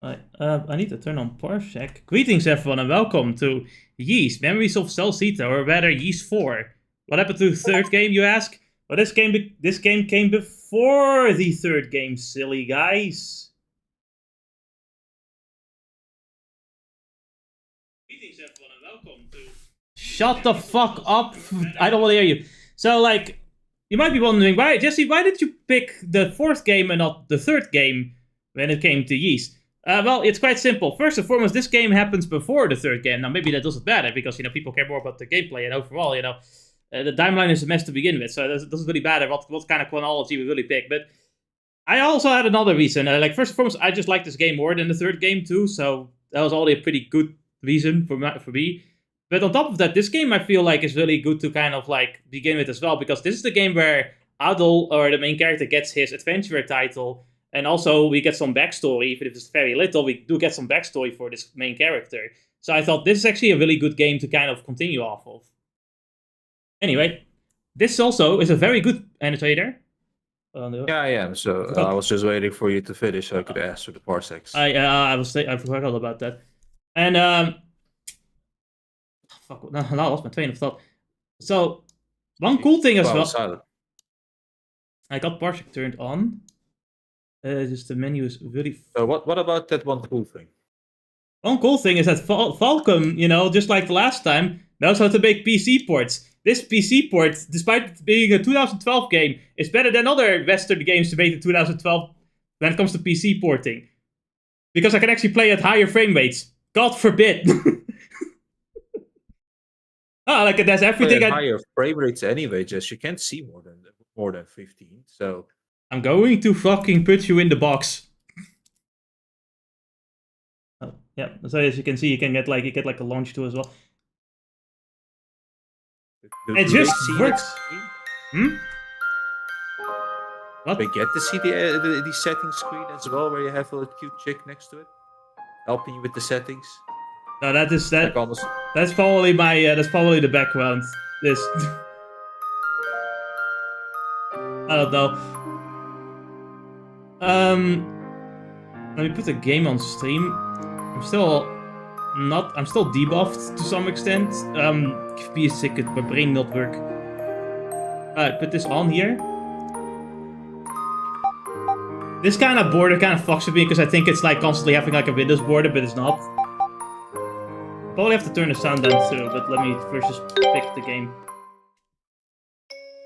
I need to turn on Parsec. Greetings everyone and welcome to Yeast, Memories of Celceta, or rather Yeast 4. What happened to the third game, you ask? Well, this game came before the third game, silly guys. Greetings everyone and welcome to... Shut the fuck up! I don't want to hear you. So, like, you might be wondering, Jesse, why did you pick the fourth game and not the third game when it came to Yeast? Well, it's quite simple. First and foremost, this game happens before the third game. Now, maybe that doesn't matter, because, people care more about the gameplay, and overall, the timeline is a mess to begin with, so it doesn't really matter what kind of chronology we really pick. But I also had another reason. First and foremost, I just like this game more than the third game, too, so that was already a pretty good reason for me. But on top of that, this game, I feel like, is really good to kind of, begin with as well, because this is the game where Adol, or the main character, gets his adventurer title. And also, we get some backstory, even if it's very little, we do get some backstory for this main character. So I thought this is actually a really good game to kind of continue off of. Anyway, this also is a very good annotator. Yeah, I am. So I was just waiting for you to finish so I could ask for the parsecs. I forgot all about that. And, fuck, no, I lost my train of thought. So, one cool thing as well... Silent. I got parsec turned on. Just the menu is really... So what about that one cool thing? One cool thing is that Falcom, just like the last time, knows how to make PC ports. This PC port, despite being a 2012 game, is better than other Western games made in 2012 when it comes to PC porting. Because I can actually play at higher frame rates. God forbid! It has everything. Higher frame rates anyway, just you can't see more than 15, so... I'm going to fucking put you in the box. Oh, yeah. So as you can see, you get a launch too as well. It just works. What? They get to see the settings screen as well, where you have a cute chick next to it, helping you with the settings. No, that's probably that's probably the background. This. I don't know. Let me put the game on stream. I'm still debuffed to some extent. Give me a second, my brain not work. Alright, put this on here. This kind of border kind of fucks with me, because I think it's constantly having a Windows border, but it's not. Probably have to turn the sound down too, but let me first just pick the game.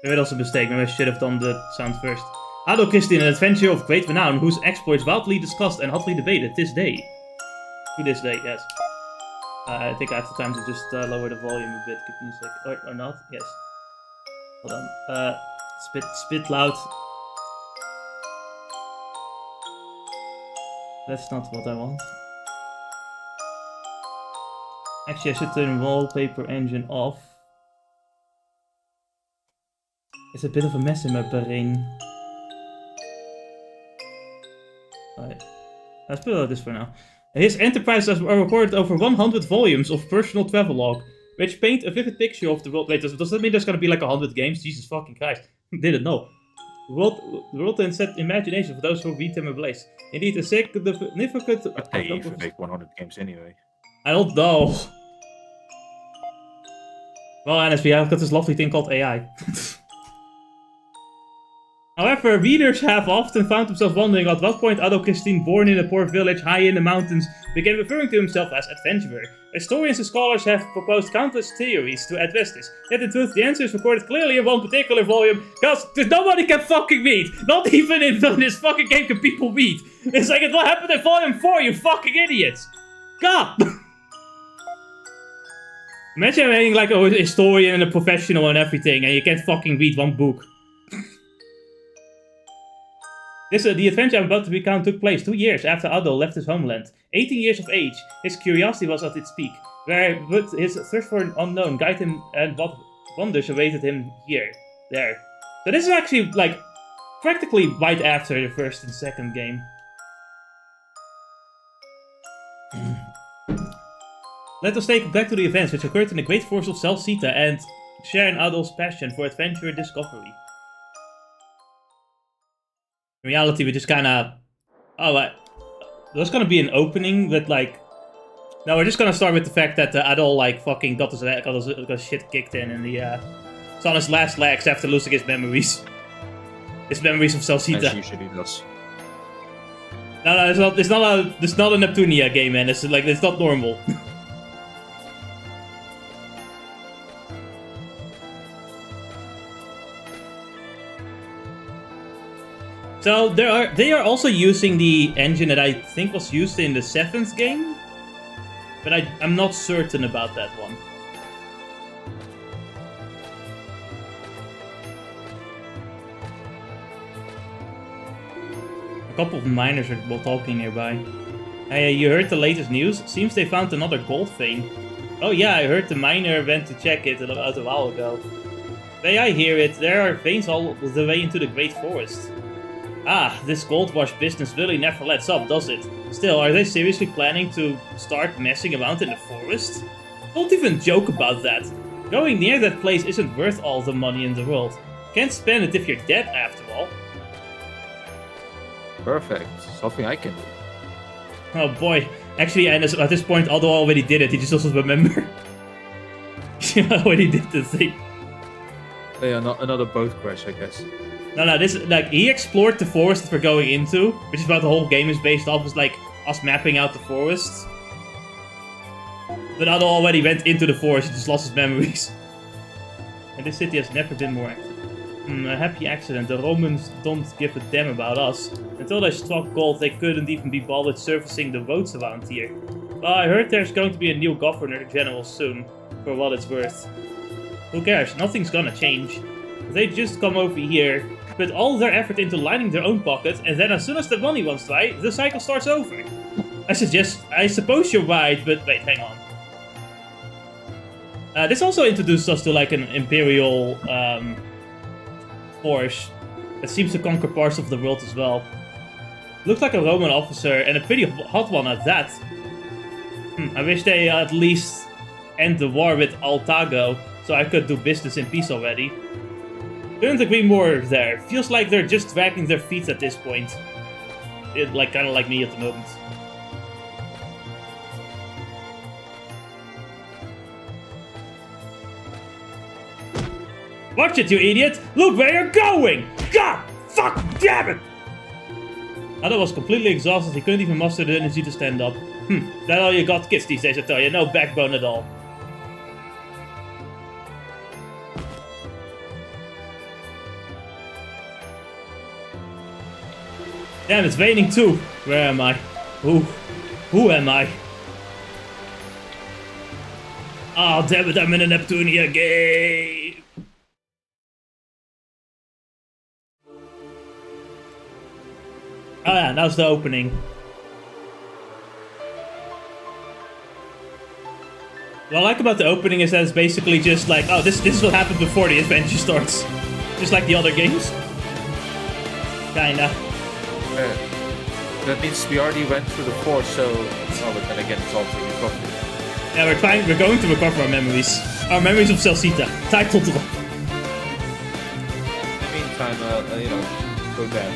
Maybe that was a mistake, maybe I should have done the sound first. Adol Christin, an adventurer of great renown, whose exploits wildly discussed and hotly debated this day. To this day, yes. I think I have the time to just lower the volume a bit. Give me a sec. Or not? Yes. Hold on. Spit loud. That's not what I want. Actually, I should turn wallpaper engine off. It's a bit of a mess in my brain. Alright. Let's put out this for now. His enterprise has recorded over 100 volumes of personal travelogue, which paint a vivid picture of the world. Wait, does that mean there's gonna be 100 games? Jesus fucking Christ. Didn't know. The world and set imagination for those who read them ablaze. Indeed, a significant... Hey, if you make 100 games anyway. I don't know. Well, NSV, I've got this lovely thing called AI. However, readers have often found themselves wondering at what point Adol Christin, born in a poor village high in the mountains, began referring to himself as adventurer. Historians and scholars have proposed countless theories to address this, yet in truth the answer is recorded clearly in one particular volume, because nobody can fucking read! Not even in this fucking game can people read! It's like, what happened in volume 4, you fucking idiots! God! Imagine being a historian and a professional and everything, and you can't fucking read one book. The adventure I'm about to recount took place 2 years after Adol left his homeland. 18 years of age, his curiosity was at its peak, where would his thirst for an unknown guide him, and what wonders awaited him there. So this is actually, practically right after the first and second game. Let us take back to the events which occurred in the great forest of Celceta and share in Adol's passion for adventure and discovery. In reality, we just kind of... there's gonna be an opening that like. No, we're just gonna start with the fact that Adol like fucking got his shit kicked in the. It's on his last legs after losing his memories. His memories of Celceta. As usually does. No, it's not. It's not a Neptunia game, man. It's like it's not normal. So they are also using the engine that I think was used in the 7th game, but I'm not certain about that one. A couple of miners are talking nearby. Hey, you heard the latest news? Seems they found another gold vein. Oh yeah, I heard the miner went to check it about a while ago. May I hear it? There are veins all the way into the Great Forest. Ah, this gold rush business really never lets up, does it? Still, are they seriously planning to start messing around in the forest? Don't even joke about that. Going near that place isn't worth all the money in the world. Can't spend it if you're dead, after all. Perfect. Something I can do. Oh boy. Actually, and at this point, Adol already did it. He just doesn't remember. He already did the thing. Yeah, another boat crash, I guess. No, this, like, he explored the forest that we're going into, which is what the whole game is based off, is like, us mapping out the forest. But Adol already went into the forest, he just lost his memories. And this city has never been more active. A happy accident, the Romans don't give a damn about us. Until they struck gold, they couldn't even be bothered surfacing the roads around here. Well, I heard there's going to be a new governor general soon, for what it's worth. Who cares, nothing's gonna change. They just come over here, put all their effort into lining their own pockets, and then as soon as the money runs dry, the cycle starts over. I suppose you're right, but wait, hang on. This also introduced us to like an imperial force that seems to conquer parts of the world as well. Looks like a Roman officer, and a pretty hot one at that. I wish they at least end the war with Altago, so I could do business in peace already. Couldn't agree more there. Feels like they're just dragging their feet at this point. Kind of like me at the moment. Watch it, you idiot! Look where you're going! God! Fuck! Damn it! Adol was completely exhausted. He couldn't even muster the energy to stand up. That all you got, kids these days, I tell you. No backbone at all. Damn, it's raining too. Where am I? Who am I? Oh, damn it, I'm in a Neptunia game. Oh yeah, now's the opening. What I like about the opening is that it's basically just like, oh, this is what happened before the adventure starts. Just like the other games. Kinda. That means we already went through the force, so... Oh, but then again, it's also recovery. Yeah, we're going to recover our memories. Our memories of Celceta. Title drop. In the meantime, go deaf.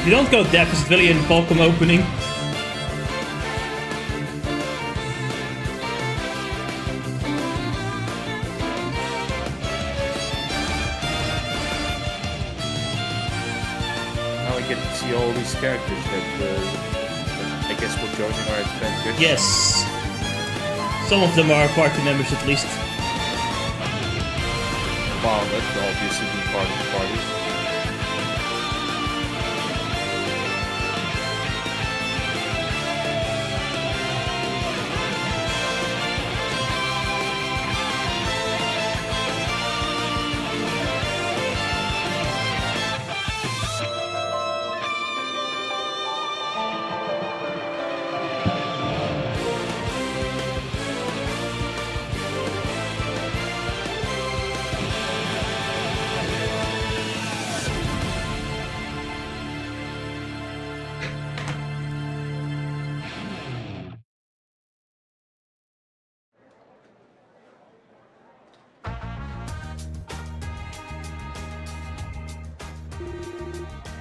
You don't go deaf, is it really in Volcom opening? Now we get to see all these characters that I guess will join our adventure. Yes. Some of them are party members at least. Wow, that's obviously be part of the party.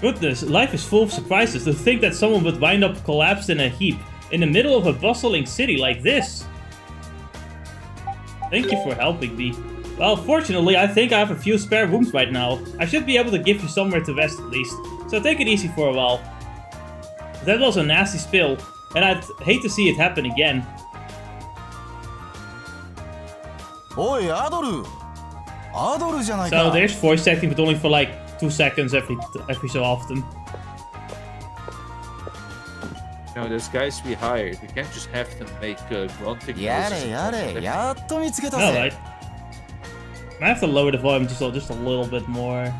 Goodness, life is full of surprises. To think that someone would wind up collapsed in a heap in the middle of a bustling city like this. Thank you for helping me. Well, fortunately, I think I have a few spare rooms right now. I should be able to give you somewhere to rest at least. So take it easy for a while. That was a nasty spill, and I'd hate to see it happen again. Oi, Adol! So there's voice acting, but only for like 2 seconds every so often. You know, those guys we hired, we can't just have them make grunting noises. Alright. I have to lower the volume just a little bit more.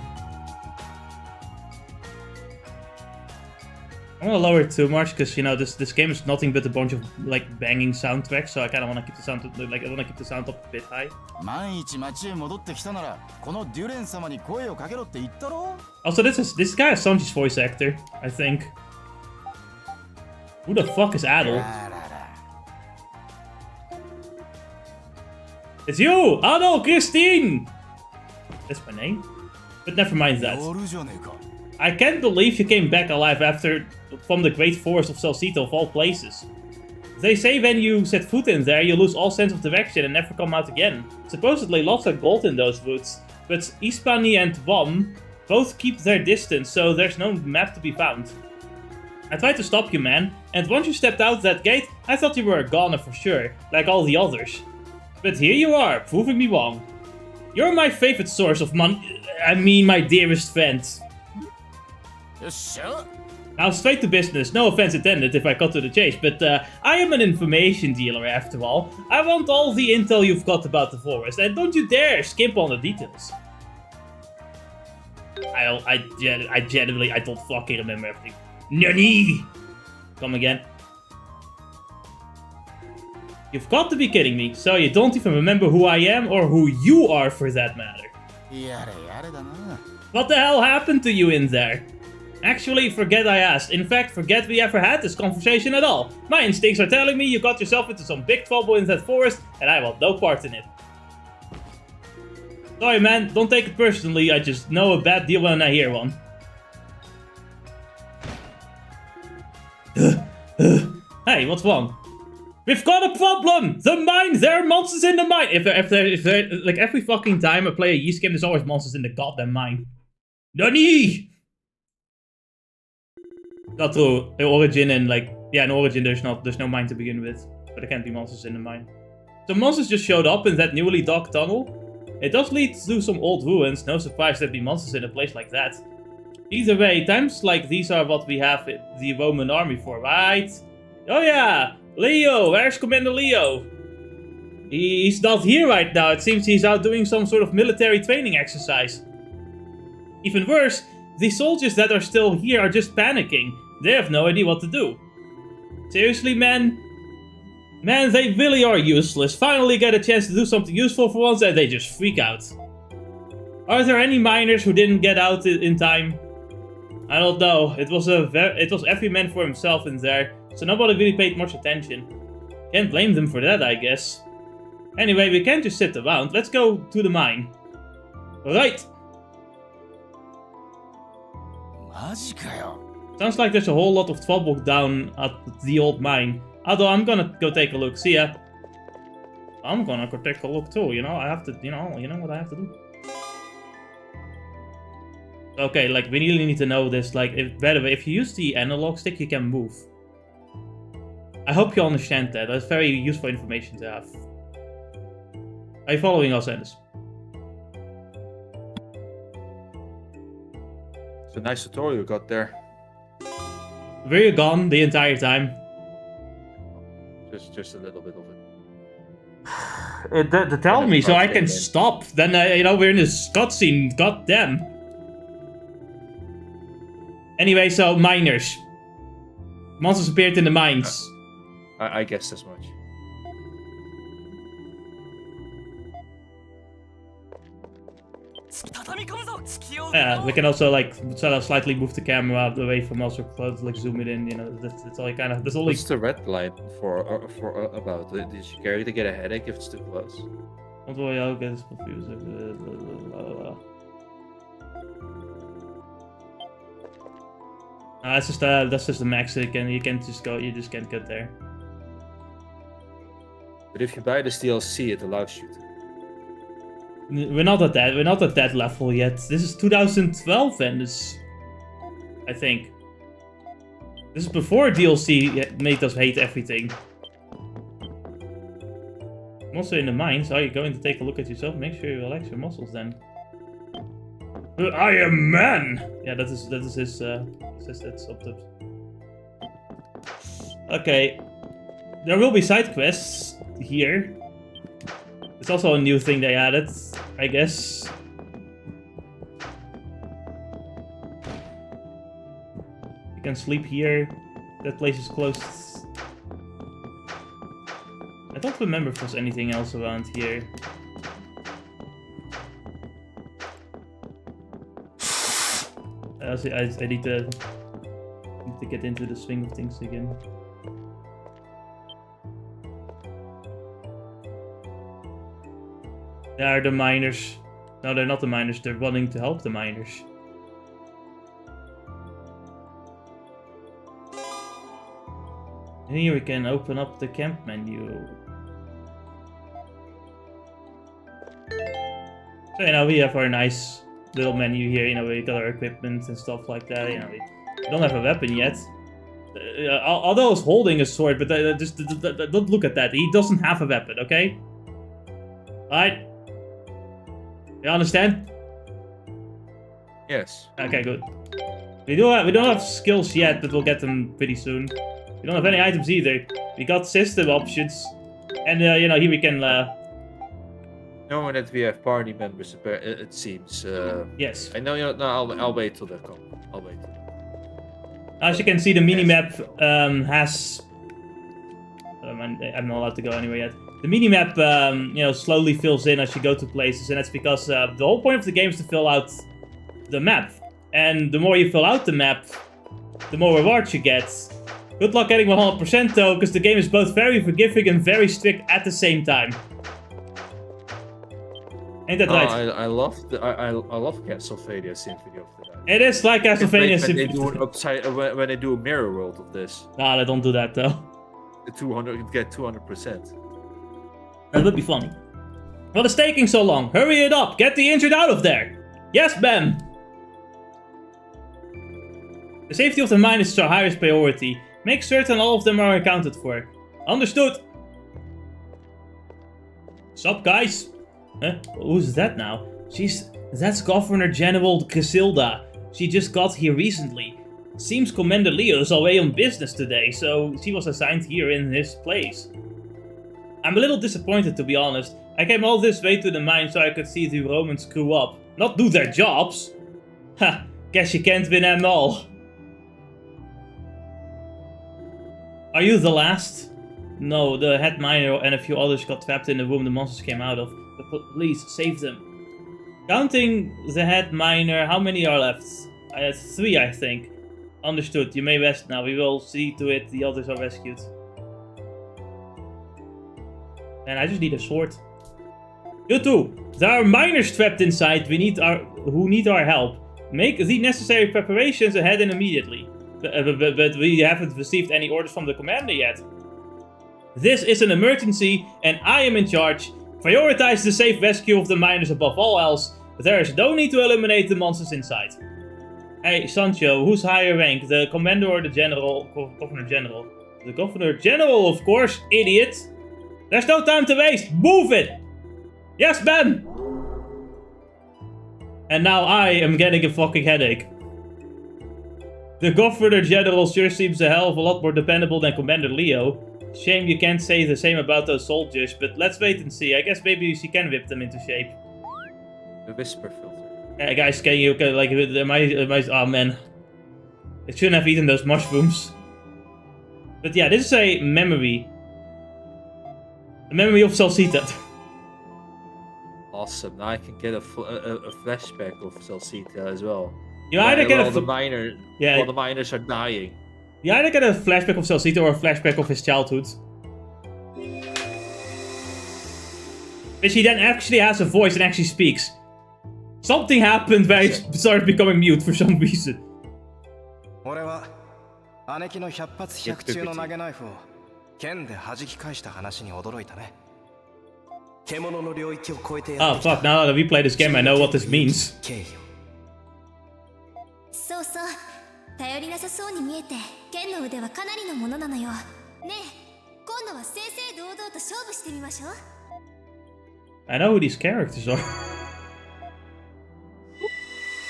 I'm gonna lower it too much because you know this game is nothing but a bunch of like banging soundtracks, so I kind of want to keep the sound up a bit high. Also, this guy is Sanji's voice actor, I think. Who the fuck is Adol? It's you, Adol Christin. That's my name, but never mind that. I can't believe you came back alive from the great forest of Celceta of all places. They say when you set foot in there, you lose all sense of direction and never come out again. Supposedly lots of gold in those woods, but Ispani and Wam both keep their distance, so there's no map to be found. I tried to stop you, man, and once you stepped out that gate, I thought you were a goner for sure, like all the others. But here you are, proving me wrong. You're my favorite source of my dearest friend. Now straight to business, no offense intended if I cut to the chase, but I am an information dealer after all. I want all the intel you've got about the forest, and don't you dare skimp on the details. I genuinely don't fucking remember everything. Nani! Come again. You've got to be kidding me, so you don't even remember who I am or who you are for that matter. What the hell happened to you in there? Actually, forget I asked. In fact, forget we ever had this conversation at all. My instincts are telling me you got yourself into some big trouble in that forest, and I want no part in it. Sorry man, don't take it personally, I just know a bad deal when I hear one. Hey, what's wrong? We've got a problem! The mine! There are monsters in the mine! If there, like every fucking time I play a Yeast game, there's always monsters in the goddamn mine. Nani! Not true. In Origin and in Origin there's no mine to begin with. But there can't be monsters in the mine. So monsters just showed up in that newly dug tunnel. It does lead to some old ruins, no surprise there'd be monsters in a place like that. Either way, times like these are what we have the Roman army for, right? Oh yeah! Leo! Where's Commander Leo? He's not here right now, it seems he's out doing some sort of military training exercise. Even worse, the soldiers that are still here are just panicking. They have no idea what to do. Seriously, man? Man, they really are useless. Finally get a chance to do something useful for once and they just freak out. Are there any miners who didn't get out in time? I don't know. It was every man for himself in there, so nobody really paid much attention. Can't blame them for that, I guess. Anyway, we can't just sit around. Let's go to the mine. Right. Sounds like there's a whole lot of trouble down at the old mine. Although I'm gonna go take a look. See ya. I'm gonna go take a look too, you know? I have to, you know what I have to do. Okay, like, we really need to know this. Like, by the way, if you use the analog stick, you can move. I hope you understand that. That's very useful information to have. Are you following us, Anders? It's a nice tutorial you got there. Were you gone the entire time? Just a little bit of it. To tell me so I can stop. Then, we're in this cutscene. Goddamn. Anyway, so miners. Monsters appeared in the mines. I guess as much. Yeah, we can also slightly move the camera away from us or zoom it in. You know, that's all you kind of. That's all. What's the red light for about? Did you care to get a headache if it's too close? Don't worry, I'll get this confused. That's just the max. You can't just go. You just can't get there. But if you buy this DLC, it allows you to. We're not at that. We're not at that level yet. This is 2012, and this, I think. This is before DLC made us hate everything. I'm also in the mines. Are you going to take a look at yourself? Make sure you relax your muscles then. I am man! Yeah, that is his subtips. Okay. There will be side quests here. It's also a new thing they added, I guess. You can sleep here. That place is closed. I don't remember if there's anything else around here. I need to get into the swing of things again. They are the miners. No, they're not the miners. They're wanting to help the miners. And here we can open up the camp menu. So, you know, we have our nice little menu here. You know, we got our equipment and stuff like that. You know, we don't have a weapon yet. Although he's holding a sword, but just don't look at that. He doesn't have a weapon, okay? Alright? You understand? Yes. Okay, good. We don't have skills yet, but we'll get them pretty soon. We don't have any items either. We got system options, and you know, here we can. Knowing that we have party members, it seems. Yes. I know. You know, no, I'll wait till they come. I'll wait. As you can see, the minimap has. I'm not allowed to go anywhere yet. The minimap, you know, slowly fills in as you go to places, and that's because the whole point of the game is to fill out the map. And the more you fill out the map, the more rewards you get. Good luck getting 100% though, because the game is both very forgiving and very strict at the same time. Ain't that right? I love Castlevania Symphony of the Night. It is like Castlevania Symphony. When they do a mirror world of this. Nah, they don't do that though. You get 200%. That would be funny. What is taking so long? Hurry it up! Get the injured out of there! Yes, ma'am! The safety of the miners is our highest priority. Make certain all of them are accounted for. Understood! Sup, guys? Huh? Who's that now? That's Governor General Casilda. She just got here recently. Seems Commander Leo is away on business today, so she was assigned here in his place. I'm a little disappointed, to be honest. I came all this way to the mine so I could see the Romans screw up. Not do their jobs! Ha! Guess you can't win them all. Are you the last? No, the head miner and a few others got trapped in the room the monsters came out of. But please, save them. Counting the head miner, how many are left? I had 3, I think. Understood, you may rest now. We will see to it the others are rescued. And I just need a sword. You too! There are miners trapped inside who need our help. Make the necessary preparations and head in immediately. But we haven't received any orders from the commander yet. This is an emergency, and I am in charge. Prioritize the safe rescue of the miners above all else. There is no need to eliminate the monsters inside. Hey, Sancho, who's higher rank? The commander or the general? Governor General? The Governor General, of course, idiot! There's no time to waste! Move it! Yes, ma'am! And now I am getting a fucking headache. The Governor General sure seems a hell of a lot more dependable than Commander Leo. Shame you can't say the same about those soldiers, but let's wait and see. I guess maybe she can whip them into shape. The whisper filter. Hey guys, can you, like, am I, oh man. I shouldn't have eaten those mushrooms. But yeah, this is a memory. A memory of Celceta. Awesome, now I can get a flashback of Celceta as well. You either get the miners are dying. You either get a flashback of Celceta or a flashback of his childhood. But he then actually has a voice and actually speaks. Something happened where he started becoming mute for some reason. 俺は姉貴の百発百中の投げナイフを剣で弾き返した話に驚いたね。獣の領域を超えて Oh fuck, now that we play this game I know what this means. そうそう、頼りなさそうに見えて剣の腕はかなりのものなのよ。ねえ、今度は正々堂々と勝負してみましょう。 I know who these characters are.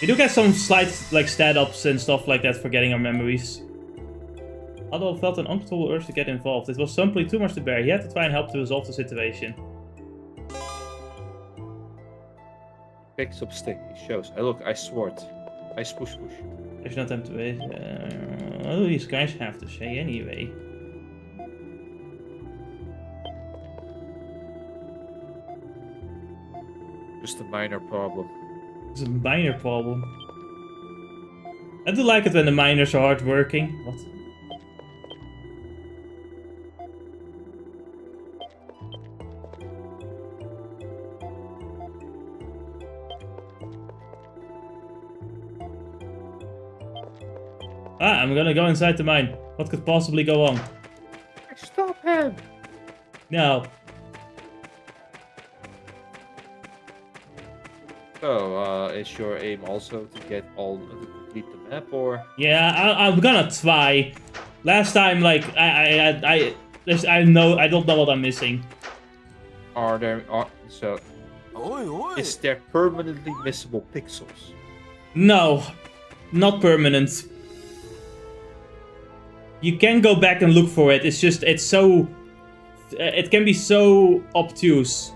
We do get some slight like stat ups and stuff like that for getting our memories. Adol felt an uncontrollable urge to get involved. It was simply too much to bear. He had to try and help to resolve the situation. Picks up stick. He shows. Look, I sword. I push. There's no time to wait. What do these guys have to say anyway? Just a minor problem. It's a minor problem. I do like it when the miners are hardworking. What? Ah, I'm gonna go inside the mine. What could possibly go wrong? Stop him! No. So, is your aim also to get all to complete the map, or? Yeah, I'm gonna try. Last time, like, I don't know what I'm missing. Is there permanently missable pixels? No, not permanent. You can go back and look for it. It's just, it's so, it can be so obtuse.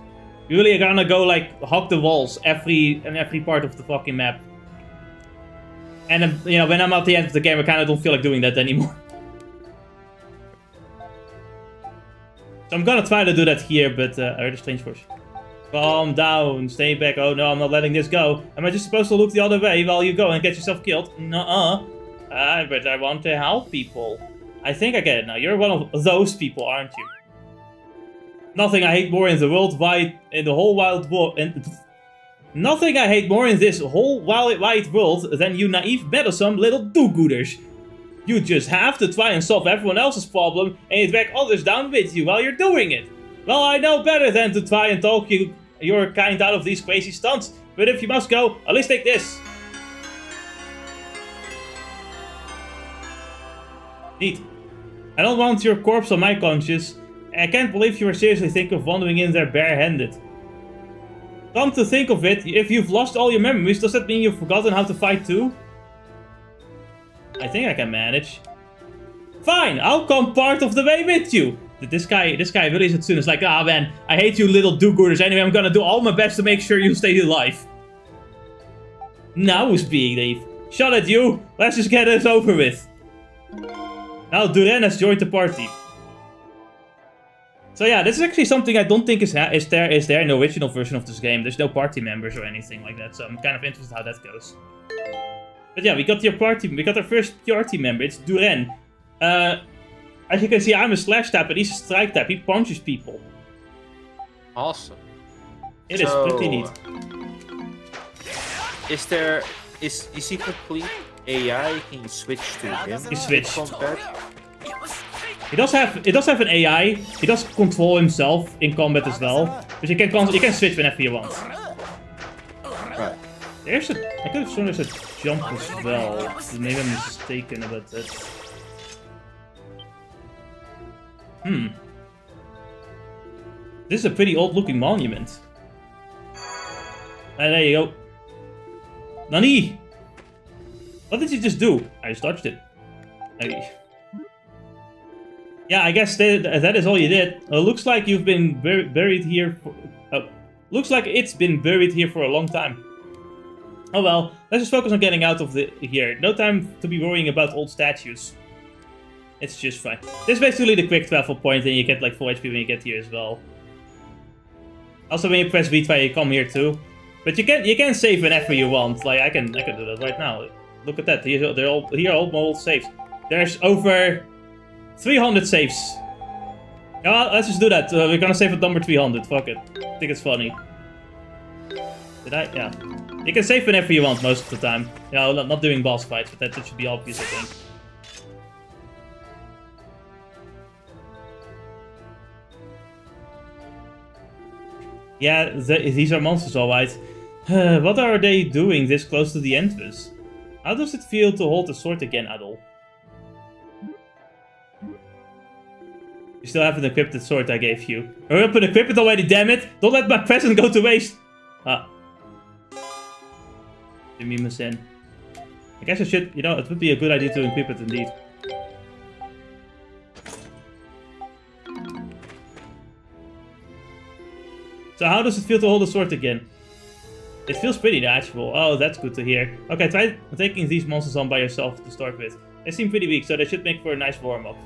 You really are gonna go like hug the walls every part of the fucking map. And you know, when I'm at the end of the game, I kind of don't feel like doing that anymore. So I'm gonna try to do that here, but I heard a strange voice. Calm down, stay back. Oh no, I'm not letting this go. Am I just supposed to look the other way while you go and get yourself killed? Nuh-uh. But I want to help people. I think I get it now. You're one of those people, aren't you? Nothing I hate more in the whole wild world. Nothing I hate more in this whole wide world than you naive, meddlesome little do-gooders. You just have to try and solve everyone else's problem and you drag others down with you while you're doing it. Well, I know better than to try and talk your kind out of these crazy stunts. But if you must go, at least take this. Neat. I don't want your corpse on my conscience. I can't believe you were seriously thinking of wandering in there barehanded. Come to think of it, if you've lost all your memories, does that mean you've forgotten how to fight too? I think I can manage. Fine, I'll come part of the way with you. This guy really is as soon as like, ah man, I hate you little do-gooders. Anyway, I'm gonna do all my best to make sure you stay alive. Now who's being naive? Shut it, you! Let's just get this over with. Now Duran has joined the party. So yeah, this is actually something I don't think is there in the original version of this game. There's no party members or anything like that, so I'm kind of interested how that goes. But yeah, we got our first party member. It's Duran. As you can see, I'm a slash type, but he's a strike type. He punches people. Awesome. It is pretty neat. Is he complete AI? Can you switch to him? He switched. He does have an AI. He does control himself in combat as well, but you can switch whenever you want. Right. I could have sworn there's a jump as well. Maybe I'm mistaken about that. This is a pretty old-looking monument. And there you go. Nani! What did you just do? I just touched it. Yeah, I guess that is all you did. Looks like you've been buried here for... looks like it's been buried here for a long time. Oh well, let's just focus on getting out of here. No time to be worrying about old statues. It's just fine. This is basically the quick travel point, and you get like 4 HP when you get here as well. Also, when you press V2, you come here too. But you can save whenever you want. Like I can do that right now. Look at that. Here are all my old saves. There's over 300 saves. Yeah, let's just do that. We're gonna save at number 300. Fuck it. I think it's funny. Did I? Yeah. You can save whenever you want most of the time. You know, not doing boss fights, but that should be obvious, I think. Yeah, these are monsters, alright. What are they doing this close to the entrance? How does it feel to hold the sword again, Adol? You still haven't equipped the sword I gave you. Hurry up and equip it already, damn it! Don't let my present go to waste! Ah. In. I guess I should, you know, it would be a good idea to equip it indeed. So how does it feel to hold the sword again? It feels pretty natural. Oh, that's good to hear. Okay, try taking these monsters on by yourself to start with. They seem pretty weak, so they should make for a nice warm-up.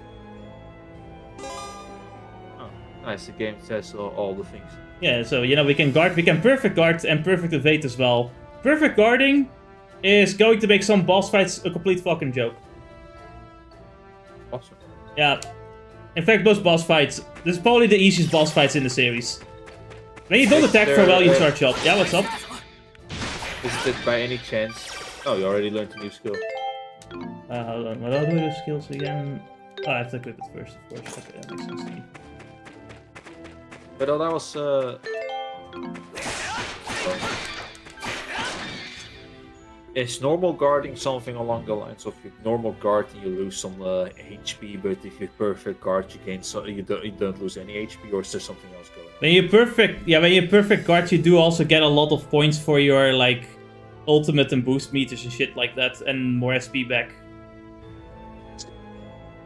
Oh, nice, the game says all the things. Yeah, so, you know, we can perfect guard and perfect evade as well. Perfect guarding is going to make some boss fights a complete fucking joke. Awesome. Yeah. In fact, most boss fights, this is probably the easiest boss fights in the series. When you don't attack for a while, you charge up. Yeah, what's up? Is it by any chance? Oh, you already learned a new skill. Hold on. What do I do with the skills again? Oh, I have to equip it first, of course. Okay, that makes sense to me. But that was is normal guarding something along the lines of you normal guard and you lose some HP, but if you perfect guard you gain so you don't lose any HP, or is there something else going on? When you perfect guard, you do also get a lot of points for your like ultimate and boost meters and shit like that, and more SP back.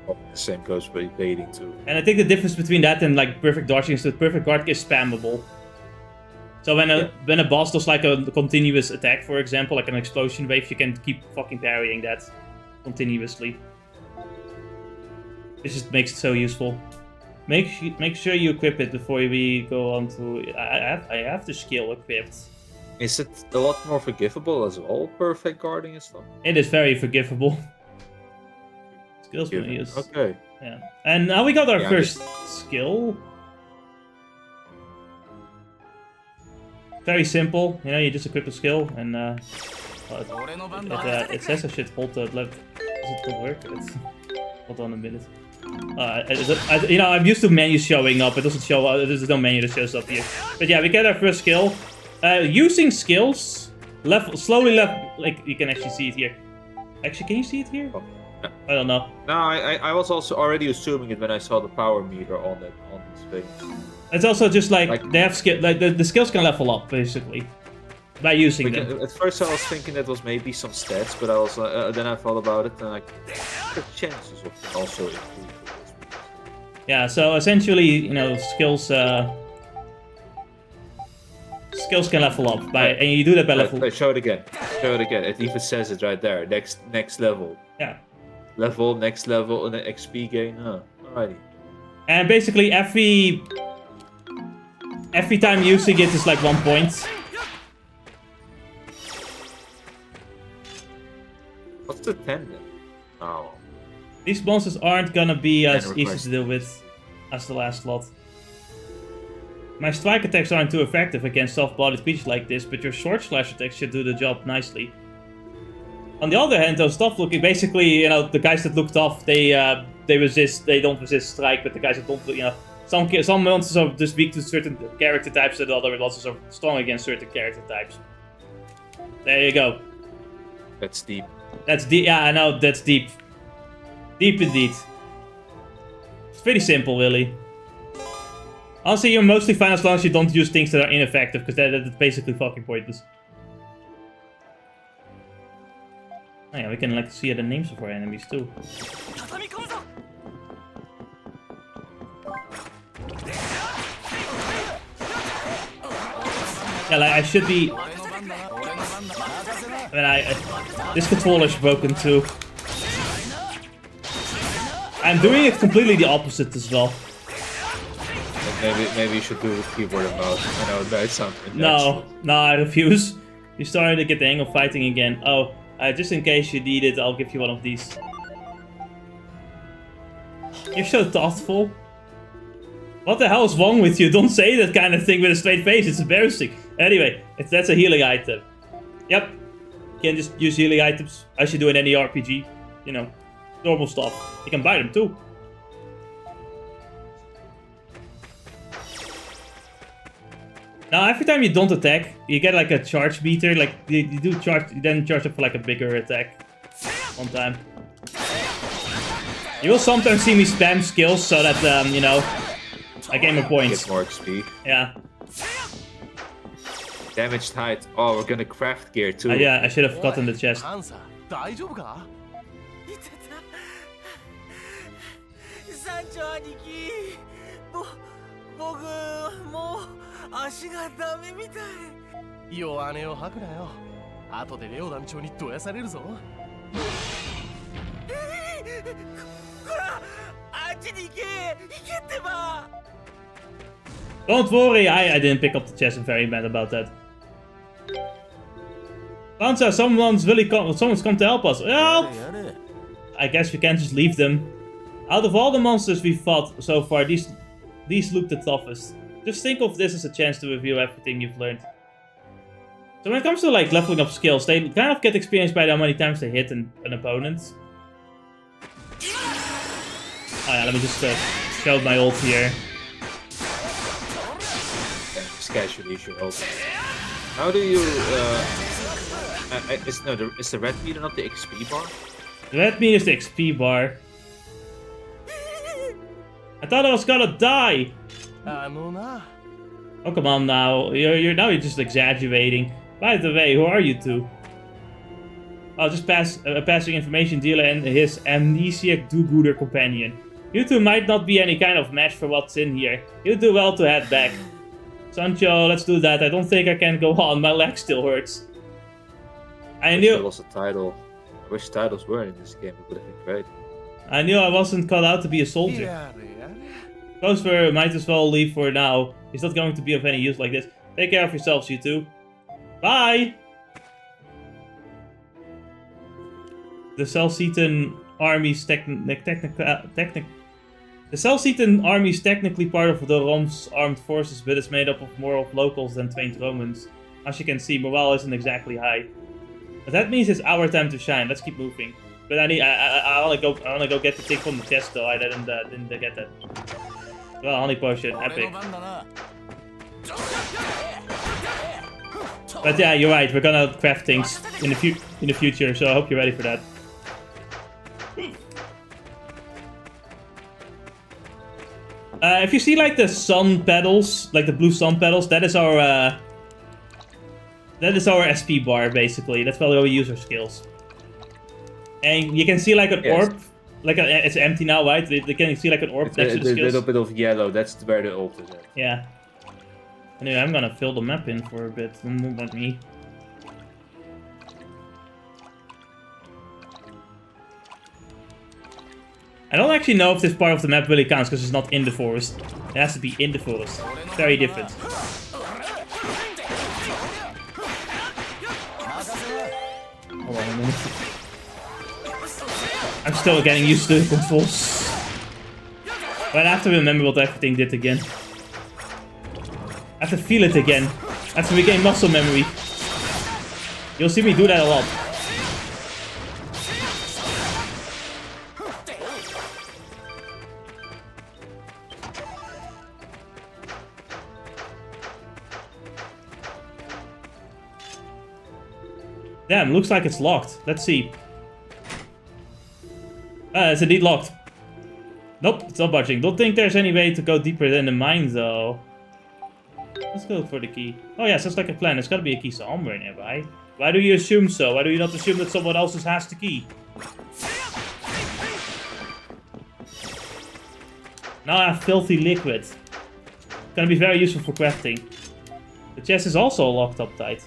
Oh, the same goes with evading too. And I think the difference between that and like perfect dodging is that perfect guard is spammable. So when a boss does like a continuous attack, for example, like an explosion wave, you can keep fucking parrying that continuously. It just makes it so useful. Make sure you equip it before we go on to. I have the skill equipped. Is it a lot more forgivable as well? Perfect guarding and stuff. It is very forgivable. Skills menus. Okay. Yeah. And now we got our first skill. Very simple, you know, you just equip a skill and it says I should hold the left. Does it not work? Hold on a minute. You know, I'm used to menus showing up. It doesn't show up. There's no menu that shows up here. But yeah, we get our first skill. Using skills, slowly left. Like you can actually see it here. Actually, can you see it here? Oh, no. I don't know. No, I was also already assuming it when I saw the power meter on this thing. It's also just like they have skill. Like the skills can level up basically by using them. At first, I was thinking that was maybe some stats, but I was then I thought about it and like the chances of it also improve. Yeah, so essentially, you know, skills can level up by, and you do that by level. Show it again. Show it again. It even says it right there. Next level. Yeah. Level, next level, and then XP gain. Alrighty. And basically every time using it is like 1 point. What's the 10 then? Oh. These monsters aren't gonna be as easy to deal with as the last lot. My strike attacks aren't too effective against soft-bodied creatures like this, but your sword slash attacks should do the job nicely. On the other hand, those tough looking, basically, you know, the guys that look tough, they don't resist strike, but the guys that don't, you know, some monsters are just weak to certain character types, and the other monsters are strong against certain character types. There you go. That's deep. That's deep. Yeah, I know, that's deep. Deep indeed. It's pretty simple, really. Honestly, you're mostly fine as long as you don't use things that are ineffective, because that's basically fucking pointless. Oh yeah, we can like see the names of our enemies too. Yeah, like I should be. I mean, this controller's broken too. I'm doing it completely the opposite as well. Maybe you should do it with keyboard and mouse. I know that sounds. No, I refuse. You're starting to get the hang of fighting again. Oh, just in case you need it, I'll give you one of these. You're so thoughtful. What the hell is wrong with you? Don't say that kind of thing with a straight face. It's embarrassing. Anyway, that's a healing item. Yep. You can just use healing items as you do in any RPG. You know, normal stuff. You can buy them too. Now, every time you don't attack, you get like a charge meter. Like, you do charge, you then charge up for like a bigger attack. One time. You will sometimes see me spam skills so that, you know, I gain more points. Get more XP. Yeah. Damaged height. Oh, we're gonna craft gear too. Yeah, I should have gotten the chest. 大丈夫か山頂兄貴僕もう足がダメみたい弱音を吐くなよ後でレオ団長にどやされるぞこらあっちに行けってば Don't worry, I didn't pick up the chest. I'm very mad about that. Panza, someone's come to help us. Help! I guess we can't just leave them. Out of all the monsters we've fought so far, these look the toughest. Just think of this as a chance to review everything you've learned. So when it comes to like leveling up skills, they kind of get experience by how many times they hit an opponent. Oh yeah, let me just show my ult here. Just casually use your ult. How do you is the red meter not the XP bar? The red meter is the XP bar. I thought I was gonna die! Oh come on now, you're just exaggerating. By the way, who are you two? I'll just passing information dealer and his amnesiac do-gooder companion. You two might not be any kind of match for what's in here. You'd do well to head back. Sancho, let's do that. I don't think I can go on, my leg still hurts. I knew... I lost a title. I wish titles were in this game, it would have been great. I knew I wasn't cut out to be a soldier. Closefer might as well leave for now. He's not going to be of any use like this. Take care of yourselves, you two. Bye! The Celcetan army's The Celcetan army is technically part of the Rom's armed forces, but it's made up of more of locals than trained Romans. As you can see, morale isn't exactly high. But that means it's our time to shine. Let's keep moving. But I wanna go get the thing from the chest though. I didn't get that. Well, honey potion, epic. But yeah, you're right. We're gonna craft things in the future, so I hope you're ready for that. If you see like the sun pedals, like the blue sun pedals, that is our SP bar basically. That's probably how we use our skills. And you can see like an orb, like it's empty now, right? You can see like an orb next to the skills. A little bit of yellow. That's where the ult is at. Yeah. Anyway, I'm gonna fill the map in for a bit. Don't let me. I don't actually know if this part of the map really counts because it's not in the forest. It has to be in the forest. Very different. Hold on a minute. I'm still getting used to the controls. But I have to remember what everything did again. I have to feel it again. I have to regain muscle memory. You'll see me do that a lot. Damn, looks like it's locked. Let's see. It's indeed locked. Nope, it's not budging. Don't think there's any way to go deeper than the mine, though. Let's go for the key. Oh yeah, sounds like a plan. There's gotta be a key somewhere nearby. Why do you assume so? Why do you not assume that someone else has the key? Now I have filthy liquid. It's gonna be very useful for crafting. The chest is also locked up tight.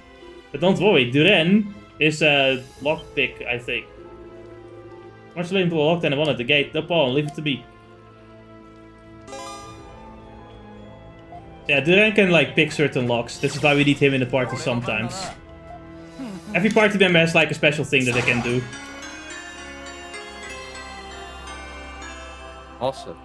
But don't worry, Duren is a lockpick, I think. Much later to lock than the one at the gate. No problem, leave it to me. Yeah, Duran can like pick certain locks. This is why we need him in the party sometimes. Every party member has like a special thing that they can do. Awesome.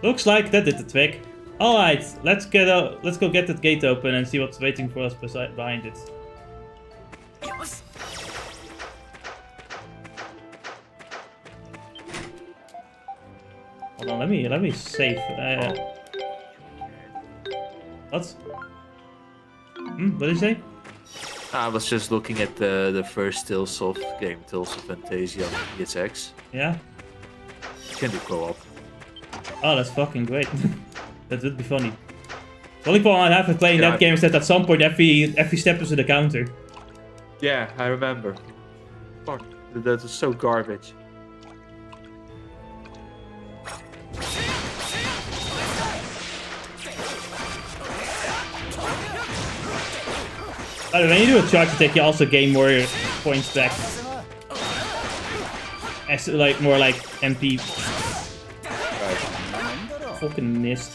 Looks like that did the trick. Alright, let's go get that gate open and see what's waiting for us behind it. Hold on, let me save. What? What did you say? I was just looking at the first Tales of game, Tales of Fantasia on PSX. Yeah? You can do co-op. Oh, that's fucking great. That would be funny. The only problem I have with playing that game is that at some point every step is with a counter. Yeah, I remember. Fuck, that was so garbage. By the way, when you do a charge attack, you also gain more points back. As like more like MP. Right. Fucking missed.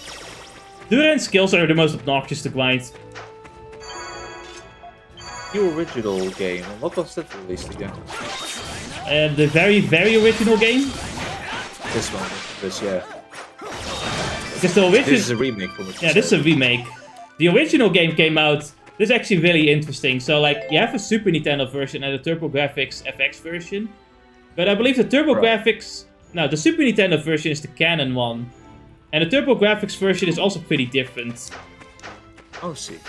Duran skills are the most obnoxious to grind. The original game, what was that released again? The very, very original game. This one, this, yeah. Because the original. This is a remake from it. Yeah, this is a remake. The original game came out. This is actually really interesting. So, like, you have a Super Nintendo version and a TurboGrafx FX version. But I believe the TurboGrafx... No, the Super Nintendo version is the canon one. And the TurboGrafx version is also pretty different. Oh, see.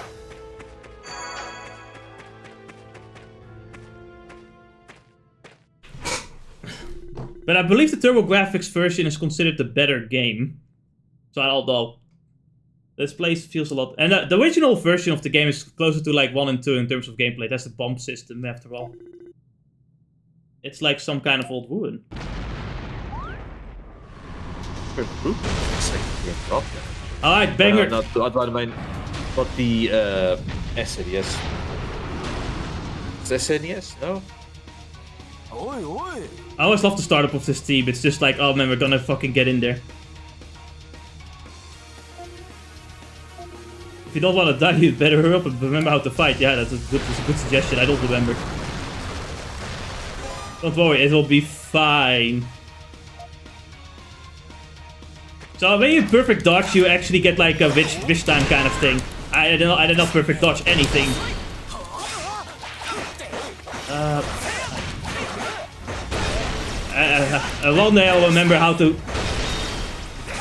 But I believe the TurboGrafx version is considered the better game. So I don't know. This place feels a lot... And the original version of the game is closer to like 1 and 2 in terms of gameplay. That's the bump system, after all. It's like some kind of old ruin. Alright, banger. Not the SNES. Is it SNES? No? I always love the startup of this team. It's just like, oh man, we're gonna fucking get in there. If you don't want to die, you better hurry up and remember how to fight. Yeah, that's a good suggestion. I don't remember. Don't worry, it will be fine. So when you perfect dodge, you actually get like a witch time kind of thing. I did not perfect dodge anything. One day I'll remember how to...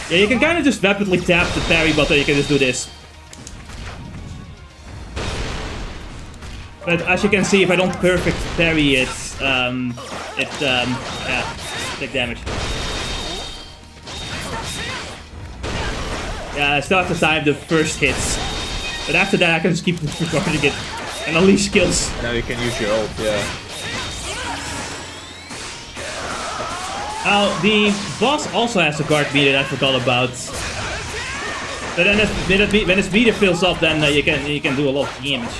Yeah, you can kind of just rapidly tap the parry button, you can just do this. But as you can see, if I don't perfect parry it, yeah, take damage. Yeah, I still have to time the first hits. But after that, I can just keep recording it and unleash skills. Now you can use your ult, yeah. Now, the boss also has a guard meter that I forgot about. But then when its meter fills up, then you can do a lot of damage.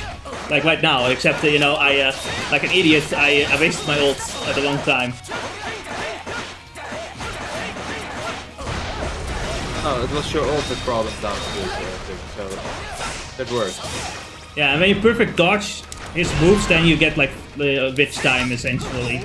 Like right now, except you know, I like an idiot, I wasted my ult at a long time. Oh, it was your ult that brought him down to this thing, so that worked. Yeah, and when you perfect dodge his moves, then you get like witch time essentially.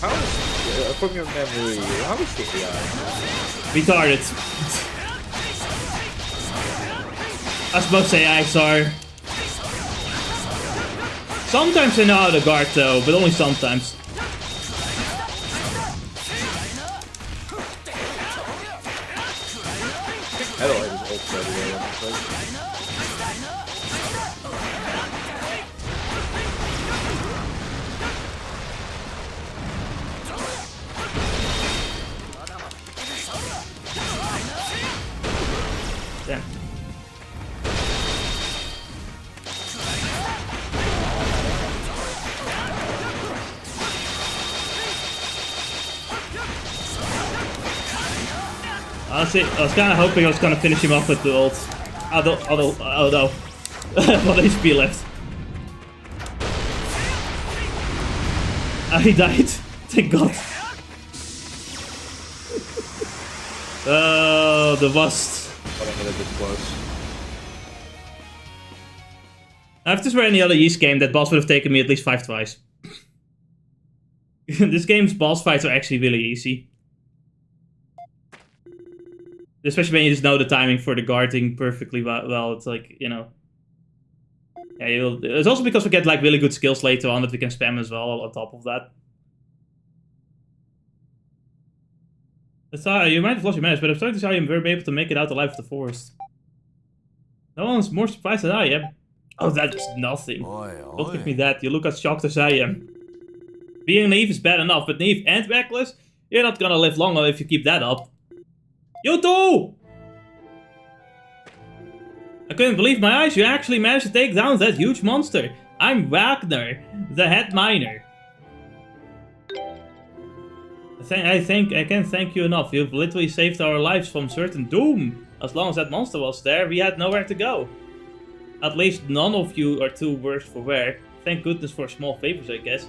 How is, from your memory, how is the AI? Retarded. As most AIs are. Sometimes they know how to guard though, but only sometimes. Adol has ult everywhere. Damn. Honestly, I was kind of hoping I was going to finish him off with the ult. Oh no. 1 HP left. He died. Thank God. Oh, the rust. But I'm a little bit close. If this were any other Ys game, that boss would have taken me at least 5 tries. This game's boss fights are actually really easy. Especially when you just know the timing for the guarding perfectly well. It's like, you know. Yeah, it's also because we get like really good skills later on that we can spam as well on top of that. You might have lost your manners, but I'm starting to see how you were able to make it out alive of the forest. No one's more surprised than I am. Oh, that's nothing. Don't give me that. You look as shocked as I am. Being naive is bad enough, but naive and reckless? You're not gonna live long if you keep that up. You too! I couldn't believe my eyes. You actually managed to take down that huge monster. I'm Wagner, the head miner. I can't thank you enough. You've literally saved our lives from certain doom. As long as that monster was there, we had nowhere to go. At least none of you are too worse for wear. Thank goodness for small favors, I guess.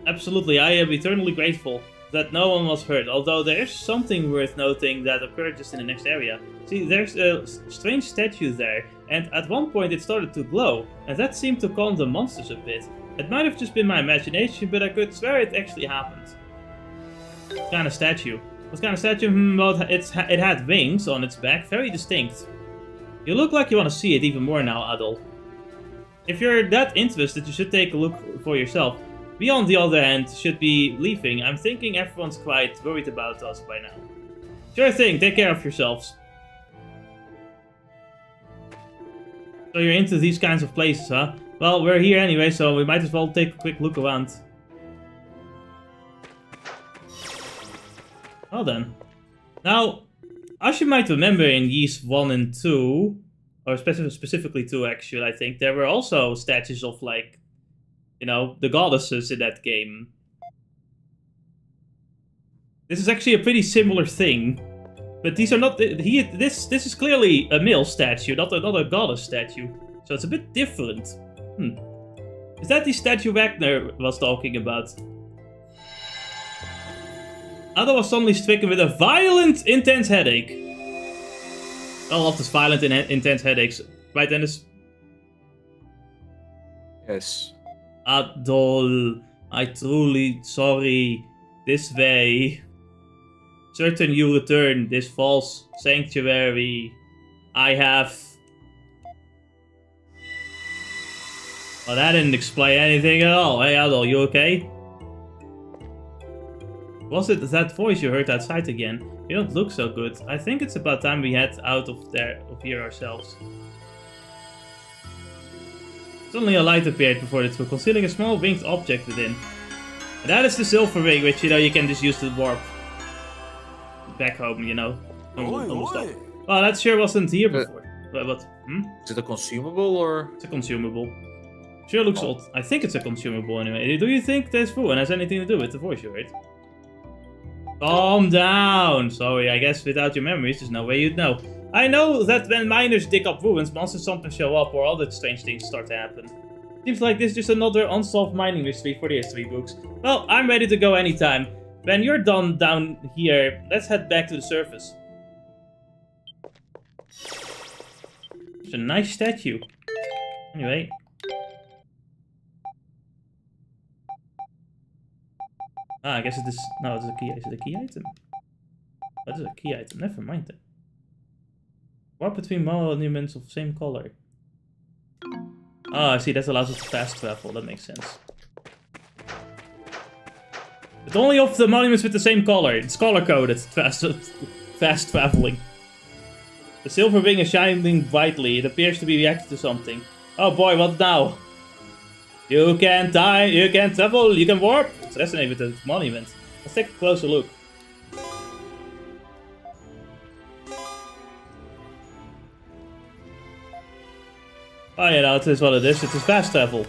Absolutely, I am eternally grateful that no one was hurt, although there is something worth noting that occurred just in the next area. See, there's a strange statue there, and at one point it started to glow, and that seemed to calm the monsters a bit. It might have just been my imagination, but I could swear it actually happened. What kind of statue? What kind of statue? Well, it had wings on its back, very distinct. You look like you want to see it even more now, Adol. If you're that interested, you should take a look for yourself. We, on the other hand, should be leaving. I'm thinking everyone's quite worried about us by now. Sure thing, take care of yourselves. So you're into these kinds of places, huh? Well, we're here anyway, so we might as well take a quick look around. Well then. Now, as you might remember in Ys 1 and 2, or specifically 2 actually, I think, there were also statues of, like, you know, the goddesses in that game. This is actually a pretty similar thing. But these are not... This is clearly a male statue, not a goddess statue. So it's a bit different. Is that the statue Wagner was talking about? Ada was suddenly stricken with a violent, intense headache. I love this violent and intense headaches. Right, Dennis? Yes. Adol, I truly sorry. This way. Certain you return this false sanctuary. I have... Well, that didn't explain anything at all. Hey, Adol, you okay? Was it that voice you heard outside again? You don't look so good. I think it's about time we head out of here ourselves. Suddenly a light appeared before the two, concealing a small winged object within. And that is the silver ring, which, you know, you can just use to warp back home, you know. Normal stuff. Well, that sure wasn't here before. But Is it a consumable or? It's a consumable. Sure looks old. I think it's a consumable anyway. Do you think this ruin has anything to do with the voice you heard? Calm down! Sorry, I guess without your memories, there's no way you'd know. I know that when miners dig up ruins, monsters sometimes show up or other strange things start to happen. Seems like this is just another unsolved mining mystery for the history books. Well, I'm ready to go anytime. When you're done down here, let's head back to the surface. It's a nice statue. Anyway. I guess it is... No, it's a key. Is it a key item? That is a key item. Never mind then. Warp between monuments of same color. Oh, I see. That allows us to fast travel. That makes sense. But only of the monuments with the same color. It's color-coded. Fast traveling. The silver ring is shining brightly. It appears to be reacting to something. Oh boy, what now? You can travel, you can warp. It's resonating with the monument. Let's take a closer look. Oh yeah, no, it is what it is. It is fast travel.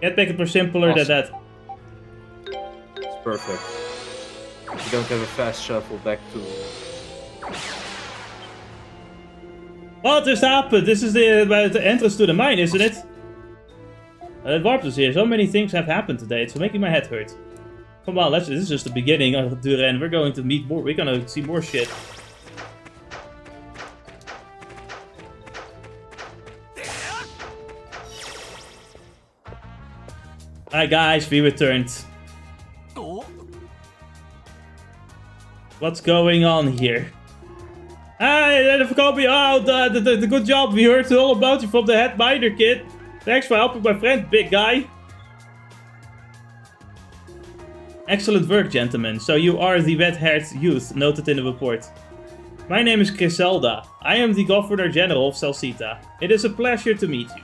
Can't make it more simpler than that. It's perfect. You don't have a fast travel back to... What just happened? This is the entrance to the mine, isn't it? Warp is here. So many things have happened today. It's making my head hurt. Come on, this is just the beginning of the end. We're going to meet more. We're gonna see more shit. Hi guys, we returned. What's going on here? Hey, the copy. Oh, the good job. We heard all about you from the head miner, kid. Thanks for helping my friend, big guy. Excellent work, gentlemen. So you are the red-haired youth noted in the report. My name is Griselda. I am the Governor General of Celceta. It is a pleasure to meet you.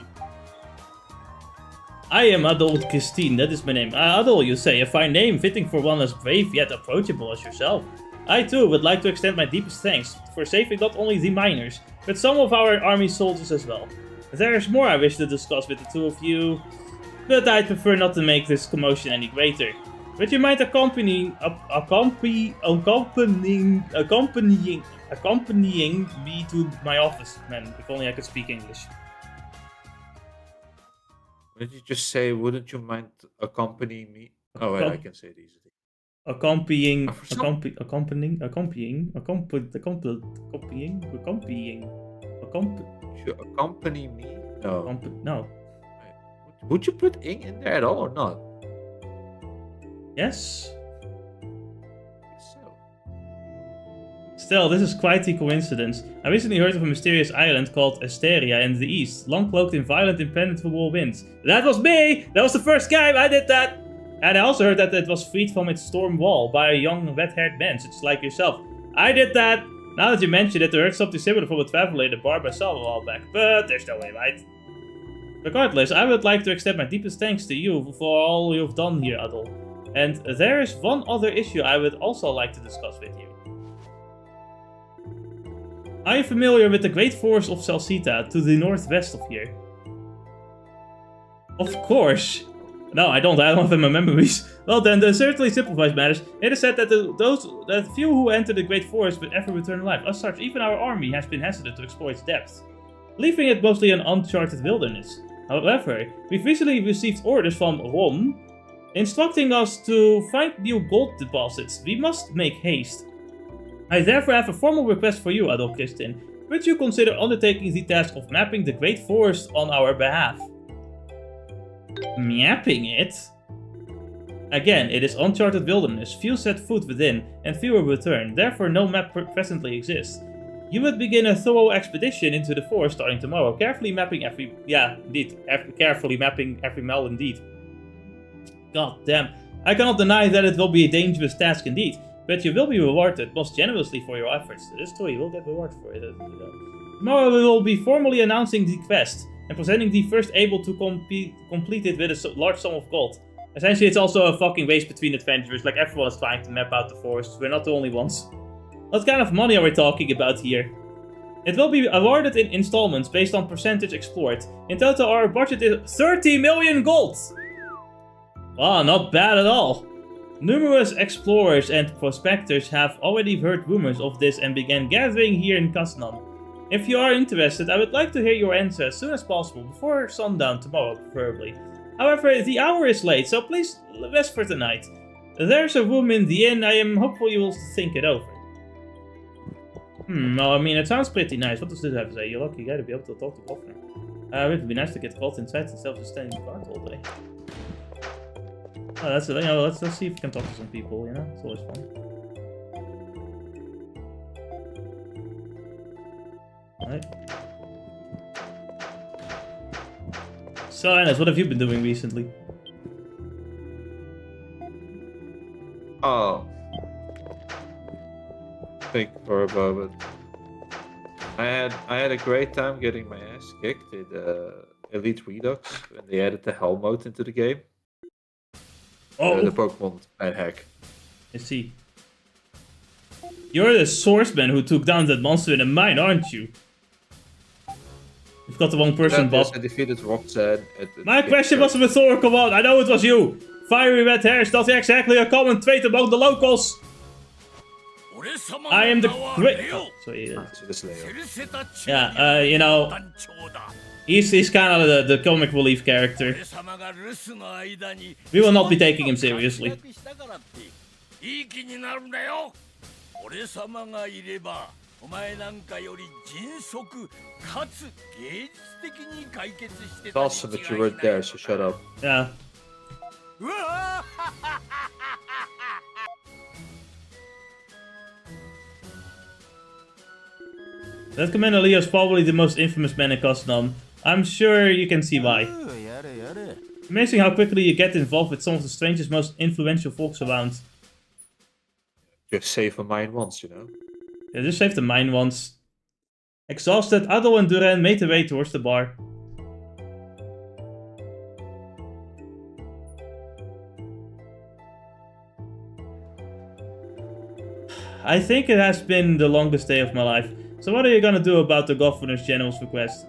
I am Adol Christin, that is my name. Adol, you say, a fine name, fitting for one as brave yet approachable as yourself. I too would like to extend my deepest thanks for saving not only the miners, but some of our army soldiers as well. There is more I wish to discuss with the two of you, but I'd prefer not to make this commotion any greater. Would you mind accompanying me to my office? Man, if only I could speak English. What did you just say? Wouldn't you mind accompanying me? Oh, wait, I can say it easily. Accompanying. Should accompany me? No. No. Would you put ing in there at all or not? Yes. So. Still, this is quite a coincidence. I recently heard of a mysterious island called Asteria in the east, long cloaked in violent, impenetrable winds. That was me! That was the first game I did that! And I also heard that it was freed from its storm wall by a young red-haired man, such like yourself. I did that! Now that you mention it, I heard something similar from a traveler in the bar I saw a while back, but there's no way, right? Regardless, I would like to extend my deepest thanks to you for all you've done here, Adol. And there is one other issue I would also like to discuss with you. Are you familiar with the Great Forest of Celceta to the northwest of here? Of course! No, I don't have it in my memories. Well then, to certainly simplifies matters, it is said that the few who enter the Great Forest will ever return alive. As such, even our army has been hesitant to explore its depths, leaving it mostly an uncharted wilderness. However, we've recently received orders from Ron, instructing us to find new gold deposits. We must make haste. I therefore have a formal request for you, Adol Christin. Would you consider undertaking the task of mapping the Great Forest on our behalf? Mapping it? Again, it is uncharted wilderness, few set foot within, and fewer return, therefore no map presently exists. You would begin a thorough expedition into the forest starting tomorrow, carefully mapping every mile indeed. God damn, I cannot deny that it will be a dangerous task indeed, but you will be rewarded most generously for your efforts. It is true, you will get rewarded for it. Tomorrow we will be formally announcing the quest, and presenting the first able to complete it with a large sum of gold. Essentially, it's also a fucking race between adventurers, like everyone is trying to map out the forest, we're not the only ones. What kind of money are we talking about here? It will be awarded in installments based on percentage explored. In total, our budget is 30 million gold! Wow, not bad at all. Numerous explorers and prospectors have already heard rumors of this and began gathering here in Kasnan. If you are interested, I would like to hear your answer as soon as possible, before sundown tomorrow preferably. However, the hour is late, so please rest for tonight. There's a room in the inn, I am hopeful you will think it over. Well, I mean, it sounds pretty nice. What does this have to say? You're lucky guy to be able to talk to the governor. It would be nice to get caught inside instead of just standing guard all day. Oh, that's it. You know, let's see if we can talk to some people, you know? It's always fun. Alright. So, Enes, what have you been doing recently? Oh. Think for a moment. I had a great time getting my ass kicked in Elite Redux when they added the Hell mode into the game. Oh! The Pokemon bad hack. I see. You're the swordsman who took down that monster in a mine, aren't you? You've got the wrong person, Bob. I defeated Roxanne. My question was a rhetorical one. I know it was you. Fiery red hair is not exactly a common trait among the locals. I am the great. Oh, sorry. Yeah, you know, he's kind of the comic relief character. We will not be taking him seriously. It's awesome that you weren't there, so shut up. Yeah. That Commander Leo is probably the most infamous man in Cosnom. I'm sure you can see why. Amazing how quickly you get involved with some of the strangest, most influential folks around. Just save a mine once, you know? Yeah, just save the mine once. Exhausted, Adol and Duran made their way towards the bar. I think it has been the longest day of my life. So what are you gonna do about the Governor General's request?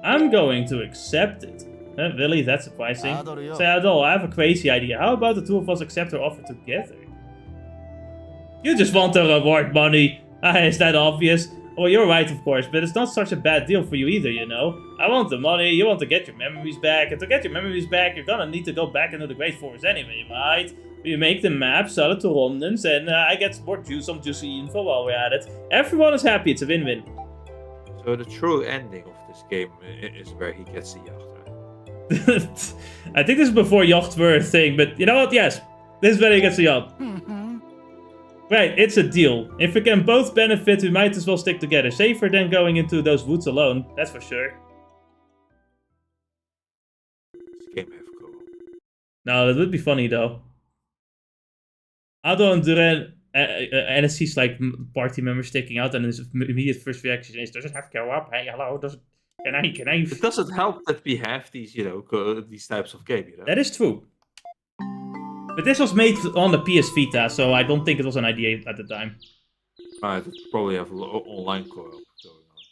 I'm going to accept it. Really? That's surprising. Say, Adol, I have a crazy idea. How about the two of us accept her offer together? You just want the reward money. Is that obvious? Well, you're right, of course, but it's not such a bad deal for you either, you know? I want the money, you want to get your memories back, and to get your memories back, you're gonna need to go back into the Great Forest anyway, right? We make the map, sell it to Rondens, and I get some juicy info while we're at it. Everyone is happy, it's a win-win. So the true ending of this game is where he gets the yacht, right? I think this is before yachts were a thing, but you know what? Yes, this is where he gets the yacht. Right, it's a deal. If we can both benefit, we might as well stick together. Safer than going into those woods alone, that's for sure. This game have co-op. No, that would be funny though. Adol and Duran, NSC's like party members sticking out, and his immediate first reaction is, does it have co-op? Hey, hello, can I? It doesn't help that we have these, you know, these types of game, you know? That is true. But this was made on the PS Vita, so I don't think it was an idea at the time. Right, it probably have online co-op going on.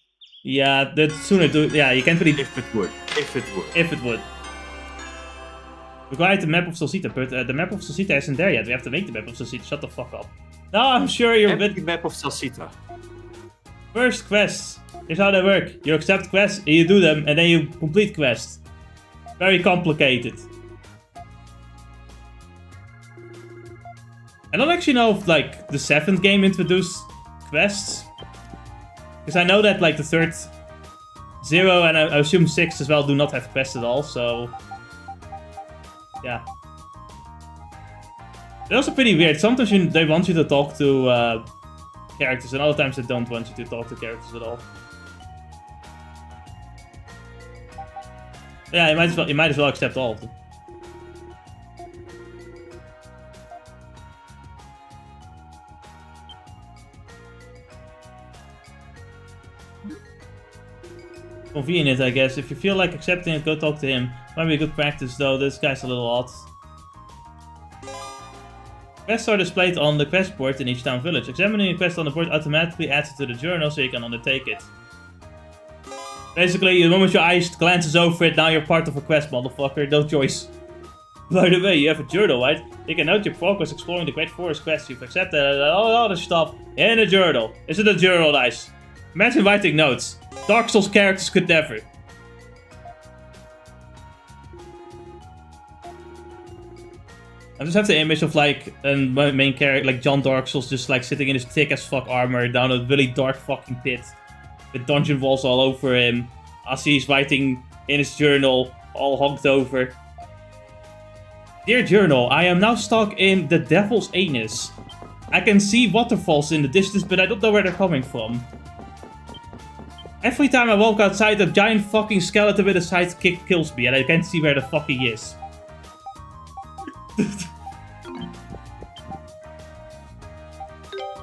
Yeah, that sooner do. Yeah, you can't really. If it would. If it would. We got the map of Celceta, but the map of Celceta isn't there yet. We have to make the map of Celceta. Shut the fuck up. No, I'm sure you're a bit. The map of Celceta. First quests. Here's how they work. You accept quests, and you do them, and then you complete quests. Very complicated. I don't actually know if, like, the 7th game introduced quests. Because I know that, like, the 3rd, 0, and I assume 6 as well do not have quests at all, so... Yeah. They're also pretty weird. Sometimes they want you to talk to characters, and other times they don't want you to talk to characters at all. Yeah, you might as well accept all of them. Convenient, I guess. If you feel like accepting it, go talk to him. Might be a good practice, though. This guy's a little odd. Quests are displayed on the quest board in each town village. Examining a quest on the board automatically adds it to the journal so you can undertake it. Basically, the moment your eyes glances over it, now you're part of a quest, motherfucker. No choice. By the way, you have a journal, right? You can note your progress exploring the Great Forest quest you've accepted and all other stuff in a journal. Is it a journal, guys? Imagine writing notes. Dark Souls characters could never. I just have the image of like a main character, like John Dark Souls, just like sitting in his thick as fuck armor down a really dark fucking pit. With dungeon walls all over him. As he's writing in his journal, all honked over. Dear journal, I am now stuck in the Devil's Anus. I can see waterfalls in the distance, but I don't know where they're coming from. Every time I walk outside, a giant fucking skeleton with a sidekick kills me, and I can't see where the fuck he is.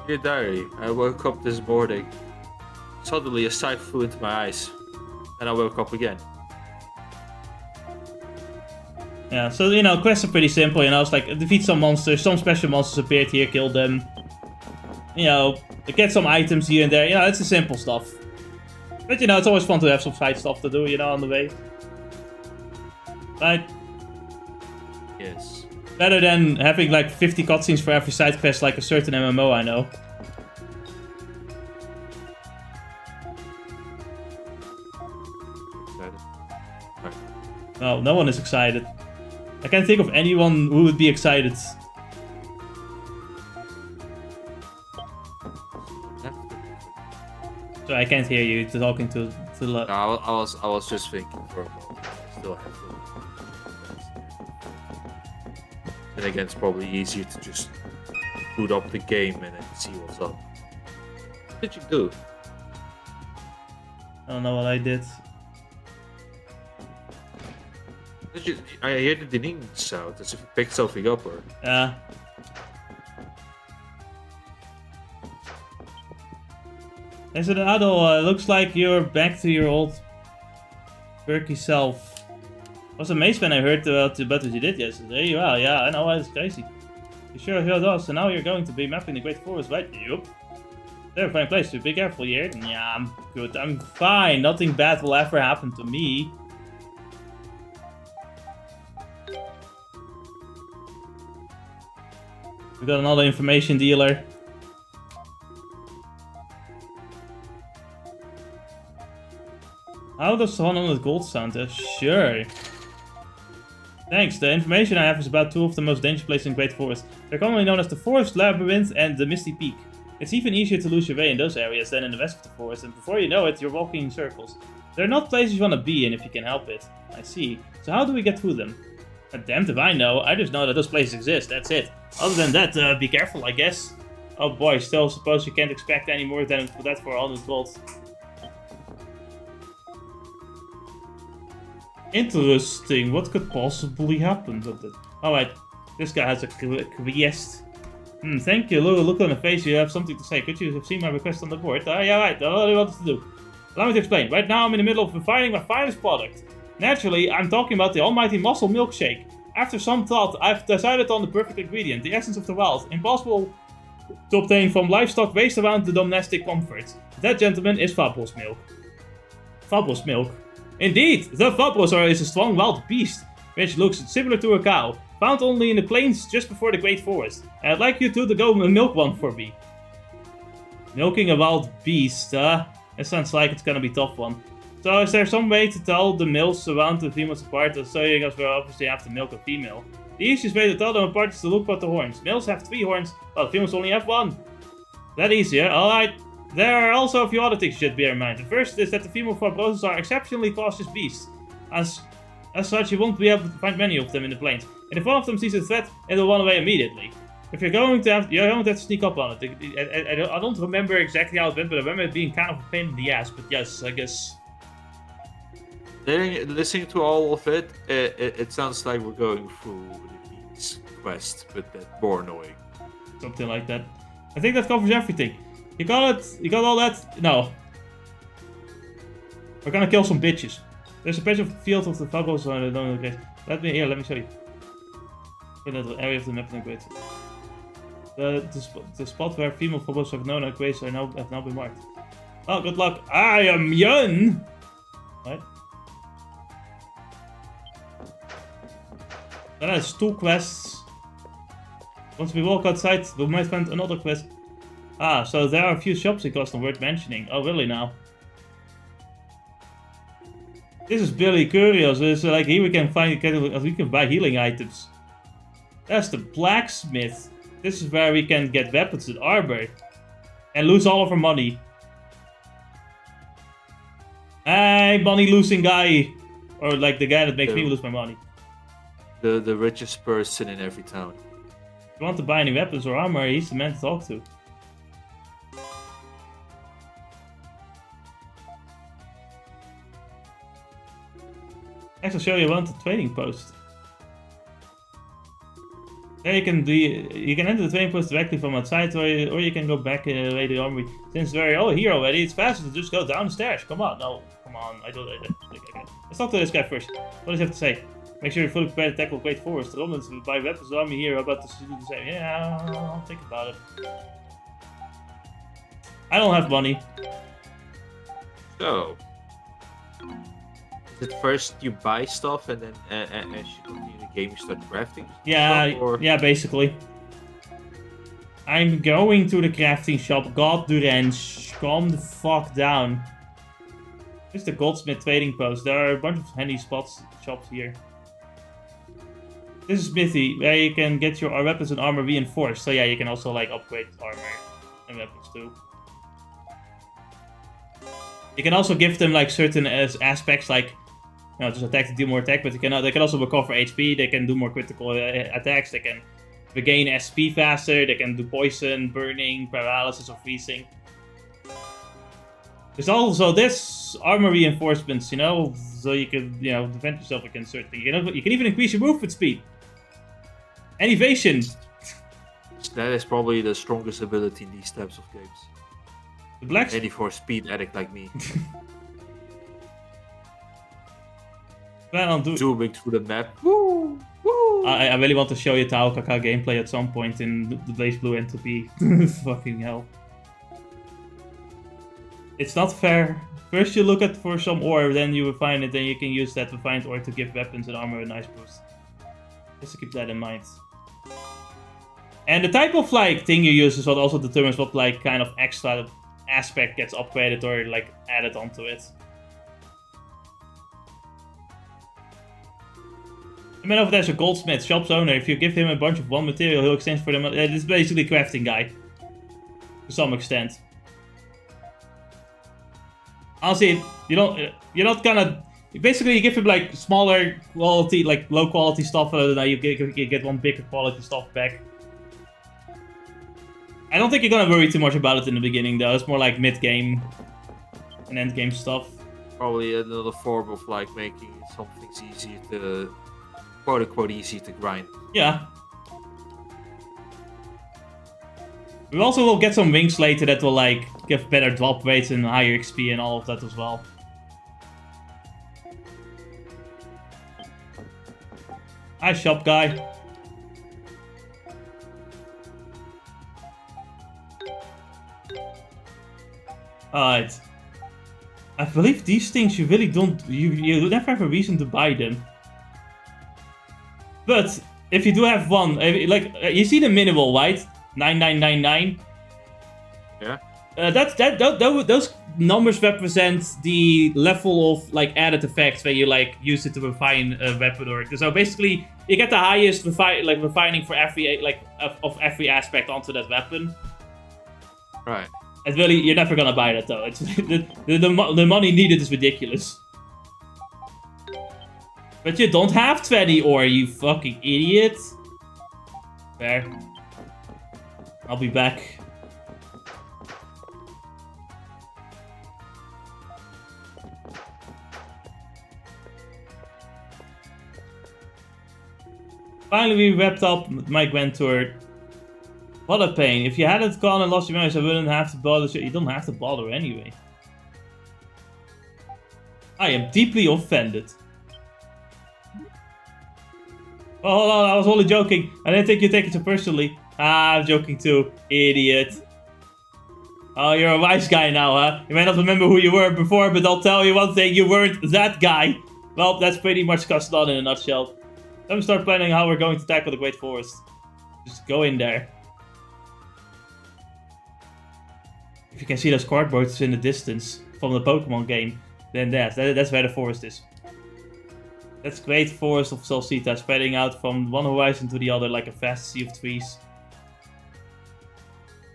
Dear diary, I woke up this morning. Suddenly a sight flew into my eyes. And I woke up again. Yeah, so, you know, quests are pretty simple, you know, it's like, defeat some monsters, some special monsters appeared here, kill them. You know, get some items here and there, you know, it's the simple stuff. But, you know, it's always fun to have some side stuff to do, you know, on the way. Right? Yes. Better than having, like, 50 cutscenes for every side quest like a certain MMO I know. Excited? Right. No, no one is excited. I can't think of anyone who would be excited. So I can't hear you talking to No, I was just thinking for a moment. Still have to. And again, it's probably easier to just boot up the game and then see what's up. What did you do? I don't know what I did. I hear the ding sound as if you picked something up or. Yeah. Is it Adol? Looks like you're back to your old quirky self. I was amazed when I heard about what you did yesterday. Well, yeah, I know, it's crazy. You sure does. So now you're going to be mapping the Great Forest, right? Yup. Terrifying place, so be careful here. Yeah, I'm good. I'm fine. Nothing bad will ever happen to me. We got another information dealer. How does 100 gold sound? Sure. Thanks. The information I have is about two of the most dangerous places in Great Forest. They're commonly known as the Forest Labyrinth and the Misty Peak. It's even easier to lose your way in those areas than in the rest of the forest, and before you know it, you're walking in circles. They're not places you want to be in if you can help it. I see. So how do we get through them? Damned if I know. I just know that those places exist. That's it. Other than that, be careful, I guess. Oh boy, still suppose you can't expect any more than for that for 100 gold. Interesting. What could possibly happen with it? Alright, this guy has a quest. Thank you. Look on the face. You have something to say. Could you have seen my request on the board? Yeah, right. What do you want us to do? Allow me to explain. Right now, I'm in the middle of refining my finest product. Naturally, I'm talking about the almighty muscle milkshake. After some thought, I've decided on the perfect ingredient, the essence of the wild, impossible to obtain from livestock raised around the domestic comforts. That, gentleman, is Fabros milk. Fabros milk. Indeed, the Fabros is a strong wild beast, which looks similar to a cow, found only in the plains just before the Great Forest. And I'd like you two to go milk one for me. Milking a wild beast, It sounds like it's gonna be a tough one. So is there some way to tell the males around the females apart, so you guys will obviously have to milk a female? The easiest way to tell them apart is to look at the horns. Males have 3 horns, while the females only have 1. That easy, alright. There are also a few other things you should bear in mind. The first is that the female Fabroses are exceptionally cautious beasts. As such, you won't be able to find many of them in the plains. And if one of them sees a threat, it will run away immediately. If you're going to have to sneak up on it. I don't remember exactly how it went, but I remember it being kind of a pain in the ass. But yes, I guess. Listening to all of it, it sounds like we're going through the King's quest, but that's more annoying. Something like that. I think that covers everything. You got it? You got all that? No. We're gonna kill some bitches. There's a patch of the field of the Fabros on the place. Let me show you. In that area of the map in the great. The spot where female Fabros have known grace have now been marked. Oh, good luck. I am Yun! Right? Then there's 2 quests. Once we walk outside, we might find another quest. Ah, so there are a few shops in Custom worth mentioning. Oh, really now? This is really curious. It's like here we can buy healing items. That's the blacksmith. This is where we can get weapons and armor. And lose all of our money. Hey, money losing guy. Or like the guy that makes me lose my money. The richest person in every town. If you want to buy any weapons or armor, he's the man to talk to. Next I'll show you one trading post. There you can enter the trading post directly from outside, or you can go back later on. Since we're here already, it's faster to just go down the stairs. Come on, no, come on, I don't. Okay. Let's talk to this guy first. What does he have to say? Make sure you're fully prepared to tackle Great Forest. The Romans will buy weapons army here. How about to do the same? Yeah, I'll think about it. I don't have money. So, is it first you buy stuff and then as you continue the game you start crafting? Yeah, stuff, or? Yeah, basically. I'm going to the crafting shop. God, Durange, calm the fuck down. This is the goldsmith trading post. There are a bunch of handy shops here. This is Smithy, where you can get your weapons and armor reinforced. So yeah, you can also like upgrade armor and weapons too. You can also give them like certain aspects, like just attack to do more attack, but they can also recover HP. They can do more critical attacks. They can regain SP faster. They can do poison, burning, paralysis, or freezing. There's also this armor reinforcements, you know, so you can, you know, defend yourself against certain things. You can even increase your movement speed. And evasion. That is probably the strongest ability in these types of games. The black... Ready for a speed addict like me. Plan on doing... Zooming through the map. Woo! Woo! I really want to show you Taokaka gameplay at some point in the Blaze Blue Entropy. Fucking hell. It's not fair. First you look at for some ore, then you refine it, then you can use that refined ore to give weapons and armor a nice boost. Just to keep that in mind. And the type of like thing you use is what also determines what like kind of extra aspect gets upgraded or like added onto it. I mean, over there's a goldsmith, shop's owner. If you give him a bunch of one material, he'll exchange for them. It's basically a crafting guy. To some extent. Honestly, you're not gonna... Basically, you give him like smaller quality, like low quality stuff, and then you get one bigger quality stuff back. I don't think you're gonna worry too much about it in the beginning, though. It's more like mid-game and end-game stuff. Probably another form of like making some things easier to, quote-unquote, easy to grind. Yeah. We also will get some wings later that will like give better drop rates and higher XP and all of that as well. Hi, shop guy. Alright. I believe these things you really don't... You never have a reason to buy them. But, if you do have one... Like, you see the minimal, right? 9999. Yeah. Those numbers represent the level of like added effects where you like use it to refine a weapon or so. Basically, you get the highest refining for every of every aspect onto that weapon. Right. It's really you're never gonna buy that though. It's the money needed is ridiculous. But you don't have 20 ore, you fucking idiot. Fair. I'll be back. Finally, we wrapped up my Grand Tour. What a pain. If you hadn't gone and lost your memories, I wouldn't have to bother. You don't have to bother anyway. I am deeply offended. Oh, hold on, I was only joking. I didn't think you take it so personally. Ah, I'm joking too. Idiot. Oh, you're a wise guy now, huh? You may not remember who you were before, but I'll tell you one thing. You weren't that guy. Well, that's pretty much Castan in a nutshell. Let me start planning how we're going to tackle the Great Forest. Just go in there. If you can see those cardboards in the distance from the Pokemon game, then that's where the forest is. That's Great Forest of Celceta, spreading out from one horizon to the other like a vast sea of trees.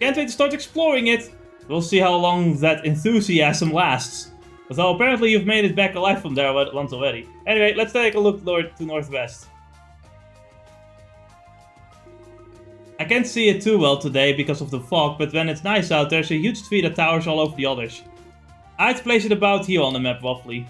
Can't wait to start exploring it! We'll see how long that enthusiasm lasts. Although apparently you've made it back alive from there once already. Anyway, let's take a look to northwest. I can't see it too well today because of the fog, but when it's nice out, there's a huge tree that towers all over the others. I'd place it about here on the map, roughly.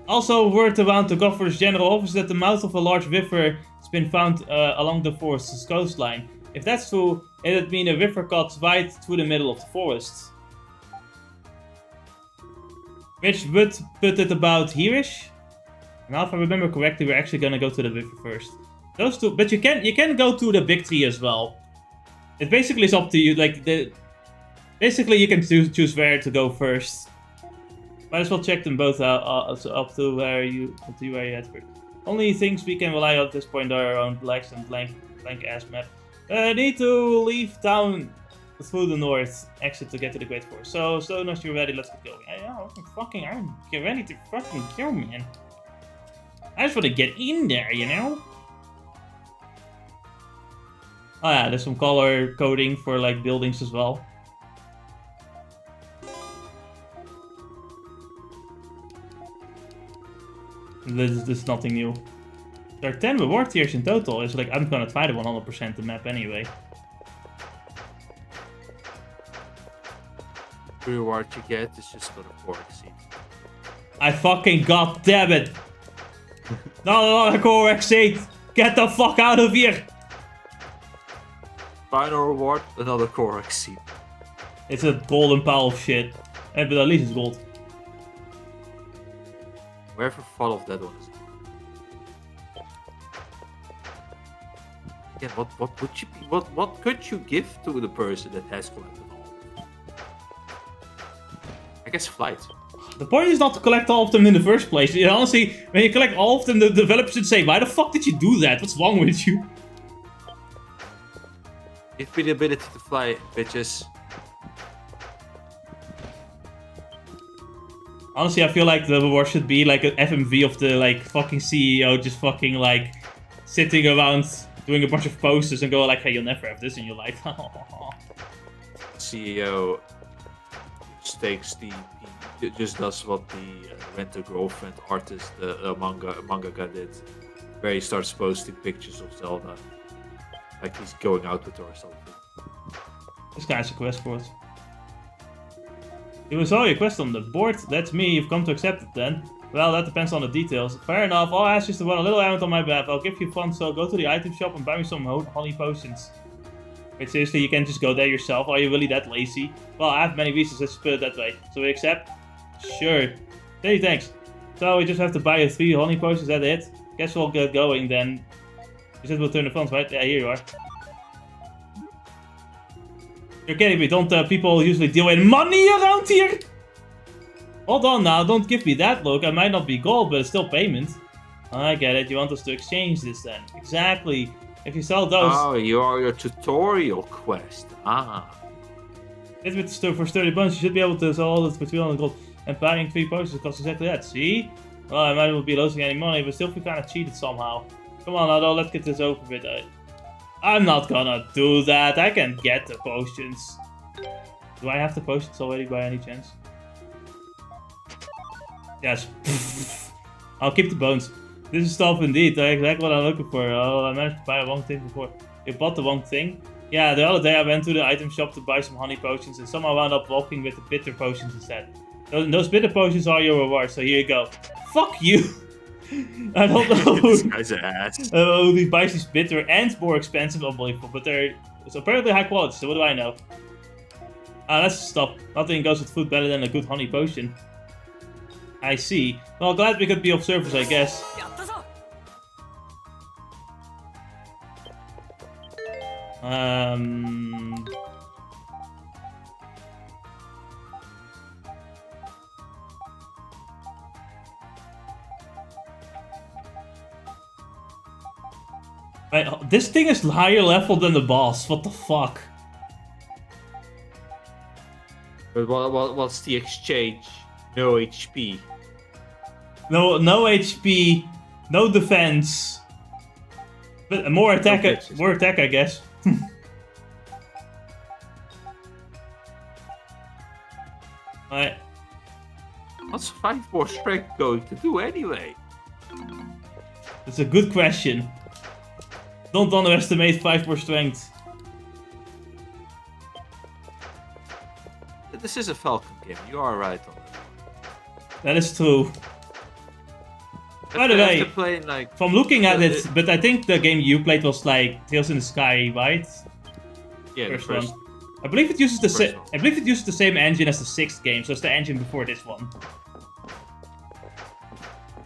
Also, word around the governor's general office that the mouth of a large river has been found along the forest's coastline. If that's true, it'd mean a river cuts right through the middle of the forest. Which would put it about here-ish. Now, if I remember correctly, we're actually gonna go to the river first. Those two, but you can go to the big tree as well. It basically is up to you. Like basically you can choose where to go first. Might as well check them both out up to where you head first. Only things we can rely on at this point are our own blacks and blank ass map. Need to leave town through the north exit to get to the Great Forest. So as soon as you're ready, let's get going. I'm ready to fucking kill, man. I just want to get in there, you know. Oh yeah, there's some color coding for like buildings as well. This is nothing new. There are 10 reward tiers in total. It's like I'm gonna try to 100% the map anyway. reward you get is just for the Korok seed. I fucking goddamn it! Not another Korok seed! Get the fuck out of here! Final reward, another Korok seed. It's a golden pile of shit. But at least it's gold. Whoever thought of that one is. Again, what would you be, what could you give to the person that has collected all? I guess flight. The point is not to collect all of them in the first place. Honestly, when you collect all of them, the developer should say, why the fuck did you do that? What's wrong with you? Give me the ability to fly, bitches. Honestly, I feel like the reward should be like an FMV of the like fucking CEO just fucking like sitting around doing a bunch of posters and go like, hey, you'll never have this in your life. CEO takes just does what the Rent a Girlfriend artist, the mangaka did, where he starts posting pictures of Zelda, like he's going out with her or something. This guy's a quest board. You saw your quest on the board. That's me. You've come to accept it then. Well, that depends on the details. Fair enough. All I ask is to run a little errand on my behalf. I'll give you funds, so go to the item shop and buy me some honey potions. Wait, seriously, you can't just go there yourself? Are you really that lazy? Well, I have many reasons, let's put it that way. So we accept? Sure. Hey, thanks. So we just have to buy you 3 honey potions, is that it? Guess we'll get going then. You said we'll turn the funds, right? Yeah, here you are. You're kidding me, don't people usually deal in money around here? Hold on now, don't give me that look. I might not be gold, but it's still payment. I get it, you want us to exchange this then. Exactly. If you sell those... Oh, you are your tutorial quest. Ah. It's with the store for 30 bucks, you should be able to sell all this for 200 gold. And buying 3 potions costs exactly that, see? Well, I might not be losing any money, but still feel kind of cheated somehow. Come on, Adol, let's get this over with. I'm not gonna do that. I can get the potions. Do I have the potions already by any chance? Yes. I'll keep the bones. This is stuff indeed. That's exactly what I'm looking for. Oh, I managed to buy the wrong thing before. You bought the wrong thing? Yeah, the other day I went to the item shop to buy some honey potions and somehow wound up walking with the bitter potions instead. Those bitter potions are your reward, so here you go. Fuck you! I don't know. This guy's an ass. He buys these bitter and more expensive, unbelievable, but they're apparently high quality, so what do I know? Let's stop. Nothing goes with food better than a good honey potion. I see. Well, glad we could be of service, I guess. Wait, this thing is higher level than the boss. What the fuck? But what's the exchange? No HP. No HP, no defense, but more attack. More attack, I guess. Alright. What's 5 more strength going to do anyway? That's a good question. Don't underestimate 5 more strength. This is a Falcon game. You are right on that. That is true. By the way, like, from looking at it, but I think the game you played was like Tales in the Sky, right? Yeah, First the first one. I believe it uses the same engine as the 6th game, so it's the engine before this one.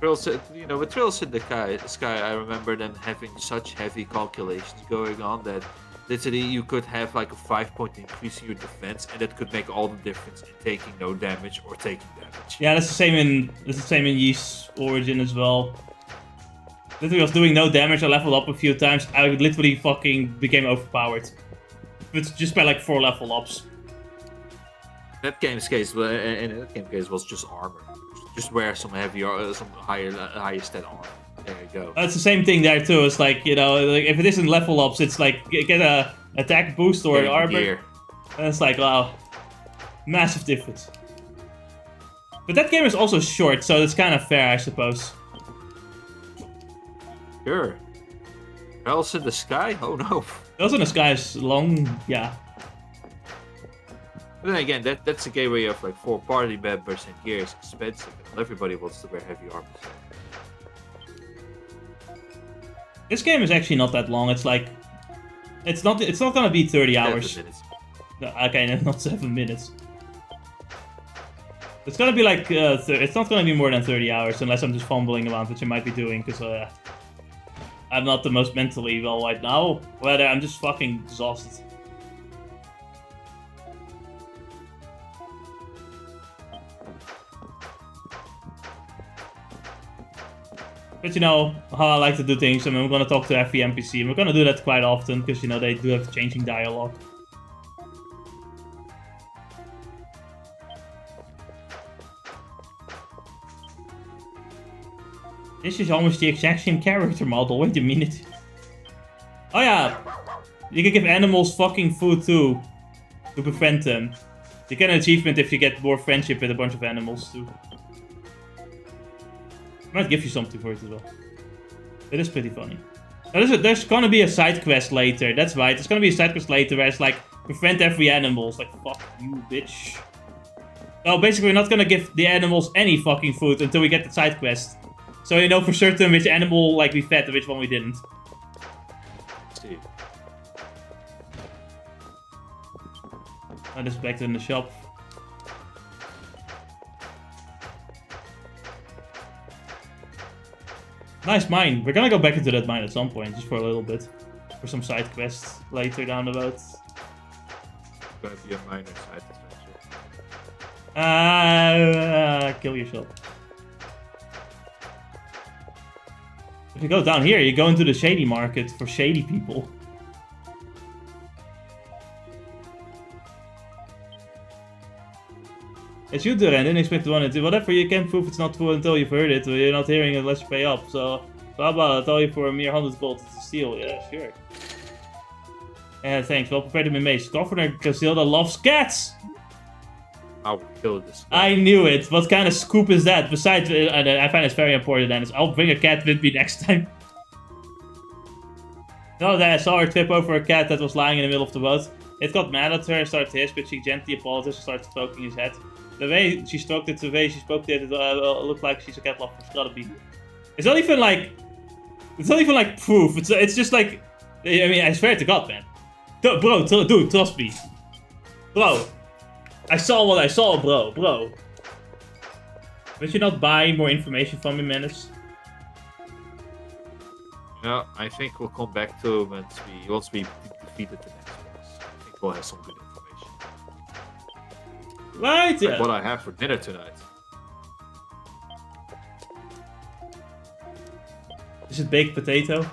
With Trails in the Sky, I remember them having such heavy calculations going on that literally you could have like a 5-point increase in your defense, and that could make all the difference in taking no damage or taking damage. Yeah, that's the same in Ye's Origin as well. Literally, I was doing no damage. I leveled up a few times. I literally fucking became overpowered, but just by like 4 level ups. That game's case, was just armor. Just wear some heavier, some higher stat armor. There you go. It's the same thing there too. It's like, like if it isn't level ups, it's like get a attack boost or armor. Gear. And it's like, wow, massive difference. But that game is also short, so it's kind of fair, I suppose. Sure. Trails in the Sky? Oh no. Trails in the Sky is long, yeah. But then again, that's a game where you have like 4 party members and gear is expensive, and not everybody wants to wear heavy armor. This game is actually not that long. It's like, it's not gonna be 30 hours. 7 minutes. No, okay, no, not 7 minutes. It's gonna be like, it's not gonna be more than 30 hours unless I'm just fumbling around, which I might be doing, because I'm not the most mentally well right now. But I'm just fucking exhausted. But you know how I like to do things, and we're gonna talk to every NPC, and we're gonna do that quite often, because you know they do have changing dialogue. This is almost the exact same character model, wait a minute. Oh yeah, you can give animals fucking food too, to befriend them. You get an achievement if you get more friendship with a bunch of animals too. I might give you something for it as well. It is pretty funny. Now, there's gonna be a side quest later, that's right. There's gonna be a side quest later where it's like, befriend every animal. It's like, fuck you, bitch. So basically we're not gonna give the animals any fucking food until we get the side quest. So you know for certain which animal like we fed and which one we didn't. See. Now this is back to in the shop. Nice mine. We're gonna go back into that mine at some point, just for a little bit. For some side quests later down the road. It's gonna be a minor side adventure. Kill yourself. If you go down here, you go into the shady market for shady people. It's you, Duran. Didn't expect to run it. Whatever, you can't prove it's not true until you've heard it. Or you're not hearing it unless you pay up. So, how about I'll tell you for a mere 100 gold to steal? Yeah, sure. Yeah, thanks. Well prepared to be amazed. Governor Casilda loves cats! I will kill this guy. I knew it. What kind of scoop is that? Besides, I find it's very important, and I'll bring a cat with me next time. No, that I saw her trip over a cat that was lying in the middle of the road. It got mad at her and started to hiss, but she gently apologized and started stroking his head. The way she stroked it, the way she spoke to it, it looked like she's a cat lover. It's gotta be. It's not even like proof. It's just like, I mean, I swear to God, man. Bro, dude, trust me. Bro. I saw what I saw, bro. Would you not buy more information from me, Menace? Yeah, I think we'll come back to him once we defeated the next boss. I think we'll have some good information. Right, yeah. Like what I have for dinner tonight. Is it baked potato?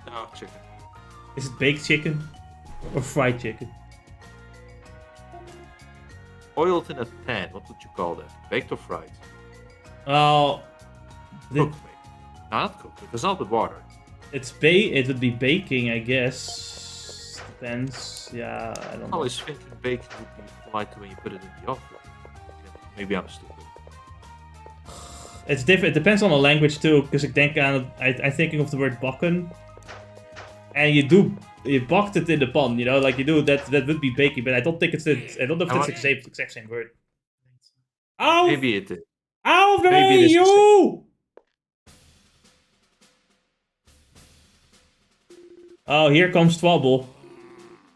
No, chicken. Is it baked chicken? Or fried chicken? Oiled in a pan, what would you call that? Baked or fried? Oh, Cooked, maybe. No, not cooked, because not with water. it would be baking, I guess. Depends. Yeah, I don't I know. was thinking baking would be polite when you put it in the oven. Maybe I'm stupid. It's different. It depends on the language too, because I'm thinking of the word bakken, and you baked it in the pan, you know, like you do that would be baking, but I don't think it's I don't know if it's the exact same word. Ow! Maybe it is. Out of the Maybe way, it is the you! Oh, here comes trouble.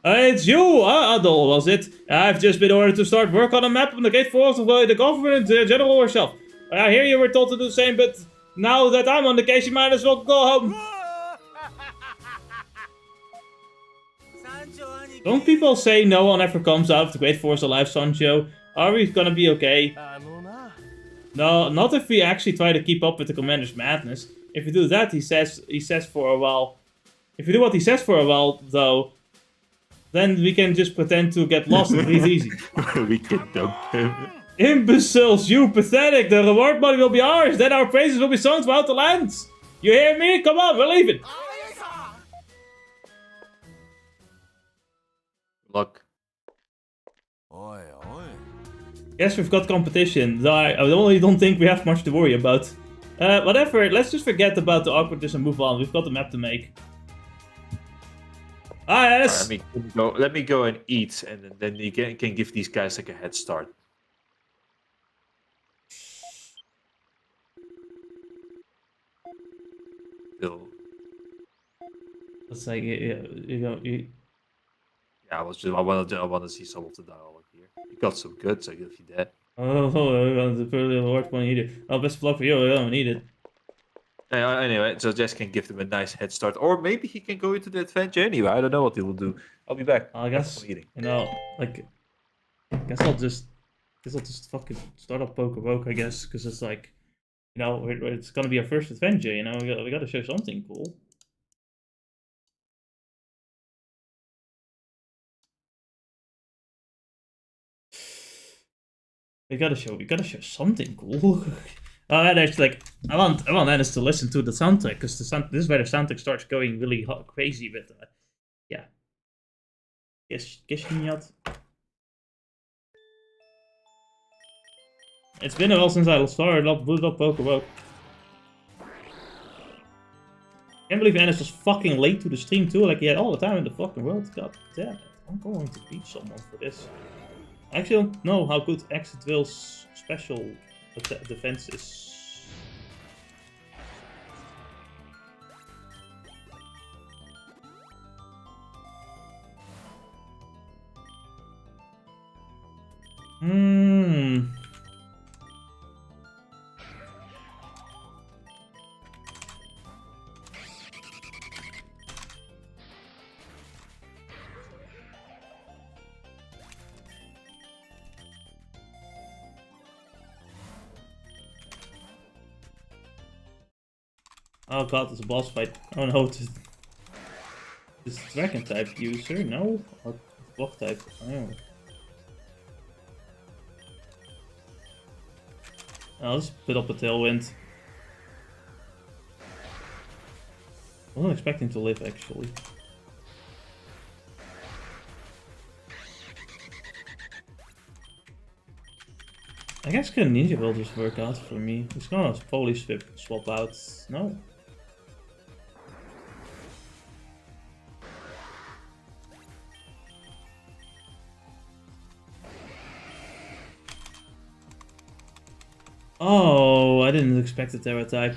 It's you, Adol, was it? I've just been ordered to start work on a map on the gate force of the government general herself. I hear you were told to do the same, but now that I'm on the case, you might as well go home. Don't people say no one ever comes out of the Great Force alive, Sancho? Are we gonna be okay? No, not if we actually try to keep up with the commander's madness. If we do that, he says for a while. If we do what he says for a while, though, then we can just pretend to get lost and breathe easy. We can dump him. Imbeciles, you pathetic! The reward money will be ours, then our praises will be sung throughout the lands! You hear me? Come on, we're leaving! Luck. Yes, we've got competition, though I only don't think we have much to worry about. Whatever, let's just forget about the awkwardness and move on. We've got a map to make. Ah, yes. Let me go and eat, and then you can give these guys like a head start. Still, It's like you yeah, I want to see some of the dialogue here. You got some goods, I give you that. Oh, the pretty hard one you do. Oh, best of luck for you. I don't need it. Anyway, so Jess can give them a nice head start, or maybe he can go into the adventure anyway. I don't know what he will do. I'll be back. I guess Eating. you know, like, guess I'll just fucking start up Poke, I guess, because it's like, you know, it's gonna be our first adventure. You know, we gotta show something cool. We gotta show something cool. And actually, like, I want Dennis to listen to the soundtrack, because this is where the soundtrack starts going really crazy. But yeah, guess niet. It's been a while since I started booted up Pokemon. Can't believe Dennis was fucking late to the stream too. Like, he had all the time in the fucking world. God damn it! I'm going to beat someone for this. I actually don't know how good Exit Will's special defense is. Oh god, it's a boss fight. Oh no, it's dragon type user, no? Or block type, oh. I'll just put up a tailwind. I wasn't expecting to live actually. I guess Ninja will just work out for me. It's gonna probably swap out. No. Oh, I didn't expect a Terra type.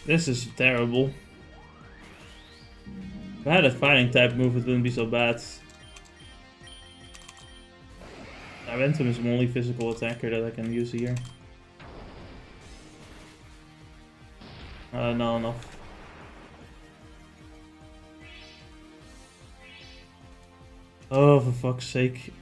This is terrible. If I had a fighting type move, it wouldn't be so bad. Aventum is my only physical attacker that I can use here. No, enough. Oh, for fuck's sake.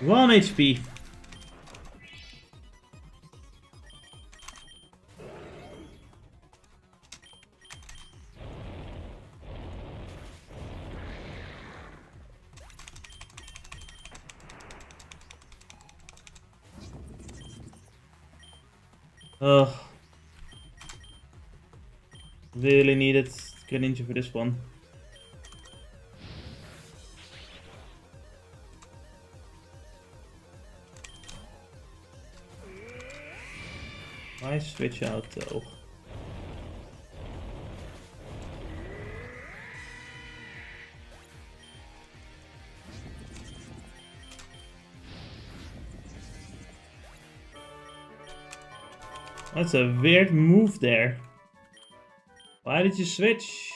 One HP. Ugh. Really needed Greninja for this one. Why switch out though? That's a weird move there. Why did you switch?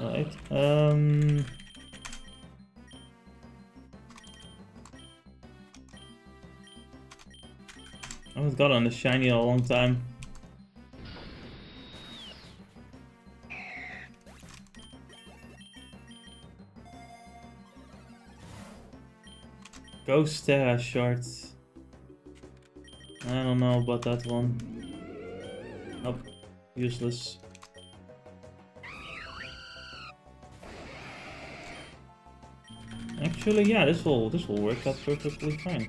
Right. I haven't got on the shiny in a long time. Ghost Terra shard. I don't know about that one. Nope. Useless. Actually, yeah, this will work out perfectly fine.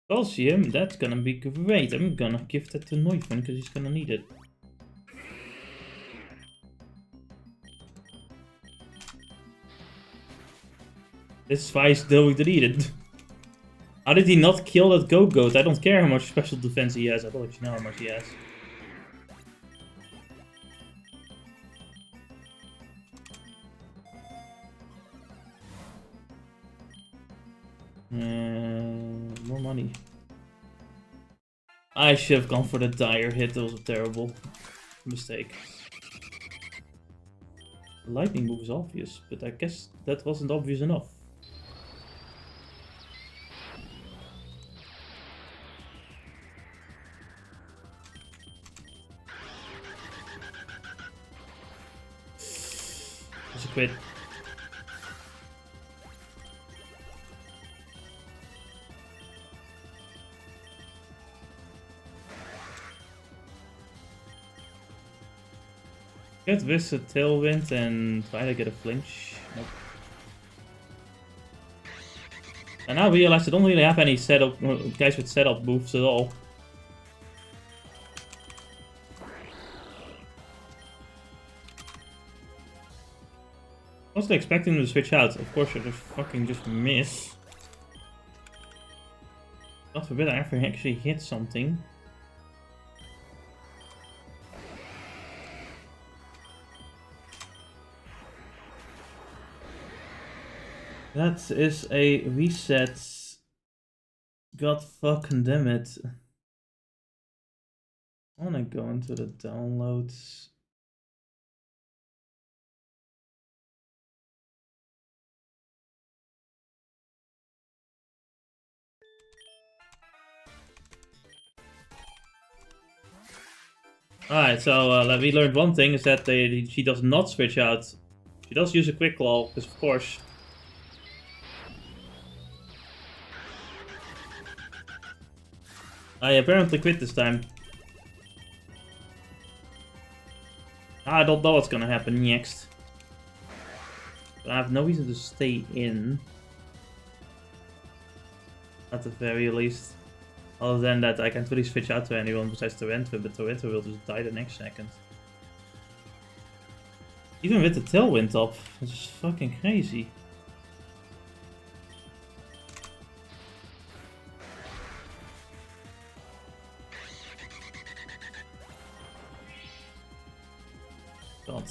Calcium, that's gonna be great. I'm gonna give that to Neumann because he's gonna need it. This is why he's still deleted. How did he not kill that Go-Goat? I don't care how much special defense he has. I don't actually know how much he has. More money. I should have gone for the dire hit. That was a terrible mistake. The lightning move is obvious, but I guess that wasn't obvious enough. Just a quit. Get this a tailwind and try to get a flinch. Nope. And now I realize I don't really have any setup guys with setup moves at all. I wasn't expecting them to switch out. Of course, I just fucking miss. God forbid I ever actually hit something. That is a reset. God fucking damn it. I wanna go into the downloads. Alright, so we learned one thing is that she does not switch out. She does use a quick claw, because of course. I apparently quit this time. I don't know what's gonna happen next. But I have no reason to stay in. At the very least. Other than that, I can't really switch out to anyone besides Torrento, but Torrento will just die the next second. Even with the tailwind up, it's just fucking crazy. God.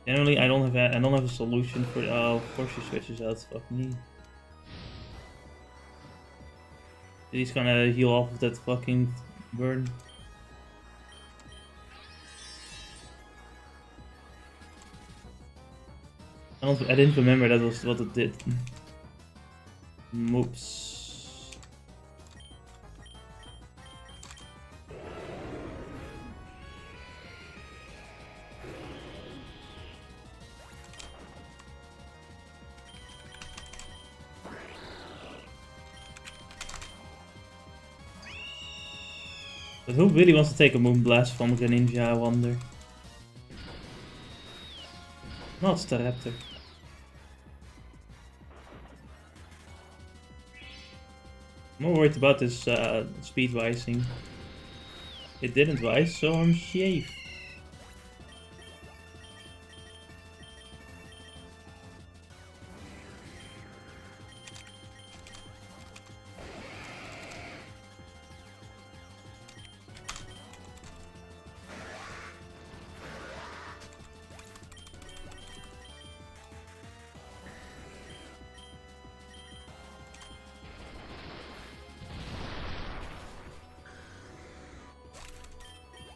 Generally, I don't have a solution for. Oh, of course she switches out. Fuck me. He's gonna heal off of that fucking burn. I didn't remember that was what it did. Oops. But who really wants to take a Moonblast from Greninja, I wonder? Not Staraptor. More worried about this speed rising. It didn't rise, so I'm safe.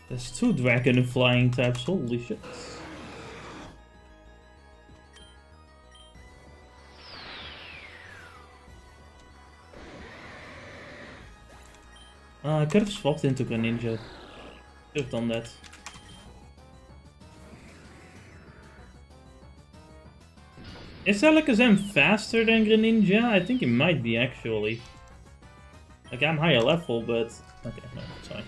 There's 2 dragon and flying types, holy shit. I could have swapped into Greninja. Should have done that. Is Alakazam faster than Greninja? I think it might be actually. Like I'm higher level, but okay, no, it's fine.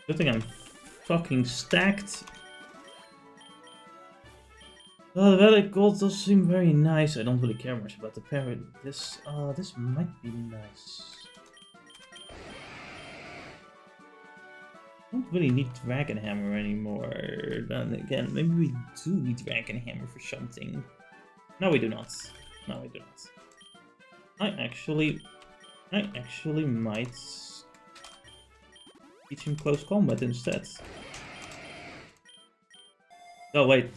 Good thing I'm fucking stacked. Oh, the Relic Gold does seem very nice. I don't really care much about the parrot. This might be nice. I don't really need Dragon Hammer anymore. Then again, maybe we do need Dragon Hammer for something. No, we do not. No, we do not. I actually might teach him close combat instead. Oh wait.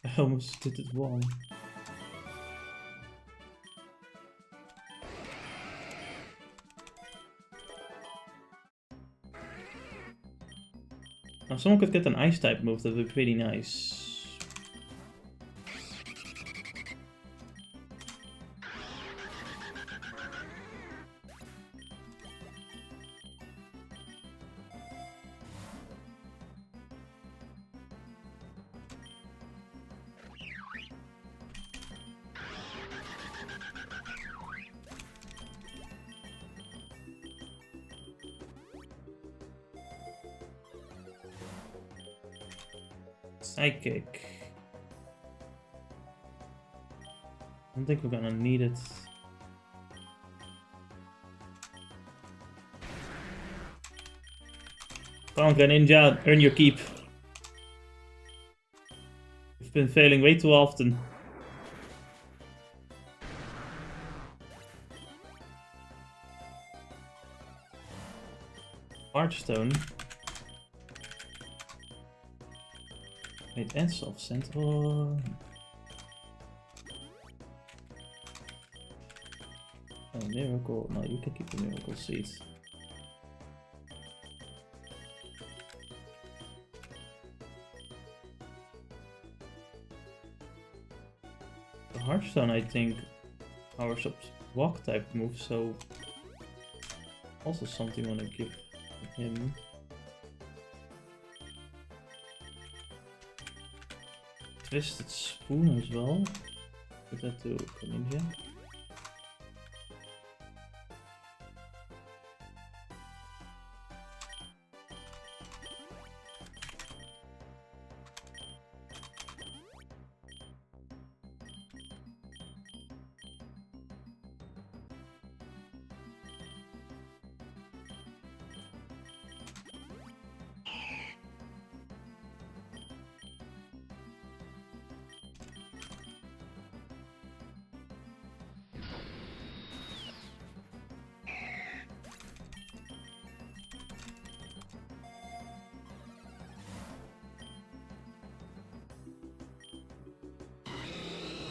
I almost did it wrong. Now someone could get an ice type move, that would be pretty nice. Psychic. I don't think we're gonna need it. Come on, Greninja, earn your keep. You've been failing way too often. Hearthstone. Wait, and soft scent. Oh. Oh, miracle. No, you can keep the miracle seed. The Hearthstone, I think, powers up rock type moves, so also something I want to give him. Twisted Spoon as well. Give that to Greninja.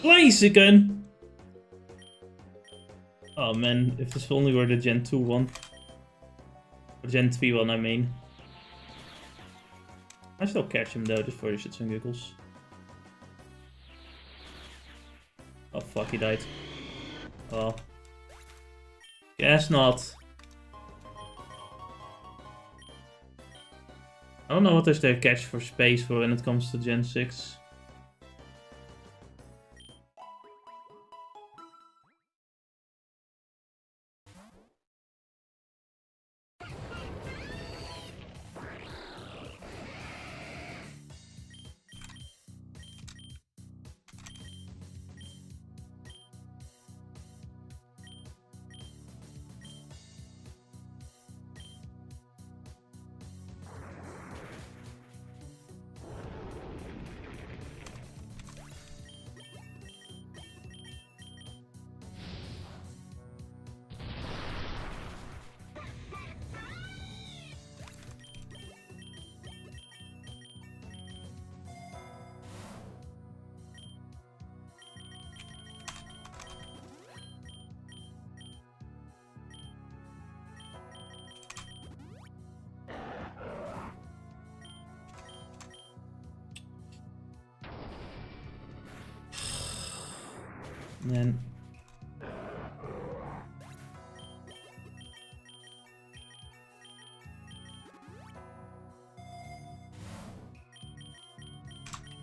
Blaziken! Oh man, if this only were the Gen 2 one. Or Gen 3 one, I mean. I still catch him though, just for the shits and giggles. Oh fuck, he died. Oh. Guess not. I don't know what is their catch for space for when it comes to Gen 6. And then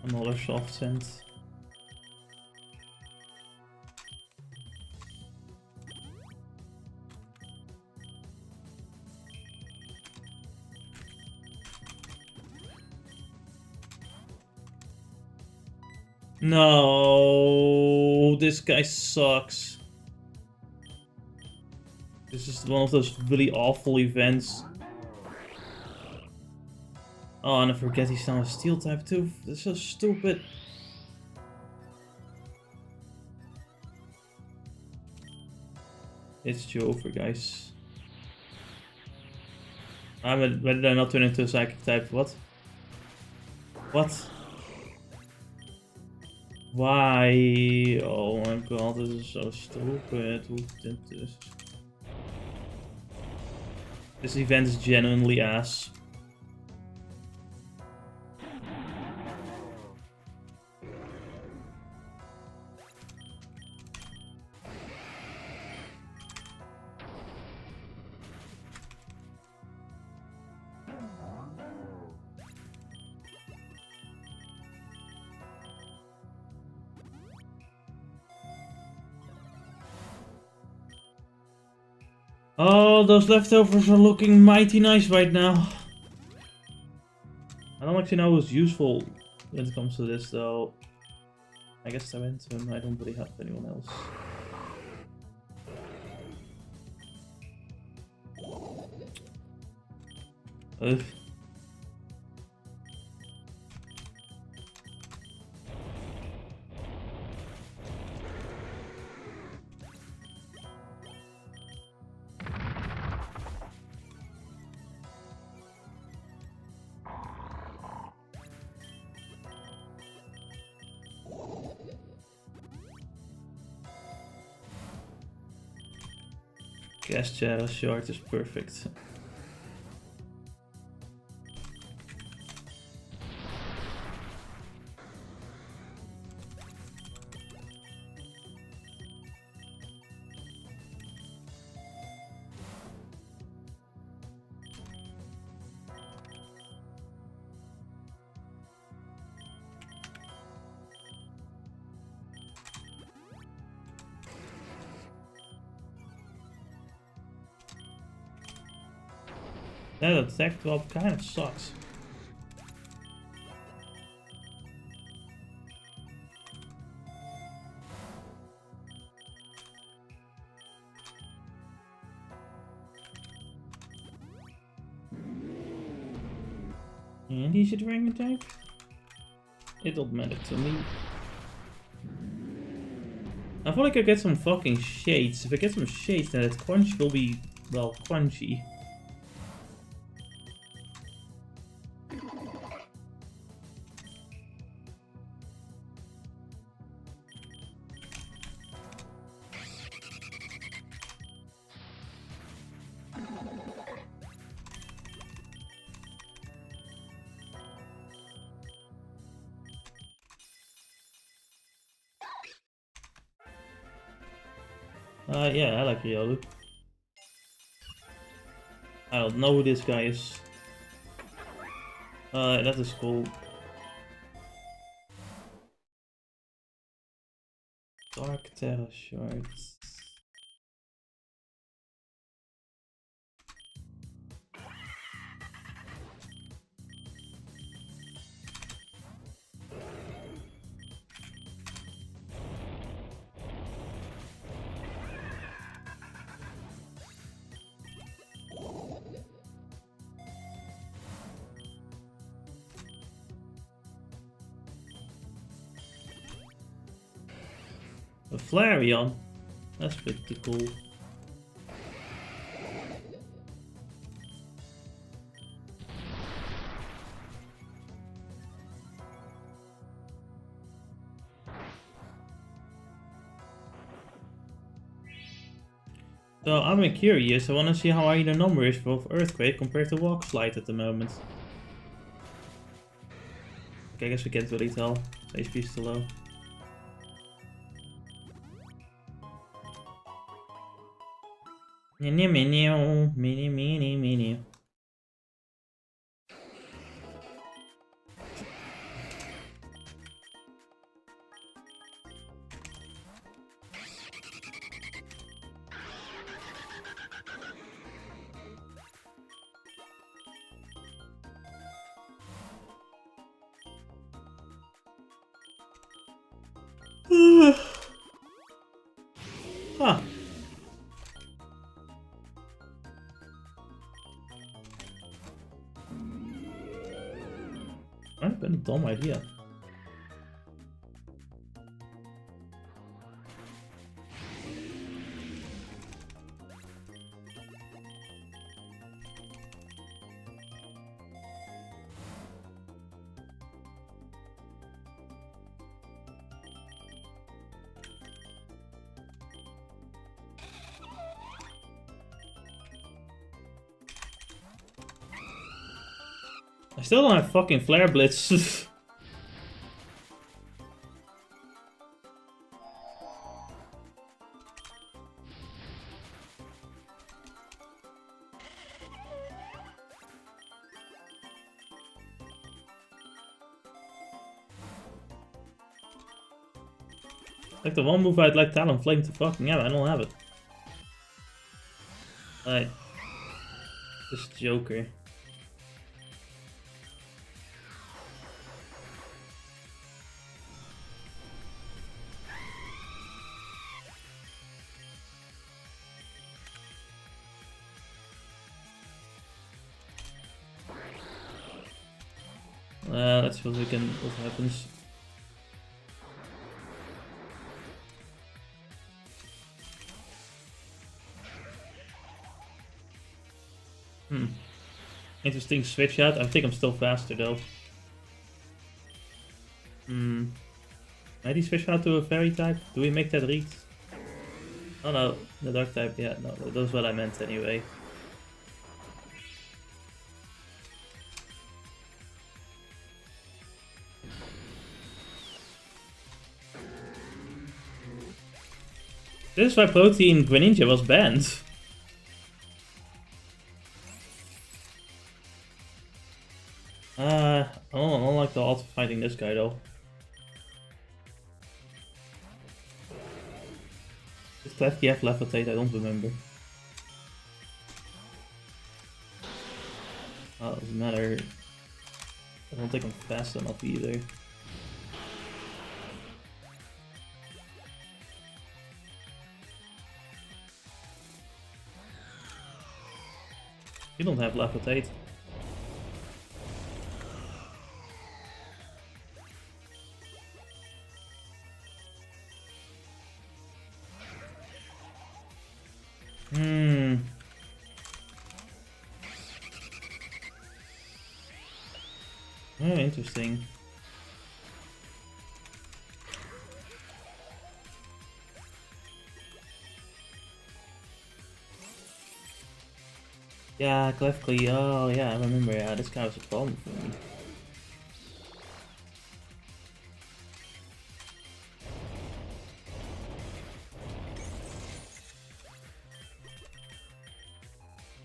another soft scent. No, this guy sucks. This is one of those really awful events. Oh, and I forget he's now a steel type too. That's so stupid. It's Jover, guys. Why did I not turn into a psychic type? What? What? Why? Oh my god, this is so stupid. Who did this? This event is genuinely ass. Oh, those leftovers are looking mighty nice right now. I don't actually know who's useful when it comes to this though. I guess I went to him, I don't really have anyone else. Ugh. Gas Shadow Shard is perfect. That attack drop kind of sucks. And he should rank attack? It don't matter to me. I feel like I get some fucking shades. If I get some shades, then that crunch will be, well, crunchy. Yeah, I like Ryoru. I don't know who this guy is. That is cool. Dark Terra Shards. A Flareon. That's pretty cool. So I'm curious, I wanna see how high the number is for Earthquake compared to Walk Slide at the moment. Okay, I guess we can't really tell. HP is too low. Mini mini mini mini mini. Huh. Might have been a dumb idea. I still don't have fucking Flare Blitz. Like the one move I'd like Talonflame to fucking have, I don't have it. Alright. This Joker. Let's see what happens. Interesting switch out. I think I'm still faster though. Might he switch out to a fairy type? Do we make that read? Oh no, the dark type, yeah, no, that's what I meant anyway. This is why Protein Greninja was banned. I don't like the alt fighting this guy though. Does Klefki have Levitate? I don't remember. Oh, doesn't matter. I don't think I'm fast enough either. You don't have Levitate. Oh, interesting. Yeah, Klefki. Oh, yeah, I remember. Yeah, this guy was a problem for me.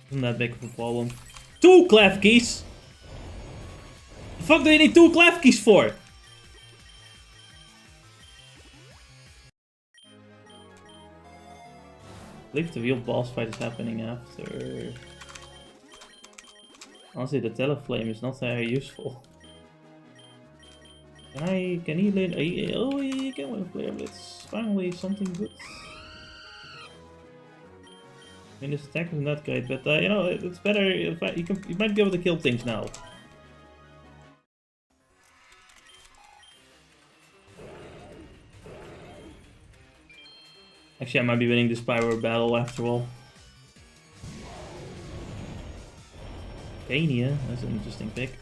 Isn't that big of a problem. 2 clef keys? The fuck do you need 2 clef keys for? I believe the real boss fight is happening after. Honestly, the Teleflame is not very useful. Can he learn? Oh, he can win Flare Blitz. Finally, something good. I mean, his attack is not great, but you know, it's better. You might be able to kill things now. Actually, I might be winning this Pyro battle after all. Volcania, that's an interesting pick.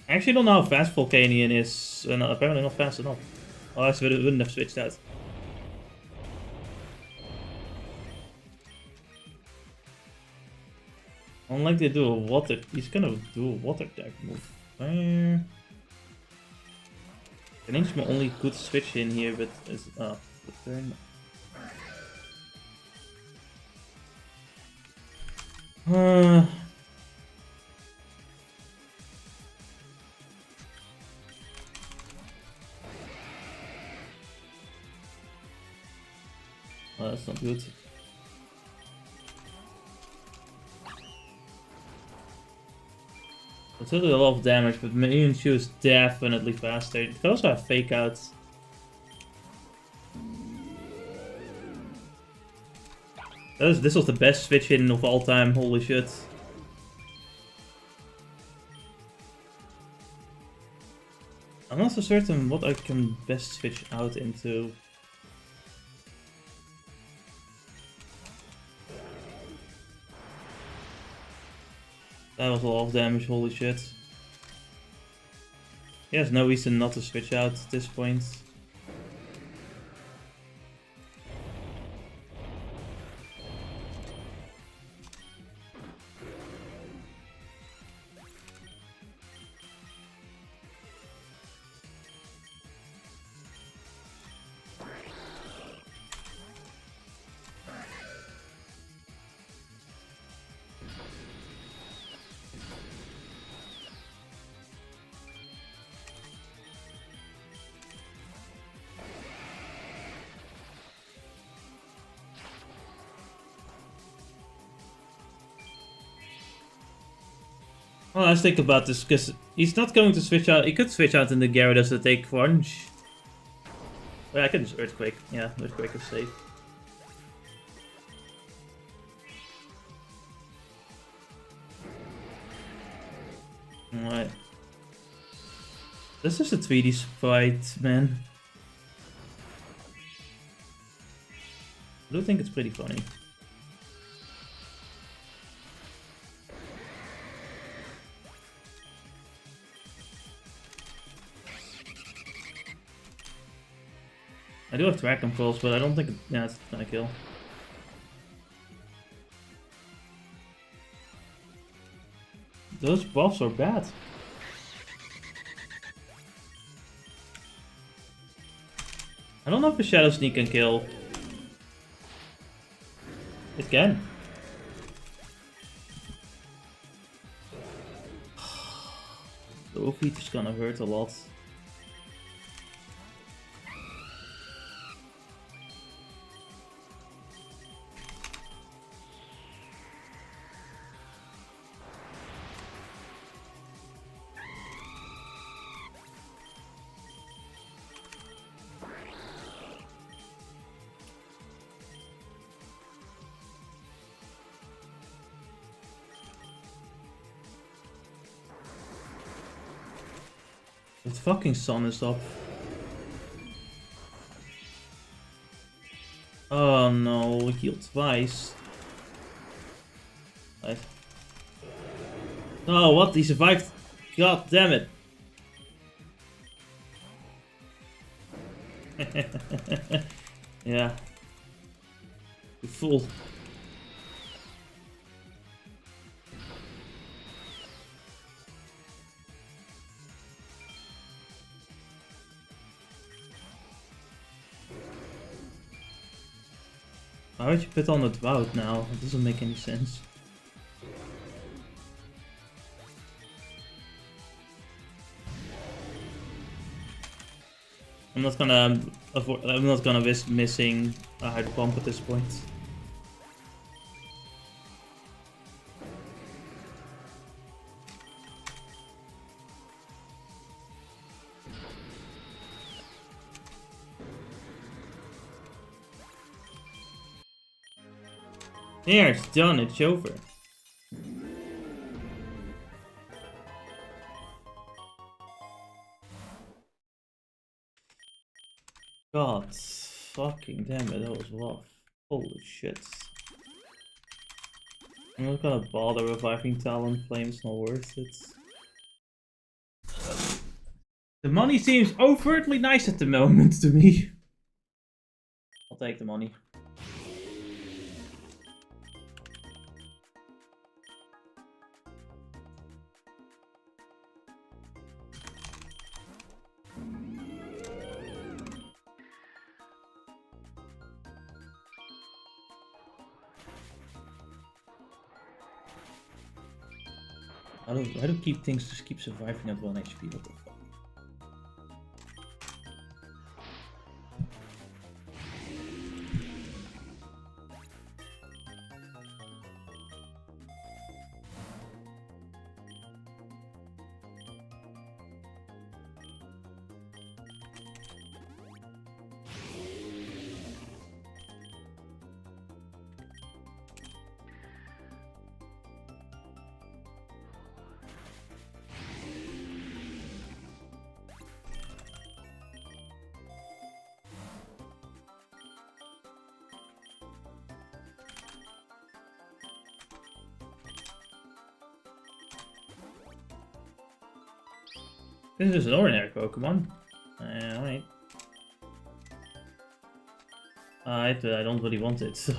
I actually don't know how fast Volcanion is. No, apparently not fast enough. Oh, I wouldn't have switched that. Unlike they do a water, he's gonna do a water tag move. I think it's my only good switch in here, but it's turn. Oh, that's not good. It's really a lot of damage, but Minion Shoe is definitely faster. It could also have fake outs. This was the best switch in of all time, holy shit. I'm not so certain what I can best switch out into. That was a lot of damage, holy shit. He has no reason not to switch out at this point. Well, let's think about this, because he's not going to switch out. He could switch out in the Gyarados to take Crunch. Well, I could just Earthquake. Yeah, Earthquake is safe. Alright. This is a 3D fight, man. I do think it's pretty funny. I do have Dragon Pulse, but I don't think it's gonna kill. Those buffs are bad. I don't know if the Shadow Sneak can kill. It can. The Oofeat is gonna hurt a lot. The fucking sun is up. Oh no, we healed twice. Right. Oh, what? He survived. God damn it. Yeah. You fool. Why would you put on a drought now? It doesn't make any sense. I'm not gonna avoid. I'm not gonna risk missing a hydro pump at this point. There, it's done. It's over. God, fucking damn it, that was rough. Holy shit. I'm not gonna bother reviving Talon Flame, it's not worth it. The money seems overtly nice at the moment to me. I'll take the money. How do keep things just keep surviving at 1 HP? What the fuck? This is just an ordinary Pokemon. Alright. I don't really want it. So.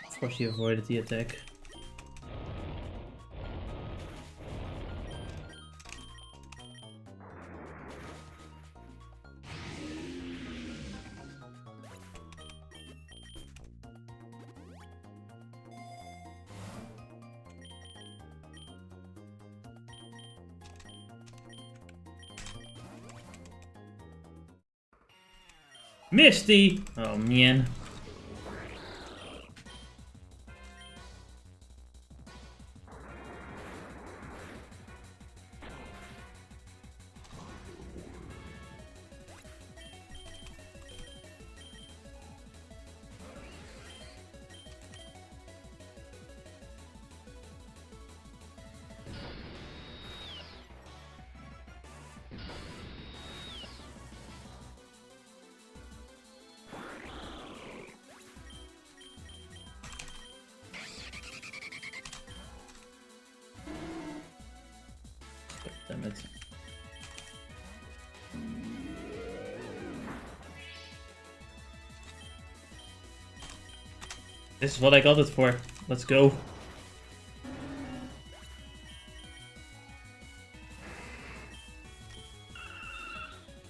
Of course he avoided the attack. Misty! Oh man. Damn it. This is what I got it for. Let's go.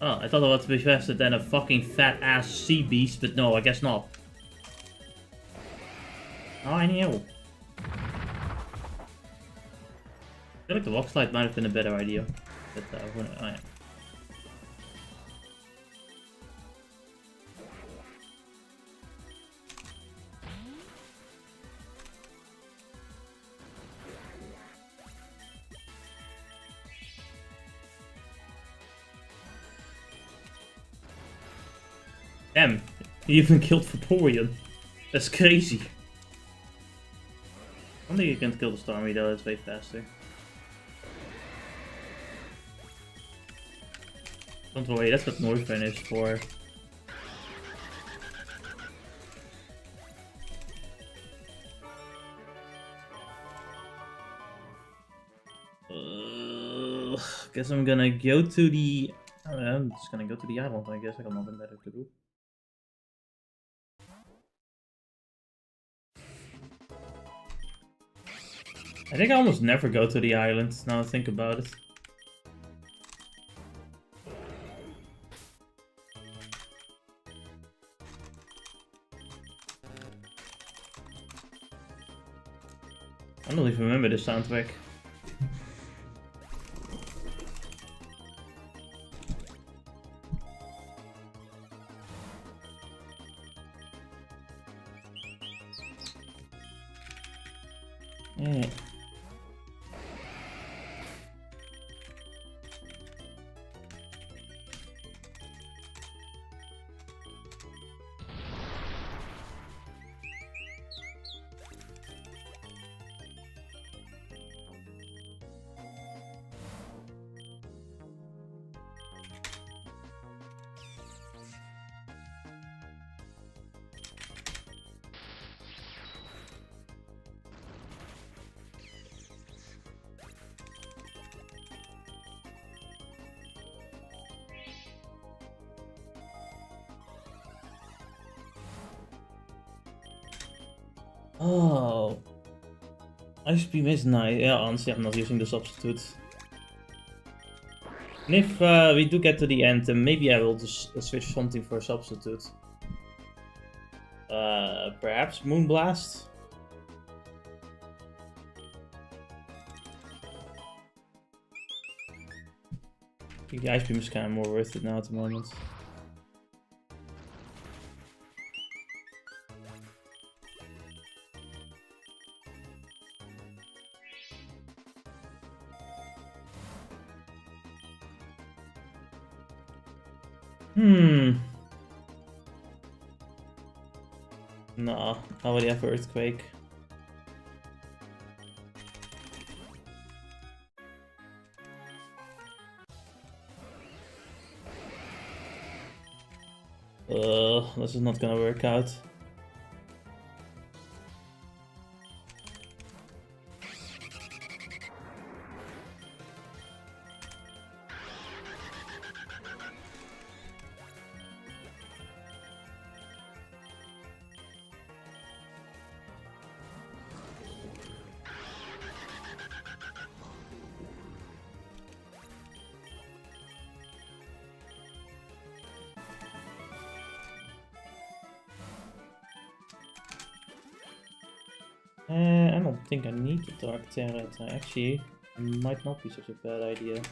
Oh, I thought I was to be faster than a fucking fat ass sea beast, but no, I guess not. Oh, I knew. I feel like the rock slide might have been a better idea, but yeah. Damn, he even killed Vaporeon. That's crazy. I don't think you can kill the Starmie though, it's way faster. Don't worry, that's what Northern is for. Guess I'm gonna go to the... I don't know, I'm just gonna go to the island, I guess. I got nothing better to do. I think I almost never go to the island, now I think about it. I don't even remember this soundtrack. Yeah. Oh. Ice Beam is nice. Yeah, honestly, I'm not using the substitute. And if we do get to the end, then maybe I will just switch something for a substitute. Perhaps Moonblast? I think the Ice Beam is kind of more worth it now at the moment. No, I already have Earthquake. This is not gonna work out. I don't think I need the Dark Terra. Actually, it might not be such a bad idea.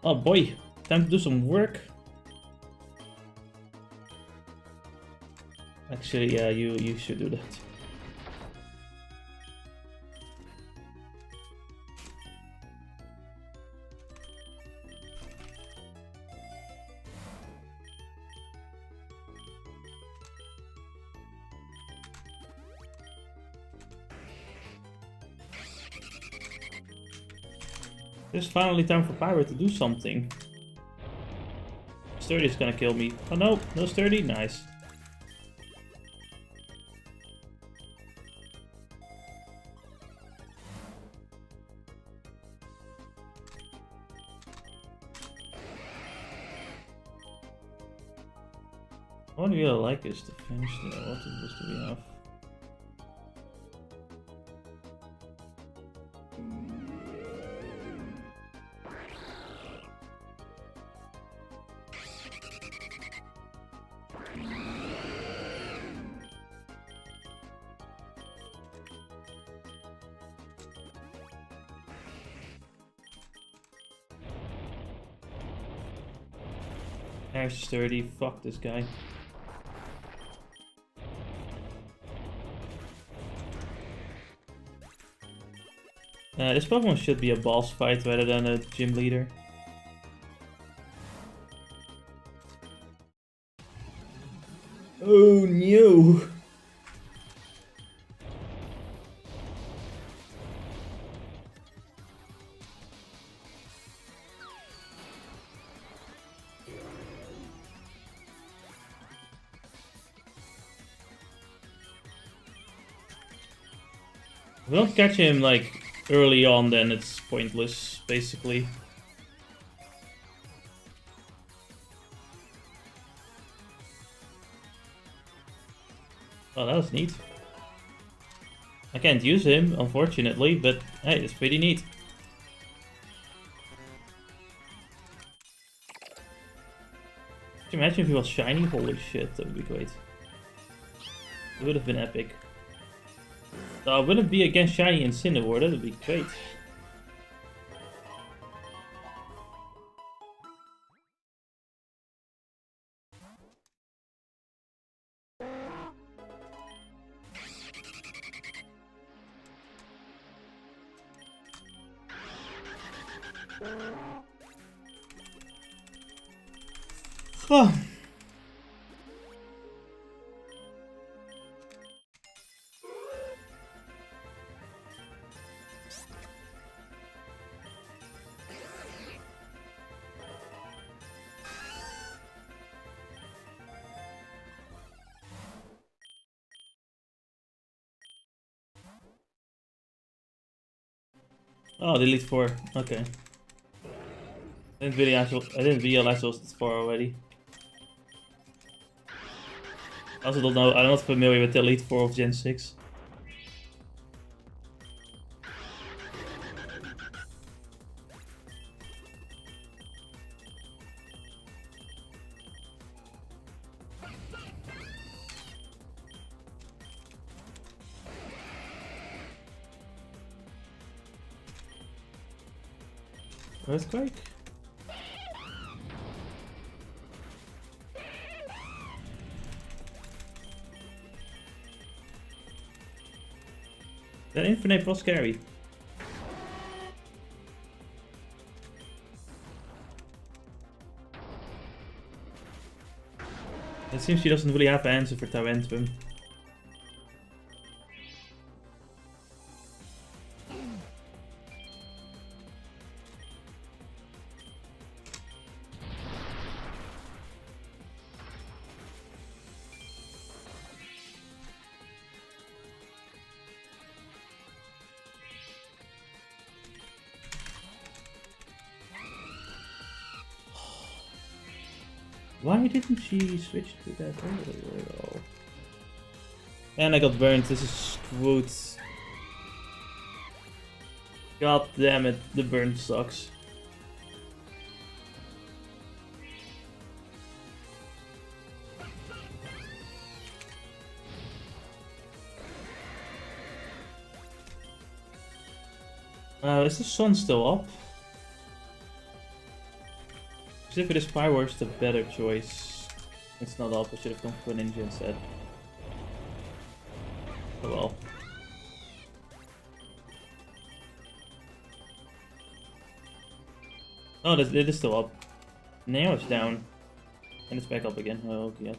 Oh boy, time to do some work. Actually, yeah, you should do that. It's finally time for Pirate to do something. Sturdy is gonna kill me. Oh no, no Sturdy? Nice. What I really like is the finish there. What else do we have? There's Sturdy. Fuck this guy. This Pokemon should be a boss fight rather than a gym leader. Oh no. If we don't catch him like early on, then it's pointless, basically. Oh, that was neat. I can't use him, unfortunately, but hey, it's pretty neat. Could you imagine if he was shiny? Holy shit, that would be great. It would have been epic. So would it be against shiny Incineroar? That would be great. Oh. Oh, delete 4. Okay. I didn't realize it was 4 already. I also don't know. I'm not familiar with the Elite 4 of Gen 6. Earthquake? That Infinite was scary. It seems she doesn't really have an answer for Tyrantrum. Why didn't she switch to that earlier? Oh. And I got burned. This is screwed. God damn it, the burn sucks. Is the sun still up? Because if it is Fireworks, the better choice. It's not up, I should have gone for Ninja instead. Oh well. Oh, it is still up. Now it's down. And it's back up again. Oh, god.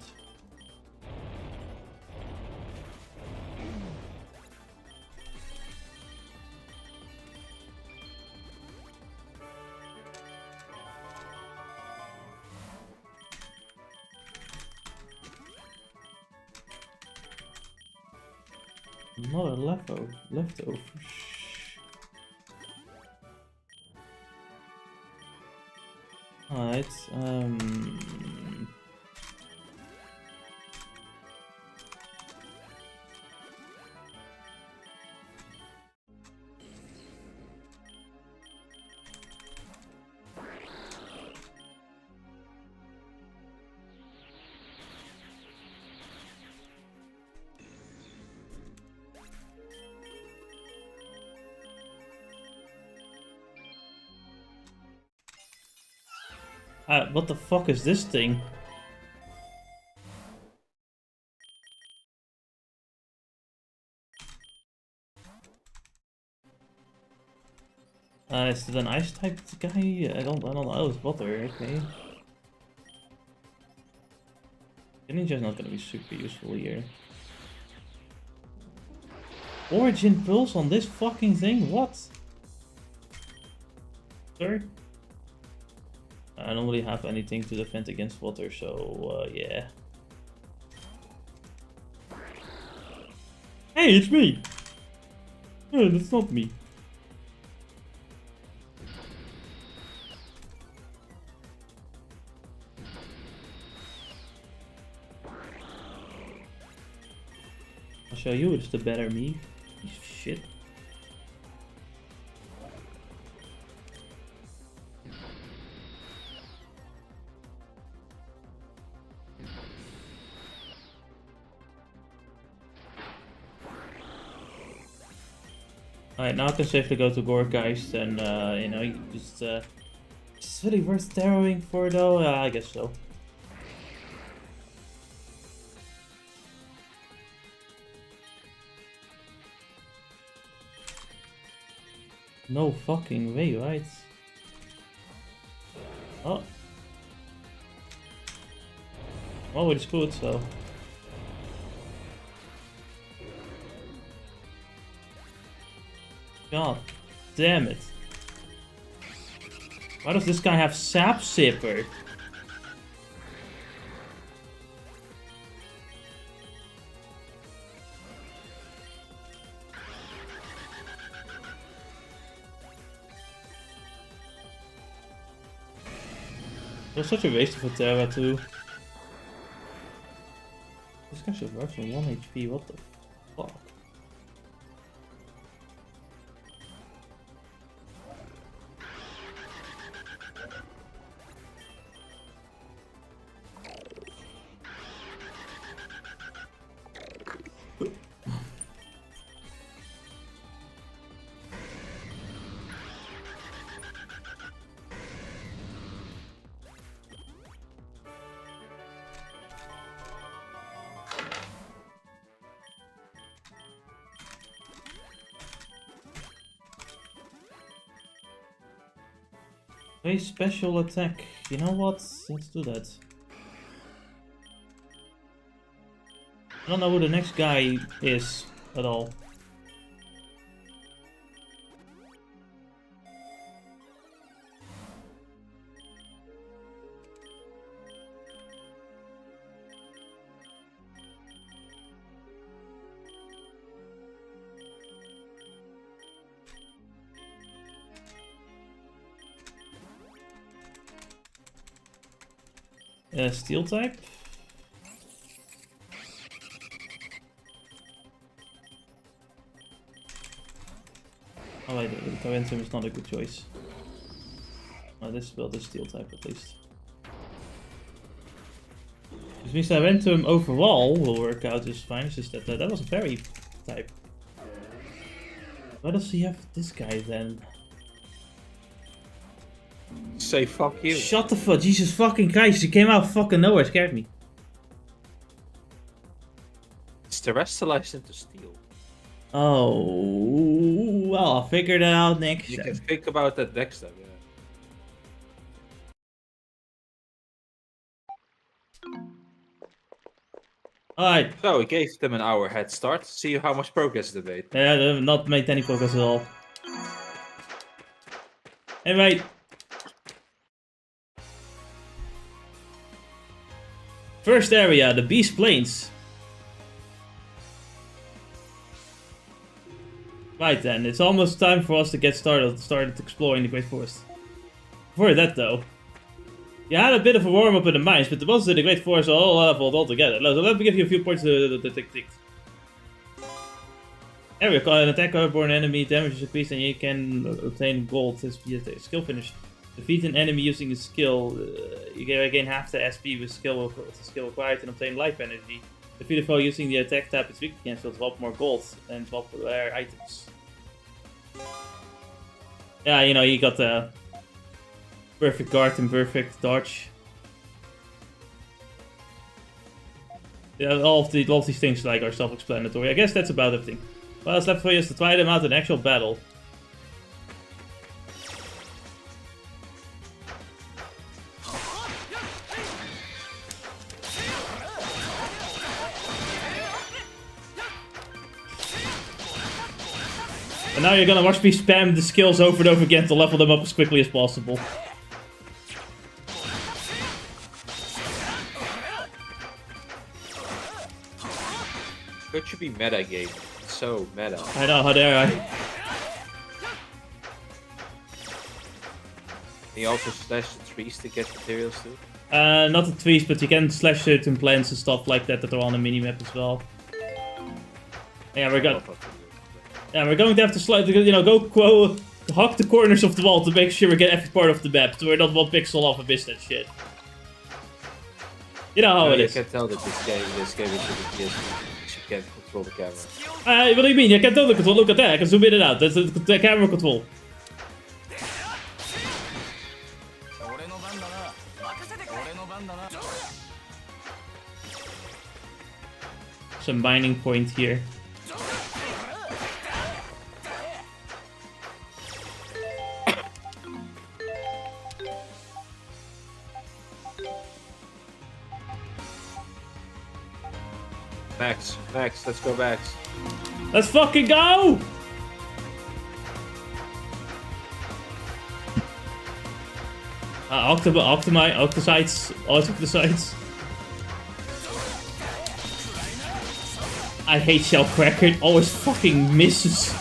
Another leftover. Alright, what the fuck is this thing? Is it an ice type guy? I don't know. It's water, okay. The ninja's not gonna be super useful here. Origin pulse on this fucking thing? What? Sorry? I don't really have anything to defend against water, so yeah. Hey, it's me! No, that's not me. I'll show you it's the better me. Piece of shit. Alright, now I can safely go to Gorgeist and, you know, you just, it's really worth tarrowing for though? I guess so. No fucking way, right? Oh. Oh, it's good, so. God damn it. Why does this guy have Sap Sipper? It was such a waste of a Terra too. This guy should work for 1 HP, what the fuck? A special attack. You know what? Let's do that. I don't know who the next guy is at all. Steel type. Oh wait, the Taventum is not a good choice. Oh, this build is steel type at least. Which means Taventum overall will work out just fine. It's just that that was a fairy type. Why does he have this guy then? Say fuck you. Shut the fuck, Jesus fucking Christ, he came out fucking nowhere, scared me. It's terrestrialized into steel. Oh, well, I'll figure that out next You time. can think about that next time, yeah. Alright. So we gave them an hour head start. See how much progress they made. Yeah, they have not made any progress at all. Anyway. First area, the Beast Plains. Right then, it's almost time for us to get started exploring the Great Forest. Before that though, you had a bit of a warm-up in the mines, but the monsters in the Great Forest are all leveled altogether. So let me give you a few points to tick. Area, call an attack airborne enemy, damage is increased, and you can obtain gold. Skill finish. Defeat an enemy using a skill. You gain half the SP with skill required and obtain life energy. Defeat a foe using the attack tab, it's weak against, will swap more gold and swap rare items. Yeah, you know, you got the perfect guard and perfect dodge. Yeah, all of these things like are self-explanatory. I guess that's about everything. Well, what's left for you is to try them out in actual battle. And now you're gonna watch me spam the skills over and over again to level them up as quickly as possible. It should be meta game. It's so meta. I know, how dare I. Can you also slash the trees to get materials too? Not the trees, but you can slash certain plants and stuff like that that are on the minimap as well. Yeah, we're going to have to slide, go hug the corners of the wall to make sure we get every part of the map, so we're not one pixel off and miss that shit. You know how it is. I can tell that this game is with the PS. You can't control the camera. What do you mean? I can tell the control. Look at that. I can zoom in and out. That's the camera control. Some mining point here. Max, let's go Max. Let's fucking go! Octosites, Octosites. I hate Shellcracker, it always fucking misses.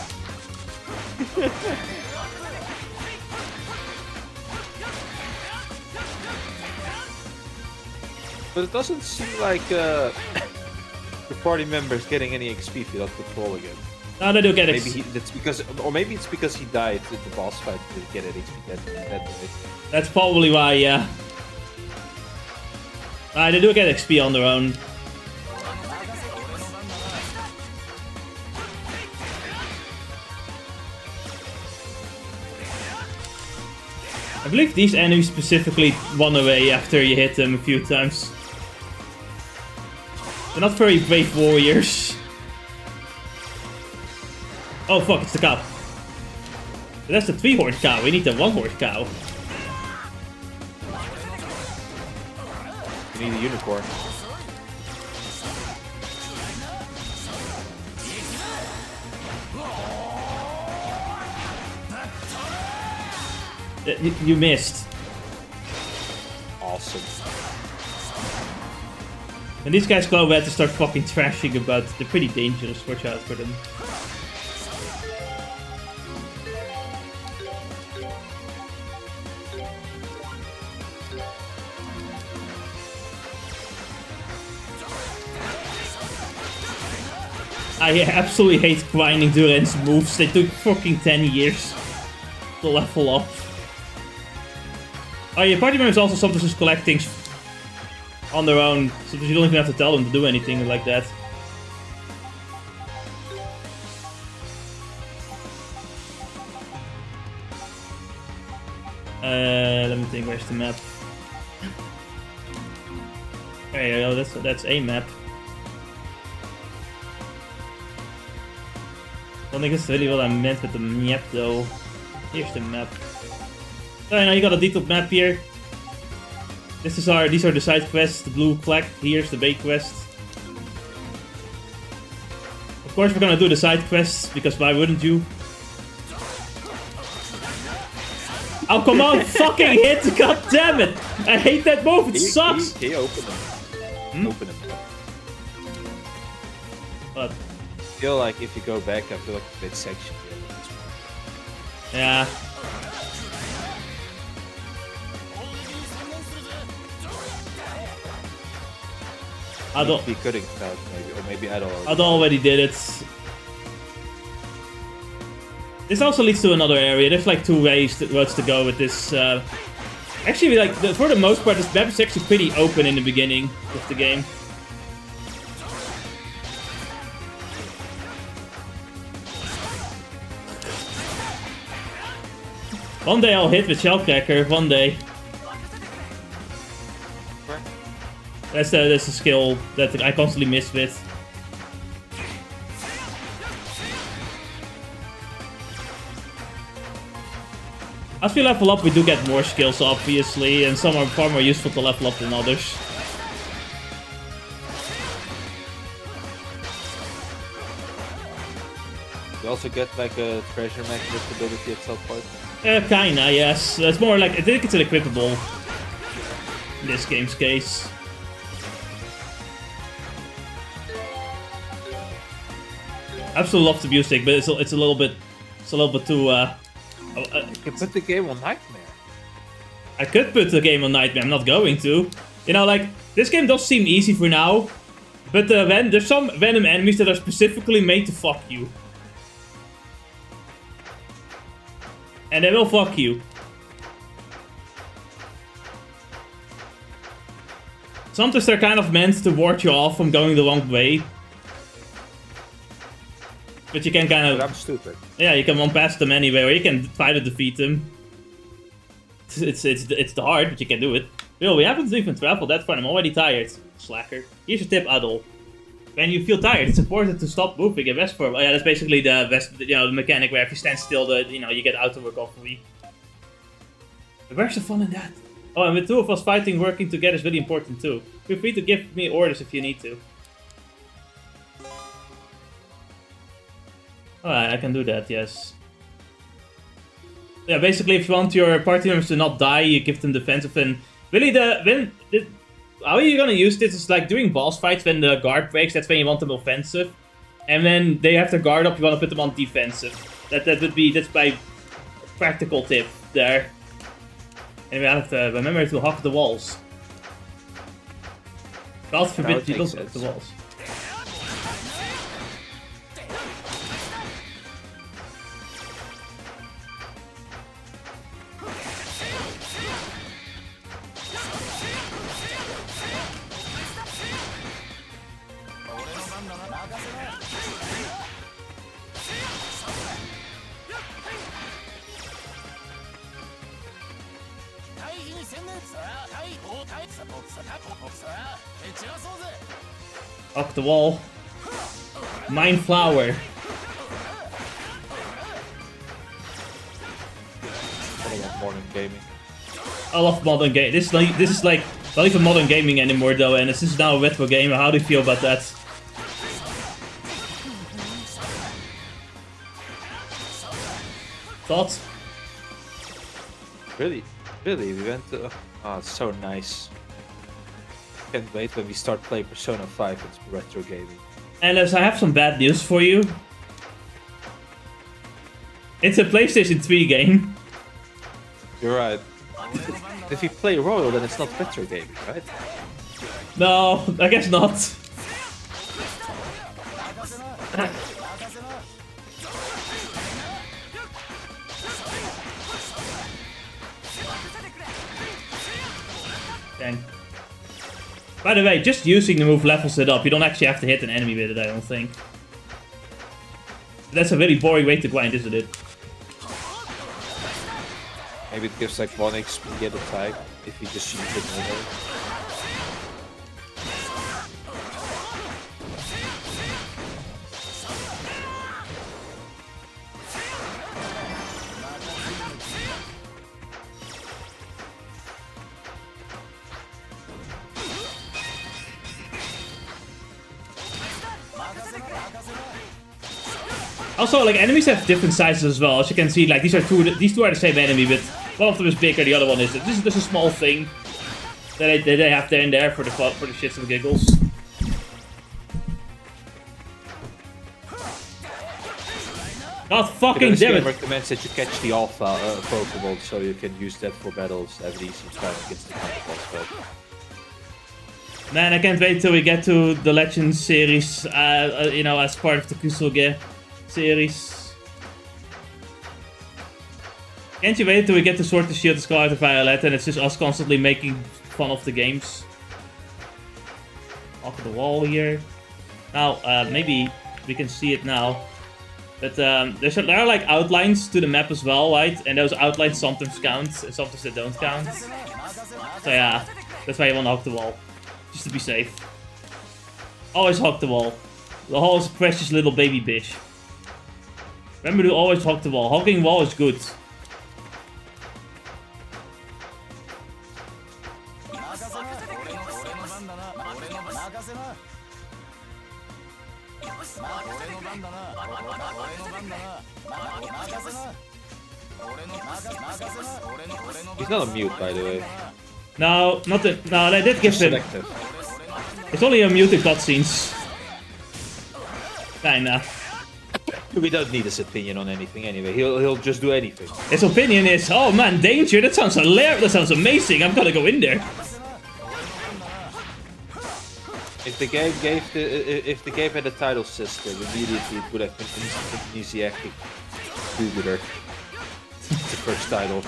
But it doesn't seem like the party members getting any XP if you don't control again. No, they do get XP. Maybe it's because he died in the boss fight to get an XP that way. That's probably why, yeah. They do get XP on their own. I believe these enemies specifically run away after you hit them a few times. They're not very brave warriors. Oh fuck, it's the cow. But that's the 3-horse cow, we need the 1-horse cow. You need a unicorn. You missed. Awesome. And these guys go ahead to start fucking trashing about. They're pretty dangerous, watch out for them. I absolutely hate grinding Duran's moves. They took fucking 10 years to level up. Oh, your party members also sometimes just collect things on their own, so that you don't even have to tell them to do anything like that. Let me think, where's the map? There you go, that's a map. I don't think it's really what I meant with the map though. Here's the map. So now you got a detailed map here. These are the side quests, the blue flag, here's the bait quest. Of course we're gonna do the side quests, because why wouldn't you? Oh come on, fucking hit! God damn it! I hate that move, it sucks! He opened them. Open them. What? I feel like if you go back, I feel like a bit section here at this point. Yeah. Adol, He could have done maybe, or maybe Adol already did it. This also leads to another area. There's like two roads to go with this. Actually, like for the most part, this map is actually pretty open in the beginning of the game. One day I'll hit with Shellcracker, one day. That's the skill that I constantly miss with. As we level up, we do get more skills, obviously, and some are far more useful to level up than others. You also get like a treasure magnet ability at some point. Kinda, yes. It's more like, I think it's an equipable in this game's case. I absolutely love the music, but it's a little bit too. You can put the game on Nightmare. I could put the game on Nightmare. I'm not going to. You know, like this game does seem easy for now, but there's some Venom enemies that are specifically made to fuck you, and they will fuck you. Sometimes they're kind of meant to ward you off from going the wrong way. But you can kind of... But I'm stupid. Yeah, you can run past them anyway, or you can try to defeat them. It's hard, but you can do it. Bill, we haven't even traveled that far. I'm already tired. Slacker. Here's a tip, Adol. When you feel tired, it's important to stop moving and rest for a while. Yeah, that's basically the mechanic where if you stand still, you get out of recovery. But where's the fun in that? Oh, and with two of us fighting, working together is really important too. Feel free to give me orders if you need to. Alright, I can do that, yes. Yeah, basically, if you want your party members to not die, you give them defensive. And really, how you're gonna use this is like during boss fights when the guard breaks. That's when you want them offensive, and when they have their guard up, you want to put them on defensive. That's my practical tip there. And we have to remember to hug the walls. God forbid you don't hug the walls. Off the wall. Mine flower. I love modern gaming. I love modern game. This is like not even modern gaming anymore though, and this is now a retro game. How do you feel about that? Thoughts? Really, we went to... Oh, it's so nice. Can't wait when we start playing Persona 5 and retro gaming. And as I have some bad news for you. It's a PlayStation 3 game. You're right. If you play Royal, then it's not retro gaming, right? No, I guess not. Dang. By the way, just using the move levels it up. You don't actually have to hit an enemy with it, I don't think. That's a very boring way to grind, isn't it? Maybe it gives like 1 XP at a time if you just use it normally. Also, like, enemies have different sizes as well. As you can see, like, these two are the same enemy, but one of them is bigger, the other one isn't. This is just a small thing that they have there and there for the shits and giggles. God fucking damn it! Recommends that you catch the alpha Pokemon so you can use that for battles as easy time against the counterboss. Man, I can't wait till we get to the Legends series, you know, as part of the Kusuge series. Can't you wait till we get to Sword and Shield, Scarlet and Violet, and it's just us constantly making fun of the games. Off the wall here. Now, maybe we can see it now. But there are like outlines to the map as well, right? And those outlines sometimes count, and sometimes they don't count. So yeah, that's why you want to hug the wall. Just to be safe. Always hug the wall. The wall is a precious little baby bitch. Remember to always hug the wall. Hugging wall is good. He's not a mute, by the way. No, not the, no, they did give him. Selective. It's only a muted cutscenes. Kinda. We don't need his opinion on anything anyway. He'll just do anything. His opinion is, oh man, danger, that sounds hilarious, that sounds amazing, I'm gonna go in there. If the game had a title system, immediately it would have been Amnesiac Vtuber. The first title.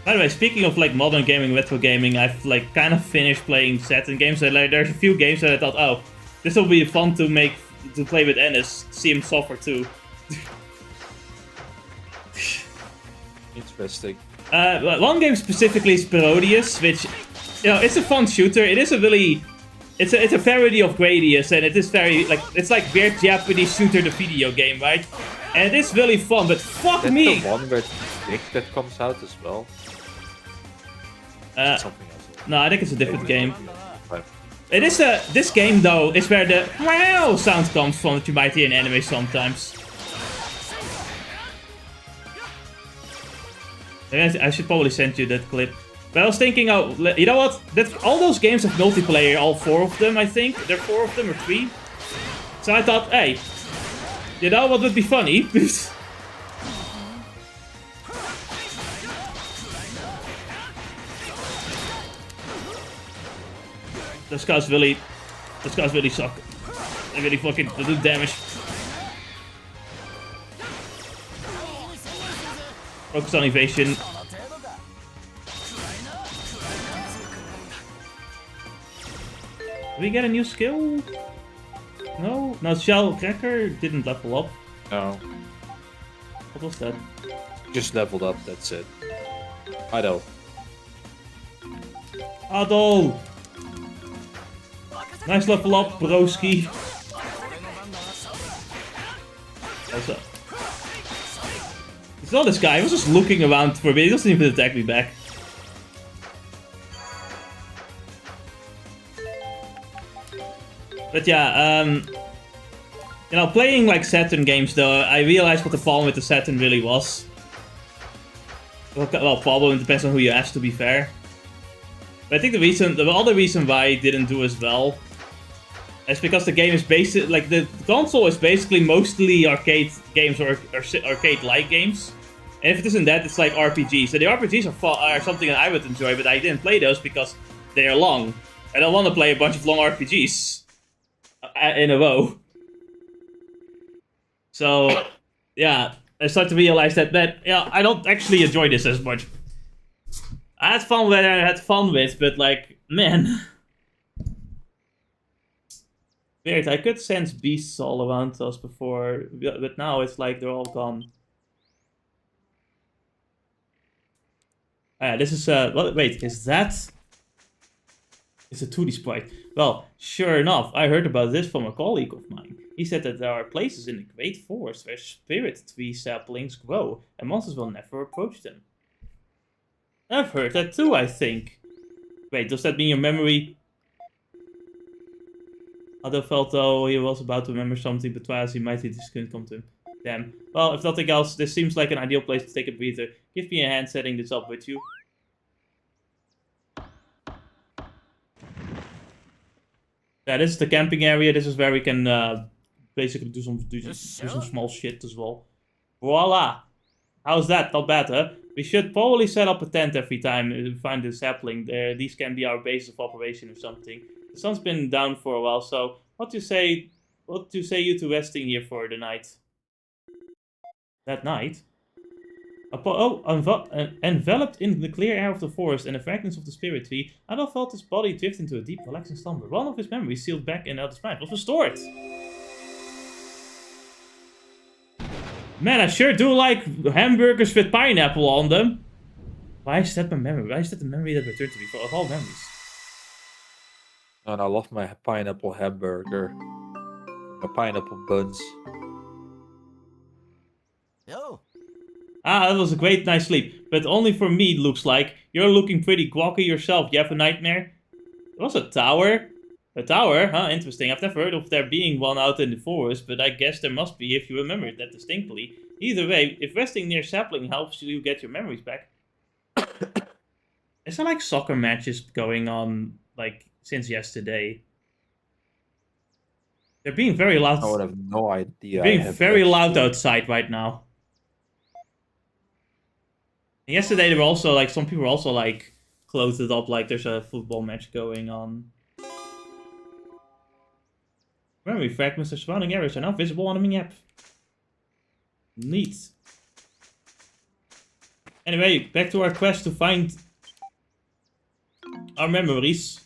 By the way, speaking of like modern gaming, retro gaming, I've like kind of finished playing Saturn games. And, like, there's a few games that I thought, oh, this will be fun to play with Ennis. See him suffer too. Interesting. One game specifically is Parodius, which, you know, it's a fun shooter. It is a really, it's a parody of Gradius, and it is very like, it's like weird Japanese shooter the video game, right? And it is really fun, but fuck That's me. the one where Dick that comes out as well. Something else. No, I think it's a different game. Right. It is this game though is where the wow sound comes from that you might hear in anime sometimes. I should probably send you that clip. But I was thinking, oh, you know what? All those games have multiplayer, all 4 of them, I think. There are 4 of them or 3. So I thought, hey, you know what would be funny? Those guys really suck. They really fucking do damage. Focus on evasion. Did we get a new skill? No? No, Shell Cracker didn't level up. No. What was that? Just leveled up, that's it. Adol. Adol! Nice level up, broski. What's up? It's not this guy, I was just looking around for me, he doesn't even attack me back. But yeah, you know, playing like Saturn games though, I realized what the problem with the Saturn really was. Well, problem, it depends on who you ask, to be fair. But I think the other reason why it didn't do as well is because the game is basically, like, the console is basically mostly arcade games or arcade-like games. And if it isn't that, it's like RPGs. So the RPGs are something that I would enjoy, but I didn't play those because they are long. I don't want to play a bunch of long RPGs in a row. So, yeah, I started to realize that yeah, I don't actually enjoy this as much. I had fun with I had fun with, but like, man. Weird, I could sense beasts all around us before, but now it's like they're all gone. This is, wait, is that? It's a 2D sprite. Well, sure enough, I heard about this from a colleague of mine. He said that there are places in the Great Forest where spirit tree saplings grow, and monsters will never approach them. I've heard that too, I think. Wait, does that mean your memory? Adol felt though he was about to remember something, but as he might, he just couldn't come to him. Damn. Well, if nothing else, this seems like an ideal place to take a breather. Give me a hand setting this up with you. Yeah, this is the camping area. This is where we can basically do some small shit as well. Voila! How's that? Not bad, huh? We should probably set up a tent every time we find a sapling. These can be our base of operation or something. The sun's been down for a while, so what do you say you to resting here for the night? That night? Enveloped in the clear air of the forest and the fragrance of the spirit tree, Adol felt his body drift into a deep, relaxing slumber. One of his memories sealed back in Adol's mind was restored. Man, I sure do like hamburgers with pineapple on them. Why is that my memory? Why is that the memory that returned to me of all memories? And I love my pineapple hamburger. My pineapple buns. Yo. Ah, that was a great night's sleep. But only for me, it looks like. You're looking pretty groggy yourself. You have a nightmare? There was a tower. A tower? Huh, interesting. I've never heard of there being one out in the forest, but I guess there must be if you remember that distinctly. Either way, if resting near sapling helps you get your memories back. Is there like soccer matches going on, like, since yesterday? They're being very loud. I would have no idea. They're being very loud outside right now. And yesterday there were also, like, some people were also, like, closed it up like there's a football match going on. Memory fragments of surrounding areas are now visible on the mini-map. Neat. Anyway, back to our quest to find our memories.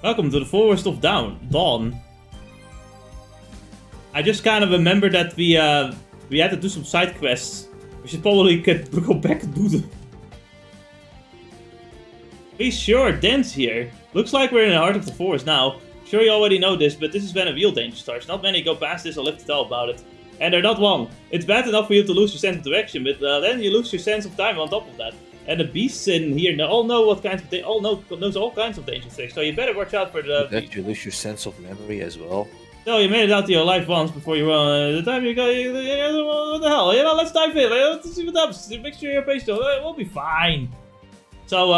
Welcome to the Forest of Dawn. I just kind of remember that we had to do some side quests. We should probably go back and do them. Be sure, Dan's here. Looks like we're in the heart of the forest now. Sure you already know this, but this is when a real danger starts. Not many go past this or live to tell about it. And they're not wrong. It's bad enough for you to lose your sense of direction, but then you lose your sense of time on top of that. And the beasts in here all know what kinds of knows all kinds of danger tricks, so you better watch out for the. Did you lose your sense of memory as well? No, you made it out to your life once before you run. The time you go, what the hell? You know, let's dive in. Let's see what happens. Make sure you're patient. We'll be fine. So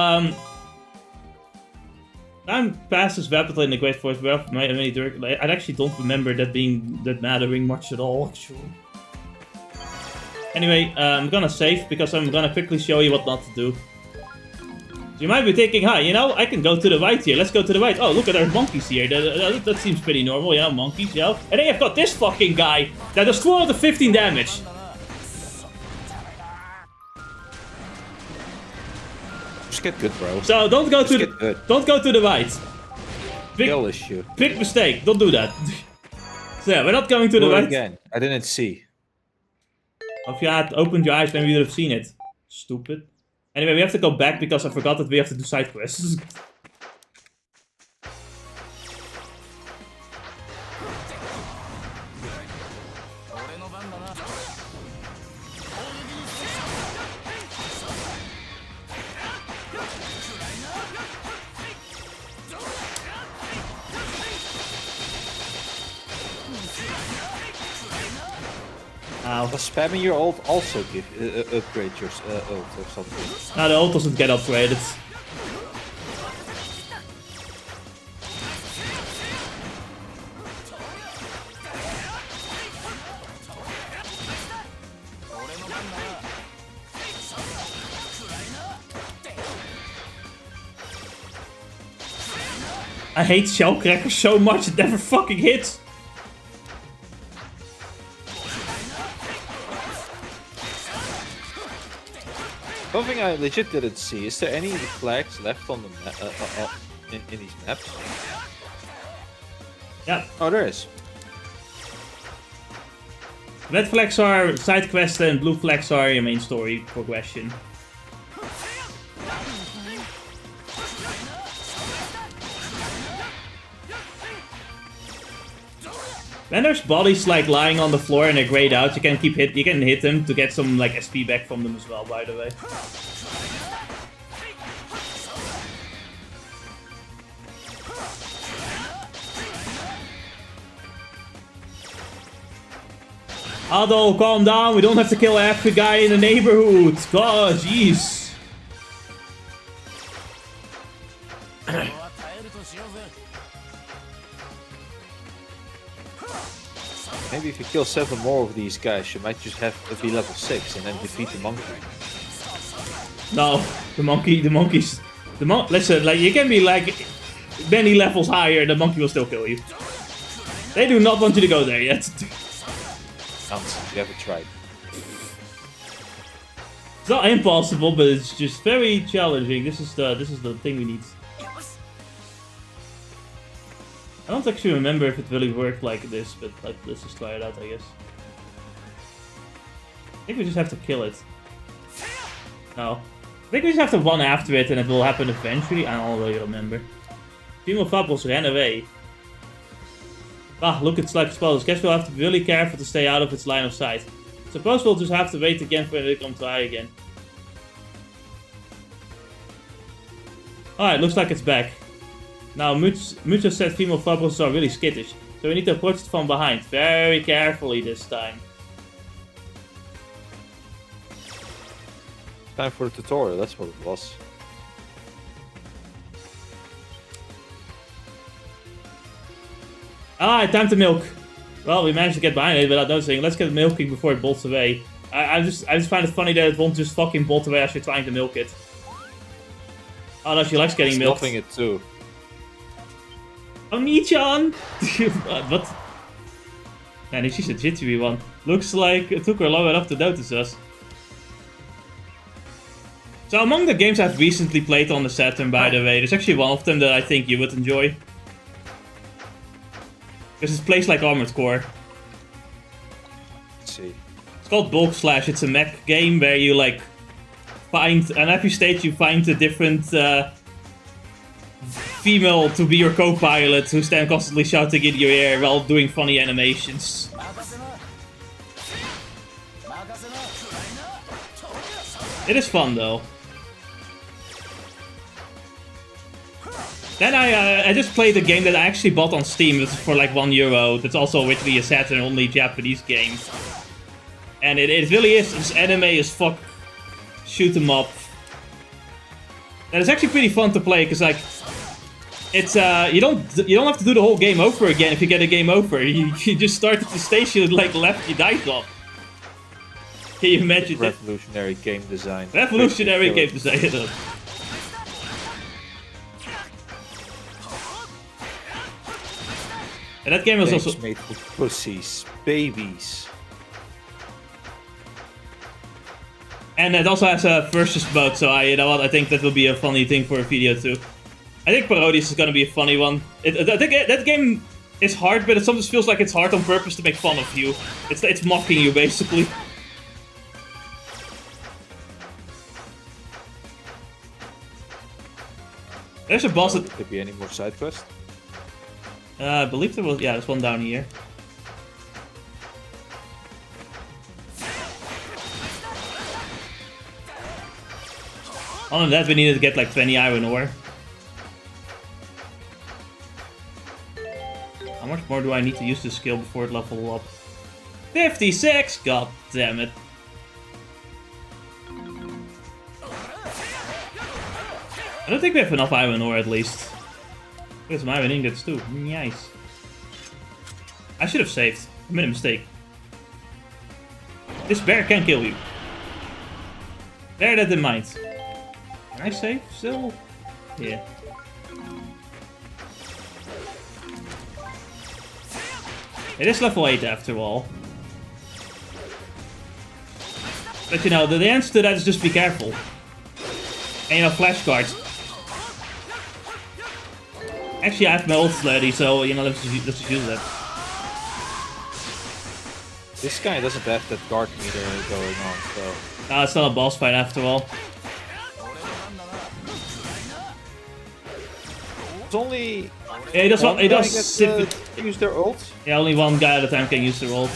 time passes rapidly in the Great Forest. I actually don't remember that mattering much at all, actually. Anyway, I'm gonna save because I'm gonna quickly show you what not to do. So you might be thinking, hi, you know, I can go to the right here. Let's go to the right. Oh, look at our monkeys here. That seems pretty normal, you know, monkeys, you know. And then you've got this fucking guy that does 12 to 15 damage. Just get good, bro. So don't go to the right. Skill issue. Big mistake. Don't do that. So yeah, we're not going to the right. Again, I didn't see. If you had opened your eyes, maybe you would have seen it. Stupid. Anyway, we have to go back because I forgot that we have to do side quests. Does spamming your ult also give upgrade your ult or something? No, the ult doesn't get upgraded. I hate shellcrackers so much, it never fucking hits. One thing I legit didn't see, is there any flags left on the map, in these maps? Yeah. Oh, there is. Red flags are side quests and blue flags are your main story progression. When there's bodies like lying on the floor and they're grayed out, you can hit them to get some like SP back from them as well, by the way. Adol, calm down, we don't have to kill every guy in the neighborhood. God, jeez. Maybe if you kill 7 more of these guys, you might just have to be level 6 and then defeat the monkey. No, listen, like, you can be like many levels higher, the monkey will still kill you. They do not want you to go there yet. Nonsense, you haven't tried. It's not impossible, but it's just very challenging. This is the thing we need. I don't actually remember if it really worked like this, but like, let's just try it out, I guess. I think we just have to kill it. No. I think we just have to run after it and it will happen eventually. I don't really remember. Team of apples ran away. Ah, look, it's like explosives. Guess we'll have to be really careful to stay out of its line of sight. Suppose we'll just have to wait again for it to come try again. Alright, looks like it's back. Now, Mucho said female Fabros are really skittish, so we need to approach it from behind. Very carefully this time. Time for a tutorial, that's what it was. Alright, time to milk. Well, we managed to get behind it without noticing. Let's get milking before it bolts away. I just find it funny that it won't just fucking bolt away as you're trying to milk it. Oh no, she likes getting milked. Stuffing it too. Oh, Nichan! What? Man, she's a jittery one. Looks like it took her long enough to notice us. So among the games I've recently played on the Saturn, by the way, there's actually one of them that I think you would enjoy. Because it plays like Armored Core. Let's see. It's called Bulk Slash. It's a mech game where you like find, and every stage you find a different female to be your co-pilot who stand constantly shouting in your ear while doing funny animations. It is fun though. Then I just played a game that I actually bought on Steam. It's for like €1. That's also originally a Saturn only Japanese game. And it really is. It's anime as fuck. Shoot 'em up. And it's actually pretty fun to play because like it's you don't have to do the whole game over again if you get a game over. You just start at the station and like left your dice off. Can you imagine that? Revolutionary game design. Revolutionary game design. And that game was Games also made for pussies, babies. And it also has a versus mode, so you know what, I think that will be a funny thing for a video too. I think Parodius is gonna be a funny one. I think that game is hard, but it sometimes feels like it's hard on purpose to make fun of you. It's mocking you, basically. There's a boss that... Could be any more side quests? I believe there was... Yeah, there's one down here. Other than that, we needed to get like 20 iron ore. How much more do I need to use this skill before it level up? 56! God damn it. I don't think we have enough iron ore at least. There's some iron ingots too. Nice. I should have saved. I made a mistake. This bear can kill you. Bear that in mind. Can I save still? Yeah. It is level 8 after all. But you know, the answer to that is just be careful. And you know, flashcards. Actually, I have my ult ready, so you know, let's just use that. This guy doesn't have that guard meter going on, so... It's not a boss fight after all. It's only... Yeah, he does use their ult? Yeah, only one guy at a time can use their ult.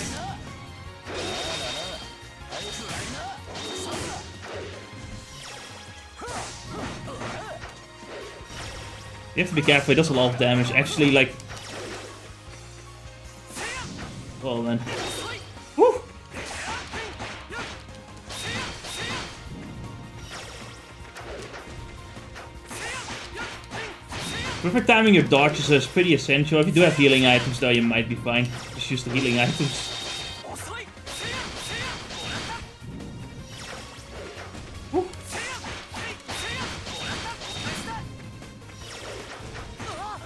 You have to be careful, he does a lot of damage. Actually, like... Well then. Woo! Perfect timing your dodges is pretty essential. If you do have healing items though, you might be fine. Just use the healing items. Woo.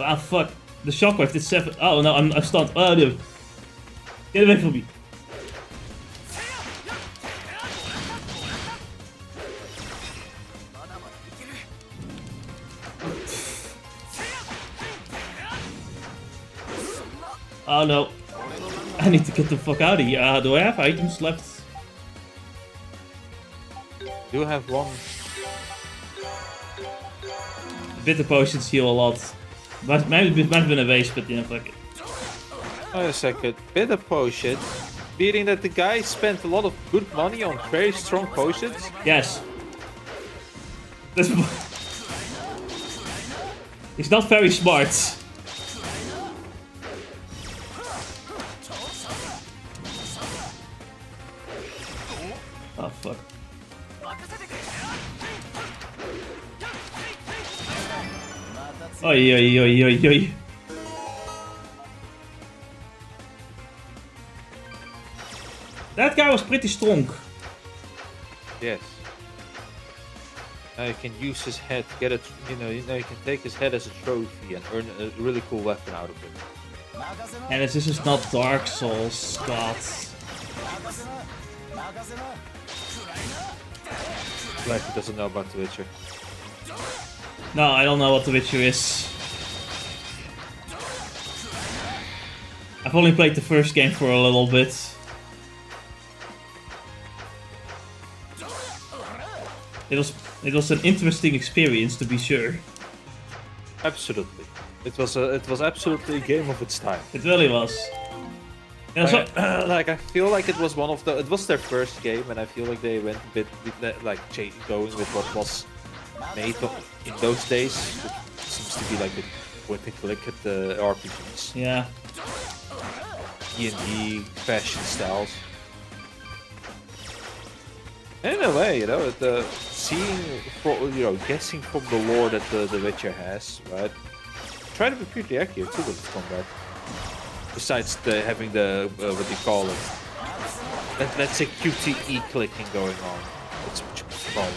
Ah, fuck. The shockwave did 7. Oh no, I'm stunned. Oh no. Get away from me. Oh no. I need to get the fuck out of here. Do I have items left? You have one. Bitter potions heal a lot. But maybe it might have been a waste, but you know, fuck it. Wait a second. Bitter potion? Meaning that the guy spent a lot of good money on very strong potions? Yes. That's... He's not very smart. Oh fuck. Oi, oi, oi, oi, oi. That guy was pretty strong. Yes. Now you can use his head, get it. Now you can take his head as a trophy and earn a really cool weapon out of it. And this is not Dark Souls, God. Like he doesn't know about The Witcher. No, I don't know what The Witcher is. I've only played the first game for a little bit. It was an interesting experience, to be sure. Absolutely. It was absolutely a game of its time. It really was. Like I feel like it was their first game, and I feel like they went a bit like going with what was made in those days, which seems to be like a point and click at the RPGs. Yeah. D&D fashion styles. And in a way, guessing from the lore that the Witcher has, right? Try to be pretty accurate too with its combat. Besides having the what do you call it? Let's say QTE clicking going on. That's what you call it.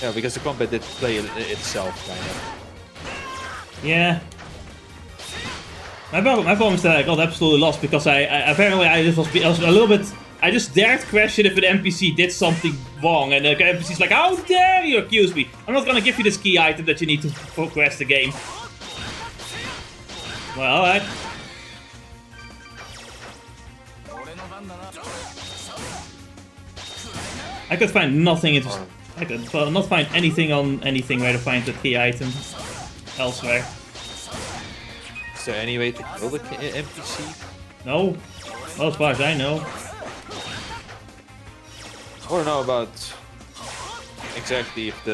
Yeah, because the combat did play itself, kind of. Yeah. My problem is that I got absolutely lost because I was a little bit. I just dared question if an NPC did something wrong, and the NPC's like, "How dare you accuse me? I'm not gonna give you this key item that you need to progress the game." Well, alright. I could find nothing interesting. I could not find anything on anything where to find the key item elsewhere. Is there any way to kill the NPC? No. Well, as far as I know. I don't know about exactly if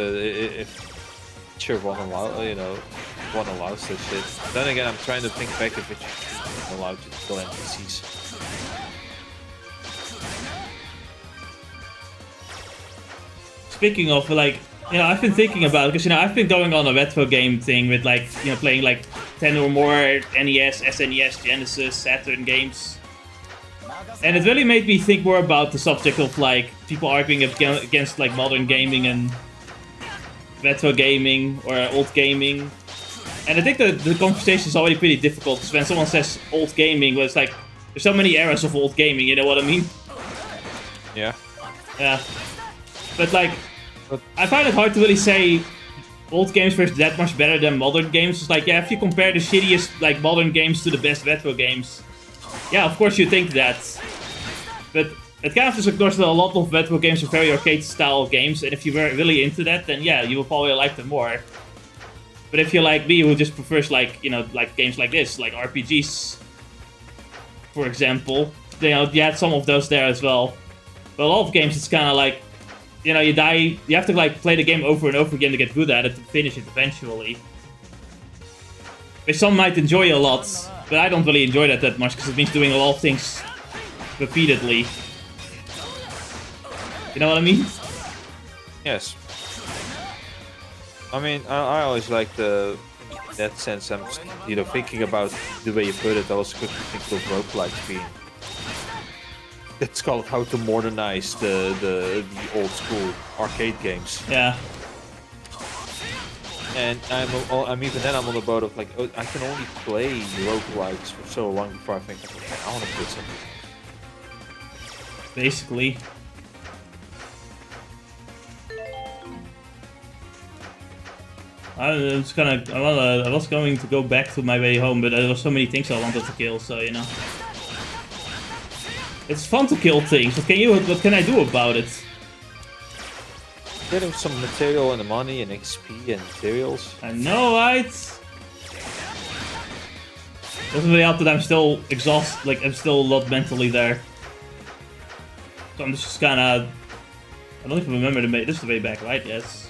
Witcher 1 allows this shit. Then again, I'm trying to think back if it allowed you to kill NPCs. Speaking of, like, I've been thinking about it because, I've been going on a retro game thing with, like, playing, like, 10 or more NES, SNES, Genesis, Saturn games. And it really made me think more about the subject of, like, people arguing against, like, modern gaming and retro gaming or old gaming. And I think that the conversation is already pretty difficult because when someone says old gaming, well, it's like, there's so many eras of old gaming, you know what I mean? Yeah. Yeah. But, like, I find it hard to really say old games were that much better than modern games. It's like, yeah, if you compare the shittiest, like, modern games to the best retro games, yeah, of course you think that. But it kind of just ignores that a lot of retro games are very arcade-style games, and if you were really into that, then yeah, you will probably like them more. But if you're like me, who just prefers, like, like games like this, like RPGs, for example, you had some of those there as well. But a lot of games, it's kind of like, you die, you have to, like, play the game over and over again to get good at it, to finish it eventually. Which some might enjoy a lot, but I don't really enjoy that much, because it means doing a lot of things repeatedly. You know what I mean? Yes. I mean, I always like in that sense, I'm, thinking about the way you put it, I was quickly thinking of roguelikes being... It's called how to modernize the old school arcade games. Yeah. And I'm even then I'm on the boat of like, I can only play roguelikes for so long before I think, okay, I want to play something. Basically. I was going to go back to my way home, but there were so many things I wanted to kill, so It's fun to kill things. What can I do about it? Getting some material and money and XP and materials. I know, right? Doesn't really help that I'm still exhausted, like I'm still not mentally there. So I'm just kinda... I don't even remember this is the way back, right? Yes.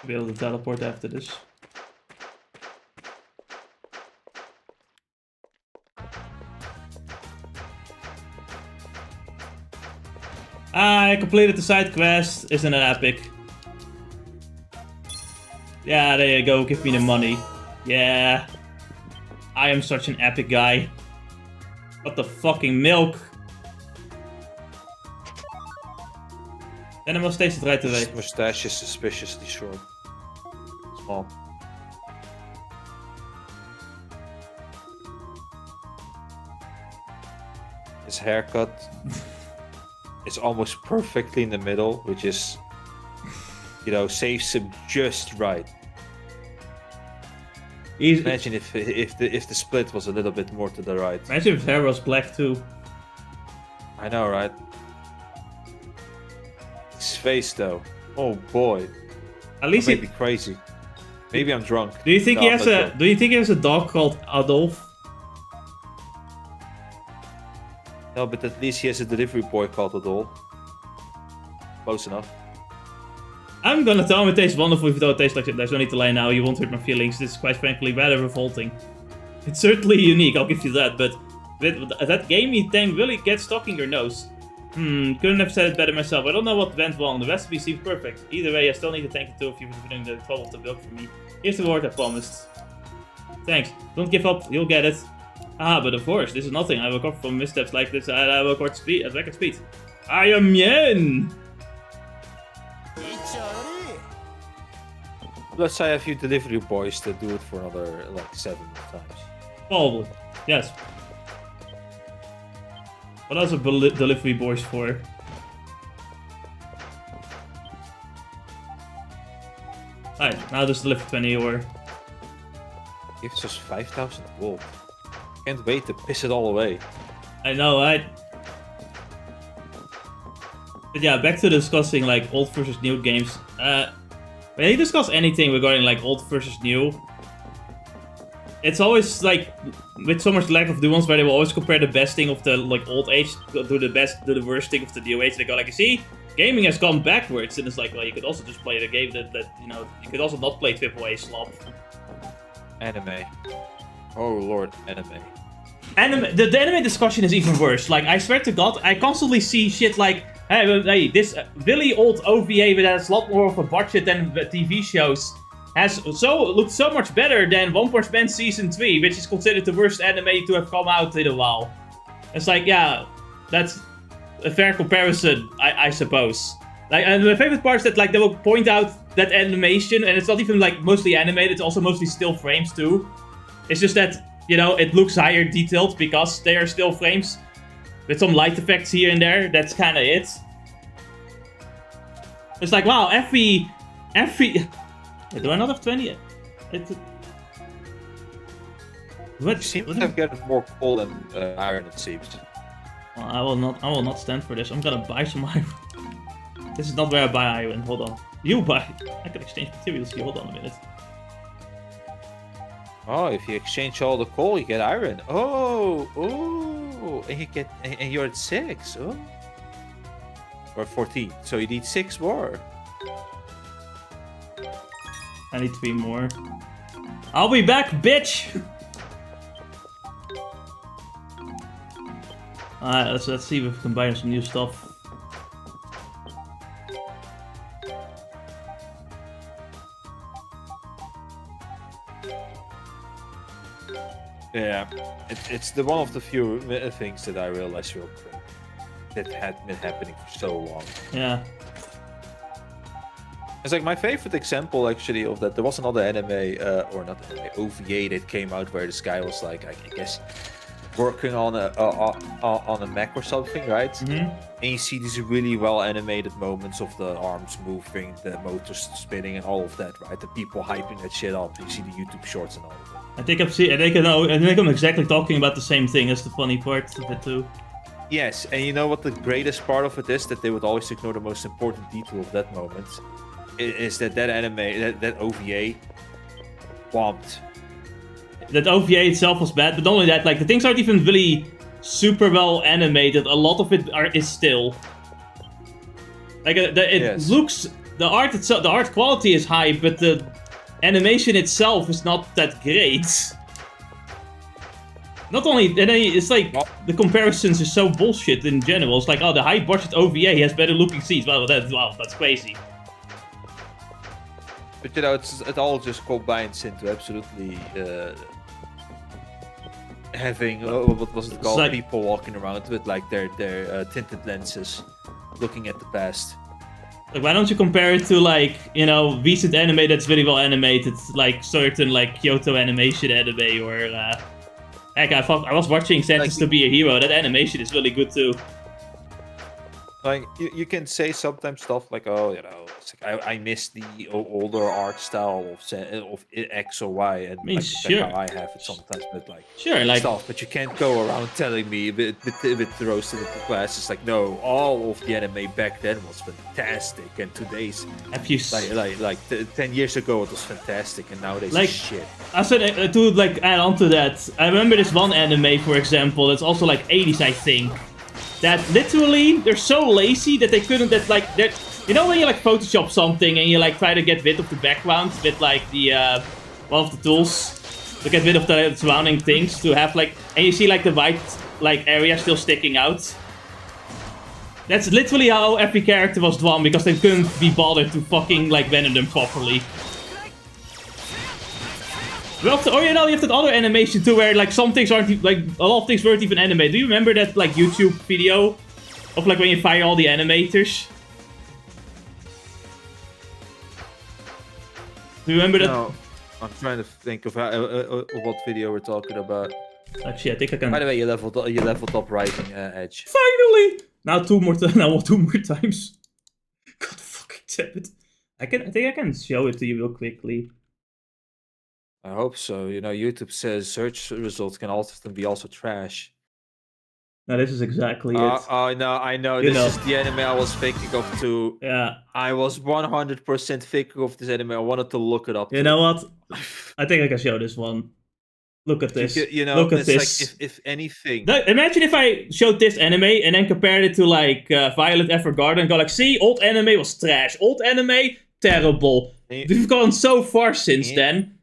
Be able to teleport after this. I completed the side quest. Isn't it epic? Yeah, there you go. Give me the money. Yeah. I am such an epic guy. What the fucking milk? Animal steeds het right away. His mustache is suspiciously short. Small. His haircut is almost perfectly in the middle, which is, you know, saves him just right. Imagine if the split was a little bit more to the right. Imagine if his hair was black too. I know, right? His face, though. Oh boy. At least Maybe crazy. Maybe I'm drunk. Do you think No, he I'm has not a? drunk. Do you think he has a dog called Adolf? No, but at least he has a delivery boy called Adol. Close enough. I'm gonna tell him it tastes wonderful if it don't taste like it. There's no need to lie now. You won't hurt my feelings. This is quite frankly rather revolting. It's certainly unique. I'll give you that. But with that gamey thing really gets stuck in your nose. Couldn't have said it better myself. I don't know what went wrong. The recipe seemed perfect. Either way, I still need to thank the two of you for doing the trouble to milk for me. Here's the reward I promised. Thanks. Don't give up. You'll get it. Ah, but of course, this is nothing. I will recover from missteps like this. I will record speed at record speed. I am Yen! Plus, I have few delivery boys that do it for another, like, 7 times. Probably. Yes. What else are delivery boys for? Alright, now just deliver 20 or... Gives us 5,000 gold. Can't wait to piss it all away. I know, right? But yeah, back to discussing like old versus new games. When you discuss anything regarding like old versus new, it's always like with so much lack of nuance where they will always compare the best thing of the like old age to the worst thing of the new age. They go like, you see, gaming has gone backwards, and it's like, well, you could also just play the game that you know, you could also not play AAA slop. Anime. Oh lord, anime. The anime discussion is even worse. Like, I swear to God, I constantly see shit like, hey, this really old OVA that has a lot more of a budget than the TV shows looked so much better than One Punch Man Season 3, which is considered the worst anime to have come out in a while. It's like, yeah, that's a fair comparison, I suppose. Like, and my favorite part is that like they will point out that animation, and it's not even like mostly animated, it's also mostly still frames too. It's just that, you know, it looks higher detailed because they are still frames. With some light effects here and there, that's kinda it. It's like, wow, every... Do I not have 20 yet? You seem to have gotten more coal than iron, it seems. Well, I will not stand for this. I'm gonna buy some iron. This is not where I buy iron, hold on. You buy... I can exchange materials here, hold on a minute. Oh, if you exchange all the coal, you get iron. Oh, and you're at 6. Oh, or 14. So you need 6 more. I need 3 more. I'll be back, bitch. Alright, let's see if we can buy some new stuff. Yeah, it's the one of the few things that I realized real quick that had been happening for so long. Yeah. It's like my favorite example actually of that. There was another anime, or not anime, OVA that came out where this guy was like, I guess, working on a mech or something, right? Mm-hmm. And you see these really well animated moments of the arms moving, the motors spinning, and all of that, right? The people hyping that shit up. You see the YouTube shorts and all of that. I think I'm exactly talking about the same thing as the funny part of it too. Yes, and you know what the greatest part of it is? That they would always ignore the most important detail of that moment. Is that anime, that OVA, bombed. That OVA itself was bad, but not only that, like the things aren't even really super well animated. A lot of it is still. Like it Yes. looks the art itself, the art quality is high, but the animation itself is not that great. Not only, and then it's like, the comparisons is so bullshit in general. It's like, oh, the high-budget OVA has better looking scenes. Wow, that's crazy. But you know, it all just combines into absolutely having what was it called? Like, people walking around with like their tinted lenses, looking at the past. Like, why don't you compare it to like, you know, recent anime that's very well animated, like certain like Kyoto Animation anime, or heck, I was watching Sentenced to Be a Hero. That animation is really good too. Like you can say sometimes stuff like, oh, you know, it's like, I miss the older art style of X or Y, and I mean, like, sure, how I have it sometimes, but like sure, like stuff. But you can't go around telling me with roasted into glass. It's like, no, all of the anime back then was fantastic, and today's have you 10 years ago it was fantastic, and nowadays like, it's shit. I said to like add on to that, I remember this one anime, for example, that's also like 80s, I think. That literally, they're so lazy that they couldn't, you know when you like Photoshop something and you like try to get rid of the background with like the, one of the tools to get rid of the surrounding things to have like, and you see like the white like area still sticking out. That's literally how every character was drawn, because they couldn't be bothered to fucking like render them properly. Well, oh, you know, you have that other animation too, where like some things aren't, like a lot of things weren't even animated. Do you remember that like YouTube video of like when you fire all the animators? Do you remember that? No, I'm trying to think of what video we're talking about. Actually, I think I can. By the way, you leveled up Rising Edge. Finally! Now two more times. God fucking damn it! I think I can show it to you real quickly. I hope so. You know, YouTube says search results can often be also trash. Now this is exactly it. Oh no, I know. You This know. is the anime I was thinking of too. Yeah. I was 100% thinking of this anime. I wanted to look it up. You know what? I think I can show this one. Look at this. You know, look at it's this. like if anything. No, imagine if I showed this anime and then compared it to like Violet Evergarden and go like, see, old anime was trash. Old anime, terrible. We've gone so far since then.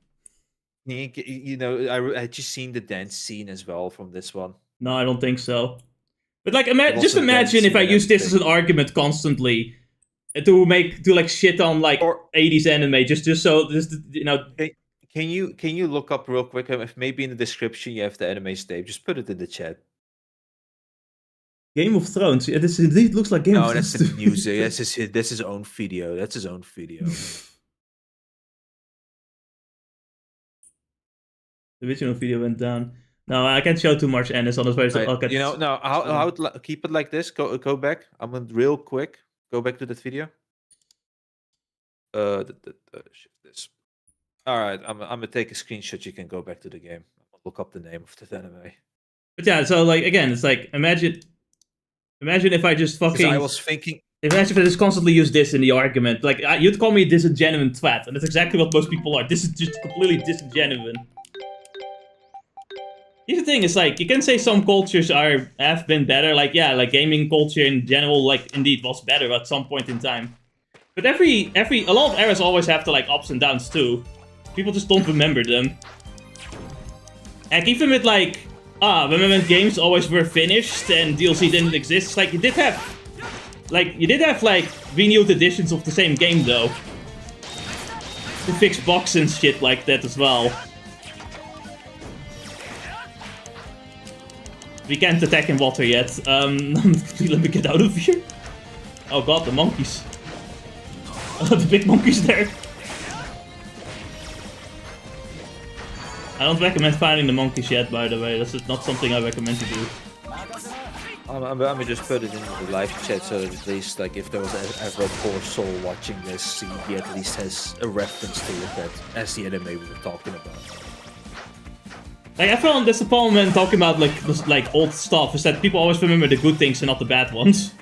You know, I just seen the dance scene as well from this one. No, I don't think so. But like, It just was a imagine dance if I scene and use this as an argument constantly to like shit on like 80s anime, just so this, you know. Can you look up real quick if maybe in the description you have the anime tape? Just put it in the chat. Game of Thrones. Yeah, this indeed looks like Game of Thrones. No, that's the music. That's his own video. That's his own video. The original video went down. No, I can't show too much Ennis on this way. Right. You know, no. How keep it like this? Go back. I'm gonna real quick. Go back to that video. Shift this. All right. I'm gonna take a screenshot. You can go back to the game. Look up the name of the anime. But yeah, so like again, it's like imagine if I just fucking. I was thinking. Imagine if I just constantly use this in the argument. Like you'd call me a disingenuine twat, and that's exactly what most people are. This is just completely disingenuine. Here's the thing, is like, you can say some cultures have been better, like, yeah, like gaming culture in general, like, indeed was better at some point in time. But a lot of eras always have like ups and downs too. People just don't remember them. Like, even with like, remember when games always were finished and DLC didn't exist, it's like, you did have renewed editions of the same game though. To fix bugs and shit like that as well. We can't attack in water yet. Let me get out of here. Oh god, the monkeys. The big monkeys there. I don't recommend finding the monkeys yet, by the way. That's not something I recommend to do. I'm gonna just put it in the live chat so that at least, like, if there was ever a poor soul watching this, he at least has a reference to look at as the anime we were talking about. Like, I found this problem when talking about like old stuff, is that people always remember the good things and not the bad ones.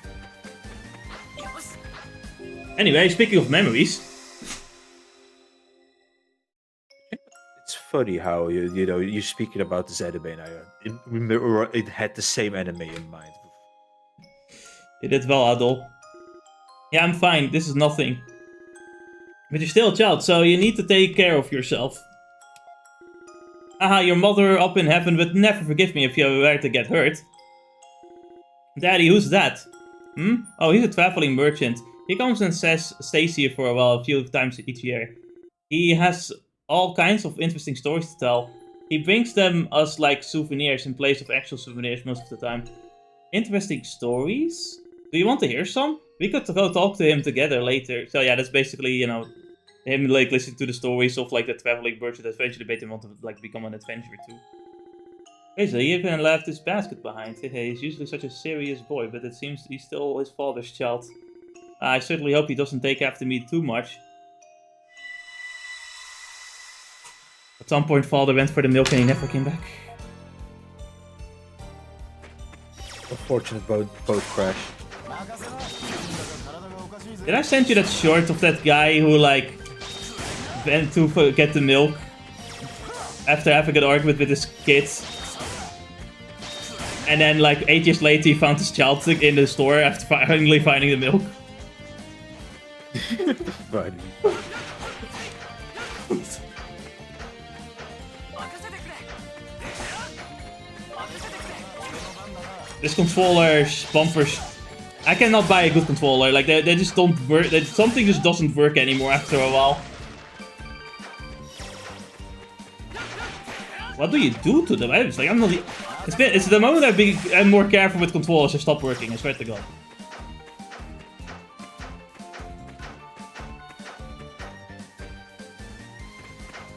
Anyway, speaking of memories. It's funny how you're speaking about this anime and it had the same anime in mind. You did well, Adol. Yeah, I'm fine. This is nothing. But you're still a child, so you need to take care of yourself. Haha, your mother up in heaven would never forgive me if you were to get hurt. Daddy, who's that? Hmm? Oh, he's a traveling merchant. He comes and stays here for a while, a few times each year. He has all kinds of interesting stories to tell. He brings them us like souvenirs in place of actual souvenirs most of the time. Interesting stories? Do you want to hear some? We could go talk to him together later. So yeah, that's basically, you know, him like listening to the stories of like the traveling merchant that eventually made him want to like become an adventurer too. Okay, so he even left his basket behind. He's usually such a serious boy, but it seems he's still his father's child. I certainly hope he doesn't take after me too much. At some point, father went for the milk and he never came back. Unfortunate boat crash. Did I send you that short of that guy who like went to get the milk after having an argument with his kids? And then like 8 years later he found his child in the store after finally finding the milk. Right. This controller's bumpers, I cannot buy a good controller. Like they just don't work. Something just doesn't work anymore after a while. What do you do to them? It's like I'm not. It's the moment I'm more careful with controllers. They stop working. I swear to God.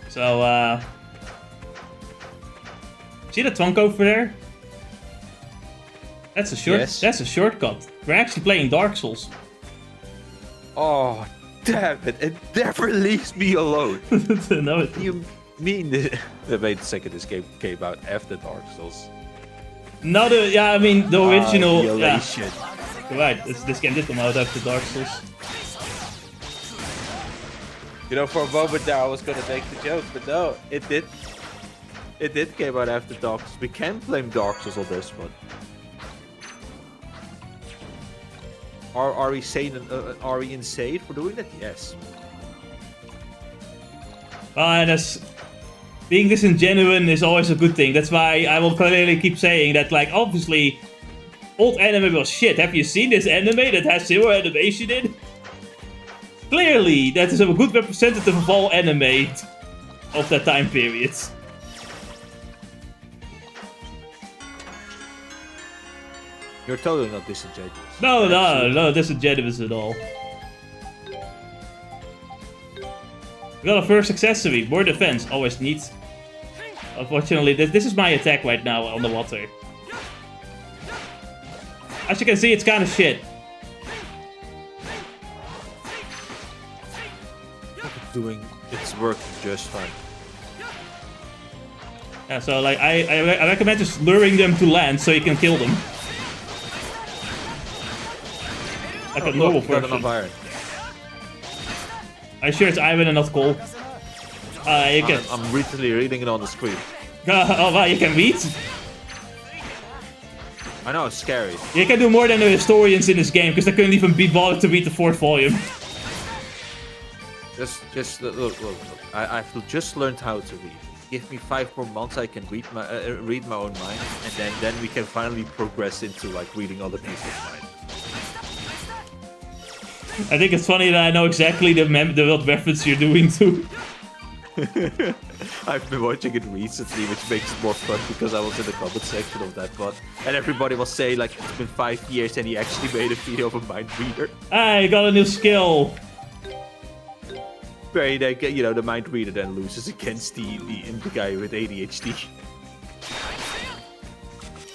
So see the trunk over there? That's a short. Yes. That's a shortcut. We're actually playing Dark Souls. Oh, damn it! It never leaves me alone. No, You mean the wait a second? This game came out after Dark Souls. no, yeah, I mean the original. Yeah, Violation. right. This game did come out after Dark Souls. You know, for a moment there, I was gonna make the joke, but no, it did. It did came out after Dark Souls. We can blame Dark Souls on this one. Are we sane? Are we insane for doing that? Yes. And being disingenuous is always a good thing. That's why I will clearly keep saying that. Like, obviously, old anime was shit. Have you seen this anime that has zero animation in? Clearly, that is a good representative of all anime of that time period. You're totally not disingenuous. No, disingenuous at all. We got a first accessory, more defense, always neat. Unfortunately, this is my attack right now on the water. As you can see, it's kind of shit. It's working just fine. Yeah, so like I recommend just luring them to land so you can kill them. Like a normal Look, got person. enough iron. I'm sure it's iron and not coal. You can. I'm recently reading it on the screen. Oh wow, you can read. I know it's scary. You can do more than the historians in this game because they couldn't even be bothered to read the 4th volume. Just look. I've just learned how to read. Give me 5 more months, I can read my own mind, and then we can finally progress into like reading other people's mind. I think it's funny that I know exactly the what reference you're doing to. I've been watching it recently, which makes it more fun because I was in the comment section of that one, and everybody was saying like it's been 5 years and he actually made a video of a mind reader. I got a new skill. Where he, you know, the mind reader then loses against the guy with ADHD.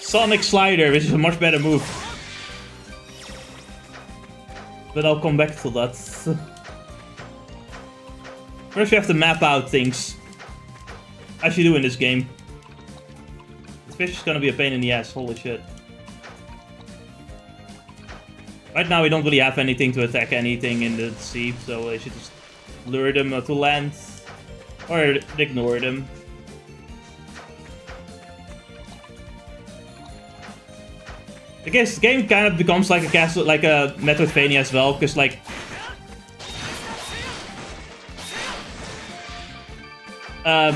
Sonic Slider, which is a much better move. But I'll come back to that. First we have to map out things. As you do in this game. This fish is gonna be a pain in the ass, holy shit. Right now we don't really have anything to attack anything in the sea, so I should just lure them to land. Or ignore them. I guess the game kind of becomes like a castle, like a Metroidvania as well, because like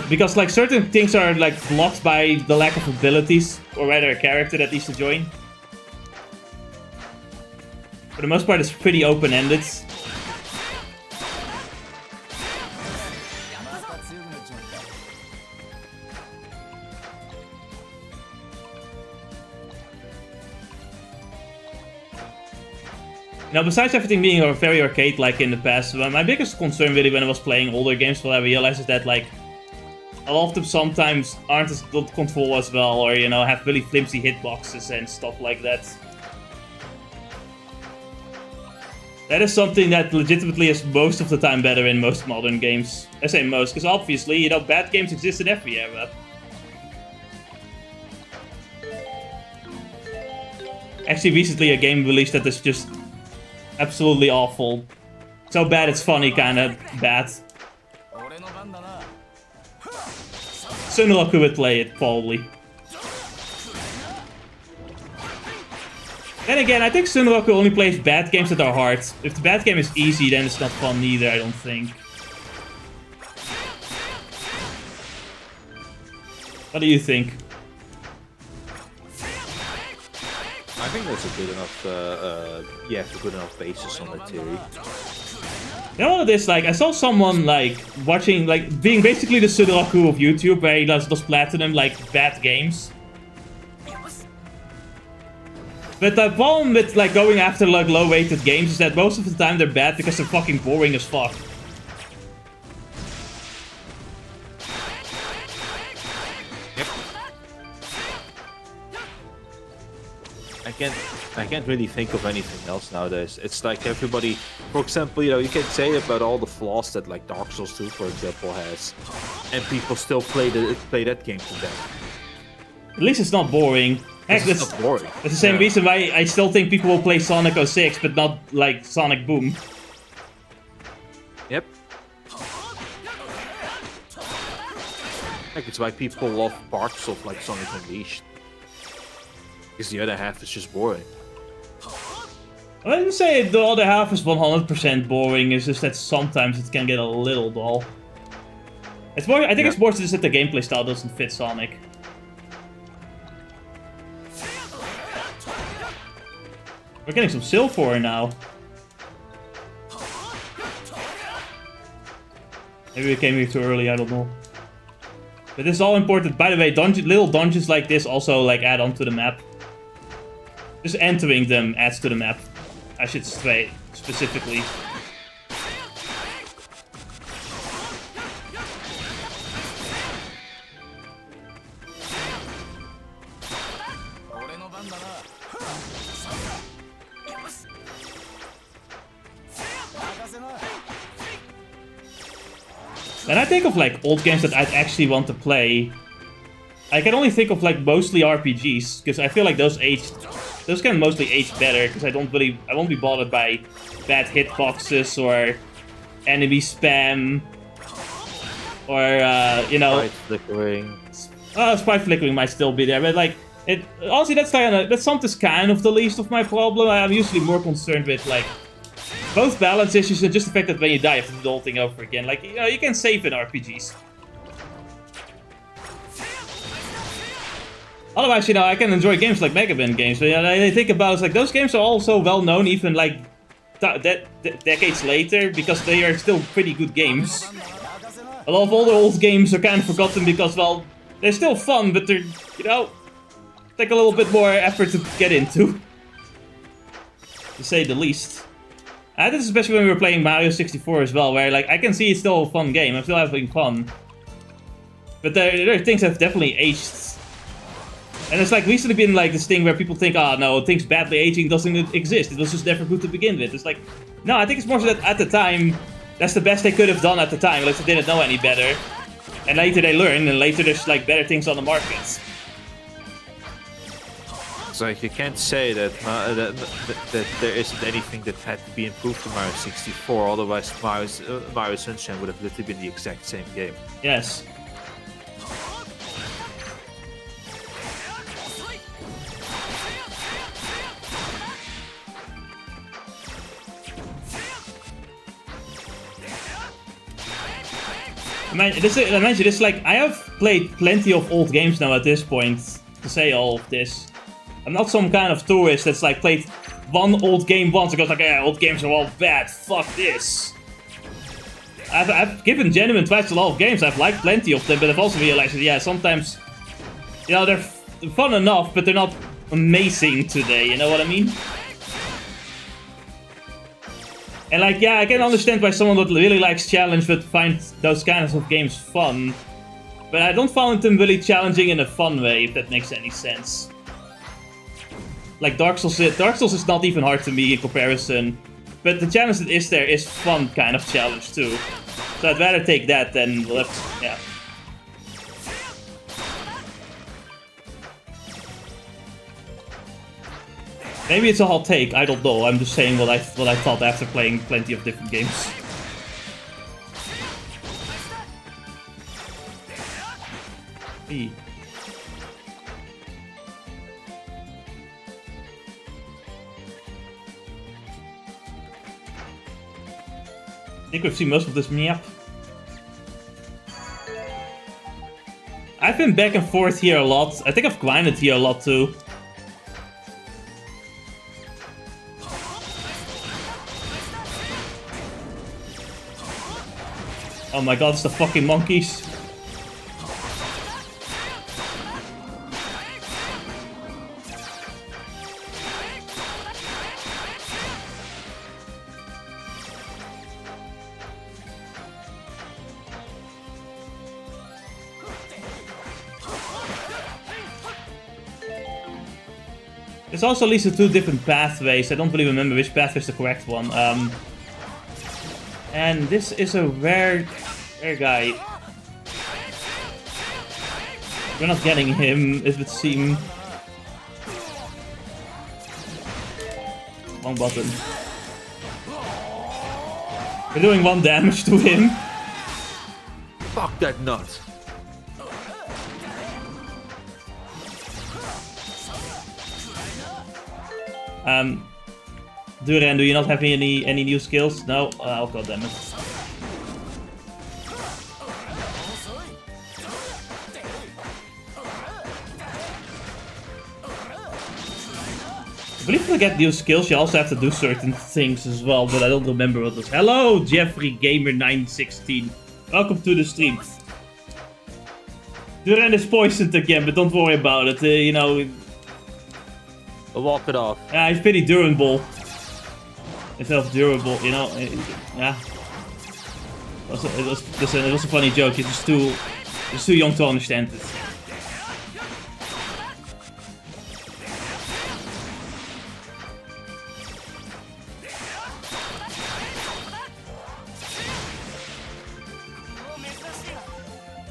Because like certain things are like blocked by the lack of abilities, or rather a character that needs to join. For the most part, it's pretty open-ended. Now, besides everything being very arcade-like in the past, my biggest concern really when I was playing older games, what I realized is that, like, a lot of them sometimes aren't as good control as well, or, you know, have really flimsy hitboxes and stuff like that. That is something that legitimately is most of the time better in most modern games. I say most, because obviously, you know, bad games exist in every era. Actually, recently a game released that is just absolutely awful. So bad it's funny, kinda bad. Sunroku would play it, probably. Then again, I think Sunroku only plays bad games that are hard. If the bad game is easy, then it's not fun either, I don't think. What do you think? I think that's a good enough, yeah, a good enough basis on that theory. You know what it is, like, I saw someone, like, watching, like, being basically the Sunroku of YouTube, where he does platinum, like, bad games. But the problem with, like, going after, like, low-rated games is that most of the time they're bad because they're fucking boring as fuck. Yep. I can't really think of anything else nowadays. It's like everybody, for example, you know, you can say about all the flaws that like Dark Souls 2, for example, has, and people still play that game to death. At least it's not boring. Heck, It's not boring. That's the same reason why I still think people will play Sonic 06, but not like Sonic Boom. Yep. Like it's why people love parts of like Sonic Unleashed. Because the other half is just boring. I wouldn't say the other half is 100% boring, it's just that sometimes it can get a little dull. It's more, I think it's more just that the gameplay style doesn't fit Sonic. We're getting some silver now. Maybe we came here too early, I don't know. But this is all important. By the way, little dungeons like this also like add on to the map. Just entering them adds to the map. I should say specifically. When I think of like old games that I'd actually want to play, I can only think of like mostly RPGs, because I feel like those can mostly age better, because I won't be bothered by bad hitboxes or enemy spam or you know, Sprite flickering. Sprite flickering might still be there, but like honestly that's something kind of the least of my problem. I'm usually more concerned with like both balance issues and just the fact that when you die you have to do the whole thing over again. Like, you know, you can save in RPGs. Otherwise, you know, I can enjoy games like Mega Man games, but you know, I think about it, like those games are also well known even like decades later, because they are still pretty good games. A lot of older old games are kind of forgotten because, well, they're still fun, but they're, you know, take a little bit more effort to get into, to say the least. And this is especially when we were playing Mario 64 as well, where like I can see it's still a fun game. I'm still having fun, but there are things that have definitely aged. And it's like recently been like this thing where people think, oh no, things badly aging doesn't exist. It was just never good to begin with. It's like, no, I think it's more so that at the time, that's the best they could have done at the time. Like they didn't know any better. And later they learn, and later there's like better things on the market. It's like you can't say that that there isn't anything that had to be improved from Mario 64, otherwise Mario Sunshine would have literally been the exact same game. Yes. I mentioned this, like, I have played plenty of old games now at this point to say all of this. I'm not some kind of tourist that's like played one old game once and goes like, yeah, old games are all bad, fuck this. I've given genuine tries to a lot of games, I've liked plenty of them, but I've also realized that, yeah, sometimes, you know, they're fun enough, but they're not amazing today, you know what I mean? And like, yeah, I can understand why someone that really likes challenge would find those kinds of games fun. But I don't find them really challenging in a fun way, if that makes any sense. Like Dark Souls is not even hard to me in comparison. But the challenge that is there is fun kind of challenge too. So I'd rather take that than, yeah. Maybe it's a hot take, I don't know. I'm just saying what I thought after playing plenty of different games. E. I think we've seen most of this map. I've been back and forth here a lot. I think I've grinded here a lot too. Oh my god, it's the fucking monkeys. There's also at least 2 different pathways. I don't really remember which pathway is the correct one. And this is a rare guy. We're not getting him, it would seem. Wrong button. We're doing 1 damage to him. Fuck that nut. Duran, do you not have any new skills? No? Oh god damn it. I believe to get new skills you also have to do certain things as well, but I don't remember what those. Hello, Jeffrey Gamer 916. Welcome to the stream. Duran is poisoned again, but don't worry about it. You know, I'll walk it off. yeah, he's pretty durable. Instead of durable, you know. Yeah. It was a funny joke. He's just too young to understand it.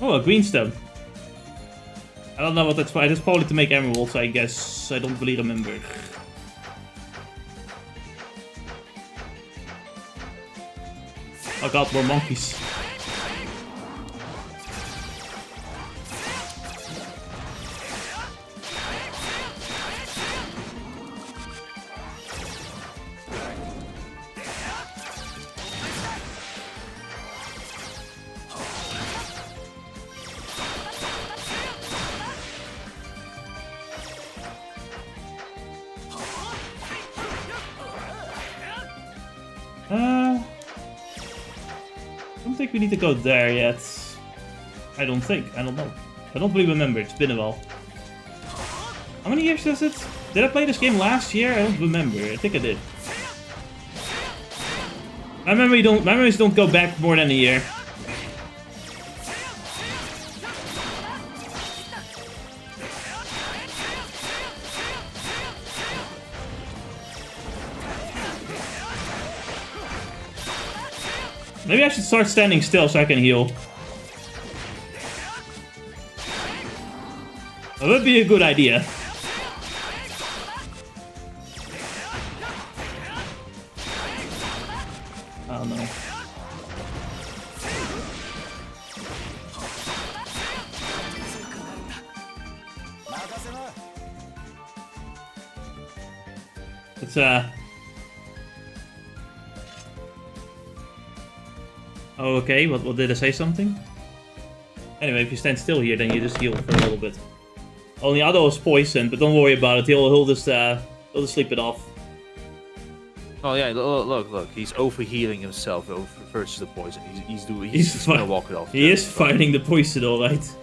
Oh, a greenstone. I don't know what that's for. It's probably to make emeralds, I guess. I don't really remember. Oh god, more monkeys. I don't think we need to go there yet. I don't think. I don't know. I don't really remember. It's been a while. How many years is it? Did I play this game last year? I don't remember. I think I did. My memories don't go back more than a year. Maybe I should start standing still so I can heal. That would be a good idea. Oh no. It's Oh, okay. What did I say something? Anyway, if you stand still here, then you just heal for a little bit. Only Adol is poisoned, but don't worry about it. He'll just sleep it off. Oh yeah, look, he's overhealing himself versus the poison. He's gonna walk it off. He is fighting the poison, alright.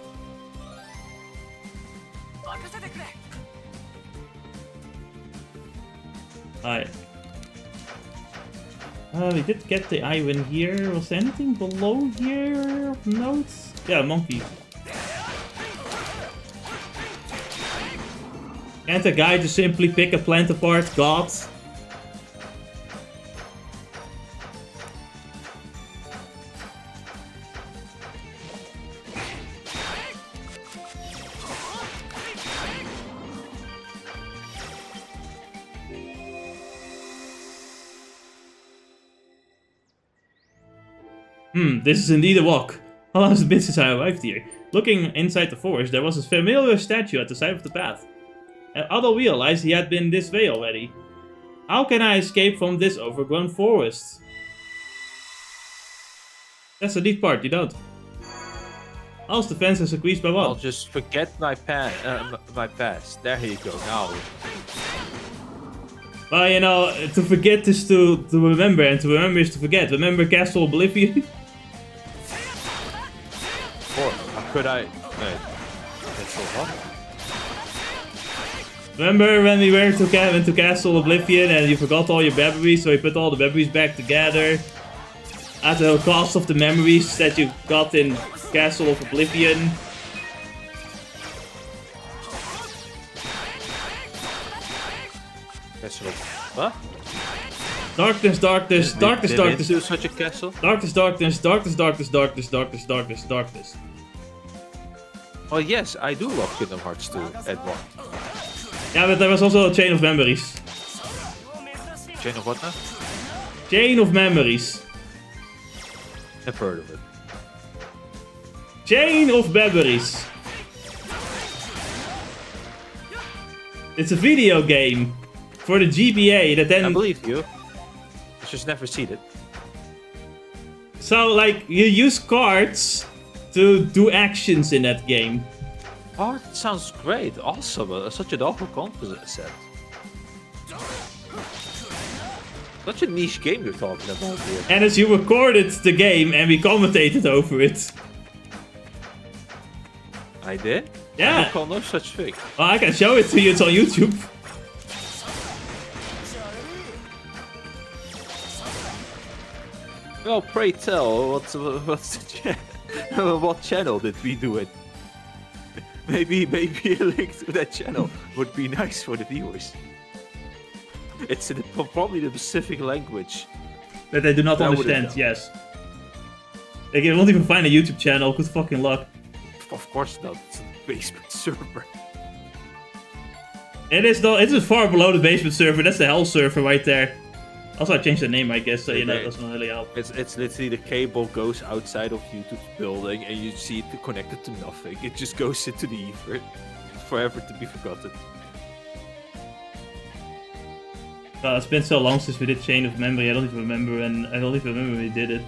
Alright. We did get the iron here. Was there anything below here of note? Yeah, monkey. Can't a guy just simply pick a plant apart? God. This is indeed a walk. How long has it been since I arrived here? Looking inside the forest, there was a familiar statue at the side of the path. And Adol realized he had been this way already. How can I escape from this overgrown forest? That's the neat part, you don't. How's the fence is increased by one? I'll just forget my past. There you go, now. Well, you know, to forget is to remember, and to remember is to forget. Remember Castle Oblivion? Or could I... Wait. That's so hot. Remember when we went to Castle Oblivion and you forgot all your memories, so you put all the memories back together? At the cost of the memories that you got in Castle of Oblivion? Castle. What? Darkness, darkness, darkness, Did darkness. do such a castle? Darkness, darkness, darkness, darkness, darkness, darkness, darkness, darkness. Oh yes, I do love Kingdom Hearts 2 at 1. Yeah, but there was also a Chain of Memories. Chain of what now? Chain of Memories. Never heard of it. Chain of Memories. It's a video game for the GBA that then... I believe you. I just never seen it. So, like, you use cards to do actions in that game. Oh, that sounds great. Awesome. Such an awful concept. Such a niche game you're talking about here. And as you recorded the game and we commentated over it. I did? Yeah. I recall no such thing. Well, I can show it to you. It's on YouTube. Well, pray tell, what's the what channel did we do it? Maybe a link to that channel would be nice for the viewers. It's in probably the Pacific language. That they do not I wouldn't understand, know. yes. Like, you won't even find a YouTube channel. Good fucking luck. Of course not. It's a basement server. It is though. It is far below the basement server. That's the hell server right there. Also, I changed the name, I guess, so you know, it doesn't really help. It's literally the cable goes outside of YouTube's building and you see it connected to nothing. It just goes into the ether. Forever to be forgotten. It's been so long since we did Chain of Memory, I don't even remember, and I don't even remember when we did it.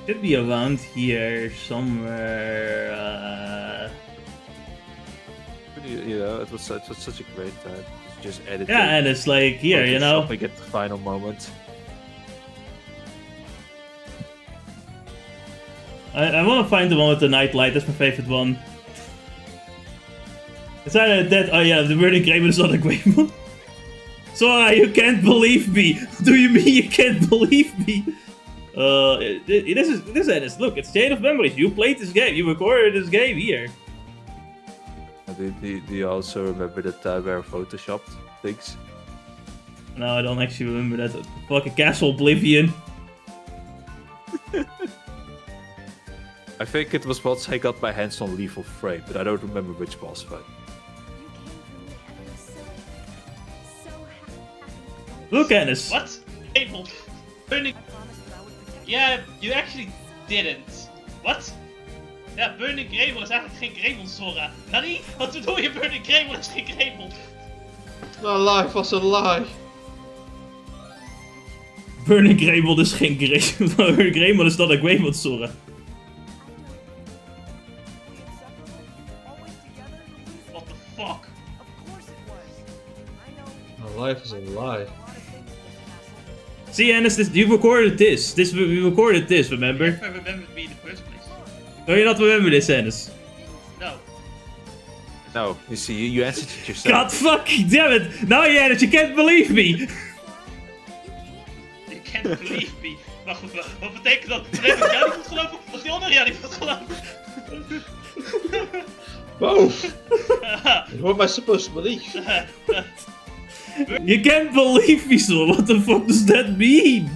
Should be around here somewhere. You know, it was such a great time. Just edit. Yeah, and it's like here, you know. We get the final moment. I want to find the one with the nightlight. That's my favorite one. It's either that. Oh yeah, the Burning Kramer is not a great one. Sora, you can't believe me. Do you mean you can't believe me? This is look. It's Chain of Memories. You played this game. You recorded this game here. Do you also remember the time where I photoshopped things? No, I don't actually remember that. Fucking Castle Oblivion. I think it was once I got my hands on Lethal Frame, but I don't remember which boss fight. Look at this. What? Able. Burning. Yeah, you actually didn't. What? Ja, Burning Kramer is eigenlijk geen Kremel, Sora. Nani? Wat bedoel je, Burning Kramer is geen Kremel? My life was a lie. Burning Greymon is geen Greymon. Burning Greymon is dan een Greymon, Sora. What the fuck? My life is a lie. See, Ennis, you recorded this. We recorded this, remember? If I remembered me in the first place. Do you not remember this, Ennis? No. No, you see, you answered it yourself. God fucking damn it! Now, Ennis, you can't believe me! You can't believe me. Wacht, wat betekent dat? Dan heb ik jou niet goed gelopen, of die andere jou niet goed gelopen? Both! What am I supposed to believe? You can't believe me, Sora. What the fuck does that mean?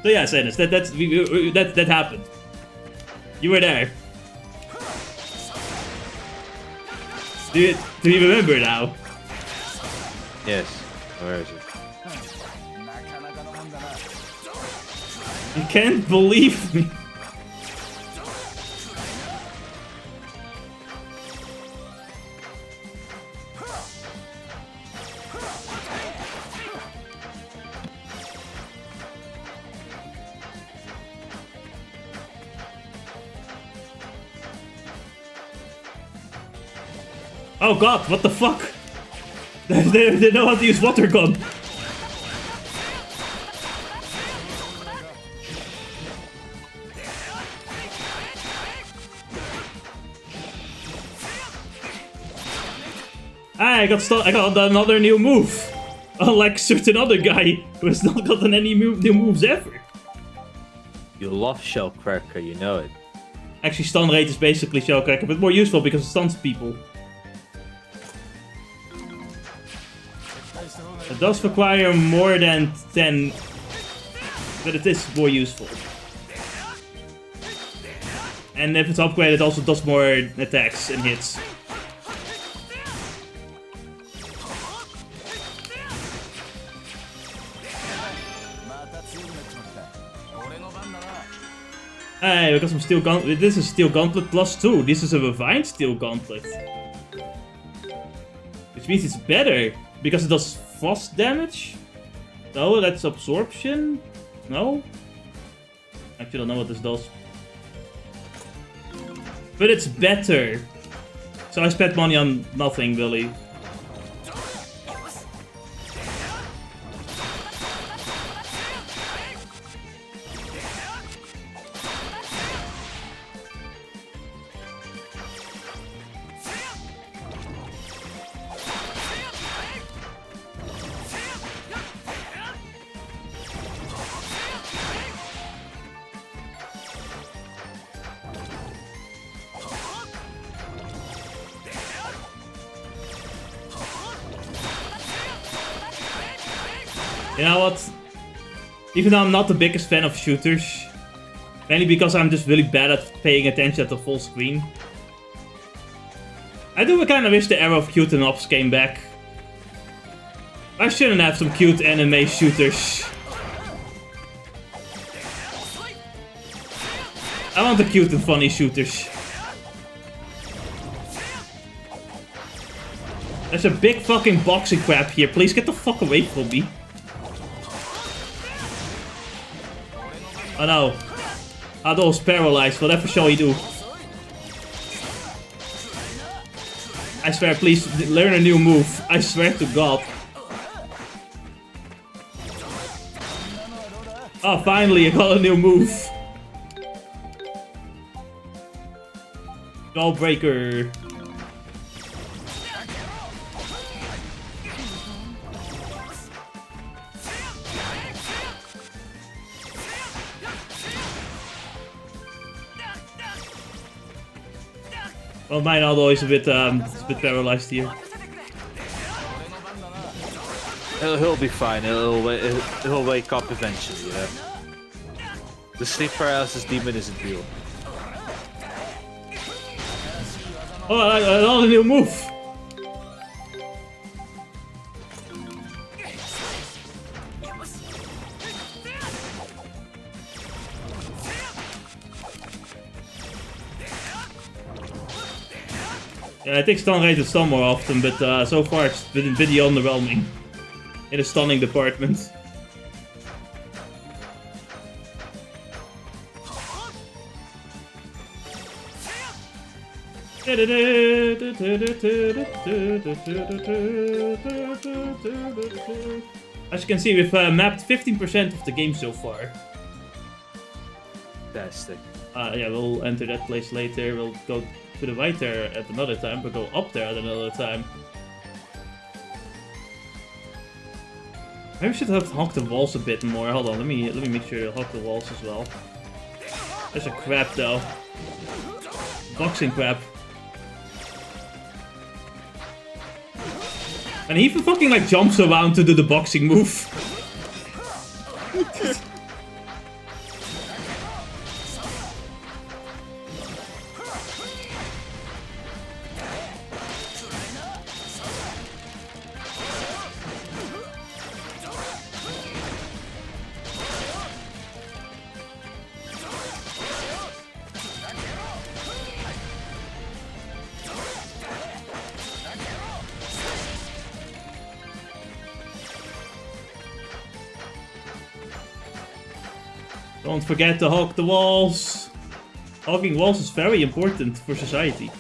So yeah, Ennis, that happened. You were there. Do you remember now? Yes. Where is it? You can't believe me. Oh god, what the fuck? They know how to use water gun. I got another new move. Unlike certain other guy who has not gotten any new moves ever. You love Shellcracker, you know it. Actually, stun rate is basically Shellcracker, but more useful because it stuns people. It does require more than 10, but it is more useful. And if it's upgraded, it also does more attacks and hits. Hey, we got some Steel Gauntlet. This is Steel Gauntlet plus 2. This is a refined Steel Gauntlet. Which means it's better. Because it does frost damage? No, that's absorption? No? Actually, I don't know what this does. But it's better. So I spent money on nothing, really. You know what? Even though I'm not the biggest fan of shooters, mainly because I'm just really bad at paying attention at the full screen, I do kind of wish the era of cute and ops came back. I shouldn't have some cute anime shooters. I want the cute and funny shooters. There's a big fucking boxing crab here. Please get the fuck away from me. Oh no. Adol's paralyzed. Whatever shall he do? I swear, please learn a new move. I swear to God. Oh, finally, I got a new move. Jawbreaker. Well, mine Adol is a bit paralyzed here. He'll be fine. He'll wake up eventually. Yeah. The sleep paralysis demon isn't real. Oh, another new move. Yeah, I think stun rate is stun more often, but so far it's been pretty underwhelming in the stunning department. As you can see, we've mapped 15% of the game so far. Fantastic. Yeah, we'll enter that place later. We'll go to the right there at another time. We'll go up there at another time. Maybe we should have hog the walls a bit more. Hold on, let me make sure to hog the walls as well. There's a crab though. Boxing crab. And he even fucking like jumps around to do the boxing move. Don't forget to hog the walls. Hogging walls is very important for society.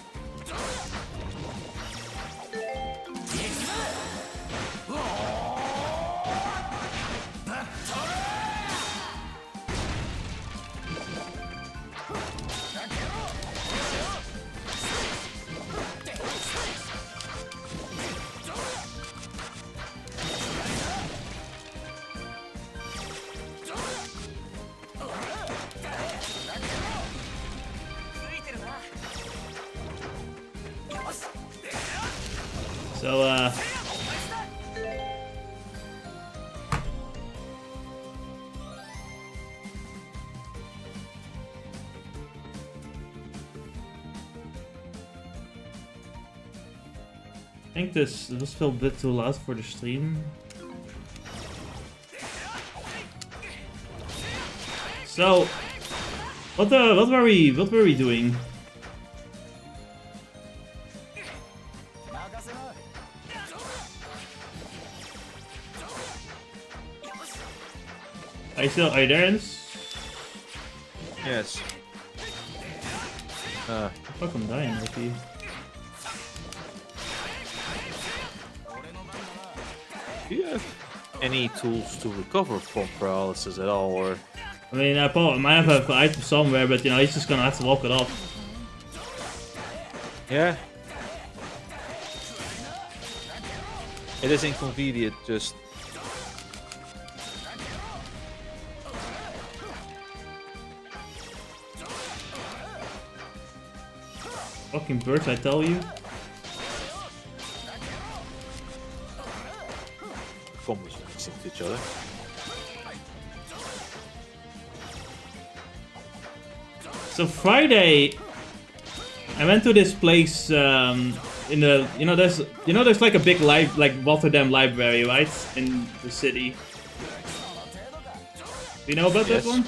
So, I think this was still a bit too loud for the stream. So, what were we doing? Are you there, Ernst? Yes. Fuck, I'm dying, okay. Do you have any tools to recover from paralysis at all, or? I mean, I might have an item somewhere, but you know, he's just gonna have to walk it off. Yeah. It is inconvenient, just. Fucking birds, I tell you. Combos mixing to each other. So Friday, I went to this place in the there's like a big like Rotterdam library, right, in the city. Do you know about that one?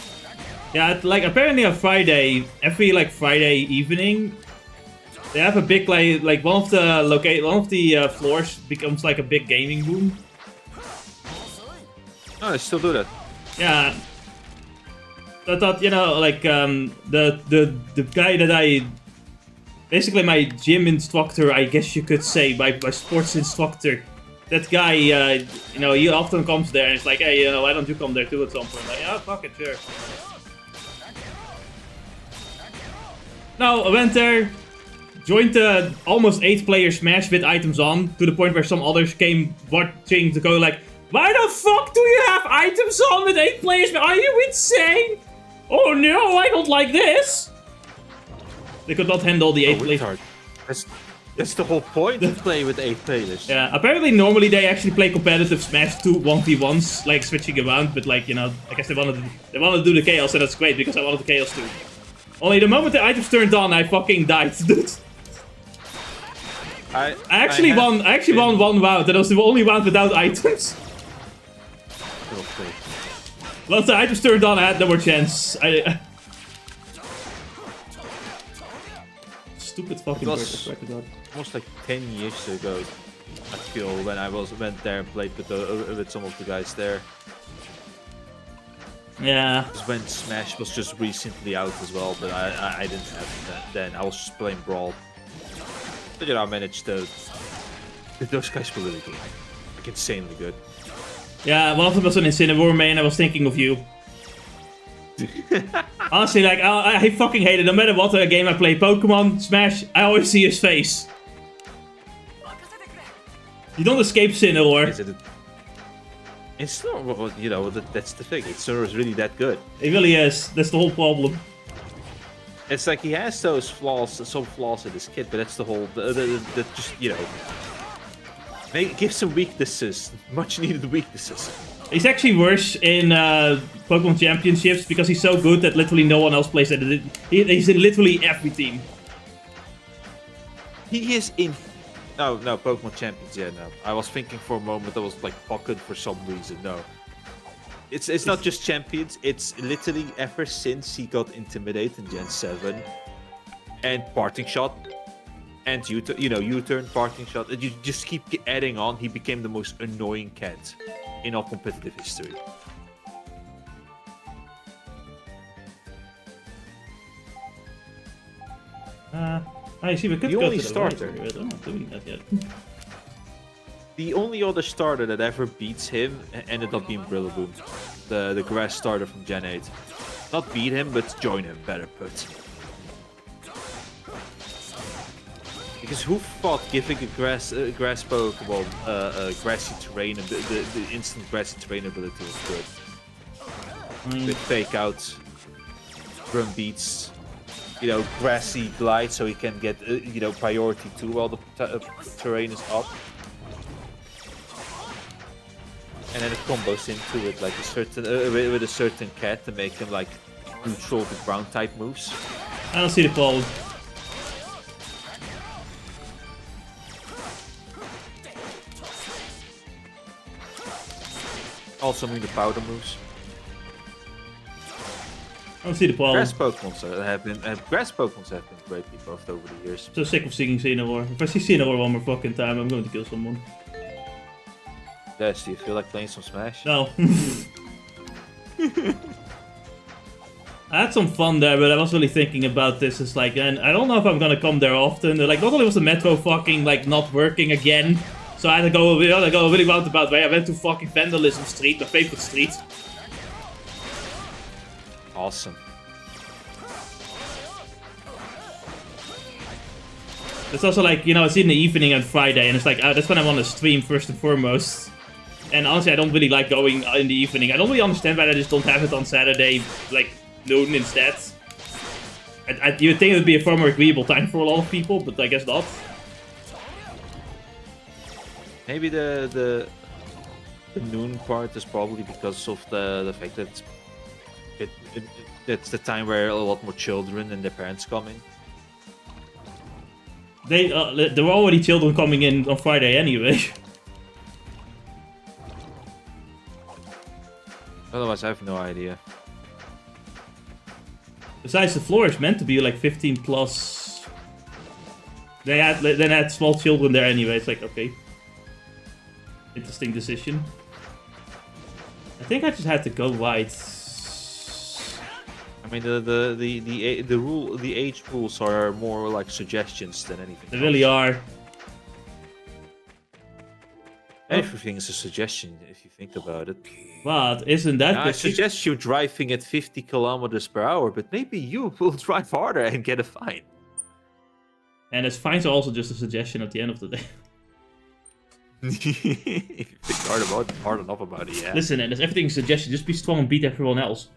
Yeah, like apparently on Friday, every like Friday evening, they have a big like one of the floors becomes like a big gaming room. Oh, I still do that. Yeah. I thought, you know, like the guy that I basically my gym instructor, I guess you could say, my sports instructor. That guy, you know, he often comes there and it's like, hey, you know, why don't you come there too at some point? Like, oh, fuck it, sure. No, I went there, joined the almost 8-player Smash with items on, to the point where some others came watching to go like, why the fuck do you have items on with 8 players? Are you insane? Oh no, I don't like this! They could not handle the 8 players. That's the whole point to play with 8 players. Yeah, apparently normally they actually play competitive Smash 2 1v1s, like switching around, but like, you know, I guess they wanted to do the chaos, and that's great because I wanted the chaos too. Only the moment the items turned on, I fucking died, dude. I actually won one round, and it was the only round without items. Okay. Once the items turned on, I had no more chance. Stupid fucking bird, I swear to God. Almost like 10 years ago, I feel, when I went there and played with some of the guys there. Yeah. It was when Smash was just recently out as well, but I didn't have that then. I was just playing Brawl. But I managed to. Those guys were really good. Like insanely good. Yeah, one of them was an Incineroar main, I was thinking of you. Honestly, like, I fucking hate it. No matter what game I play, Pokemon, Smash, I always see his face. You don't escape Incineroar. It's not, you know, that's the thing. Incineroar is really that good. It really is. That's the whole problem. It's like he has those flaws, some flaws in his kit, but that's the whole, the just, you know, give some weaknesses, much needed weaknesses. He's actually worse in Pokemon Championships because he's so good that literally no one else plays it. He's in literally every team. He is in... No, Pokemon Champions, yeah, no. I was thinking for a moment I was like Pocket for some reason, no. It's not just Champions, it's literally ever since he got Intimidate in Gen 7 and Parting Shot and U-turn, Parting Shot, and you just keep adding on, he became the most annoying cat in all competitive history. I see, we could The go only Oh, to the starter. right, but I'm not doing that yet. The only other starter that ever beats him ended up being Brillaboom, the grass starter from Gen 8. Not beat him, but join him, better put. Because who thought giving a grass Pokemon grassy terrain, the instant grassy terrain ability was good? With fake outs, drum beats, you know, grassy glide so he can get you know, priority 2 while the terrain is up. And then it combos into it like a certain with a certain cat to make him like neutral to ground type moves. I don't see the call. Also mean the powder moves. I don't see the ball. Grass Pokemons have been greatly buffed over the years. So sick of seeing Incineroar. If I see Incineroar one more fucking time, I'm going to kill someone. Des, do you feel like playing some Smash? No. I had some fun there, but I was really thinking about this. It's like, and I don't know if I'm gonna come there often. Like, not only was the metro fucking like not working again, so I had to go a really roundabout way. I went to fucking Vandalism Street, my favorite street. Awesome. It's also like, you know, it's in the evening on Friday, and it's like, that's when I want to stream first and foremost. And honestly, I don't really like going in the evening. I don't really understand why I just don't have it on Saturday, like, noon instead. You would think it would be a far more agreeable time for a lot of people, but I guess not. Maybe the noon part is probably because of the fact that it's the time where a lot more children and their parents come in. There were already children coming in on Friday anyway. Otherwise, I have no idea. Besides, the floor is meant to be like 15 plus. They had small children there anyway. It's like, okay, interesting decision. I think I just had to go wide. I mean, the age rules are more like suggestions than anything. They really are. Everything is a suggestion if you think about it. But isn't that? I suggest you driving at 50 kilometers per hour, but maybe you will drive harder and get a fine. And as fines are also just a suggestion at the end of the day. If you think hard enough about it, yeah. Listen, and as everything's a suggestion, just be strong and beat everyone else.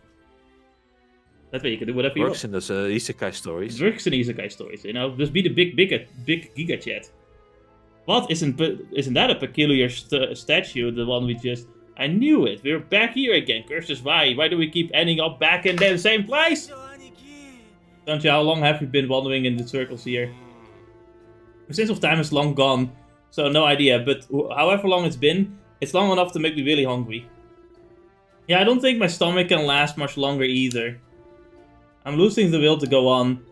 That way you can do whatever you want. Works in those isekai stories. It works in isekai stories, you know. Just be the big Giga Chat. What isn't that a peculiar statue? The one we just. I knew it. We're back here again. Curses, why? Why do we keep ending up back in the same place? Don't you? How long have we been wandering in the circles here? The sense of time is long gone, so no idea. But however long it's long enough to make me really hungry. Yeah, I don't think my stomach can last much longer either. I'm losing the will to go on.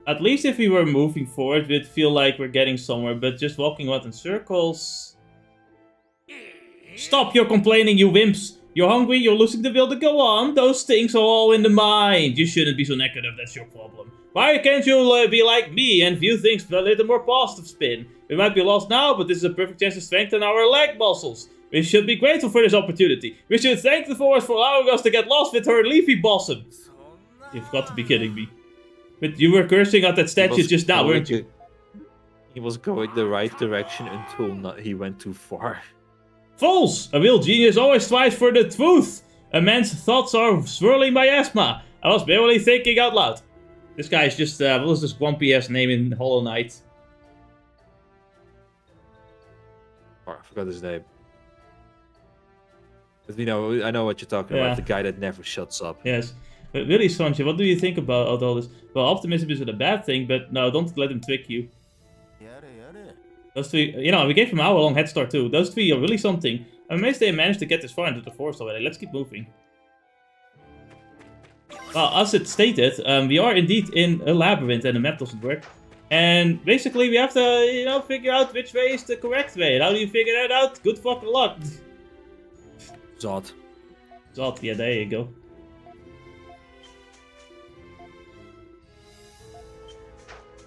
At least if we were moving forward, we'd feel like we're getting somewhere, but just walking out in circles... Stop your complaining, you wimps! You're hungry, you're losing the will to go on, those things are all in the mind! You shouldn't be so negative, that's your problem. Why can't you be like me and view things with a little more positive spin? We might be lost now, but this is a perfect chance to strengthen our leg muscles. We should be grateful for this opportunity. We should thank the forest for allowing us to get lost with her leafy blossom. You've got to be kidding me. But you were cursing at that statue just now, weren't you? He was going the right direction until he went too far. Fools! A real genius always strives for the truth. A man's thoughts are swirling my asthma. I was barely thinking out loud. This guy is just, what was this grumpy ass name in Hollow Knight? Oh, I forgot his name. But you know, I know what you're talking about. The guy that never shuts up. Yes. But really, Sanji, what do you think about all this? Well, optimism isn't a bad thing, but no, don't let him trick you. Those three, you know, we gave him an hour-long head start too. Those three are really something. I'm amazed they managed to get this far into the forest already. Let's keep moving. Well, as it stated, we are indeed in a labyrinth and the map doesn't work. And basically we have to, you know, figure out which way is the correct way. And how do you figure that out? Good fucking luck. Zod. Zod, yeah, there you go.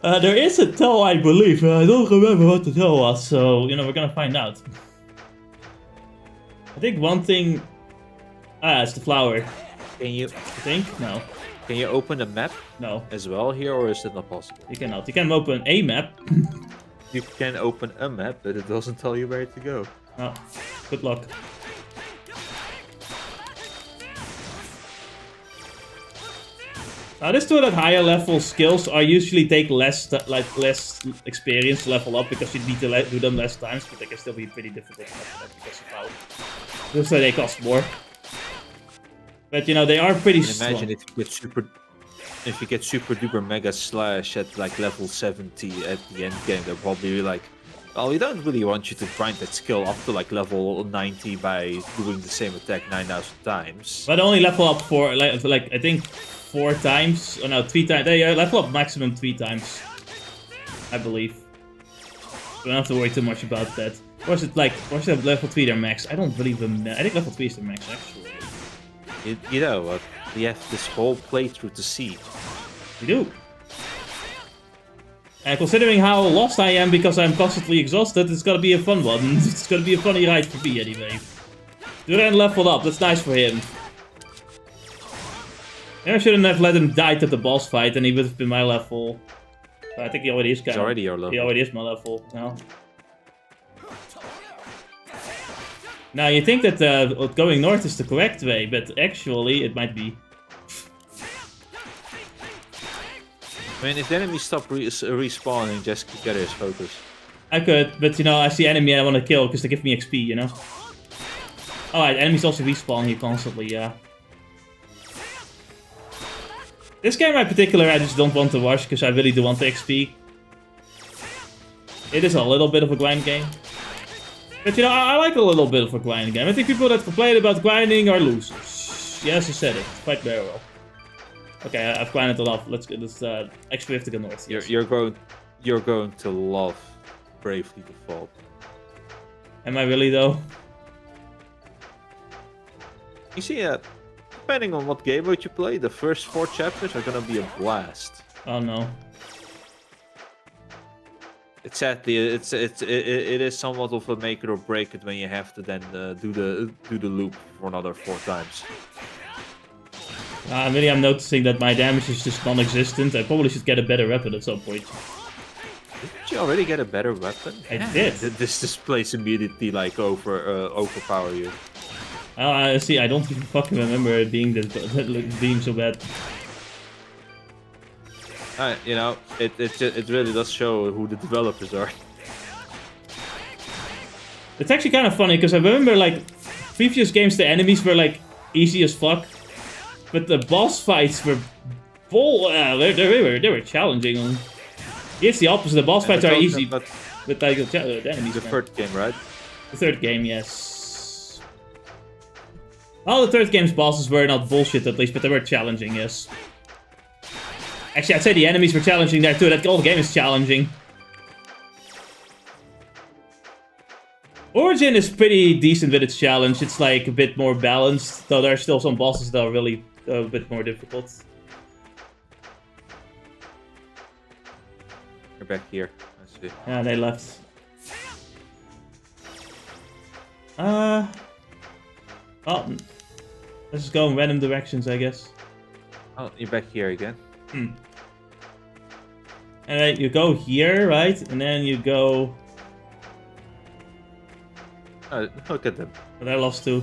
There is a tell, I believe. I don't remember what the tell was, so, you know, we're gonna find out. I think one thing... it's the flower. Can you... I think? No. Can you open a map? No. As well here, or is it not possible? You cannot. You can open a map. You can open a map, but it doesn't tell you where to go. Oh, good luck. Now, this two that higher level skills are usually take less experience to level up because you need to do them less times, but they can still be pretty difficult to level up because of how. Just so they cost more. But you know they are pretty strong. Imagine if you get super duper mega slash at like level 70 at the end game, they'll probably be like, well, we don't really want you to grind that skill up to like level 90 by doing the same attack 9,000 times. But only level up for like I think 4 times, or no, 3 times. They level up maximum 3 times, I believe. We don't have to worry too much about that. Or is it like, or is it level 3 their max? I don't really remember. I think level 3 is their max actually. You know what? We have this whole playthrough to see. We do. And considering how lost I am because I'm constantly exhausted, it's gonna be a fun one. It's gonna be a funny ride for me anyway. Duran leveled up, that's nice for him. I shouldn't have let him die at the boss fight and he would have been my level. I think he already is kind of. He's already your level. He already is my level now. Now you think that going north is the correct way, but actually it might be. I mean, if the enemies stop respawning, just get his focus. I could, but you know, I see enemy I want to kill because they give me XP, you know? Alright, enemies also respawn here constantly, yeah. This game in particular I just don't want to rush because I really do want the XP. It is a little bit of a grind game. But you know, I like a little bit of a grind game. I think people that complain about grinding are losers. Yes, I said it. Quite very well. Okay, I've grinded enough. Let's get this. Actually, we have to go north. Yes. You're going to love Bravely Default. Am I really though? You see, depending on what game mode you play, the first 4 chapters are gonna be a blast. Oh no. It's sadly, it is somewhat of a make it or break it when you have to then do the loop for another 4 times. Really, I'm noticing that my damage is just non-existent. I probably should get a better weapon at some point. Did you already get a better weapon? I did. This displays immediately like overpower you. See, I don't even fucking remember it being being so bad. You know, it really does show who the developers are. It's actually kind of funny because I remember like previous games, the enemies were like easy as fuck, but the boss fights were they were challenging. It's the opposite. The boss fights are easy, but like the enemies. The third game, right? The third game, yes. Well, the third game's bosses were not bullshit at least, but they were challenging, yes. Actually, I'd say the enemies were challenging there too. That whole game is challenging. Origin is pretty decent with its challenge. It's like a bit more balanced, though there are still some bosses that are really a bit more difficult. back here. I see. Yeah, they left. Well, let's just go in random directions, I guess. Oh, you're back here again. And then you go here, right? And then you go... Oh, look at them. But I lost 2.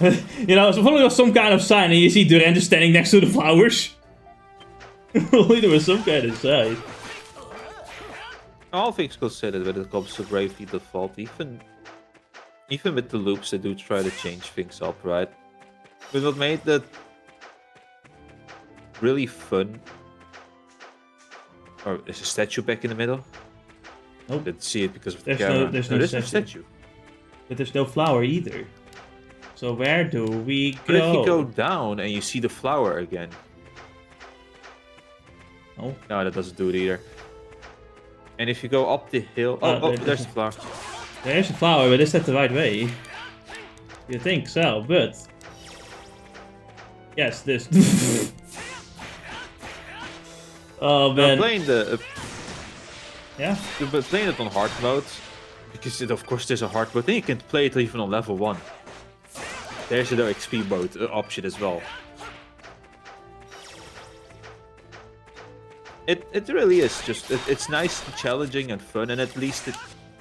You know, it's probably some kind of sign, and you see Duran just standing next to the flowers. Only there was some kind of sign. All things considered when it comes to Bravely Default, even with the loops, they do try to change things up, right? But what made that really fun? Or is a statue back in the middle? Nope. I didn't see it because of the There's camera. there's No, no there's no statue. But there's no flower either. So where do we go? But if you go down and you see the flower again. Oh. No, that doesn't do it either. And if you go up the hill... Oh, there's the flower. There's a flower, but is that the right way? You think so, but... Yes, this. Oh, man. Playing the... Yeah? But playing it on hard mode, because of course there's a hard mode, then you can play it even on level 1. There's the XP mode option as well. It really is just it's nice and challenging and fun, and at least it,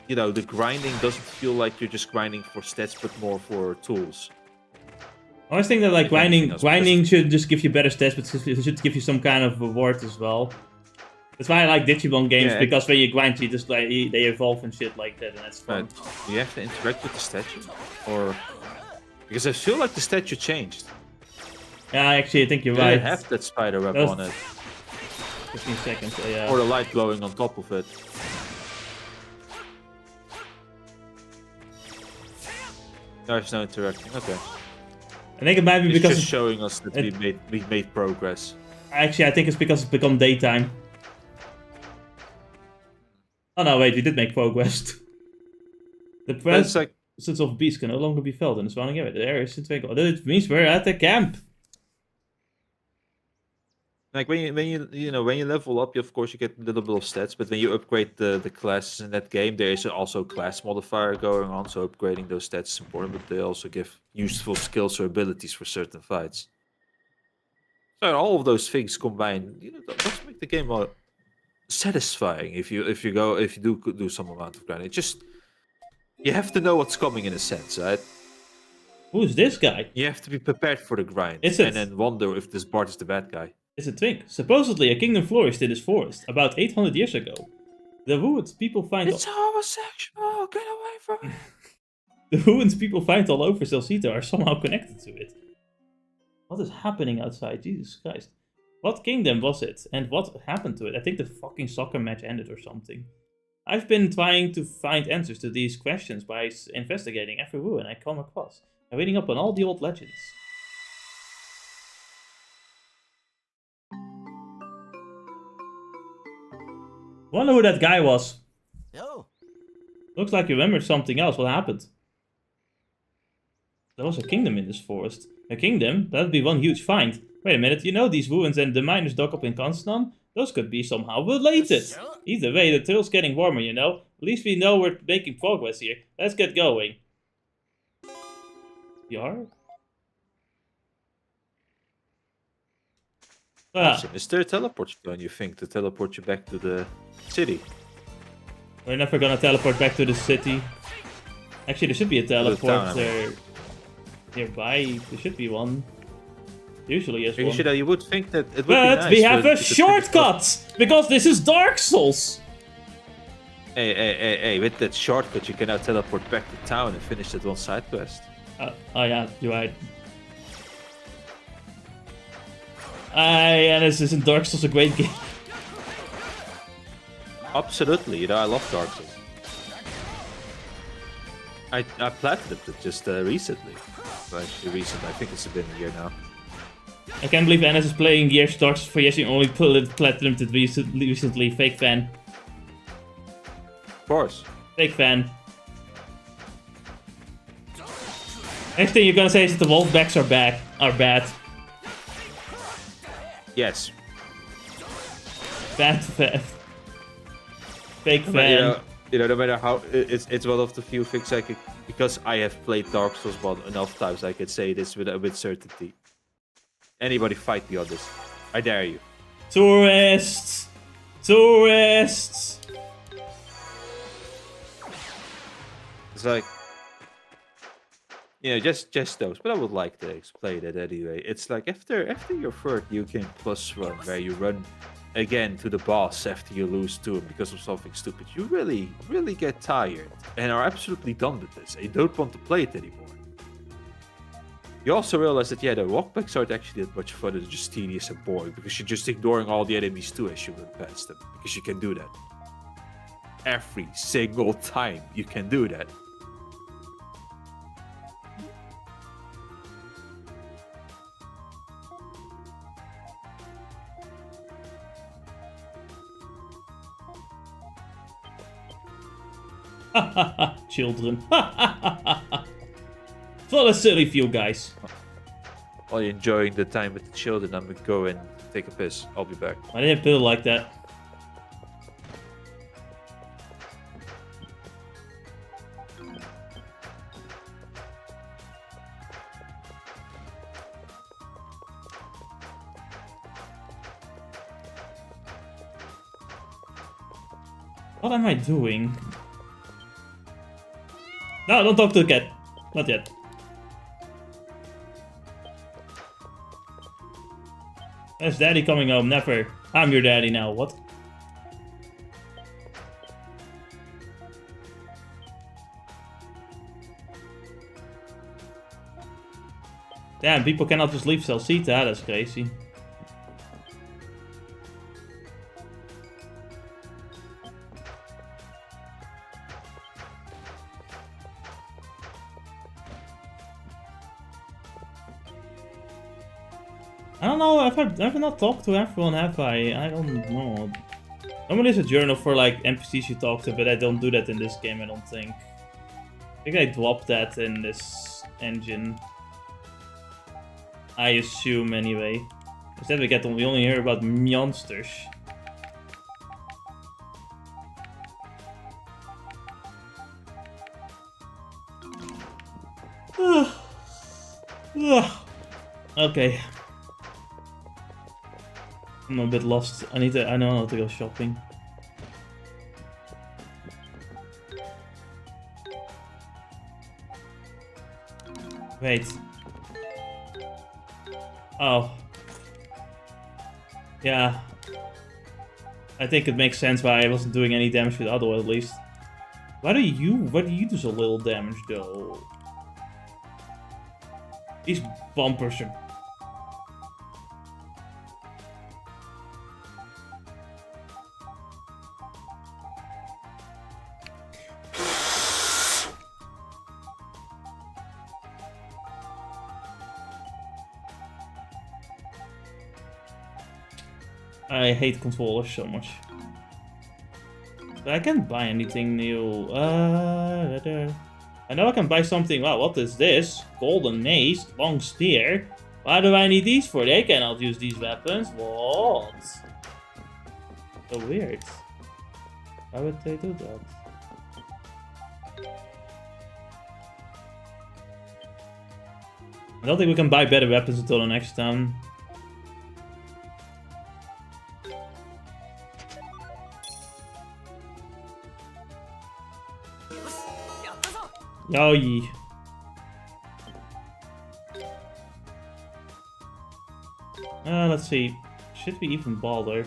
you know, the grinding doesn't feel like you're just grinding for stats but more for tools. I always think that like If grinding should just give you better stats, but it should give you some kind of reward as well. That's why I like Digimon games, Yeah, because when you grind, you just like they evolve and shit like that, and that's fun. But you have to interact with the statue, or because I feel like the statue changed. Yeah, actually, I think you're They right. have that spider web Those- on it, 15 seconds, so yeah. or the light glowing on top of it. There's no interacting. Okay. I think it might be It's because just showing us that it- we made progress. actually I think it's because it's become daytime. Oh no, wait, we did make progress. The But it's like presence of beasts can no longer be felt in the surrounding area. The area is twinkle. That means we're at the camp. when you level up, of course you get a little bit of stats, but when you upgrade the classes in that game, there is also a class modifier going on, so upgrading those stats is important, but they also give useful skills or abilities for certain fights. So all of those things combined, that does make the game more satisfying if you do some amount of grinding. You have to know what's coming in a sense, right? Who's this guy? You have to be prepared for the grind, Is it? and then wonder if this Bart is the bad guy. It's a twink. Supposedly a kingdom flourished in this forest about 800 years ago. The ruins people find It's homosexual. Get away from it. the ruins people find all over Celceta are somehow connected to it. What is happening outside? Jesus Christ. What kingdom was it? And what happened to it? I think the fucking soccer match ended or something. I've been trying to find answers to these questions by investigating every ruin I come across and reading up on all the old legends. Wonder who that guy was. Yo. Looks like you remembered something else. What happened? There was a kingdom in this forest. A kingdom? That'd be one huge find. Wait a minute, you know these ruins and the miners dug up in Kansnan? Those could be somehow related. Either way, the trail's getting warmer, you know. At least we know we're making progress here. Let's get going. You are? Ah, Awesome. Is there a teleport stone, you think, to teleport you back to the city? we're never gonna teleport back to the city. Actually, there should be a teleport nearby. There should be one. Usually is one. Actually, you would think that it would be But nice we have a to shortcut! Because this is Dark Souls! Hey, with that shortcut you can now teleport back to town and finish that one side quest. Oh yeah, you're right. Yeah, this isn't Dark Souls a great game. Absolutely, I love Dark Souls. I platinumed it just recently. Well, actually recent, I think it's been a year now. I can't believe Anas is playing Gears Dark Souls for Yeshin only platinumed it recently. Fake fan. Of course. Fake fan. Next thing you're gonna say is that the Wolfbacks are bad. Yes. Bad fan. Fake But, fan. no matter how, it's one of the few things I could, because I have played Dark Souls 1 enough times, I could say this with certainty. Anybody fight me on this? I dare you. Tourists! Tourists! It's like, just those. But I would like to explain it anyway. It's like after your third New Game Plus run, where you run again to the boss after you lose to him because of something stupid, you really get tired and are absolutely done with this. And you don't want to play it anymore. You also realize that, the walkbacks aren't actually that much fun. It's just tedious and boring because you're just ignoring all the enemies too as you run past them. Because you can do that. Every single time you can do that. Children. For a silly few guys. While you're enjoying the time with the children, I'm gonna go and take a piss. I'll be back. I didn't feel like that. What am I doing? No, don't talk to the cat. Not yet. There's daddy coming home. Never. I'm your daddy now. What? Damn, people cannot just leave Celceta. That's crazy. I don't know, I've not talked to everyone, have I? I don't know. Normally there's a journal for like NPCs you talk to, but I don't do that in this game, I don't think. I think I dropped that in this engine. I assume anyway. Instead we only hear about monsters. Okay. I'm a bit lost. I know how to go shopping. Wait. Oh. Yeah. I think it makes sense why I wasn't doing any damage with Adol at least. Why do you do so little damage though? These bumpers are... I hate controllers so much. But I can't buy anything new. I know I can buy something. Wow, what is this? Golden mace, long spear. Why do I need these for? They cannot use these weapons. What? So weird. Why would they do that? I don't think we can buy better weapons until the next time. Oh, yeah. Let's see. Should we even bother?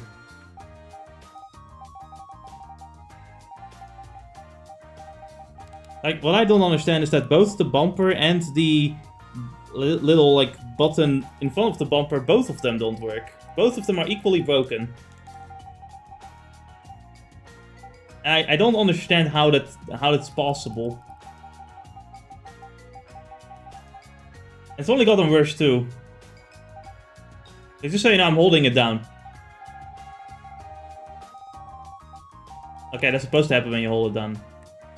Like, what I don't understand is that both the bumper and the little, like, button in front of the bumper, both of them don't work. Both of them are equally broken. I don't understand how that's possible. It's only gotten worse too. Just so you know, I'm holding it down. Okay, that's supposed to happen when you hold it down.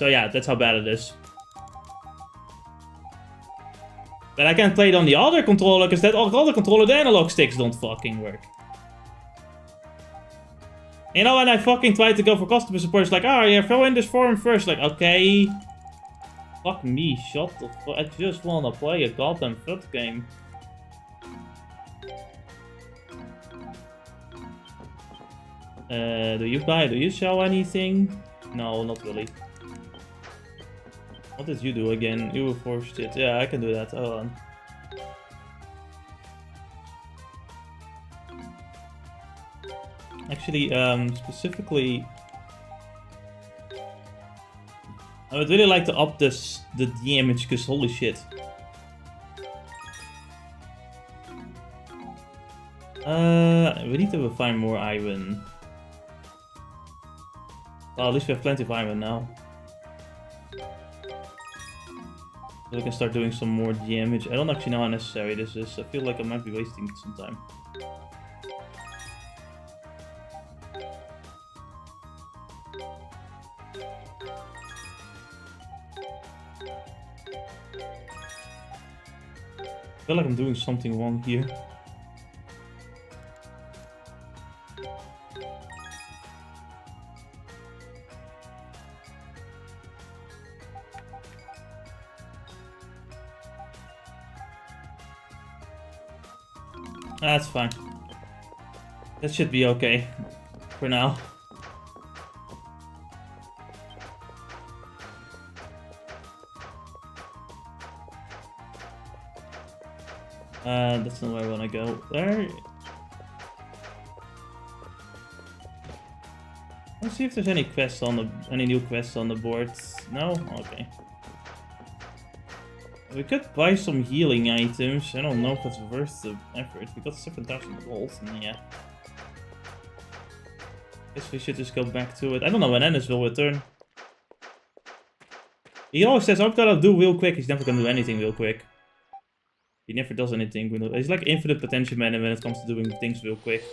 So yeah, that's how bad it is. But I can't play it on the other controller, because that other controller, the analog sticks don't fucking work. You know, when I fucking tried to go for customer support, it's like, oh yeah, throw in this forum first. Like, okay. Fuck me, shut the fuck. I just wanna play a goddamn foot game. Do you sell anything? No, not really. What did you do again? You were forced it. Yeah, I can do that. Hold on. Actually, specifically, I would really like to up the damage, because holy shit. We need to find more iron. Well, at least we have plenty of iron now. So we can start doing some more damage. I don't actually know how necessary this is. I feel like I might be wasting some time. I feel like I'm doing something wrong here. That's fine. That should be okay for now. That's not where I want to go. There. Let's see if there's any quests on the new quests on the board. No? Okay. We could buy some healing items. I don't know if it's worth the effort. We got 7,000 gold, and yeah. Guess we should just go back to it. I don't know when Ennis will return. He always says, I'm gonna do real quick. He's never gonna do anything real quick. He never does anything. He's like infinite potential man when it comes to doing things real quick.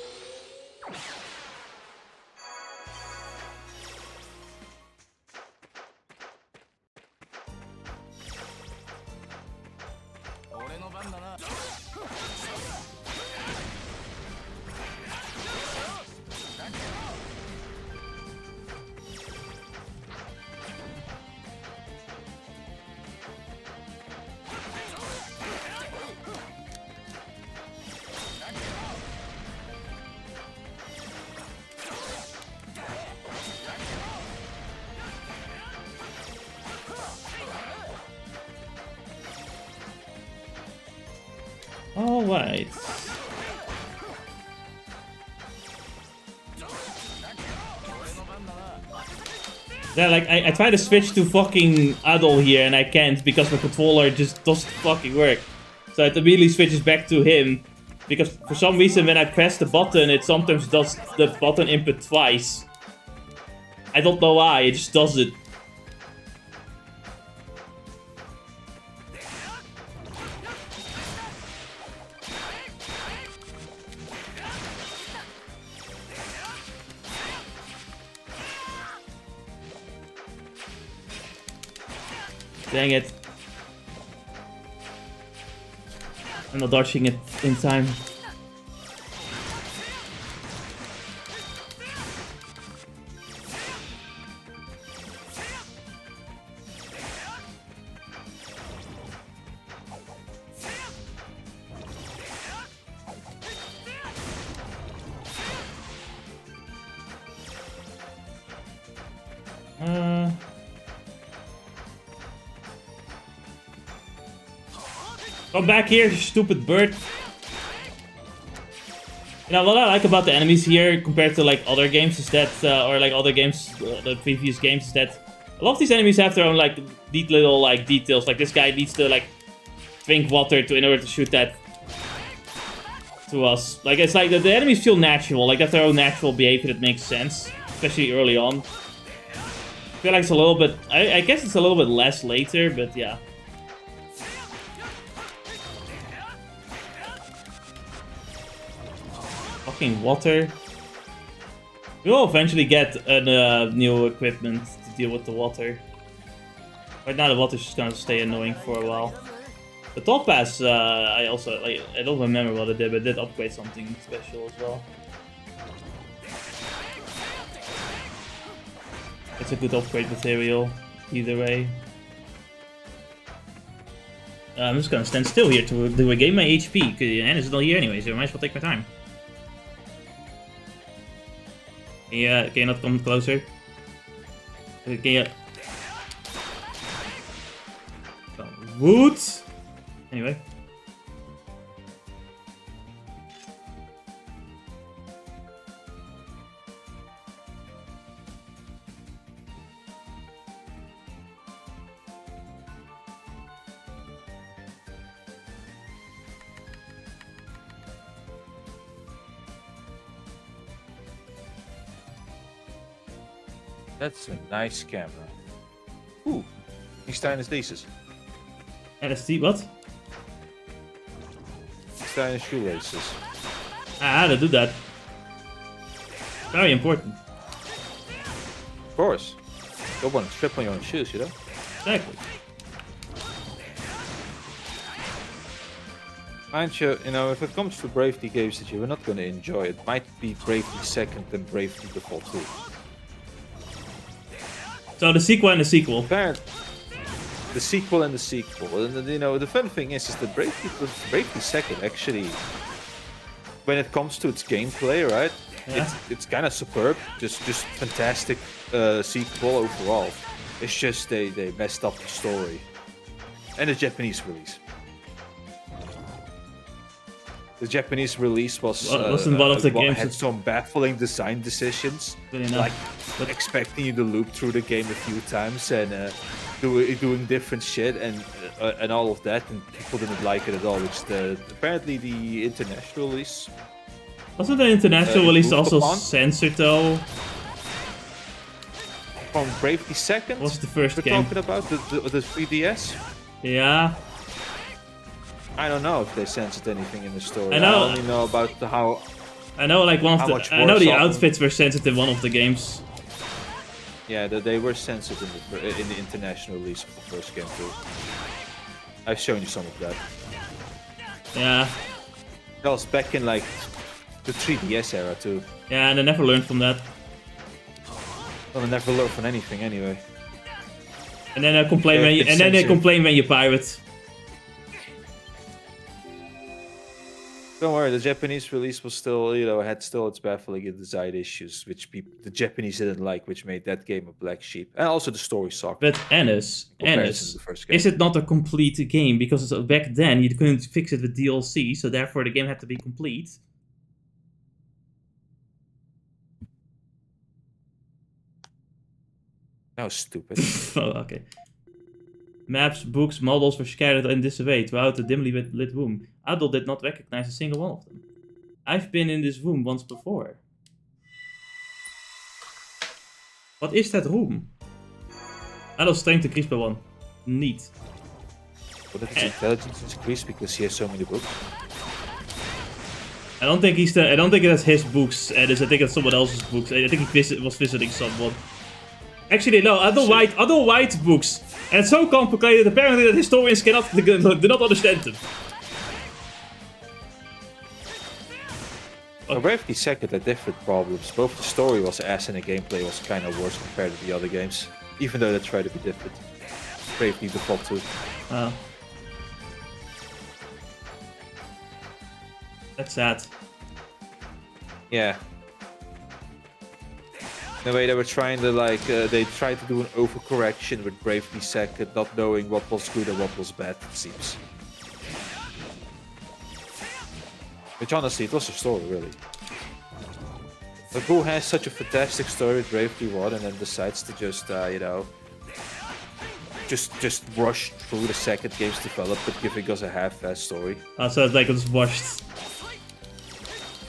Alright. Yeah, like, I try to switch to fucking Adol here and I can't because my controller just doesn't fucking work. So it immediately switches back to him. Because for some reason when I press the button, it sometimes does the button input twice. I don't know why, it just does it. Dang it. I'm not dodging it in time. Come back here, you stupid bird. You know, what I like about the enemies here compared to like other games is that, or like other games, the previous games, is that a lot of these enemies have their own like neat little like details. Like this guy needs to like drink water in order to shoot that to us. Like it's like the enemies feel natural, like they have their own natural behavior that makes sense, especially early on. I feel like it's a little bit, I guess it's a little bit less later, but yeah. Fucking water. We will eventually get new equipment to deal with the water. Right now the water's just gonna stay annoying for a while. The top pass, I also like. I don't remember what it did, but it did upgrade something special as well. It's a good upgrade material, either way. I'm just gonna stand still here to regain my HP, because Anna's not here anyway, so I might as well take my time. Yeah, can you not come closer? Can you... Wood! Anyway. That's a nice camera. Ooh, he's tying his laces. LSD, what? He's tying his shoelaces. Ah, they do that. Very important. Of course. You don't want to strip on your own shoes, you know? Exactly. Mind you, if it comes to Bravely games that you are not going to enjoy, it might be Bravely Second and Bravely Default 2. So the sequel and the sequel. The sequel and the sequel. And the fun thing is that Bravely Second actually, when it comes to its gameplay, right? Yeah. It's kind of superb. Just fantastic sequel overall. It's just they messed up the story. And the Japanese release. The Japanese release wasn't one of the games had some baffling design decisions, like expecting you to loop through the game a few times and doing different shit and all of that, and people didn't like it at all. Which apparently the international release Wasn't the international release also upon? censored though? From Bravely Second. What's the first we're game? talking about the 3DS. Yeah. I don't know if they censored anything in the story. I know- I only know about how. I know like one of How the much I know worse the off- outfits were censored in one of the games. Yeah, they were censored in the international release of the first game too. I've shown you some of that. Yeah. That was back in like the 3DS era too. Yeah, and I never learned from that. Well, I never learned from anything anyway. And then I complain Yeah, when you, it's and then they censored. complain when you pirate. Don't worry, the Japanese release was still, had still its baffling design issues, which the Japanese didn't like, which made that game a black sheep. And also the story sucked. But Ennis, comparison to the first game. is it not a complete game? Because back then you couldn't fix it with DLC, so therefore the game had to be complete. That was stupid. Oh, okay. Maps, books, models were scattered in this way throughout the dimly lit room. Adol did not recognize a single one of them. I've been in this room once before. What is that room? Adol's strength increased by 1. Neat. But if his intelligence is increased because he has so many books. I don't think I don't think that's his books, Edis. I think it's someone else's books. I think he was visiting someone. Actually, no, Adol White's books. And it's so complicated, apparently, that historians do not understand them. Now, Bravely Second had different problems. Both the story was ass and the gameplay was kind of worse compared to the other games. Even though they tried to be different. Bravely Default 2. Oh. That's sad. Yeah. The way they were trying to they tried to do an overcorrection with Bravely Second, not knowing what was good and what was bad, it seems. Which honestly, it was a story, really. But who has such a fantastic story with Bravely 1 and then decides to just, just rush through the second game's development, giving us a half-assed story. Oh, so it's like it was washed.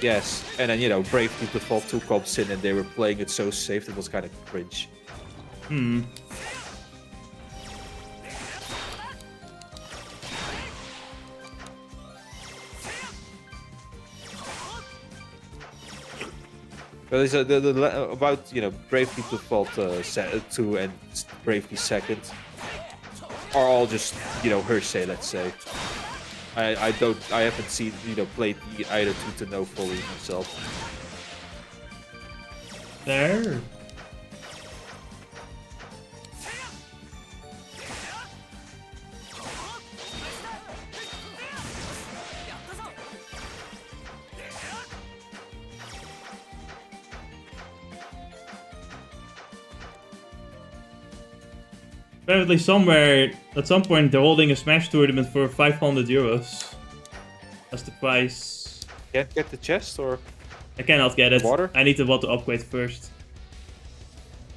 Yes, and then, Bravely Default 2 comes in and they were playing it so safe that it was kind of cringe. Hmm. But it's, about, Bravely Default 2 and Bravely Second are all just, hearsay, let's say. I haven't seen, played either 2 to know fully myself. There. Apparently somewhere, at some point, they're holding a Smash tournament for 500 euros. That's the price. Can't get the chest, or? I cannot get it. Water? I need the water upgrade first.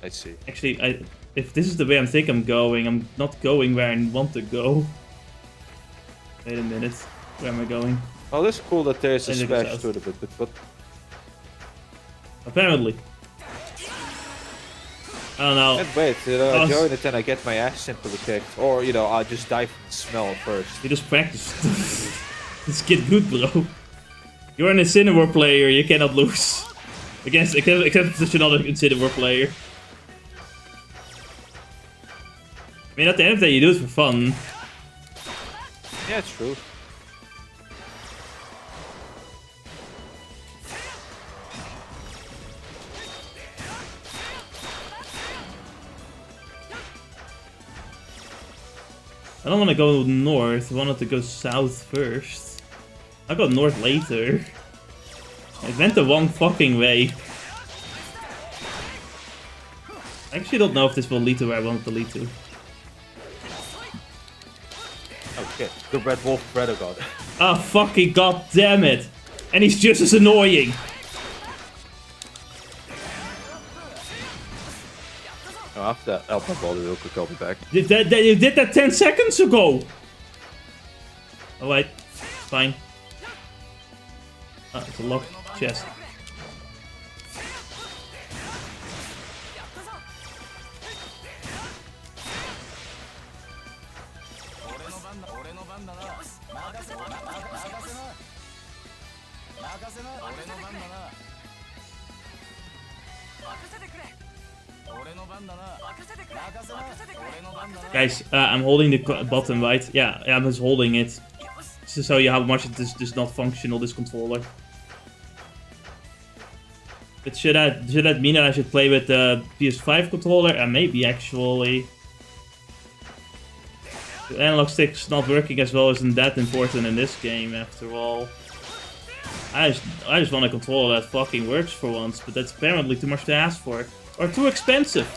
I see. Actually, if this is the way I think I'm going, I'm not going where I want to go. Wait a minute. Where am I going? Well, it's cool that there's a I think it's Smash south. tournament, but what? Apparently. I don't know. Can't wait, I join it and I get my ass simply kicked. Or, I'll just die from the smell first. You just practice. Just get good, bro. You're an Incineroar player, you cannot lose. Except if you're not an Incineroar player. I mean, at the end of the day, you do it for fun. Yeah, it's true. I don't want to go north, I wanted to go south first. I'll go north later. I went the wrong fucking way. I actually don't know if this will lead to where I want it to lead to. Okay, the Red Wolf Predagon. Ah, fucking god damn it! And he's just as annoying! After that, Alpha Ball real quick, I'll be back. You did that 10 seconds ago! Oh wait, fine. Ah, it's a locked chest. Guys, I'm holding the button, right? Yeah, I'm just holding it. Just to show you how much it is just not functional, this controller. But should that mean that I should play with the PS5 controller? Maybe, actually. The analog stick's not working as well isn't that important in this game, after all. I just want a controller that fucking works for once, but that's apparently too much to ask for. Or too expensive.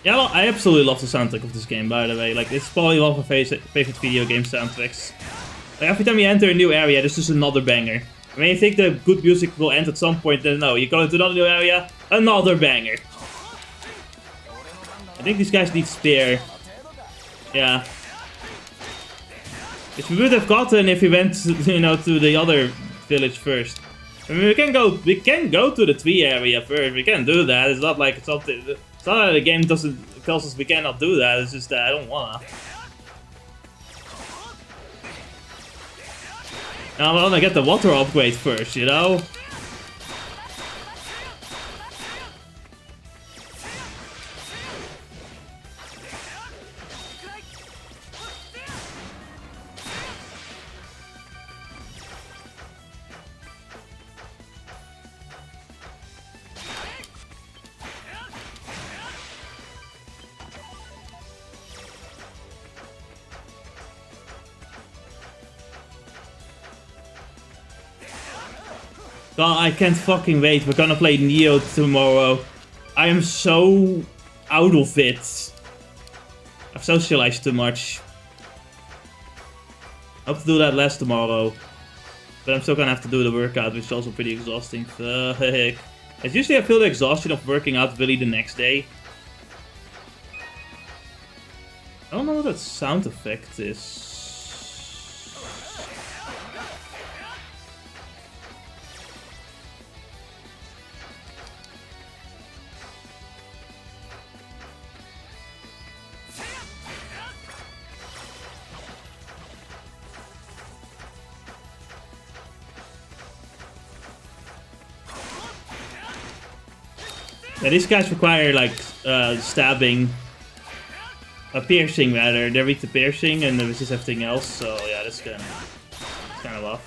Yeah, well, I absolutely love the soundtrack of this game, by the way. Like, it's probably one of my favorite video game soundtracks. Like, every time you enter a new area, there's just another banger. I mean, you think the good music will end at some point, then no. You go into another new area, another banger. I think these guys need spear. Yeah. Which we would have gotten if we went, to the other village first. I mean, we can go to the tree area first. We can do that. It's not like something. It's not that the game tells us we cannot do that. It's just that I don't wanna. I wanna get the water upgrade first, you know. God, I can't fucking wait. We're gonna play Neo tomorrow. I am so out of it. I've socialized too much. I hope to do that less tomorrow. But I'm still gonna have to do the workout, which is also pretty exhausting. Fuck. It's usually I feel the exhaustion of working out really the next day. I don't know what that sound effect is. Yeah, these guys require like stabbing, piercing rather. They're weak to piercing and resist everything else. So yeah, that's kind of rough.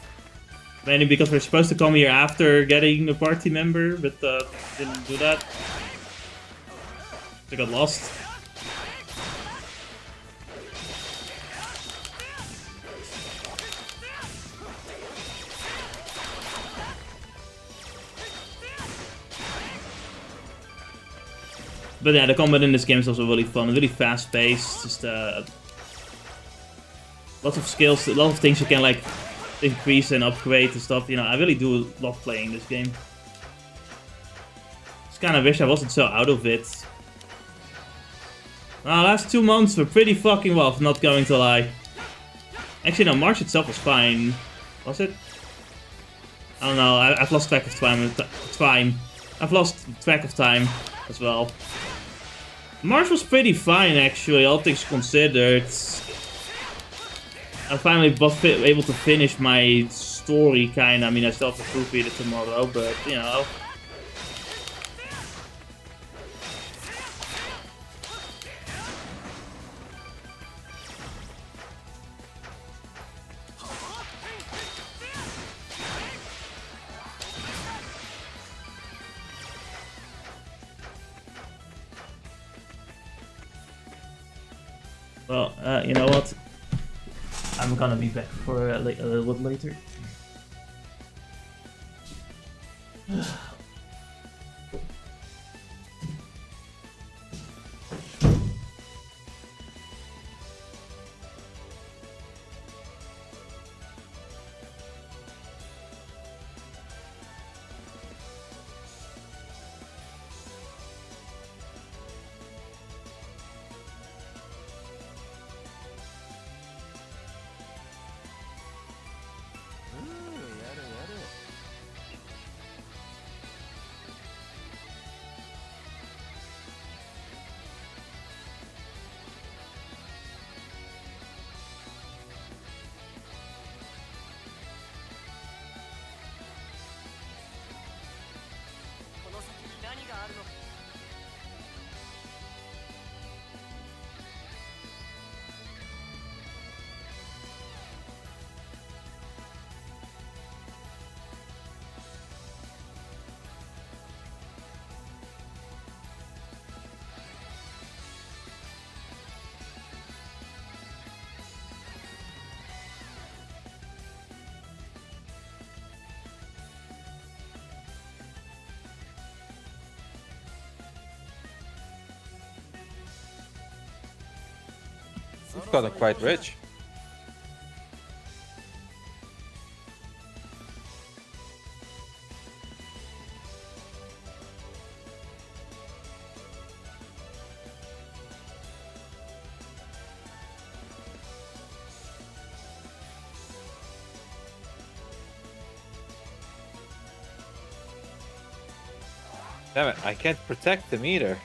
Mainly because we're supposed to come here after getting a party member, but didn't do that. They got lost. But yeah, the combat in this game is also really fun, really fast paced. Just lots of skills, a lot of things you can like increase and upgrade and stuff. You know, I really do love playing this game. Just kind of wish I wasn't so out of it. Last 2 months were pretty fucking rough, not going to lie. Actually, no, March itself was fine. Was it? I don't know, I've lost track of time. I've lost track of time as well. March was pretty fine, actually, all things considered. I finally was able to finish my story, kinda. I mean, I still have to proof read it tomorrow, but, you know. Well, you know what? I'm gonna be back for a little bit later. You've gotten quite rich. Damn it, I can't protect them either.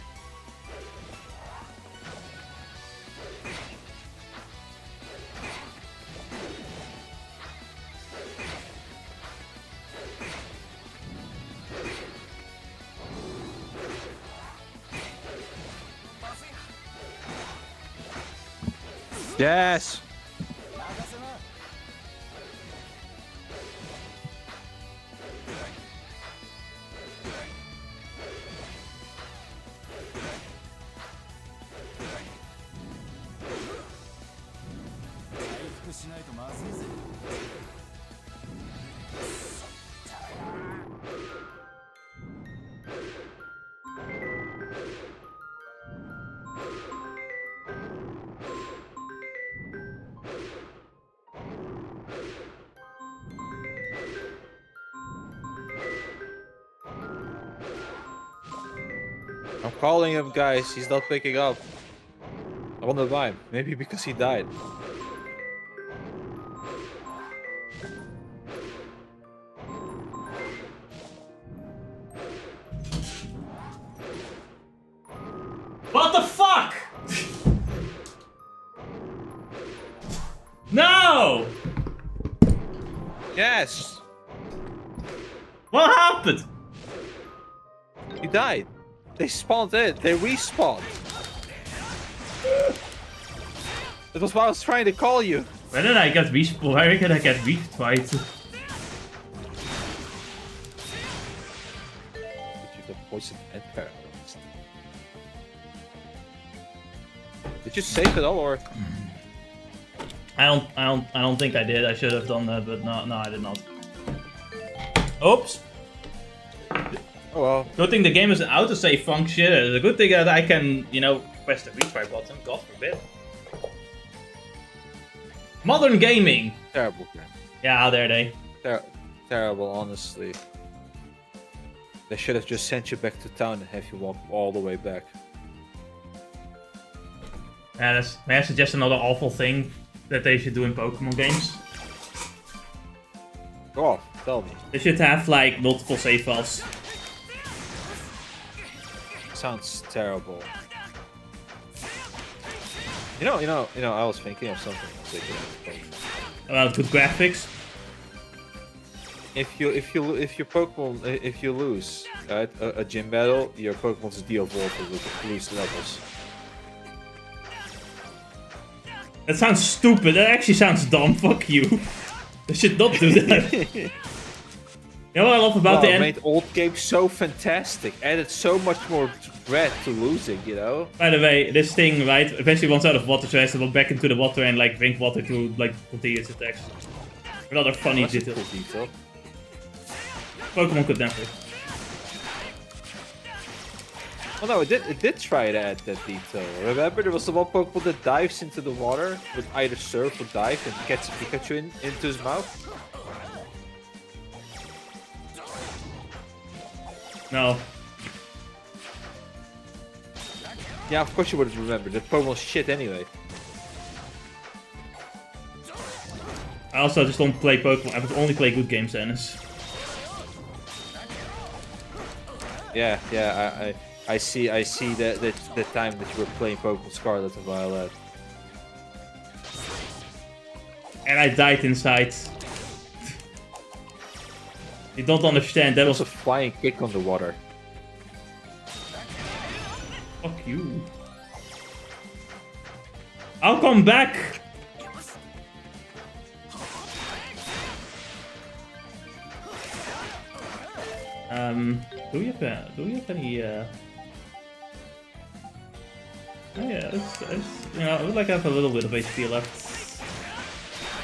Yes! I'm calling him, guys. He's not picking up. I wonder why. Maybe because he died. What the fuck? No! Yes! What happened? He died. They spawned in. They respawned. That was why I was trying to call you. Where did I get respawned? Where did I get retried? Did you get poisoned and paralyzed? Did you save it all, or? I don't think I did. I should have done that, but no, I did not. Oops. Oh well. Good thing the game has an autosave function. It's a good thing that I can, you know, press the retry button. God forbid. Modern gaming. Terrible game. Yeah, how dare they? Terrible, honestly. They should have just sent you back to town and have you walk all the way back. Yeah, may I suggest another awful thing that they should do in Pokemon games? Go off, tell me. They should have like multiple save files. Sounds terrible. You know, I was thinking of something else they could have done. About good graphics. If you lose right, a gym battle, your Pokemon's de-evolved with lose levels. That sounds stupid. That actually sounds dumb. Fuck you. They should not do that. You know what I love about the It end? made old games so fantastic, added so much more dread to losing, you know? By the way, this thing, right, eventually runs out of water, so it has to go back into the water and like drink water to like continue its attacks. Another funny That's a detail. cool detail. Pokemon could never. Well, no, it did try to add that detail. Remember, there was the one Pokemon that dives into the water with either surf or dive and gets a Pikachu into his mouth? No. Yeah, of course you would have remembered. That Pokemon's shit anyway. I also just don't play Pokemon. I would only play good games, Dennis. Yeah, I see the time that you were playing Pokemon Scarlet and Violet. And I died inside. You don't understand. That That was was a flying kick on the water. Fuck you. I'll come back. Do we have any? Oh yeah, you know, I would like to have a little bit of HP left.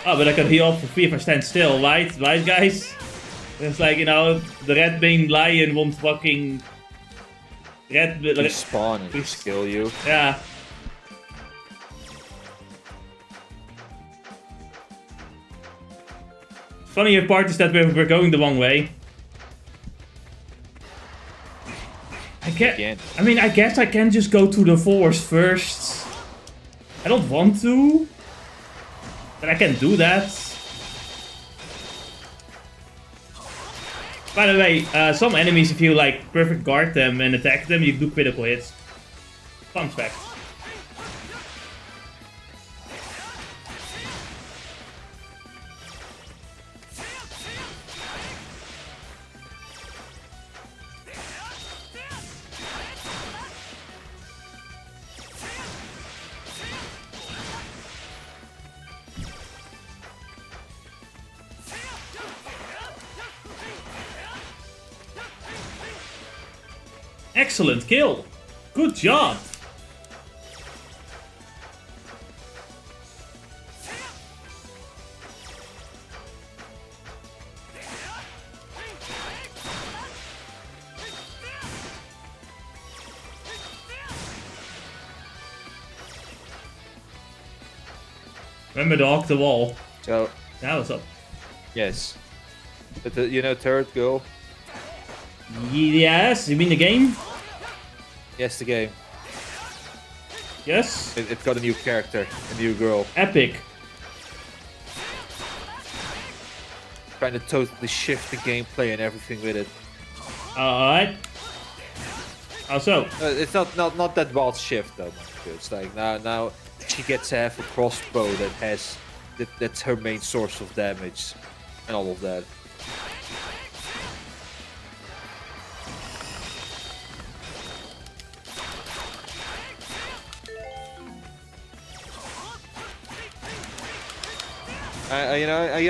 Oh, but I can heal for free if I stand still, right? Right, guys? It's like, you know, the red beam lion won't fucking Respawn and skill you. Yeah. Funny part is that we're going the wrong way. I guess I can just go to the forest first. I don't want to, but I can do that. By the way, some enemies, if you like perfect guard them and attack them, you do critical hits. Fun fact. Excellent kill. Good job. Remember to hog the wall. So, Now what's up? yes. But you know, third goal. Yes, you mean the game? Yes, the game. Yes. It got a new character, a new girl. Epic. Trying to totally shift the gameplay and everything with it. Alright. Also, It's not that wild shift though. It's like now she gets to have a crossbow that has that's her main source of damage and all of that. I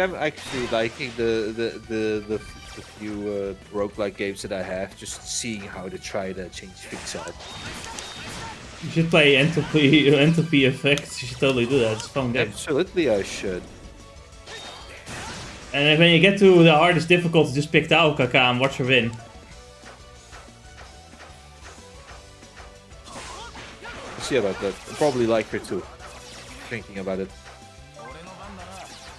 am actually liking the few roguelike games that I have, just seeing how they try to change things up. You should play Entropy Effect. You should totally do that. It's a fun game. Absolutely, I should. And when you get to the hardest difficulty, just pick the Aokaka and watch her win. We'll see about that. I'll probably like her too. Thinking about it.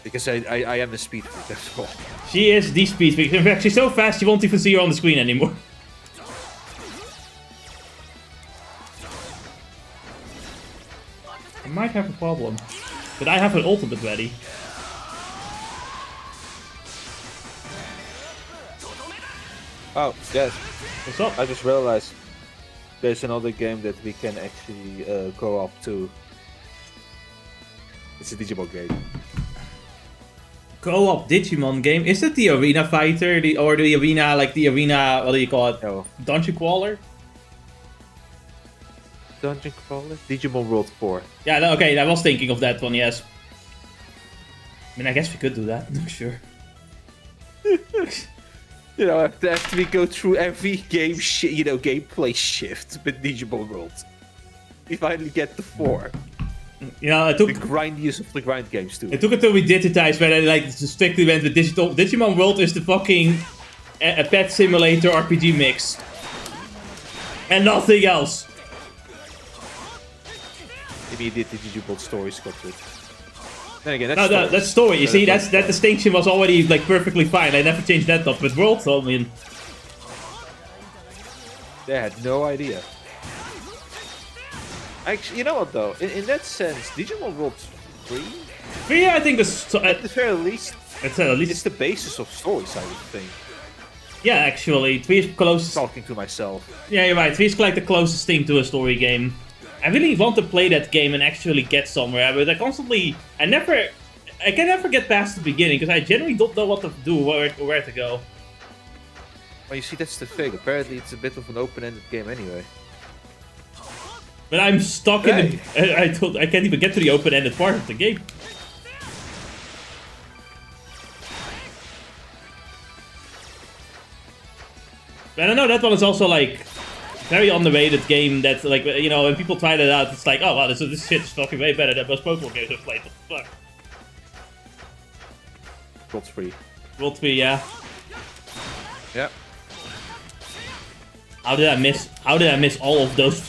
Because I am the speed freak, that's all. She is the speed freak. In fact, she's so fast you won't even see her on the screen anymore. I might have a problem. But I have an ultimate ready. Oh, yes. What's up? I just realized there's another game that we can actually go up to. It's a Digimon game. Co-op Digimon game? Is it the arena fighter? Or the arena, like the arena, what do you call it? No. Dungeon crawler? Dungeon crawler? Digimon World 4. Yeah, okay, I was thinking of that one, yes. I mean, I guess we could do that, sure. You know, after we go through every game, gameplay shift with Digimon World, we finally get the 4. You know, it took... The grindiest of the grind games, too. It took until we digitized where I like strictly went with digital. Digimon World is the fucking a pet simulator RPG mix. And nothing else. Immediately Digimon stories got good. Then again, No, that's story. You see, that distinction was already like perfectly fine. I never changed that up. But World, I mean, they had no idea. Actually, you know what though? In that sense, Digimon World 3? 3, I think is at the very least, it's at least it's the basis of stories, I would think. Yeah, actually, 3 is closest. Talking to myself. Yeah, you're right. 3 is like the closest thing to a story game. I really want to play that game and actually get somewhere, but I can never get past the beginning because I generally don't know what to do, where to go. Well, you see, that's the thing. Apparently, it's a bit of an open-ended game anyway. But I'm stuck in the... I can't even get to the open-ended part of the game. But I don't know, that one is also like... very underrated game that, like, you know, when people try that out, it's like, oh wow, this shit is fucking way better than most Pokemon games I've played. What the fuck? World 3. World 3, yeah. Yep. How did I miss all of those?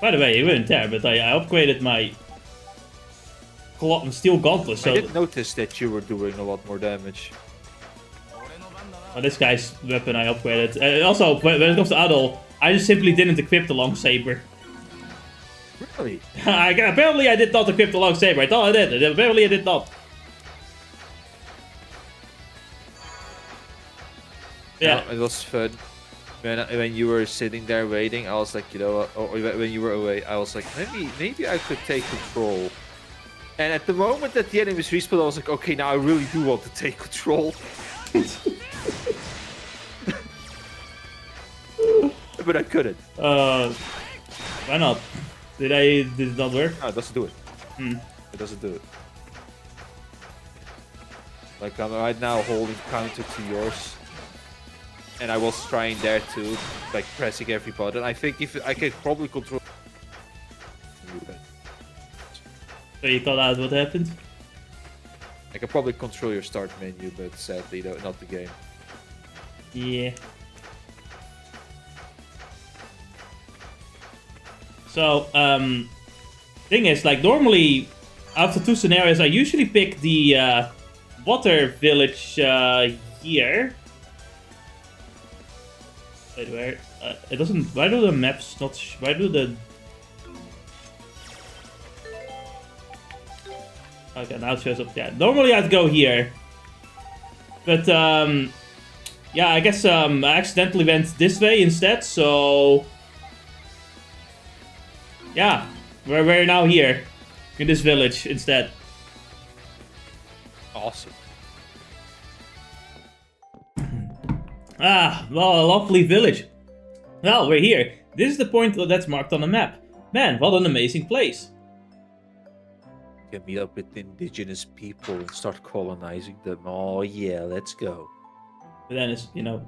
By the way, you weren't there, but I upgraded my Steel Gauntlet, so... I did notice that you were doing a lot more damage. Well, this guy's weapon I upgraded. Also, when it comes to Adol, I just simply didn't equip the long saber. Really? Apparently I did not equip the long saber. I thought I did. Apparently I did not. Yeah. No, it was fun. When you were sitting there waiting, I was like, you know, or when you were away, I was like, maybe I could take control. And at the moment that the enemies respawned, I was like, okay, now I really do want to take control. But I couldn't. Why not? Did it not work? No, it doesn't do it. Hmm. It doesn't do it. Like, I'm right now holding counter to yours. And I was trying there too, like pressing every button. I think if I could probably control. So you called out what happened? I can probably control your start menu, but sadly, no, not the game. Yeah. So, thing is, like, normally, after 2 scenarios, I usually pick the water village here. Wait, where? It doesn't. Why do the maps not? Why do the? Okay, now it shows up. Yeah, normally I'd go here, but yeah, I guess I accidentally went this way instead. So yeah, we're now here in this village instead. Awesome. Ah, well, a lovely village. Well, we're here. This is the point that's marked on the map. Man, what an amazing place. You can meet up with indigenous people and start colonizing them. Oh yeah, let's go. But then it's, you know.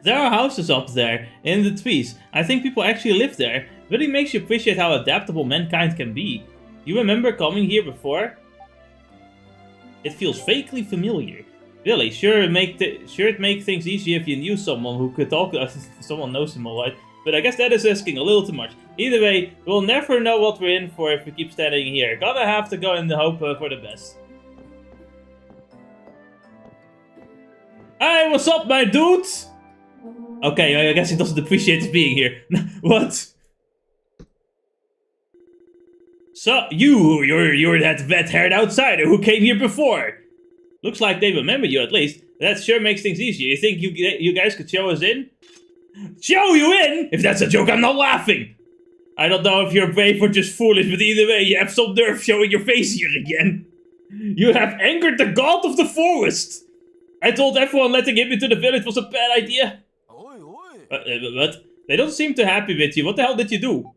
There are houses up there, in the trees. I think people actually live there. Really makes you appreciate how adaptable mankind can be. You remember coming here before? It feels vaguely familiar. Really, sure it make things easier if you knew someone who could talk. Someone knows him alright. But I guess that is asking a little too much. Either way, we'll never know what we're in for if we keep standing here. Gonna have to go in the hope for the best. Hey, what's up, my dudes? Okay, I guess he doesn't appreciate us being here. What? So, you're that red-haired outsider who came here before. Looks like they remember you at least. That sure makes things easier. You think you guys could show us in? Show you in? If that's a joke, I'm not laughing. I don't know if you're brave or just foolish, but either way, you have some nerve showing your face here again. You have angered the god of the forest. I told everyone letting him into the village was a bad idea. What? They don't seem too happy with you. What the hell did you do?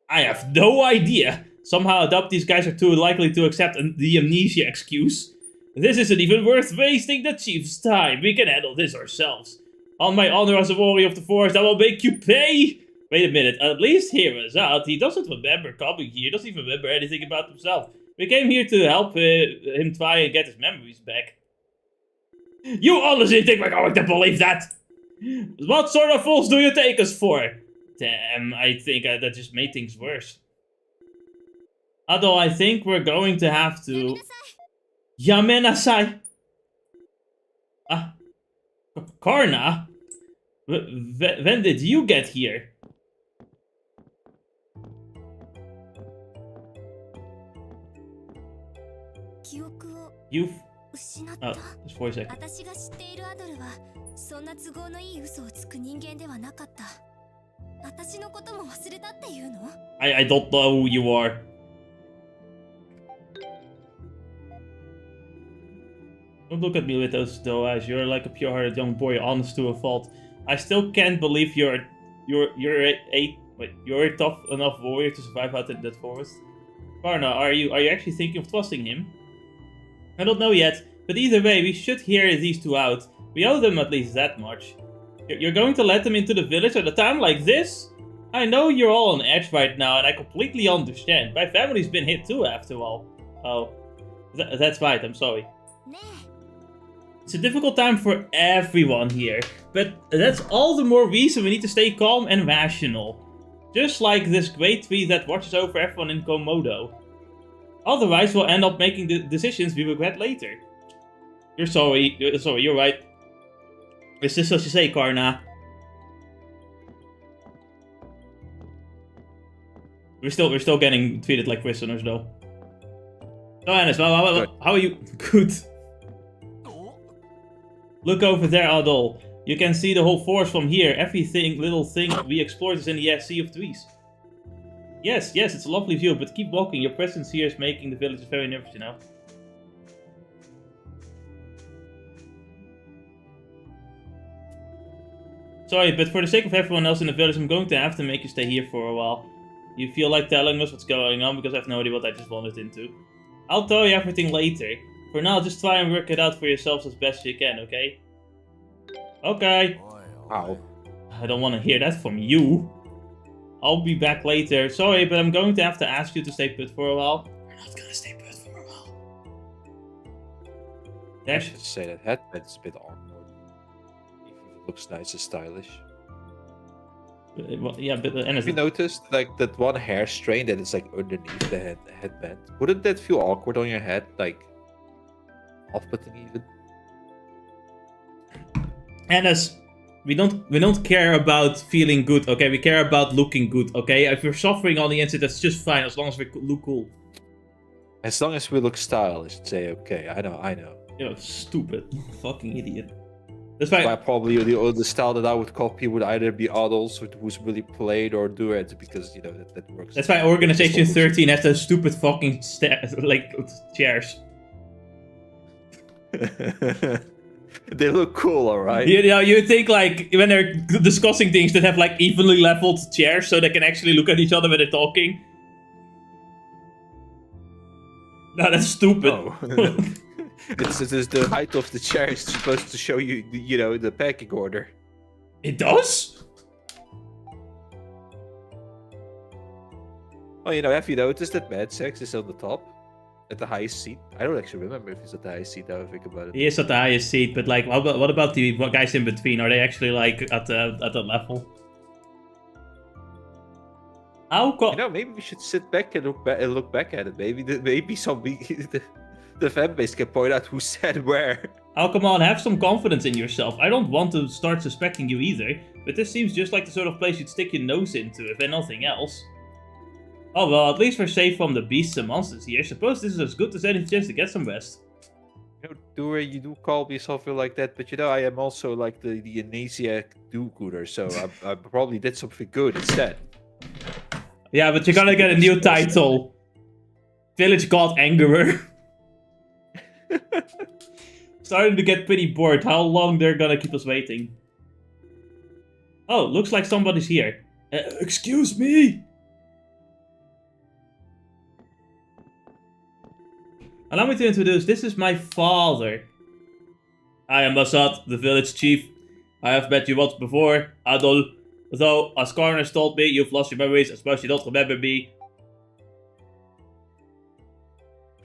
I have no idea. Somehow I doubt these guys are too likely to accept the amnesia excuse. This isn't even worth wasting the chief's time. We can handle this ourselves. On my honor as a warrior of the forest, I will make you pay! Wait a minute, at least hear us out. He doesn't remember coming here. He doesn't even remember anything about himself. We came here to help him try and get his memories back. You honestly think we're going to believe that? What sort of fools do you take us for? Damn, I think that just made things worse. Adol, I think we're going to have to... Yamenasai! Ah. Karna? When did you get here? You've... Oh, just for a second. I don't know who you are. Don't look at me with those doe eyes. You're like a pure-hearted young boy, honest to a fault. I still can't believe you're a tough enough warrior to survive out in that forest. Karna, are you actually thinking of trusting him? I don't know yet, but either way, we should hear these two out. We owe them at least that much. You're going to let them into the village at a time like this? I know you're all on edge right now, and I completely understand. My family's been hit too, after all. Oh, that's right, I'm sorry. It's a difficult time for everyone here, but that's all the more reason we need to stay calm and rational. Just like this great tree that watches over everyone in Komodo. Otherwise, we'll end up making the decisions we regret later. You're sorry, you're right. It's just what you say, Karna. We're still getting treated like prisoners, though. So, Hannes, how are you? Good. Look over there, Adol. You can see the whole forest from here. Everything, little thing we explored is in the sea of trees. Yes, it's a lovely view, but keep walking. Your presence here is making the village very nervous, you know. Sorry, but for the sake of everyone else in the village, I'm going to have to make you stay here for a while. You feel like telling us what's going on because I have no idea what I just wandered into. I'll tell you everything later. For now, just try and work it out for yourselves as best you can, okay? Okay. Ow. I don't want to hear that from you. I'll be back later. Sorry, but I'm going to have to ask you to stay put for a while. We're not gonna stay put for a while. I should say that headband's a bit awkward. Even if it looks nice and stylish. Well, yeah, but have you noticed like that one hair strain that is like underneath the headband? Wouldn't that feel awkward on your head? Like off-putting even? Annas, we don't care about feeling good, okay? We care about looking good, okay? If you're suffering on the inside, that's just fine as long as we look cool. As long as we look stylish, say okay. I know. You're stupid, fucking idiot. That's why probably the style that I would copy would either be Adol's, who's really played, or Duet, because you know that works. That's why Organization 13 has those stupid fucking chairs. They look cool, alright. You know, you think like when they're discussing things that have like evenly leveled chairs so they can actually look at each other when they're talking. No, that's stupid. Oh. It's the height of the chair is supposed to show you, you know, the packing order. It does? Oh, you know, have you noticed that Mad Sex is on the top? At the highest seat? I don't actually remember if he's at the highest seat now I think about it. He is at the highest seat, but like, what about the guys in between? Are they actually like at the level? How come? You know, maybe we should sit back and look back at it. Maybe some the fan base can point out who said where. Oh, come on, have some confidence in yourself. I don't want to start suspecting you either, but this seems just like the sort of place you'd stick your nose into, if nothing else. Oh well, at least we're safe from the beasts and monsters here. Suppose this is as good as any chance to get some rest. You know, Doer, you do call me something like that, but you know, I am also like the amnesiac do-gooder, so I probably did something good instead. Yeah, but you're gonna get a new title. Village God Angerer. Starting to get pretty bored. How long they're gonna keep us waiting? Oh, looks like somebody's here. Excuse me? Allow me to introduce, this is my father. I am Basad, the village chief. I have met you once before, Adol. Though, as Coroner's told me, you've lost your memories, I suppose you don't remember me.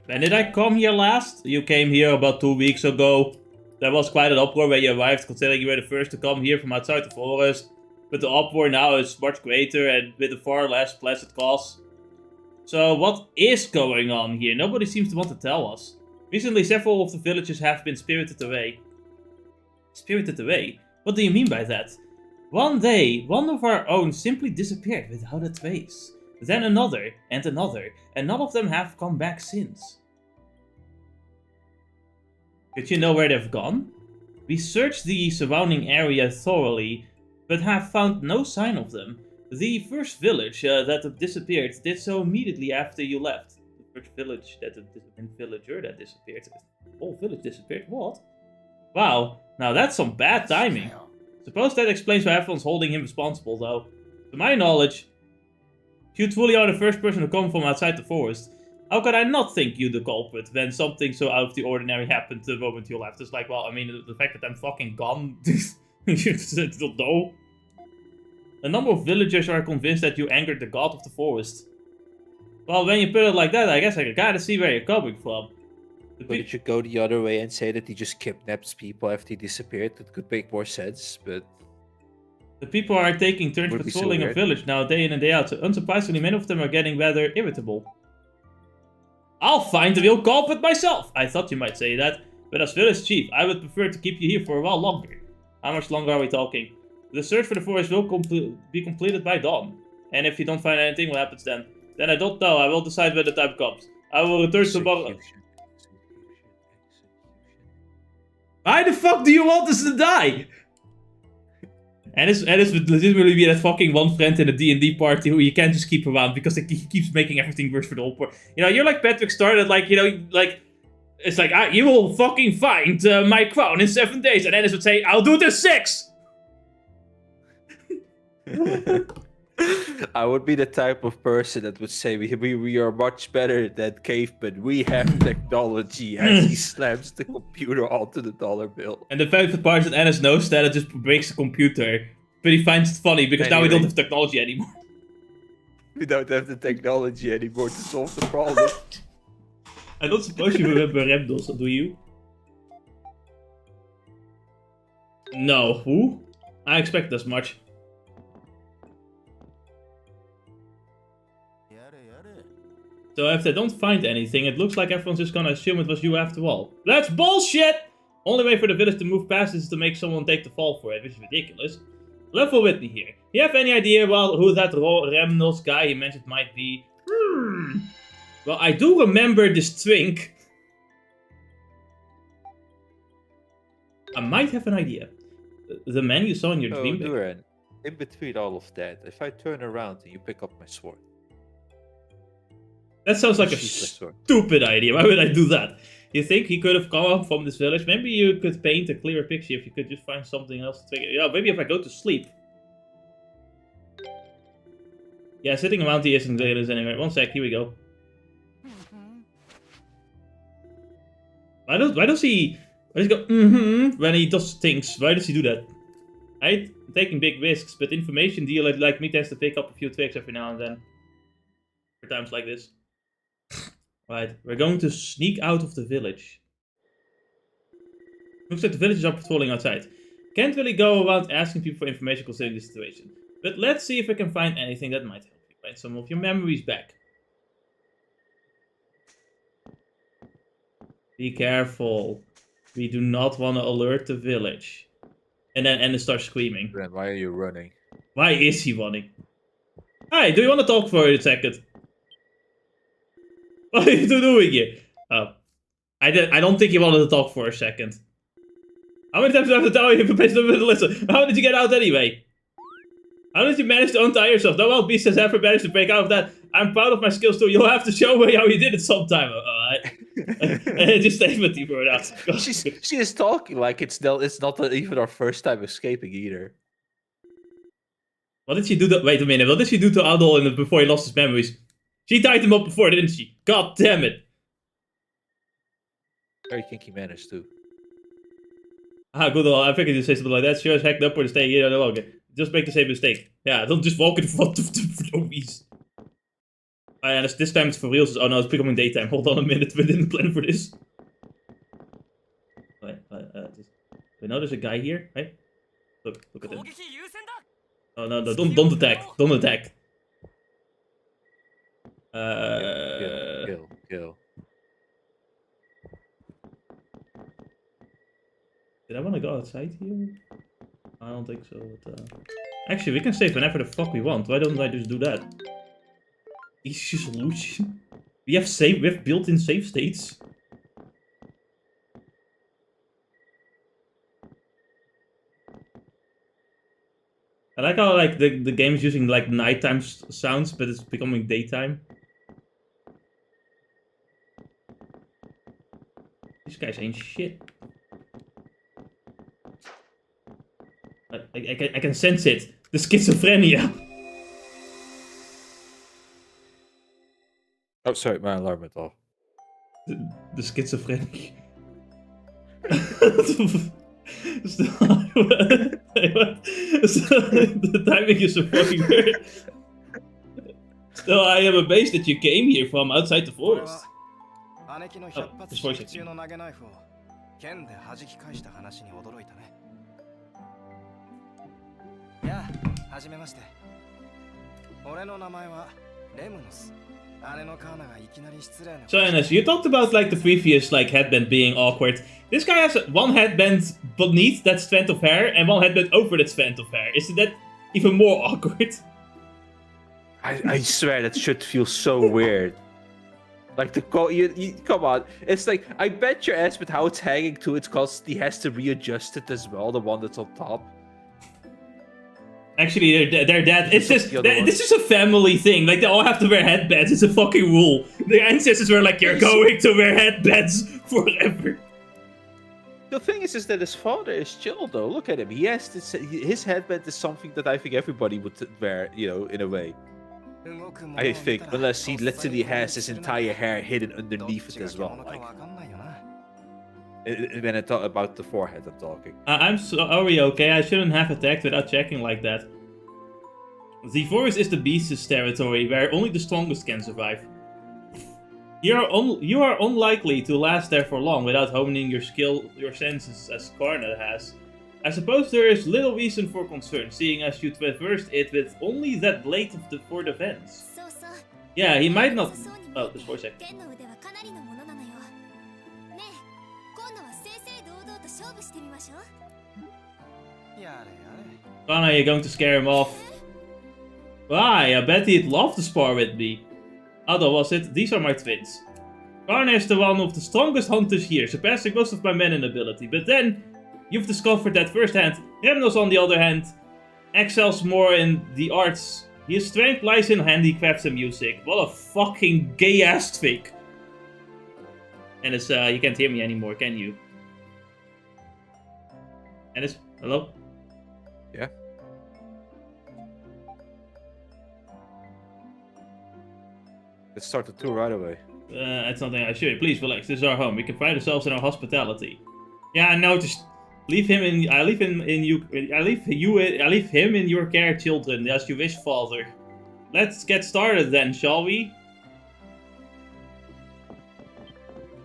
When did I come here last? You came here about 2 weeks ago. There was quite an uproar when you arrived, considering you were the first to come here from outside the forest. But the uproar now is much greater and with a far less pleasant cause. So what is going on here? Nobody seems to want to tell us. Recently, several of the villagers have been spirited away. Spirited away? What do you mean by that? One day, one of our own simply disappeared without a trace. Then another, and another, and none of them have come back since. Did you know where they've gone? We searched the surrounding area thoroughly, but have found no sign of them. The first village that disappeared did so immediately after you left. The first village villager that disappeared. The whole village disappeared? What? Wow, now that's some bad timing. Suppose that explains why everyone's holding him responsible, though. To my knowledge, you truly are the first person to come from outside the forest. How could I not think you the culprit when something so out of the ordinary happened the moment you left? It's like, well, I mean, the fact that I'm fucking gone, you don't know. A number of villagers are convinced that you angered the god of the forest. Well, when you put it like that, I guess I gotta see where you're coming from. But you should go the other way and say that he just kidnaps people after he disappeared. That could make more sense, but... The people are taking turns patrolling a village now, day in and day out, so unsurprisingly many of them are getting rather irritable. I'll find the real culprit myself! I thought you might say that, but as village chief, I would prefer to keep you here for a while longer. How much longer are we talking? The search for the forest will be completed by dawn. And if you don't find anything, what happens then? Then I don't know, I will decide when the time comes. I will return tomorrow. Why the fuck do you want us to die? Ennis would legitimately be that fucking one friend in a D&D party who you can't just keep around because he keeps making everything worse for the whole party. You know, you're like Patrick started, like, you know, like, it's like, you will fucking find my crown in 7 days. And Ennis would say, I'll do it in 6! I would be the type of person that would say we are much better than cavemen. We have technology, as he slams the computer onto the dollar bill. And the favorite part is that Ennis knows that it just breaks the computer. But he finds it funny because now we don't have technology anymore. We don't have the technology anymore to solve the problem. I don't suppose you remember Remdos, do you? No. Who? I expect as much. So if they don't find anything, it looks like everyone's just gonna assume it was you after all. That's bullshit! Only way for the village to move past is to make someone take the fall for it, which is ridiculous. Level with me here. You have any idea, well, who that Remnos guy you mentioned might be? Well, I do remember this twink. I might have an idea. The man you saw in your dream. Duran, in between all of that, if I turn around and you pick up my sword. That sounds like a stupid idea. Why would I do that? You think he could have come up from this village? Maybe you could paint a clearer picture if you could just find something else to take it. Yeah, maybe if I go to sleep. Yeah, sitting around here isn't good anyway. One sec, here we go. Why does he go when he does things? Why does he do that? I'm taking big risks, but information dealer like me tends to pick up a few tricks every now and then. For times like this. Right, we're going to sneak out of the village. Looks like the villagers are patrolling outside. Can't really go around asking people for information concerning the situation. But let's see if I can find anything that might help you find some of your memories back. Be careful. We do not want to alert the village. And then Anna starts screaming. Then why are you running? Why is he running? Hi, do you want to talk for a second? What are you doing here? Oh. I don't think you wanted to talk for a second. How many times do I have to tell you to listen? How did you get out anyway? How did you manage to untie yourself? No wild beast has ever managed to break out of that. I'm proud of my skills too. You'll have to show me how you did it sometime. Alright. Just stay with you for now. She is talking like it's not even our first time escaping either. What did she do to... Wait a minute. What did she do to Adol before he lost his memories? She tied him up before, didn't she? God damn it. Very kinky managed too. Ah, good. I figured you'd say something like that. Sure as heck, no point in staying here no longer. Just make the same mistake. Yeah, don't just walk in front of the zombies. And this time it's for real. Oh no, it's becoming daytime. Hold on a minute. We didn't plan for this. Wait, we know there's a guy here, right? Look at him. Oh no, don't attack. Don't attack. Kill. Did I want to go outside here? I don't think so. But, actually, we can save whenever the fuck we want. Why don't I just do that? Easy solution. We have built-in save states. I like how the game's using like nighttime sounds, but it's becoming daytime. These guys ain't shit. I can sense it. The schizophrenia. Oh, sorry, my alarm went off. The schizophrenia. The timing is so fucking weird. Still, I am amazed that you came here from outside the forest. Oh, this voice acting. 剣で弾き返した話に驚いたね。やあ、はじめまして。俺の名前はレムノス。姉のカーナがいきなり失礼な。So, Enes, you talked about like the previous like headband being awkward. This guy has one headband beneath that strand of hair and one headband over that strand of hair. Isn't that even more awkward? I swear that should feel so weird. Like the you come on, it's like I bet your ass with how it's hanging too. It's cause he has to readjust it as well. The one that's on top. Actually, they're dead. It's just this is a family thing. Like they all have to wear headbands. It's a fucking rule. The ancestors were like, "You're going to wear headbands forever." The thing is that his father is chill though. Look at him. He has this. His headband is something that I think everybody would wear. You know, in a way. I think, unless he literally has his entire hair hidden underneath it as well. Like, when I talk about the forehead, I'm talking. I'm sorry, okay? I shouldn't have attacked without checking like that. The forest is the beast's territory, where only the strongest can survive. You are unlikely to last there for long without honing your senses as Karna has. I suppose there is little reason for concern, seeing as you traversed it with only that blade for defense. Yeah, he might not... Oh, this for a sec. Kana, you're going to scare him off. Why? I bet he'd love to spar with me. Adol, was it? These are my twins. Karna is the one of the strongest hunters here, surpassing most of my men in ability, but then... You've discovered that firsthand. Remnos, on the other hand, excels more in the arts. His strength lies in handicrafts and music. What a fucking gay-ass trick. And it's you can't hear me anymore, can you? Ennis, hello? Yeah. Let's start the tour right away. That's something I should. Please relax. This is our home. We can pride ourselves in our hospitality. Yeah, I know. Just leave him in. I leave him in you. I leave him in your care, children, as you wish, father. Let's get started then, shall we?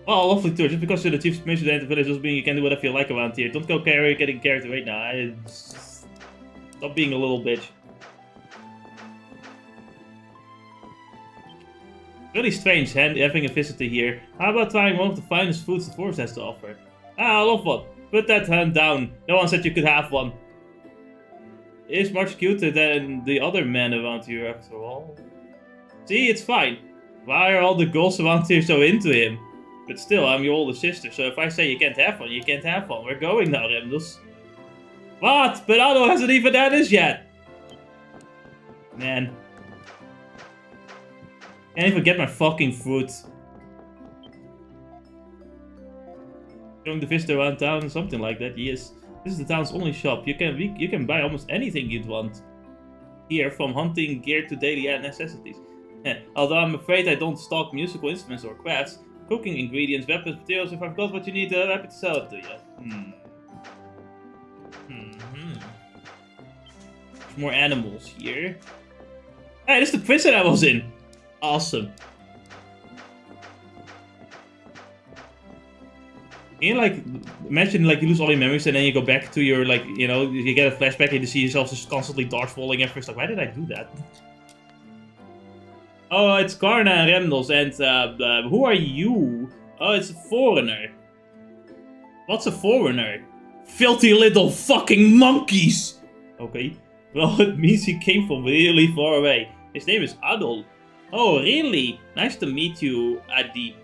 Oh, lovely tour. Just because you're the chief's permission to enter the village doesn't mean you can do whatever you like around here. Don't go getting carried away now. Stop being a little bitch. Really strange having a visitor here. How about trying one of the finest foods the forest has to offer? Ah, I love one. Put that hand down. No one said you could have one. He's much cuter than the other men around here, after all. See, it's fine. Why are all the girls around here so into him? But still, I'm your older sister, so if I say you can't have one, you can't have one. We're going now, Remdos. What? But Adol hasn't even done this yet! Man. Can't even get my fucking food. Showing the visitor around town, something like that, yes. This is the town's only shop. You can buy almost anything you'd want. Here, from hunting gear to daily necessities. Although I'm afraid I don't stock musical instruments or crafts. Cooking ingredients, weapons, materials. If I've got what you need, I'm happy to sell it to you. There's more animals here. Hey, this is the prison I was in. Awesome. Can you, like, imagine, like, you lose all your memories and then you go back to your, like, you know, you get a flashback and you see yourself just constantly dodge falling at first. Like, why did I do that? Oh, it's Karna and Remdos, and who are you? Oh, it's a foreigner. What's a foreigner? Filthy little fucking monkeys! Okay. Well, it means he came from really far away. His name is Adol. Oh, really? Nice to meet you, Adi.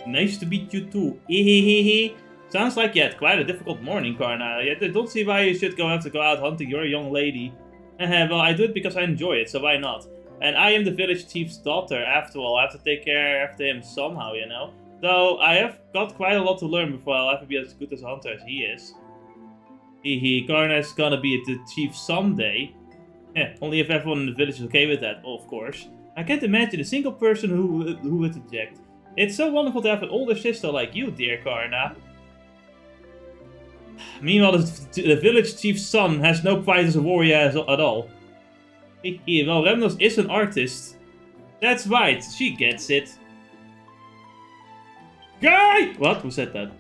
Nice to meet you too. Hehehehe. Sounds like you had quite a difficult morning, Karna. I don't see why you should have to go out hunting. You're a young lady. Well, I do it because I enjoy it, so why not? And I am the village chief's daughter, after all. I have to take care after him somehow, you know? Though, I have got quite a lot to learn before I'll ever be as good as a hunter as he is. Hehe, Karna's gonna be the chief someday. Yeah, only if everyone in the village is okay with that, of course. I can't imagine a single person who would object. It's so wonderful to have an older sister like you, dear Karna. Meanwhile, the village chief's son has no pride as a warrior at all. Well, Remnos is an artist. That's right, she gets it. Guy! What? Who said that?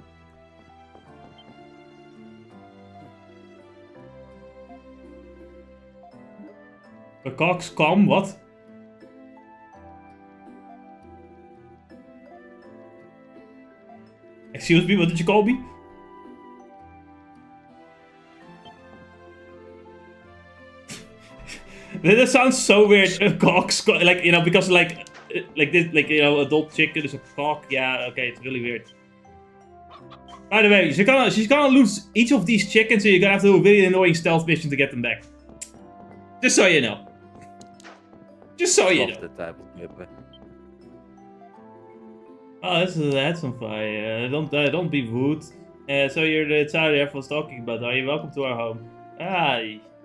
The cocks come, what? Excuse me, what did you call me? That sounds so weird. Cocks, like, you know, because like this, like, you know, adult chicken is a cock. Yeah, okay, it's really weird. By the way, she's gonna lose each of these chickens, so you're gonna have to do a really annoying stealth mission to get them back. Just so you know. Just so you know. The type of gameplay. Oh, that's on fire. Don't be rude. So you're the child everyone's talking about. Are you welcome to our home? Ah,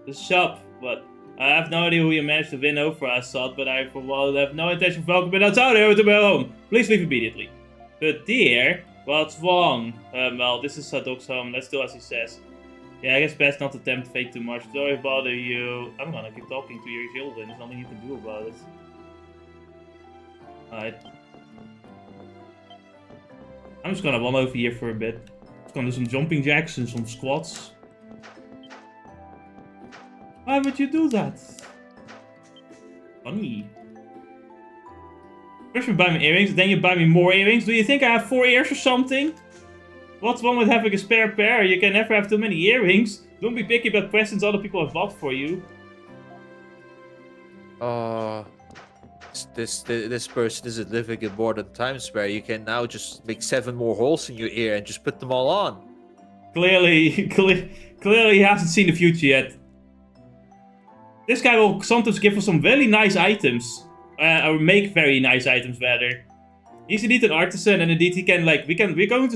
the shop. What? I have no idea who you managed to win over, I thought, but I for one have no intention of welcoming outside here to my home. Please leave immediately. But dear, what's wrong? Well, this is Sadok's home. Let's do as he says. Yeah, I guess best not to tempt fate too much. Sorry to bother you. I'm gonna keep talking to your children. There's nothing you can do about it. Alright. I'm just gonna run over here for a bit. Just gonna do some jumping jacks and some squats. Why would you do that? Funny. First you buy me earrings, then you buy me more earrings. Do you think I have 4 ears or something? What's wrong with having a spare pair? You can never have too many earrings. Don't be picky about presents other people have bought for you. This person isn't living in modern times where you can now just make 7 more holes in your ear and just put them all on. Clearly he hasn't seen the future yet. This guy will sometimes give us some really nice items. Or make very nice items, rather. He's indeed an artisan, and indeed he can like we're going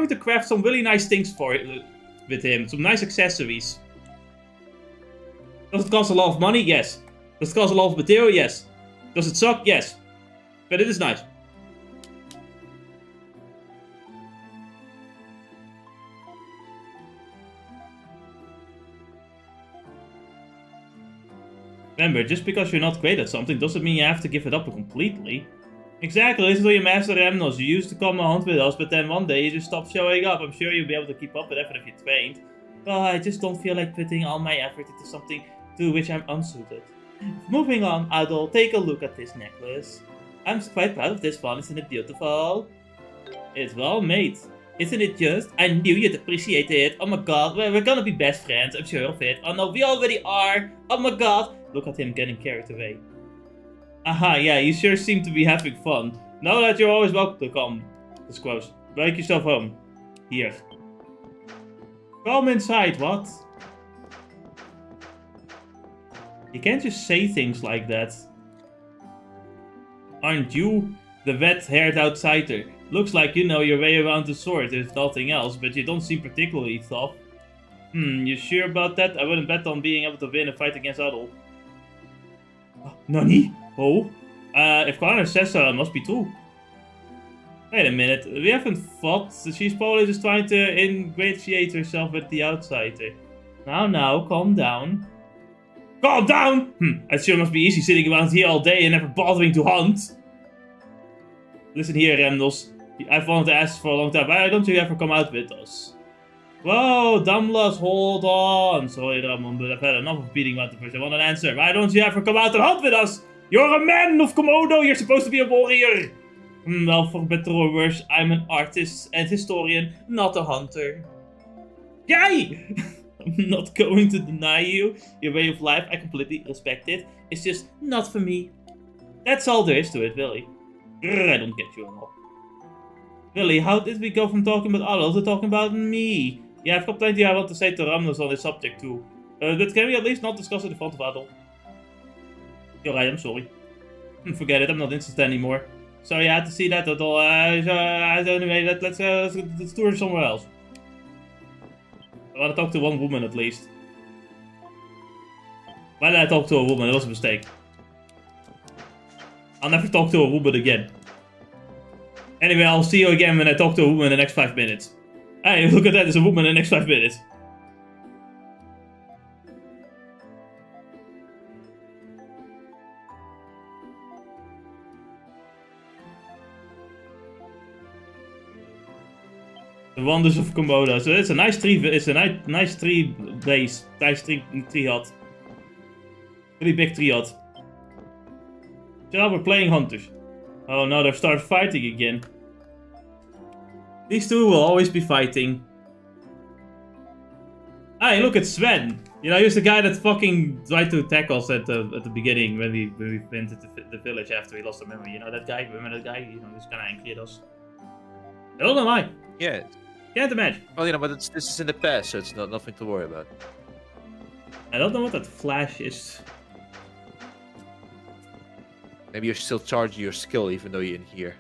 to craft some really nice things for it with him, some nice accessories. Does it cost a lot of money? Yes. Does it cost a lot of material? Yes. Does it suck? Yes. But it is nice. Remember, just because you're not great at something doesn't mean you have to give it up completely. Exactly, listen to your master Remnos. You used to come and hunt with us, but then one day you just stopped showing up. I'm sure you'll be able to keep up with effort if you trained. But I just don't feel like putting all my effort into something to which I'm unsuited. Moving on, Adol, take a look at this necklace. I'm quite proud of this one, isn't it beautiful? It's well made. Isn't it just? I knew you'd appreciate it. Oh my god, we're gonna be best friends, I'm sure of it. Oh no, we already are. Oh my god. Look at him getting carried away. Aha, yeah, you sure seem to be having fun. Know that you're always welcome to come. It's close. Break yourself home. Here. Come inside, what? You can't just say things like that. Aren't you the red-haired outsider? Looks like you know your way around the sword, if nothing else, but you don't seem particularly tough. You sure about that? I wouldn't bet on being able to win a fight against Adol. Nani? Oh? If Connor says so, it must be true. Wait a minute, we haven't fought. She's probably just trying to ingratiate herself with the outsider. Now, calm down. Calm down! It sure must be easy sitting around here all day and never bothering to hunt. Listen here, Remnos. I've wanted to ask for a long time. Why don't you ever come out with us? Whoa, Damlas, hold on. Sorry, Ramon, but I've had enough of beating around the bush. I want an answer. Why don't you ever come out and hunt with us? You're a man of Komodo. You're supposed to be a warrior. Well, for better or worse, I'm an artist and historian, not a hunter. Yay! I'm not going to deny you. Your way of life, I completely respect it. It's just not for me. That's all there is to it, really. I don't get you at all. Really, how did we go from talking about Adol to talking about me? Yeah, I've got plenty I want to say to Ramnos on this subject too. But can we at least not discuss it in front of Adol? You're right, I'm sorry. Forget it, I'm not interested anymore. Sorry, I had to see that at all. Anyway, let's tour somewhere else. I want to talk to one woman at least. Why did I talk to a woman? It was a mistake. I'll never talk to a woman again. Anyway, I'll see you again when I talk to a woman in the next 5 minutes. Hey, look at that, there's a woman in the next 5 minutes. The Wonders of Komodo. So it's a nice tree. It's a nice tree base. Nice tree hut. Really big tree hut. So now we're playing hunters. Oh no, they've started fighting again. These two will always be fighting. Hey, look, it's Sven. You know, he's the guy that fucking tried to attack us at the beginning when we went to the village after we lost our memory. You know that guy? Remember that guy? You know, he's kind of angry at us. I don't know why. Yeah. Can't imagine. Well, you know, but this is in the past, so it's nothing to worry about. I don't know what that flash is. Maybe you're still charging your skill even though you're in here.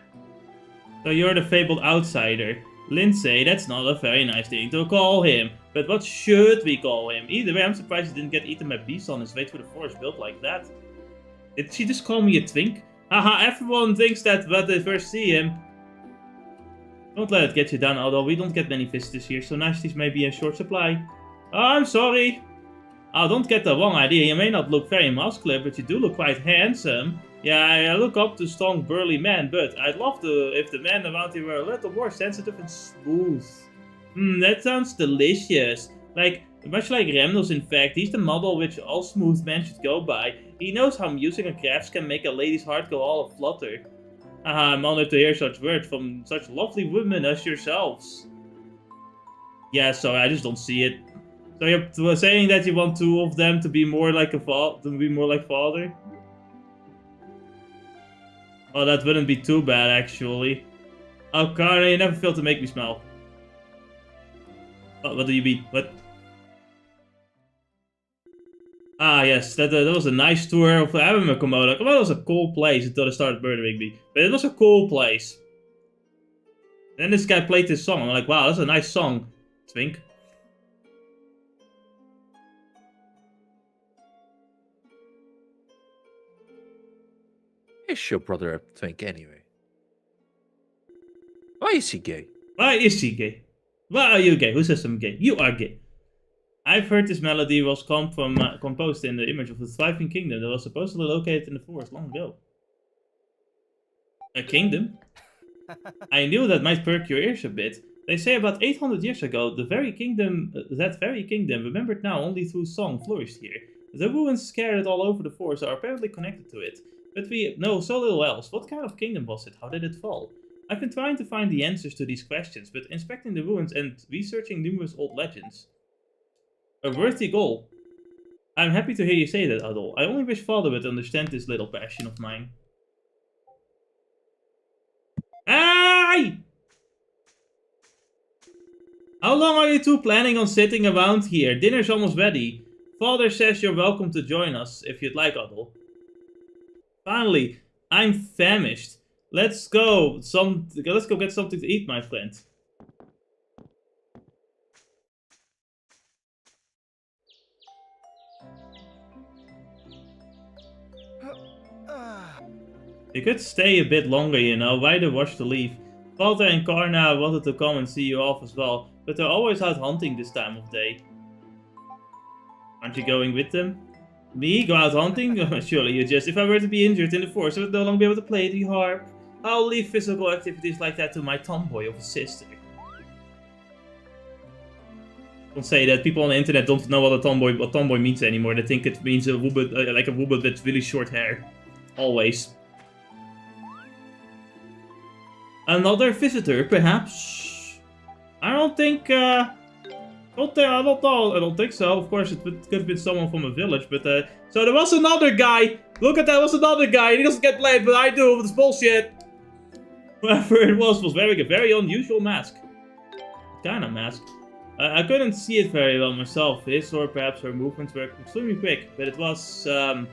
So you're the fabled outsider. Lindsay, that's not a very nice thing to call him. But what should we call him? Either way, I'm surprised he didn't get eaten by beasts on his way through the forest built like that. Did she just call me a twink? Haha, everyone thinks that when they first see him. Don't let it get you down, although we don't get many visitors here, so niceties may be in short supply. Oh, I'm sorry. Oh, don't get the wrong idea. You may not look very muscular, but you do look quite handsome. Yeah, I look up to strong, burly men, but I'd love to if the men around here were a little more sensitive and smooth. That sounds delicious. Much like Remnos, in fact, he's the model which all smooth men should go by. He knows how music and crafts can make a lady's heart go all aflutter. I'm honored to hear such words from such lovely women as yourselves. Yeah, sorry, I just don't see it. So you're saying that you want two of them to be more like father? Oh, that wouldn't be too bad, actually. Oh, Connor, you never fail to make me smile. Oh, what do you mean? What? Ah, yes, that was a nice tour of. I remember Komodo. Komodo was a cool place until they started murdering me. But it was a cool place. Then this guy played this song. I'm like, wow, that's a nice song. Twink. Is your brother a twink anyway? Why is he gay? Why is he gay? Why are you gay? Who says I'm gay? You are gay. I've heard this melody was composed in the image of the thriving kingdom that was supposedly located in the forest long ago. A kingdom? I knew that might perk your ears a bit. They say about 800 years ago, that very kingdom, remembered now only through song, flourished here. The ruins scattered all over the forest are apparently connected to it. But we know so little else. What kind of kingdom was it? How did it fall? I've been trying to find the answers to these questions, but inspecting the ruins and researching numerous old legends. A worthy goal. I'm happy to hear you say that, Adol. I only wish Father would understand this little passion of mine. Aye! How long are you two planning on sitting around here? Dinner's almost ready. Father says you're welcome to join us, if you'd like, Adol. Finally, I'm famished. Let's go get something to eat, my friend. You could stay a bit longer, you know. Why the rush to leave? Walter and Karna wanted to come and see you off as well, but they're always out hunting this time of day. Aren't you going with them? Me? Go out hunting? Surely you just... If I were to be injured in the forest, I would no longer be able to play the harp. I'll leave physical activities like that to my tomboy of a sister. Don't say that. People on the internet don't know what tomboy means anymore. They think it means a woman, like a woman with really short hair. Always. Another visitor, perhaps? I don't think, I don't think so. Of course, it could have been someone from a village, but, so there was another guy! Look at that, there was another guy! He doesn't get blamed, but I do, this bullshit! Whoever it was wearing a very unusual mask. What kind of mask? I couldn't see it very well myself. His or perhaps her movements were extremely quick, but it was, oh,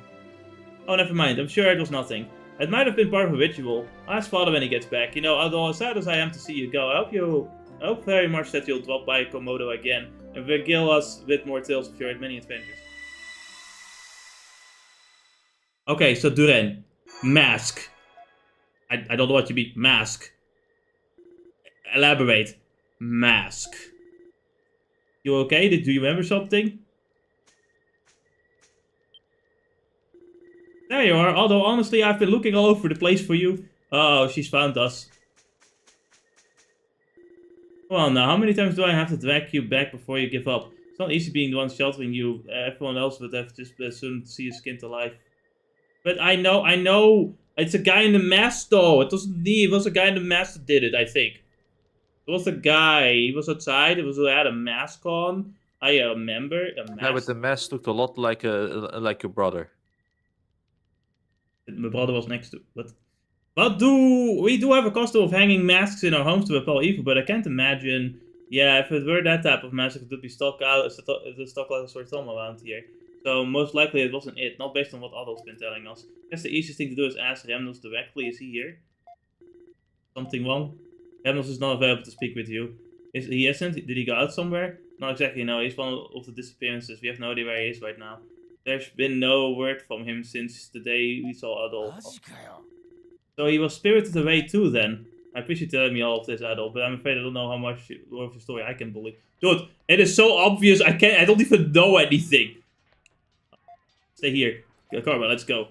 never mind. I'm sure it was nothing. It might have been part of a ritual. I'll ask Father when he gets back. You know, although as sad as I am to see you go, I hope very much that you'll drop by Komodo again and regale us with more tales of your many adventures. Okay, so Duren. Mask. I don't know what you mean. Mask. Elaborate. Mask. You okay? Do you remember something? There you are, although honestly I've been looking all over the place for you. Oh, she's found us. Well now, how many times do I have to drag you back before you give up? It's not easy being the one sheltering you. Everyone else would have just as soon see you skinned alive. But I know. It's a guy in the mask though. It was a guy in the mask that did it, I think. It was a guy. He was outside. He had a mask on. I remember a mask. Yeah, but the mask looked a lot like your brother. My brother was next to. But we do have a custom of hanging masks in our homes to repel evil, but I can't imagine. Yeah, if it were that type of mask, it would be stuck out a sore thumb around here. So most likely it wasn't it, not based on what Adol's been telling us. I guess the easiest thing to do is ask Remnos directly. Is he here? Something wrong? Remnos is not available to speak with you. He isn't? Did he go out somewhere? Not exactly, no. He's one of the disappearances. We have no idea where he is right now. There's been no word from him since the day we saw Adol. So he was spirited away too then. I appreciate you telling me all of this, Adol, but I'm afraid I don't know how much more of the story I can believe. Dude, it is so obvious I don't even know anything. Stay here. Karma, let's go.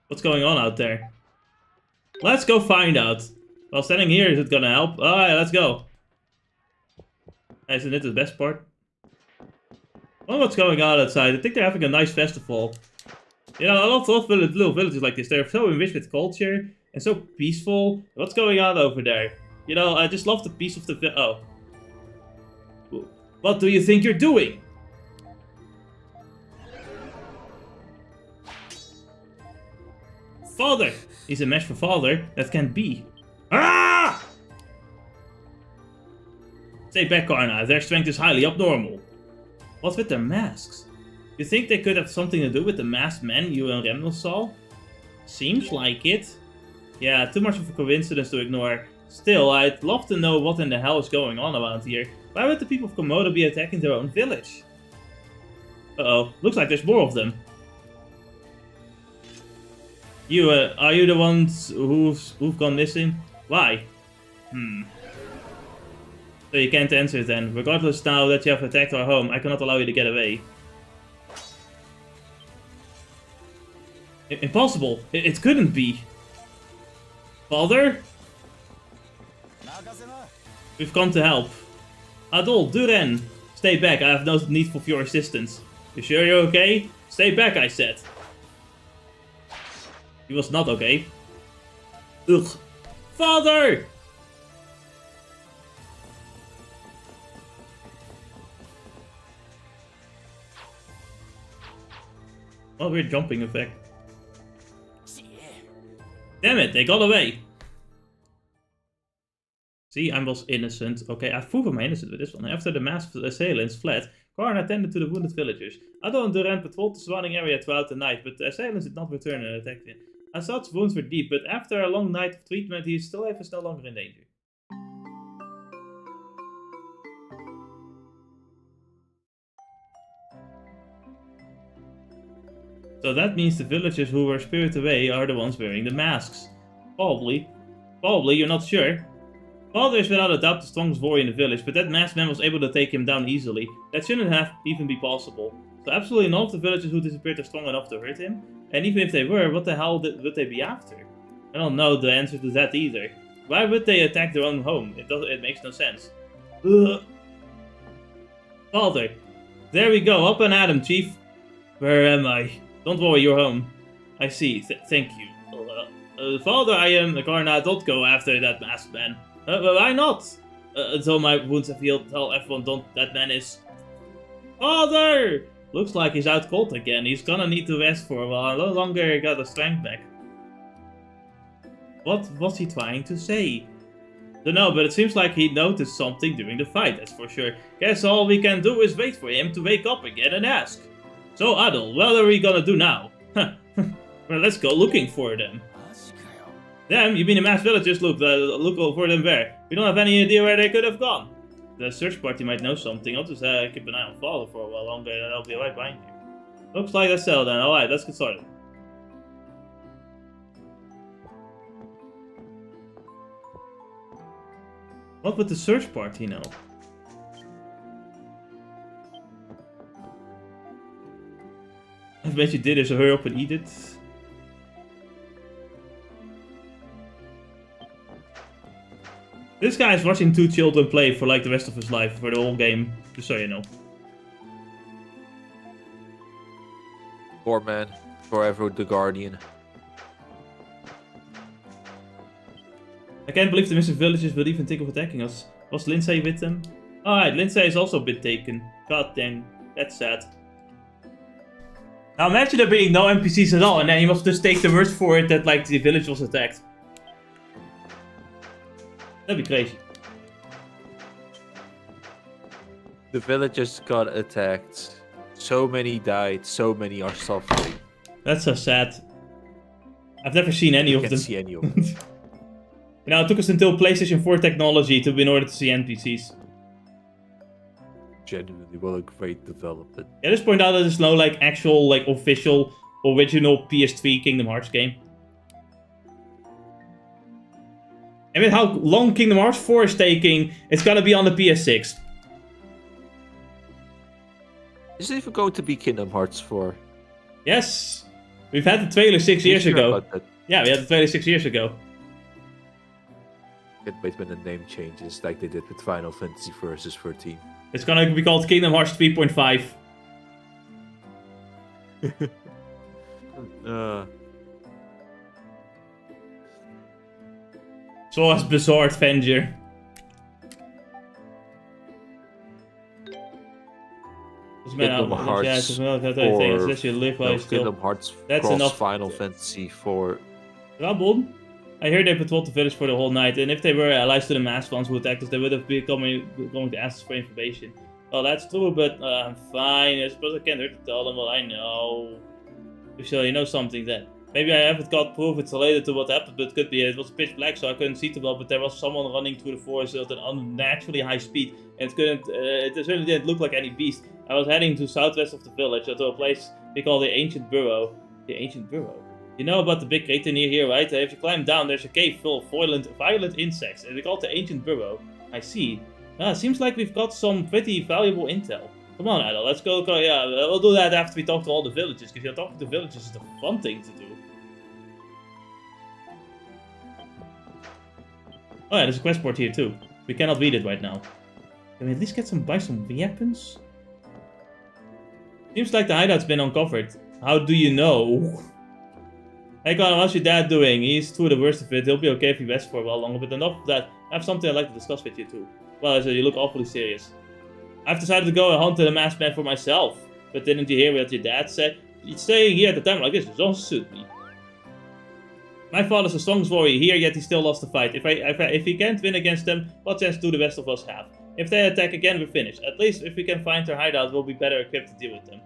What's going on out there? Let's go find out. Well, standing here, is it gonna help? Alright, let's go. Isn't it the best part? I wonder what's going on outside. I think they're having a nice festival. You know, a lot of little villages like this, they're so enriched with culture and so peaceful. What's going on over there? You know, I just love the peace of the oh. What do you think you're doing? Father! He's a match for Father. That can't be. Ah! Stay back, Karna. Their strength is highly abnormal. What's with their masks? You think they could have something to do with the masked men you and Remnel saw? Seems like it. Yeah, too much of a coincidence to ignore. Still, I'd love to know what in the hell is going on around here. Why would the people of Komodo be attacking their own village? Uh-oh, looks like there's more of them. You, are you the ones who've gone missing? Why? So you can't answer then. Regardless now that you have attacked our home, I cannot allow you to get away. Impossible! It couldn't be! Father? We've come to help. Adol, Duren! Stay back, I have no need for your assistance. You sure you're okay? Stay back, I said. He was not okay. Ugh. Father! Oh, weird jumping effect. Damn it, they got away. See, I was innocent. Okay, I've proven my innocence with this one. After the masked assailants fled, Karn attended to the wounded villagers. Adol and Duran patrolled the surrounding area throughout the night, but the assailants did not return and attacked him. Assad's wounds were deep, but after a long night of treatment, his life is no longer in danger. So that means the villagers who were spirited away are the ones wearing the masks. Probably. Probably, you're not sure. Father is without a doubt the strongest warrior in the village, but that masked man was able to take him down easily. That shouldn't have even be possible. So absolutely none of the villagers who disappeared are strong enough to hurt him. And even if they were, what the hell would they be after? I don't know the answer to that either. Why would they attack their own home? It makes no sense. Ugh. Father. There we go, up and at him, Chief. Where am I? Don't worry, you're home. I see, thank you. Father, I am Karna, don't go after that masked man. Why not? Until my wounds have healed, tell everyone that man is... Father! Looks like he's out cold again. He's gonna need to rest for a while. No longer got his strength back. What was he trying to say? Don't know, but it seems like he noticed something during the fight, that's for sure. Guess all we can do is wait for him to wake up again and ask. So Adol, what are we gonna do now? Well, let's go looking for them. Them? You mean the masked villagers? Look for them where? We don't have any idea where they could have gone. The search party might know something. I'll just keep an eye on Father for a while longer and I'll be right behind you. Looks like that's all then. Alright, let's get started. What would the search party know? I bet you did is hurry up and eat it. This guy is watching two children play for like the rest of his life, for the whole game, just so you know. Poor man, forever the guardian. I can't believe the missing villagers would even think of attacking us. Was Lindsay with them? Alright, Lindsay is also a bit taken. God dang, that's sad. Now imagine there being no NPCs at all, and then you must just take the word for it that like the village was attacked. That'd be crazy. The villagers got attacked. So many died, so many are suffering. That's so sad. I've never seen any of them. I can't see any of them. You know, it took us until PlayStation 4 technology in order to see NPCs. Genuinely, what a great development. Yeah, just point out that there's no like actual like official original PS3 Kingdom Hearts game. And with how long Kingdom Hearts 4 is taking, it's gonna be on the PS6. Is it even going to be Kingdom Hearts 4? Yes! We've had the trailer 6 years ago. Yeah, we had the trailer 6 years ago. Can't wait when the name changes, like they did with Final Fantasy Versus 13. It's gonna be called Kingdom Hearts 3.5. Zora's Bizarre Adventure. Kingdom Hearts 4 Kingdom Hearts That's enough. Final Fantasy 4. Rabon? I heard they patrolled the village for the whole night, and if they were allies to the masked ones who attacked us, they would have been going to ask us for information. Well, that's true, but I'm fine. I suppose I can't hurt to tell them what I know. You know something then. Maybe I haven't got proof it's related to what happened, but it could be. It was pitch black, so I couldn't see too well, but there was someone running through the forest at an unnaturally high speed, and it certainly didn't look like any beast. I was heading to southwest of the village, to a place we call the Ancient Burrow. The Ancient Burrow? You know about the big crater near here, right? If you climb down, there's a cave full of violent insects, and we call it the Ancient Burrow. I see. Seems like we've got some pretty valuable intel. Come on, Adol, let's go. Yeah, we'll do that after we talk to all the villagers, because talking to villagers is the fun thing to do. Oh yeah, there's a quest board here too. We cannot read it right now. Can we at least buy some weapons? Seems like the hideout's been uncovered. How do you know? Hey Connor, how's your dad doing? He's through the worst of it. He'll be okay if he rests for a while longer, but enough of that. I have something I'd like to discuss with you too. Well, you look awfully serious. I've decided to go and hunt the masked man for myself. But didn't you hear what your dad said? Staying here at a time like this doesn't suit me. My father's a strong warrior here, yet he still lost the fight. If he can't win against them, what chance do the rest of us have? If they attack again, we're finished. At least if we can find their hideout, we'll be better equipped to deal with them.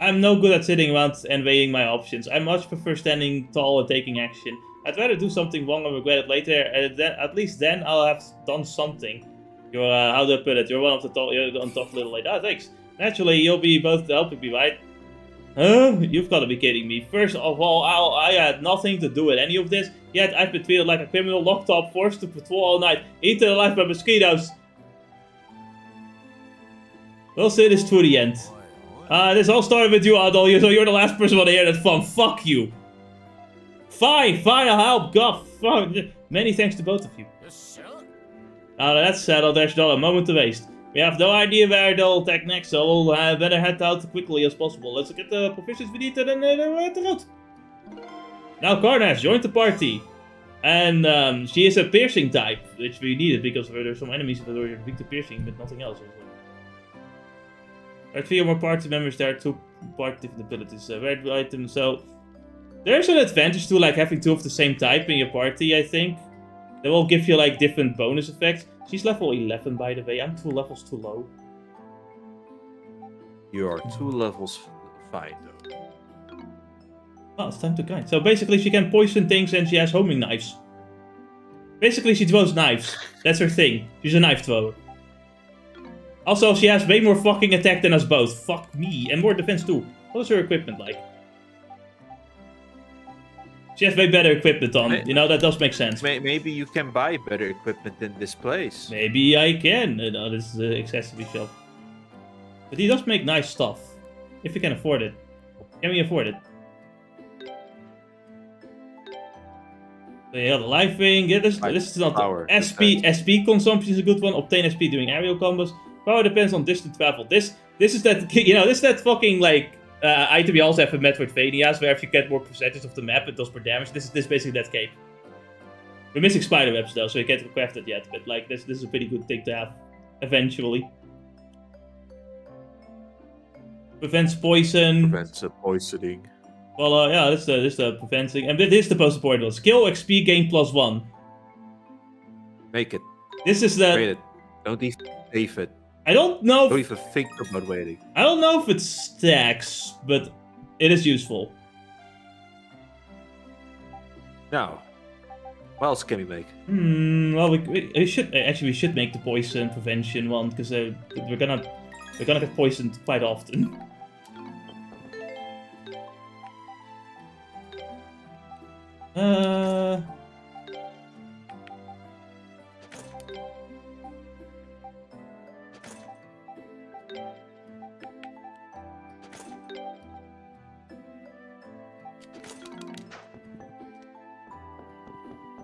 I'm no good at sitting around and weighing my options. I much prefer standing tall and taking action. I'd rather do something wrong and regret it later, and at least then I'll have done something. You're, how do I put it? You're one of the tough little lady. Ah, thanks. Naturally, you'll be both helping me, right? Huh? You've got to be kidding me. First of all, I had nothing to do with any of this, yet I've been treated like a criminal, locked up, forced to patrol all night, eaten alive by mosquitoes. We'll say this to the end. This all started with you, Adol, so you're the last person on the air that's fun. Fuck you. Fine, I'll help. God, fuck. Many thanks to both of you. Now that that's settled, there's not a moment to waste. We have no idea where they'll attack next, so we'll better head out as quickly as possible. Let's get the provisions we need and then we're at the road. Now Karna has joined the party. And she is a piercing type, which we needed because there's some enemies that are weak to piercing, but nothing else. There are 3 or more party members, there are 2 party different abilities. Red items, so there's an advantage to like having 2 of the same type in your party, I think. They will give you like different bonus effects. She's level 11 by the way, I'm 2 levels too low. You are 2 levels fine though. Oh, it's time to grind. So basically she can poison things and she has homing knives. Basically she throws knives. That's her thing. She's a knife thrower. Also, she has way more fucking attack than us both. Fuck me. And more defense too. What is her equipment like? She has way better equipment on. You know, that does make sense. Maybe you can buy better equipment in this place. Maybe I can. No, this is an accessory shop. But he does make nice stuff. If we can afford it. Can we afford it? So yeah, the life ring. Yeah, this is not power. SP consumption is a good one. Obtain SP doing aerial combos. Power depends on distant travel. This is that, you know, this is that fucking like item we also have in Metroidvanias, where if you get more percentage of the map, it does more damage. This is basically that cape. We're missing spider webs though, so we can't craft it yet. But like this is a pretty good thing to have eventually. Prevents poison. Prevents poisoning. Well, yeah, this is the preventing, and this is the most important one. Skill XP gain +1. Make it. This is the. Trade it. Don't even save it. I don't know. Don't even think about waiting. I don't know if it stacks, but it is useful. Now, what else can we make? Well, we should make the poison prevention one because we're gonna get poisoned quite often.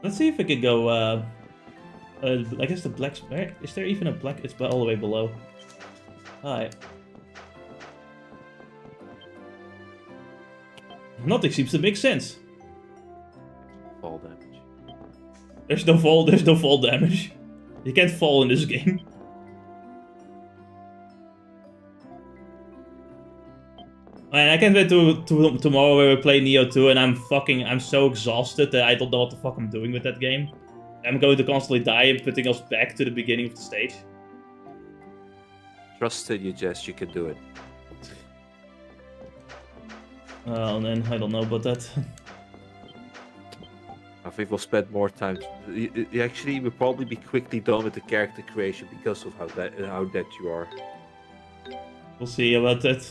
Let's see if we can go, I guess the black... Is there even a black... It's all the way below. Alright. Nothing seems to make sense. Fall damage. There's no fall damage. You can't fall in this game. And I can't wait to tomorrow where we play Neo 2 and I'm so exhausted that I don't know what the fuck I'm doing with that game. I'm going to constantly die and putting us back to the beginning of the stage. Trust in you, Jess. You can do it. And then I don't know about that. I think we'll spend more time. You actually will probably be quickly done with the character creation because of how that you are. We'll see about that.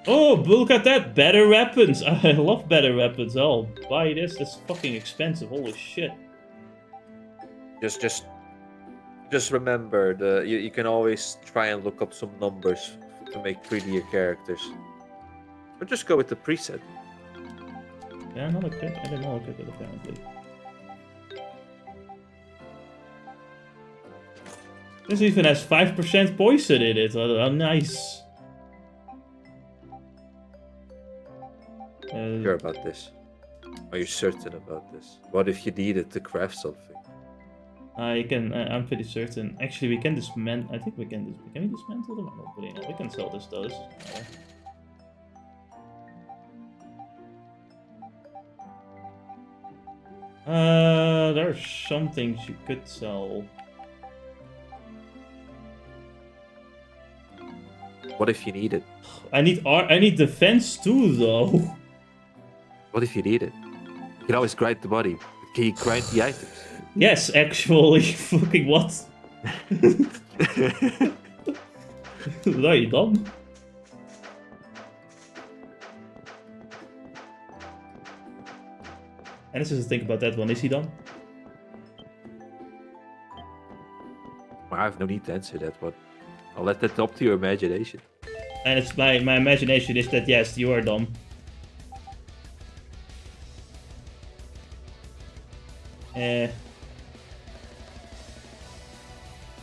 Oh, look at that! Better weapons! I love better weapons. I'll buy this. That's fucking expensive. Holy shit. Just remember, you can always try and look up some numbers to make prettier characters. Or just go with the preset. Yeah, not a crit. I don't know a crit apparently. This even has 5% poison in it. Oh, nice. Sure about this? Are you certain about this? What if you needed to craft something? I'm pretty certain. Actually, we can dismantle. I think we can. Can we dismantle them? I don't really know. We can sell this though. This doesn't matter. There are some things you could sell. What if you need it? I need defense too, though. What if you need it? You can always grind the body. Can you grind the items? Yes, actually. Fucking what? Are you dumb? And this is the thing about that one. Is he dumb? I have no need to answer that one. I'll let that up to your imagination. And it's my imagination is that yes, you are dumb.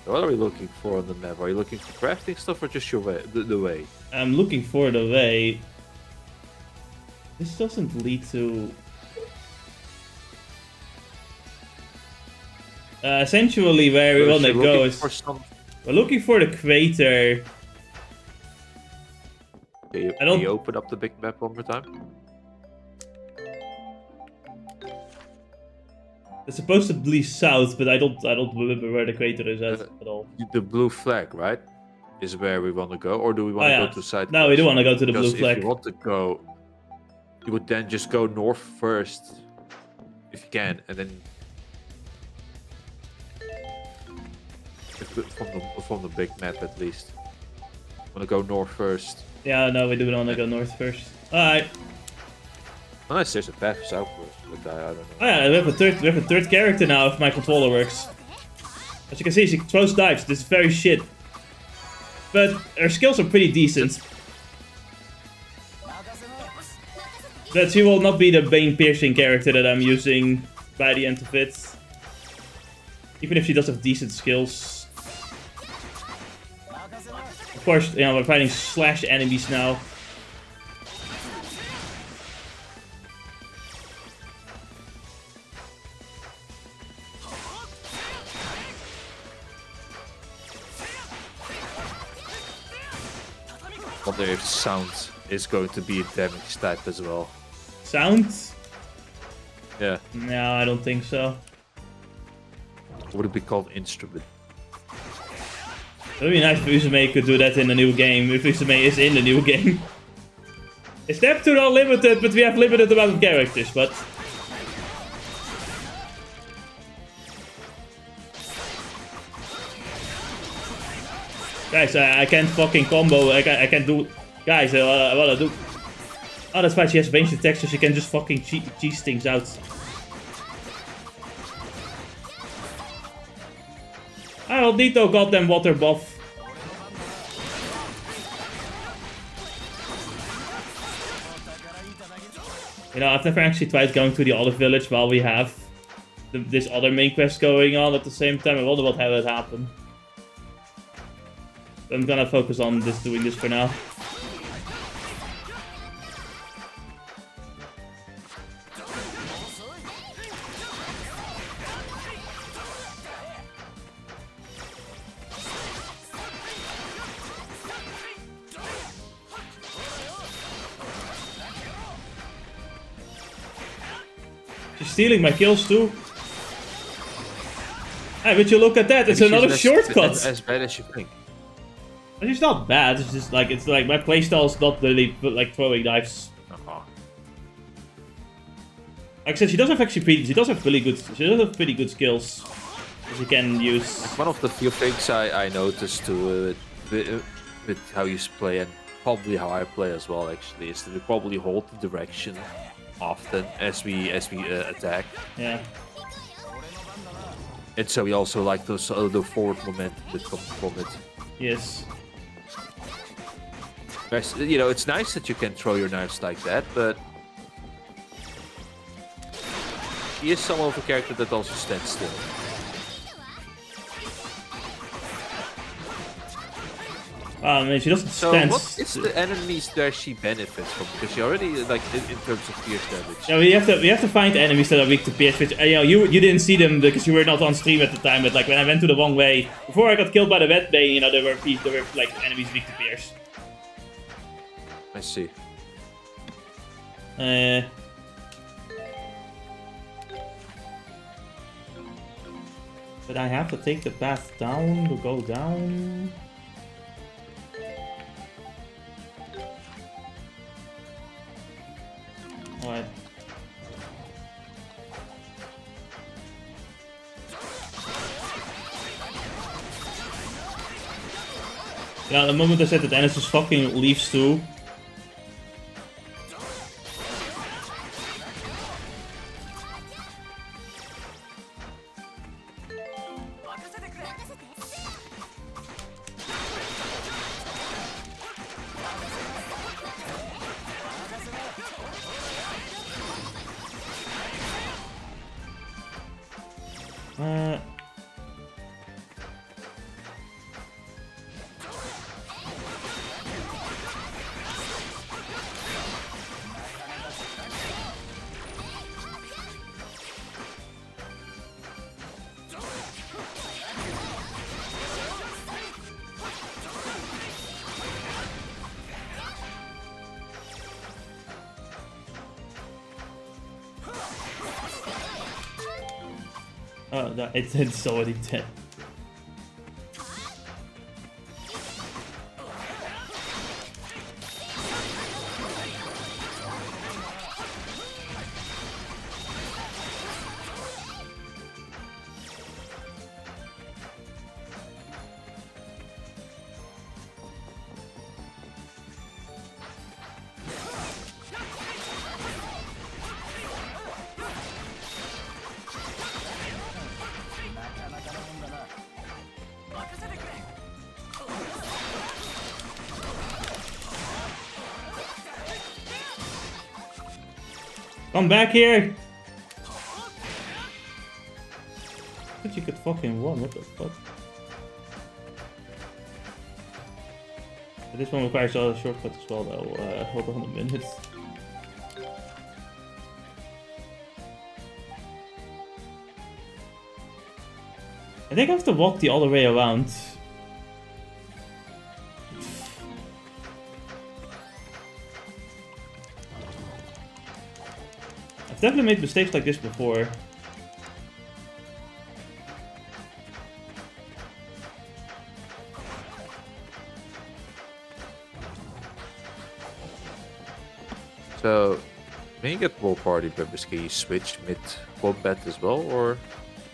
What are we looking for on the map? Are you looking for crafting stuff or just your way, the way? I'm looking for the way. This doesn't lead to. Essentially, where we want to go is we're looking for the crater. Can you open up the big map one more time? It's supposed to be south, but I don't remember where the crater is at all. The blue flag, right? Is where we want to go, or do we want to go to the side? No, we do want to go to the blue flag. If you want to go, you would then just go north first, if you can, and then from the big map at least. Want to go north first? Yeah, no, we do want to go north first. All right. Unless there's a path southwards, but I don't know. Oh yeah, we have a third character now if my controller works. As you can see, she throws dives. This is very shit. But her skills are pretty decent. But she will not be the main piercing character that I'm using by the end of it. Even if she does have decent skills. Of course, you know, we're fighting slash enemies now. I wonder if sound is going to be a damage type as well. Sound? Yeah. No, I don't think so. Would it be called instrument? It would be nice if Uzume could do that in the new game, if Uzume is in the new game. It's Step 2 not limited, but we have limited amount of characters, but... Guys, I can't fucking combo, I can't do... Guys, I wanna do... Oh, that's why she has ranged attacks, so she can just fucking cheese things out. I don't need no goddamn water buff. You know, I've never actually tried going to the other village while we have this other main quest going on at the same time. I wonder what how that happened. I'm gonna focus on doing this for now. She's stealing my kills too. Hey, but you look at that, it's Maybe another she's shortcut. as bad as you think. But it's not bad, it's like my playstyle is not really like throwing knives. Like I said, she does have pretty good skills that she can use. One of the few things I noticed too with how you play and probably how I play as well actually is that we probably hold the direction often as we attack. Yeah. And so we also like the forward momentum that comes from it. Yes. You know, it's nice that you can throw your knives like that, but he is some of a character that also stands still. I mean, she doesn't So stand. what is the enemies that she benefits from? Because she already like in terms of pierce damage. Yeah, we have to find enemies that are weak to pierce. Which you know, you didn't see them because you were not on stream at the time. But like when I went to the wrong way before I got killed by the Wet Bane, you know, there were like enemies weak to pierce. I see. But I have to take the path down to go down. Alright. Yeah, the moment I said that Dennis just fucking leaves too. Oh, no, it's already dead. Come back here! I thought you could fucking run, what the fuck? But this one requires a shortcut as well though, hold on a minute. I think I have to walk the other way around. I've definitely made mistakes like this before. So, when you get more party members, can you switch mid-combat as well, or?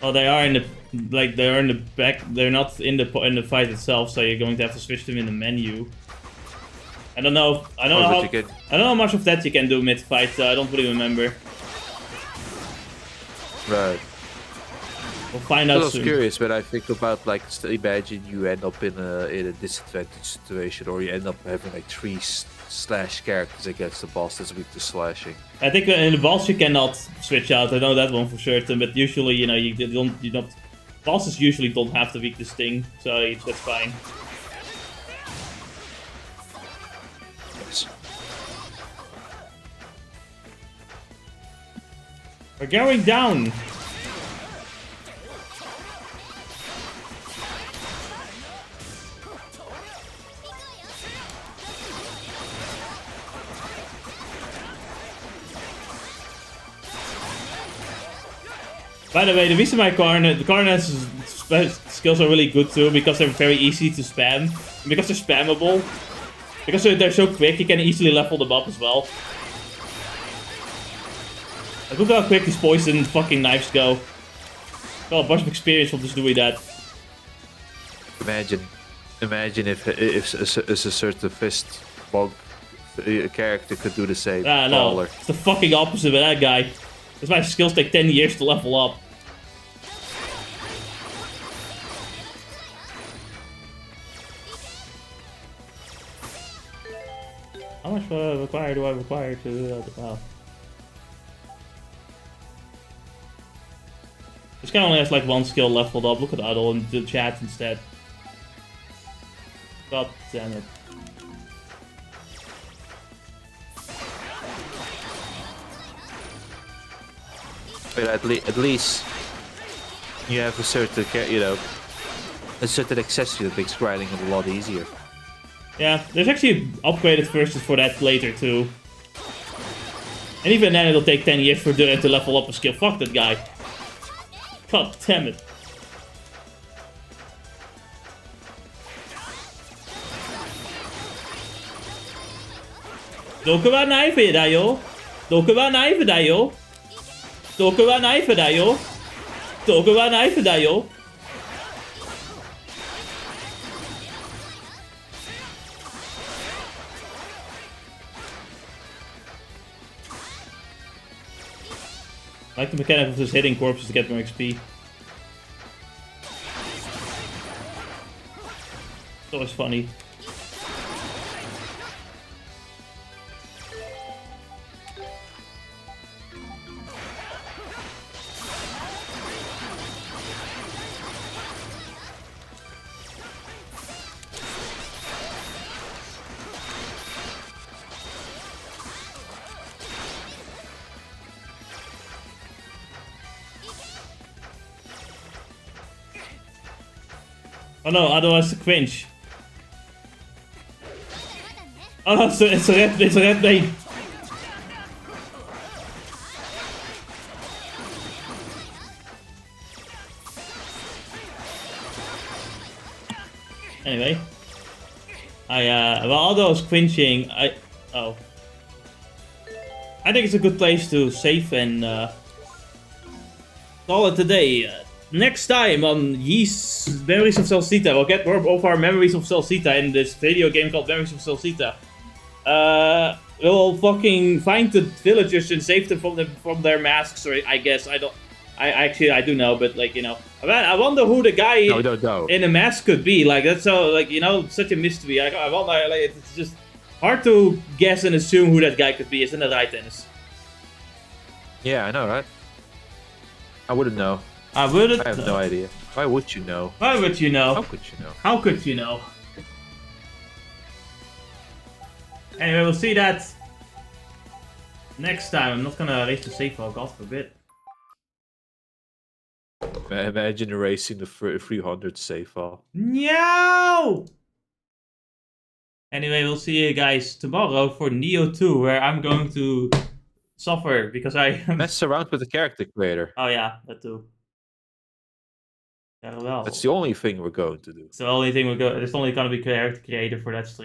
Oh, they are in the they're in the back. They're not in the fight itself, so you're going to have to switch them in the menu. I don't know. I don't know how much of that you can do mid-fight. I don't really remember. Right. We'll find out soon. I was curious, but I think about like imagine you end up in a disadvantaged situation, or you end up having like 3 slash characters against the boss that's weak to slashing. I think in the boss you cannot switch out. I know that one for certain, but usually you know you don't. Bosses usually don't have the weakest thing, so that's fine. Yes. We're going down. By the way, the reason my Coroner's skills are really good too, because they're very easy to spam. Because they're spammable. Because they're so quick, you can easily level them up as well. Like, look how quick these poison fucking knives go. Got a bunch of experience from just doing that. Imagine if a certain fist monk character could do the same. Ah, no. It's the fucking opposite with that guy. That's why skills take 10 years to level up. How much do I require to do that? Wow. This guy only has like one skill leveled up. Look at Adol in the chat instead. God damn it. But at least you have a certain, a certain accessory that makes grinding a lot easier. Yeah, there's actually upgraded versions for that later too. And even then it'll take 10 years for Duran to level up a skill. Fuck that guy. God damn it. Doku wa knijven daar joh. Doku wa knijven daar joh. Doku wa knijven daar joh. Doku wa knijven daar joh. I like the mechanic of just hitting corpses to get more XP. It's always funny. Oh no, otherwise the cringe. Oh no, it's a red vein. Anyway. While Aldo's cringing, I think it's a good place to save and call it today. Next time on Yee's Memories of Celceta, we'll get more of our Memories of Celceta in this video game called Memories of Celceta. We'll fucking find the villagers and save them from their masks, or I guess, I do know, but like, you know. I wonder who the guy in a mask could be, like, that's so, like, you know, such a mystery. I wonder, like, it's just hard to guess and assume who that guy could be, isn't it right, Dennis? Yeah, I know, right? I wouldn't know. I have no idea. Why would you know? Why would you know? How could you know? How could you know? Anyway, we'll see that next time. I'm not gonna erase the save file, God forbid. Imagine erasing the 300 save file. No! Anyway, we'll see you guys tomorrow for Neo 2, where I'm going to suffer because I mess around with the character creator. Oh yeah, that too. Yeah, well. That's the only thing we're going to do. It's the only thing we're going. There's only gonna be character creator for that stream.